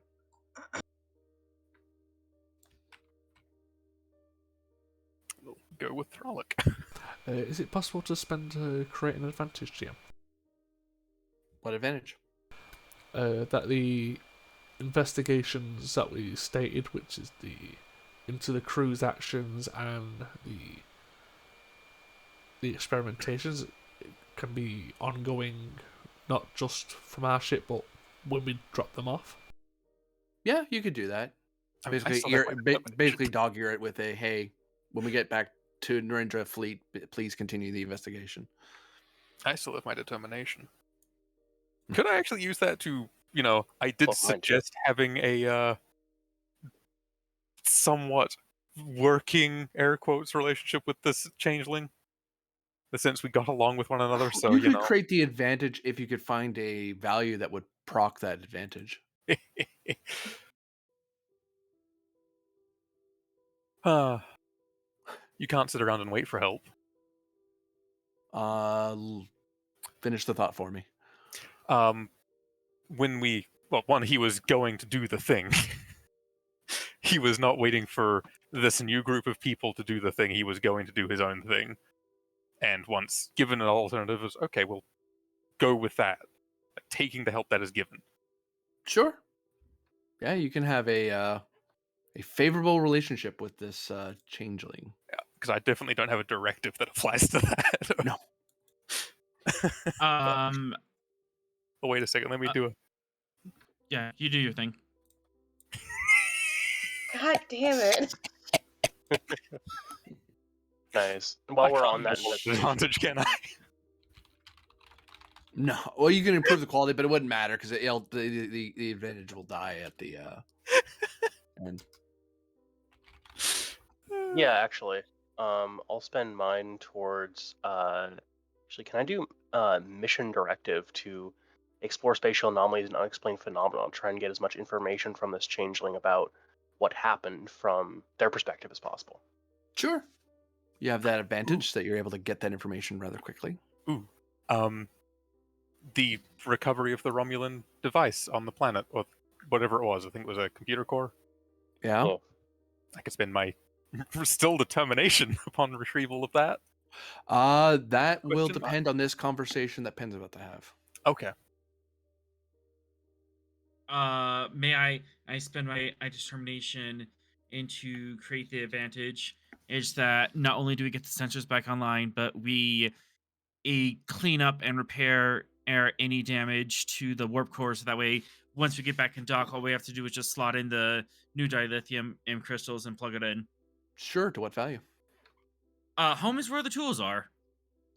We'll go with Frolic. Is it possible to spend create an advantage, GM? What advantage? That the investigations that we stated, which is the into the crew's actions and the experimentations, can be ongoing, not just from our ship, but when we drop them off. Yeah, you could do that. I Basically, still have my determination. basically dog ear it with a hey. When we get back to Narendra Fleet, please continue the investigation. I still have my determination. Could I actually use that to, I did Well, mine too. suggest having a somewhat working, air quotes, relationship with this changeling? The sense we got along with one another, so, you could create the advantage if you could find a value that would proc that advantage. You can't sit around and wait for help. Finish the thought for me. When he was going to do the thing. He was not waiting for this new group of people to do the thing. He was going to do his own thing. And once given an alternative, was okay, we'll go with that. Like, taking the help that is given. Sure. Yeah, you can have a favorable relationship with this changeling. Yeah, because I definitely don't have a directive that applies to that. No. Oh, wait a second. Let me do it. Yeah, you do your thing. God damn it. Nice. While we're on that advantage, can I? No. Well, you can improve the quality, but it wouldn't matter because the advantage will die at the end. Yeah, actually, I'll spend mine towards. Actually, can I do mission directive to explore spatial anomalies and unexplained phenomena? Try and get as much information from this changeling about what happened from their perspective as possible. Sure. You have that advantage that you're able to get that information rather quickly. Ooh. The recovery of the Romulan device on the planet, or whatever it was. I think it was a computer core. Yeah. Yeah. I could spend my still determination upon retrieval of that. That will Question mark? depend on this conversation that Penn's about to have. Okay. May I spend my determination into create the advantage is that not only do we get the sensors back online, but we clean up and repair any damage to the warp core, so that way once we get back in dock, all we have to do is just slot in the new dilithium M crystals and plug it in. Sure. To what value? Home is where the tools are.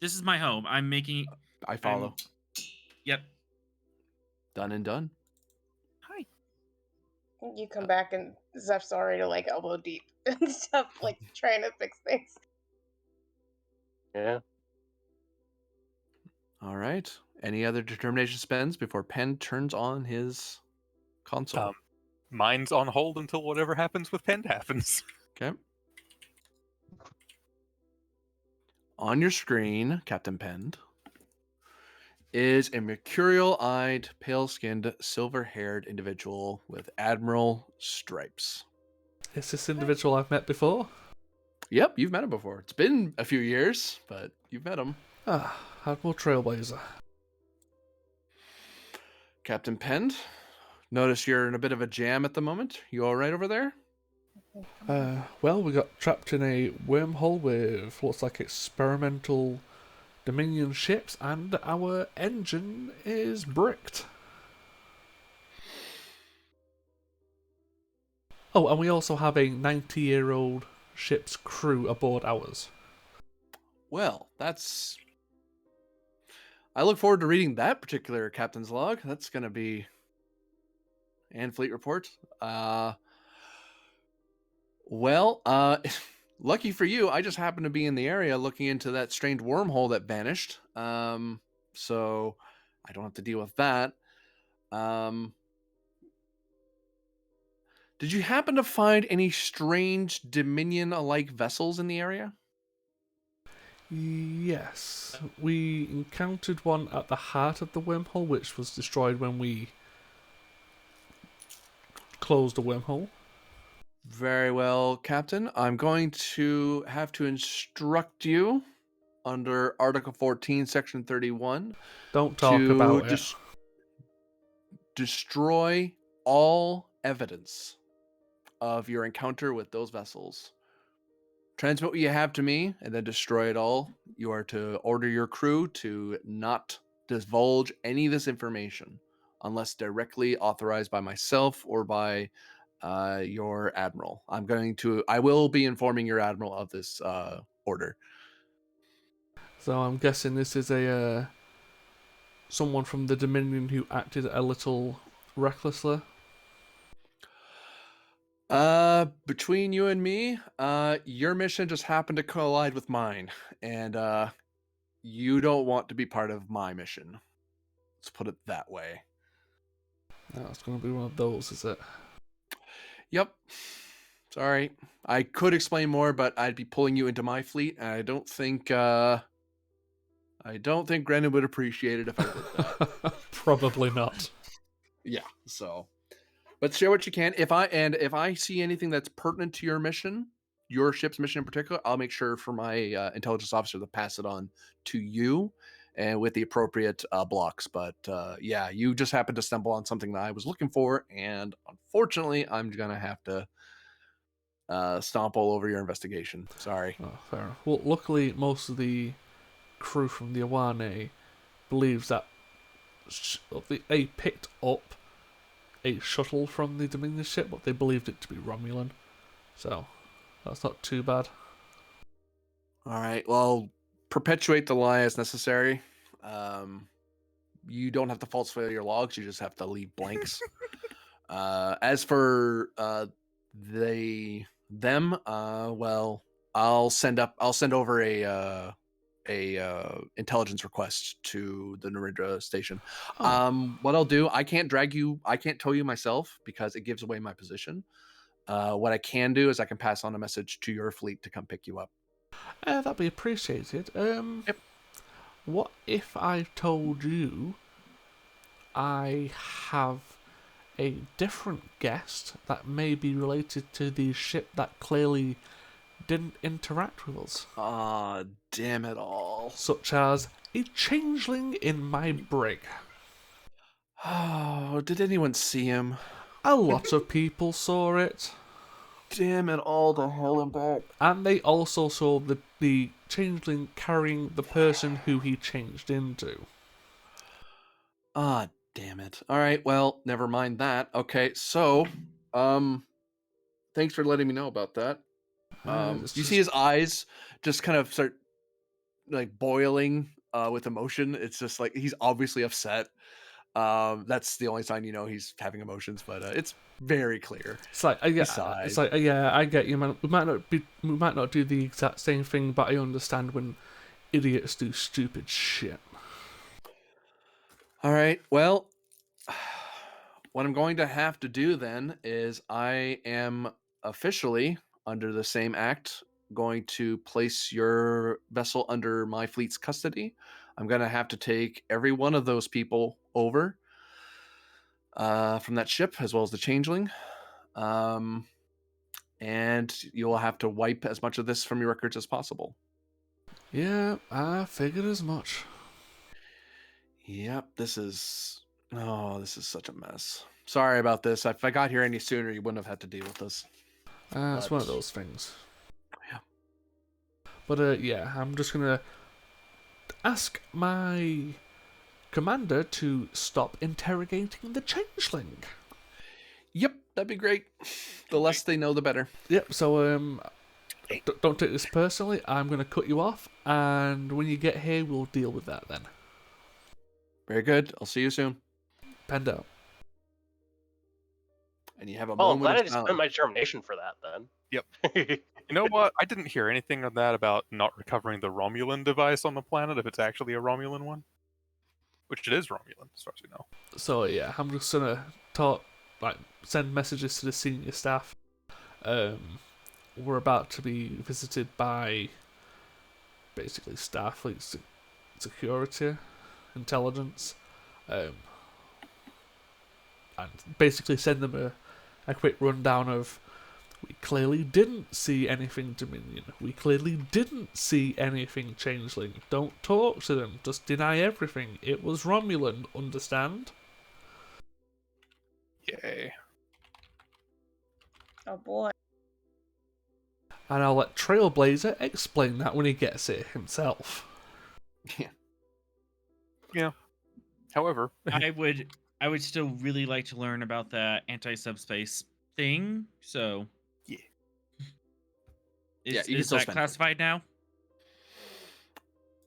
This is my home. I'm making. I follow. Yep. Done and done. Hi. You come back and Zeph's already like elbow deep and stuff, like trying to fix things. Yeah. All right. Any other determination spends before Penn turns on his console? Mine's on hold until whatever happens with Pend happens. Okay. On your screen, Captain Pend, is a mercurial-eyed, pale-skinned, silver-haired individual with admiral stripes. Is this individual I've met before? Yep, you've met him before. It's been a few years, but you've met him. Admiral Trailblazer. Captain Pend, notice you're in a bit of a jam at the moment. You all right over there? Well, we got trapped in a wormhole with looks like experimental Dominion ships, and our engine is bricked. Oh, and we also have a 90-year-old ship's crew aboard ours. Well, that's I look forward to reading that particular captain's log. That's gonna be and fleet report. Well, lucky for you, I just happened to be in the area looking into that strange wormhole that vanished. So I don't have to deal with that. Um, did you happen to find any strange Dominion-alike vessels in the area? Yes, we encountered one at the heart of the wormhole, which was destroyed when we closed the wormhole. Very well, Captain. I'm going to have to instruct you under Article 14, Section 31 Don't talk to about it. destroy all evidence of your encounter with those vessels. Transmit what you have to me and then destroy it all. You are to order your crew to not divulge any of this information unless directly authorized by myself or by your admiral. I will be informing your admiral of this order. So I'm guessing this is a someone from the Dominion who acted a little recklessly. Between you and me, your mission just happened to collide with mine, and you don't want to be part of my mission. Let's put it that way. That's going to be one of those, is it? Yep. Sorry. I could explain more, but I'd be pulling you into my fleet, and I don't think Grennan would appreciate it if I did that. Probably not. Yeah, so but share what you can. If I see anything that's pertinent to your mission, your ship's mission in particular, I'll make sure for my intelligence officer to pass it on to you and with the appropriate blocks. But yeah, you just happened to stumble on something that I was looking for, and unfortunately, I'm gonna have to stomp all over your investigation. Sorry. Oh, fair enough. Well, luckily, most of the crew from the Awane believes that they picked up a shuttle from the Dominion ship, but they believed it to be Romulan. So, that's not too bad. All right. Well, perpetuate the lie as necessary. You don't have to falsify your logs. You just have to leave blanks. As for them, well, I'll send over a intelligence request to the Narendra station. What I'll do, I can't tow you myself because it gives away my position. What I can do is I can pass on a message to your fleet to come pick you up. That'd be appreciated. Yep. What if I told you I have a different guest that may be related to the ship that clearly didn't interact with us? Ah, damn it all. Such as a changeling in my brig. Oh, did anyone see him? A lot of people saw it. Damn it all to hell and back. And they also saw the changeling carrying the person who he changed into. Ah, damn it. All right, well, never mind that. Okay, so, thanks for letting me know about that. You see his eyes just kind of start like boiling with emotion. It's just like he's obviously upset. That's the only sign you know he's having emotions, but it's very clear. It's like, yeah, I get you, man. We might not do the exact same thing, but I understand when idiots do stupid shit. All right, well, what I'm going to have to do then is I am officially under the same act going to place your vessel under my fleet's custody. I'm going to have to take every one of those people over from that ship, as well as the changeling. And you'll have to wipe as much of this from your records as possible. Yeah, I figured as much. Yep, this is such a mess. Sorry about this. If I got here any sooner, you wouldn't have had to deal with this. It's one of those things. Yeah. But yeah, I'm just gonna ask my commander to stop interrogating the changeling. Yep, that'd be great. The less they know, the better. Yep. So don't take this personally. I'm gonna cut you off, and when you get here, we'll deal with that then. Very good. I'll see you soon. Penned out. And you have a Well, I'm moment glad of I just spent silence. my determination for that then. Yep. You know what? I didn't hear anything of that about not recovering the Romulan device on the planet if it's actually a Romulan one. Which it is Romulan, as far as we know. So yeah, I'm just gonna send messages to the senior staff. We're about to be visited by basically Starfleet security, intelligence, and basically send them a quick rundown of we clearly didn't see anything Dominion. We clearly didn't see anything Changeling. Don't talk to them. Just deny everything. It was Romulan, understand? Yay. Oh boy. And I'll let Trailblazer explain that when he gets it himself. Yeah. However, I would still really like to learn about that anti-subspace thing. So yeah. Yeah, you can is still that spend classified now?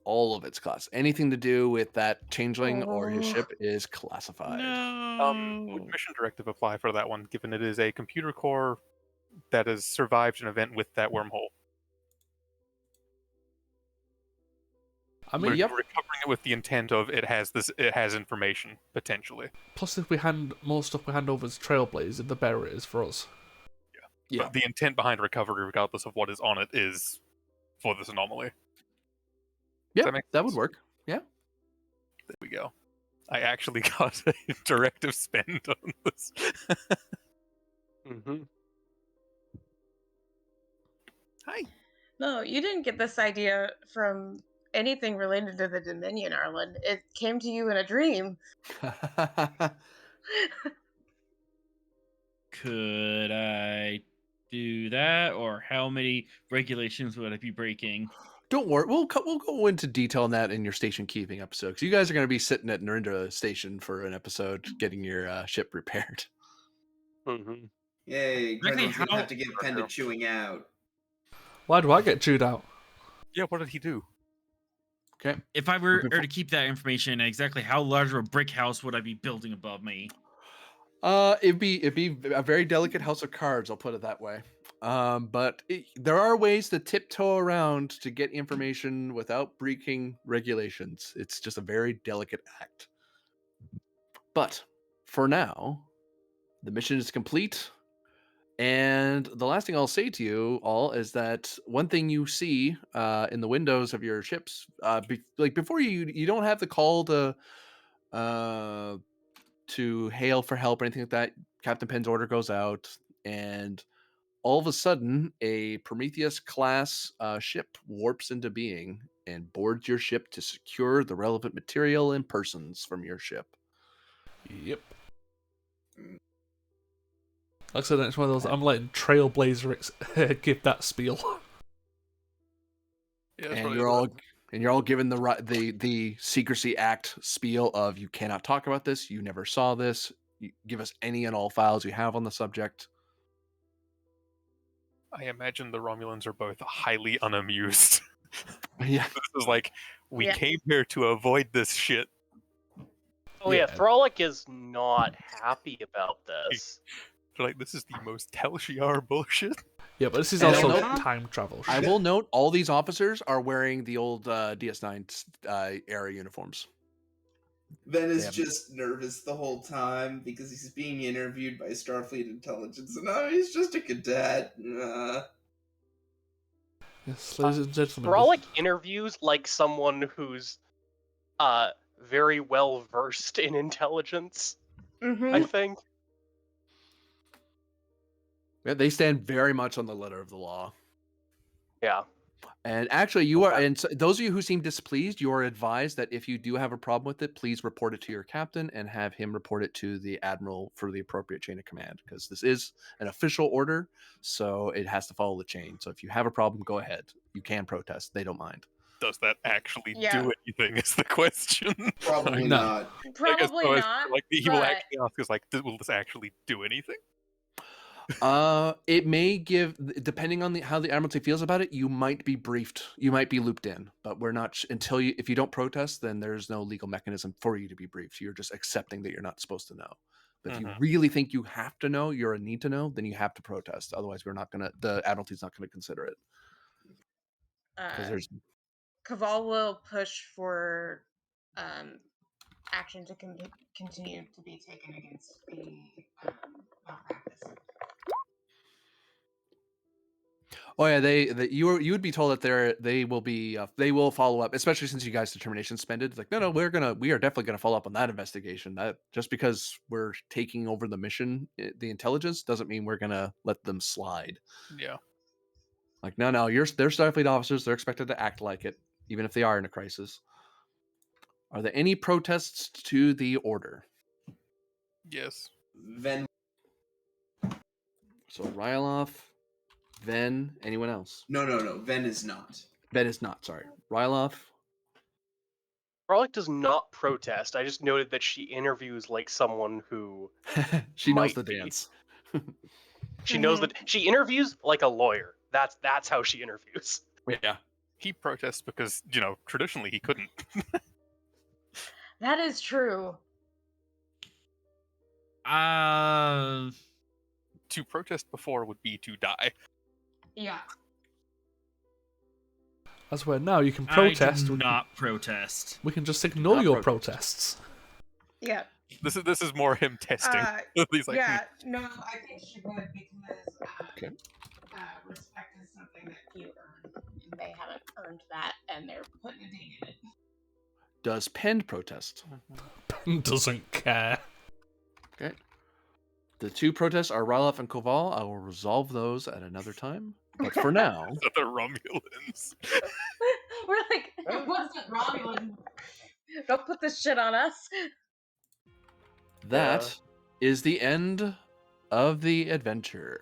all of its class. Anything to do with that changeling or his Oh. ship is classified. Would No. mission directive apply for that one, given it is a computer core that has survived an event with that wormhole? I We're mean, Yep. recovering it with the intent of it has information, potentially. plus if we hand more stuff we hand over to Trailblazer, the better it is for us. Yeah. But the intent behind recovery, regardless of what is on it, is for this anomaly. Yeah, that make that would sense? work. Yeah. There we go. I actually got a directive spend on this. Mm-hmm. Hi. No, you didn't get this idea from anything related to the Dominion, Arlen. It came to you in a dream. Could I do that, or how many regulations would I be breaking? Don't worry. We'll go into detail on that in your station keeping episode because you guys are going to be sitting at Narinda Station for an episode getting your ship repaired. Mm-hmm. Yay, Exactly Brendan's gonna how- have to get Penda chewing out. Why do I get chewed out? Yeah, what did he do? Okay. If I were Before- to keep that information, exactly how large of a brick house would I be building above me? It'd be a very delicate house of cards. I'll put it that way. But there are ways to tiptoe around to get information without breaking regulations. It's just a very delicate act. But for now, the mission is complete. And the last thing I'll say to you all is that one thing you see in the windows of your ships, before you don't have the call to hail for help or anything like that. Captain Penn's order goes out, and all of a sudden, a Prometheus class ship warps into being and boards your ship to secure the relevant material and persons from your ship. Yep. Like I said, it's one of those. I'm letting Trailblazer give that spiel. Yeah, And you're all given the Secrecy Act spiel of you cannot talk about this. You never saw this. You give us any and all files you have on the subject. I imagine the Romulans are both highly unamused. Yeah. This is like, we Yeah. came here to avoid this shit. Oh yeah, Yeah. Throlic is not happy about this. They're like, this is the most Telshiar bullshit. Yeah, but this is And also I know- time travel. I shit. will note all these officers are wearing the old DS9 era uniforms. Ben is Yeah. just nervous the whole time because he's being interviewed by Starfleet intelligence, and now he's just a cadet. Yes, ladies and gentlemen. Throlic interviews like someone who's very well versed in intelligence, Mm-hmm. I think. Yeah, they stand very much on the letter of the law. Yeah. And actually, you are, and so those of you who seem displeased, you are advised that if you do have a problem with it, please report it to your captain and have him report it to the admiral for the appropriate chain of command, because this is an official order, so it has to follow the chain. So if you have a problem, go ahead. You can protest; they don't mind. Does that actually Yeah. do anything? Is the question. Probably No. not. Probably so not. Like he will but- actually ask us, like, will this actually do anything? It may give, depending on how the Admiralty feels about it, you might be briefed, you might be looped in, but we're not until you. If you don't protest, then there's no legal mechanism for you to be briefed. You're just accepting that you're not supposed to know. But if you really think you have to know, you're a need to know, then you have to protest. Otherwise, we're not gonna. The Admiralty's not gonna consider it because there's. Caval will push for action to continue to be taken against the malpractice. Oh yeah, you would be told that they will follow up, especially since you guys' determination suspended. It's like no, we are definitely gonna follow up on that investigation. That just because we're taking over the mission, the intelligence doesn't mean we're gonna let them slide. Yeah. Like no, they're Starfleet officers. They're expected to act like it, even if they are in a crisis. Are there any protests to the order? Yes. Ven. So Ryloff, Ven, anyone else? No. Ven is not. Ven is not. Sorry, Ryloff. Garlic does not protest. I just noted that she interviews like someone who She knows might the be. dance. She knows that she interviews like a lawyer. That's how she interviews. Yeah. He protests because, traditionally he couldn't. That is true. Uh, To protest before would be to die. Yeah. As where now you can I protest. do not protest. We can just ignore Not your protest. protests. Yeah. This is more him testing. He's like, yeah. No, I think she would because Okay. Respect is something that you earn, and they haven't earned that, and they're putting a ding in it. Does Pend protest? Doesn't care. Okay. The two protests are Ryloff and Koval. I will resolve those at another time. But for now, the Romulans. We're like, it wasn't Romulan. Don't put this shit on us. that is the end of the adventure.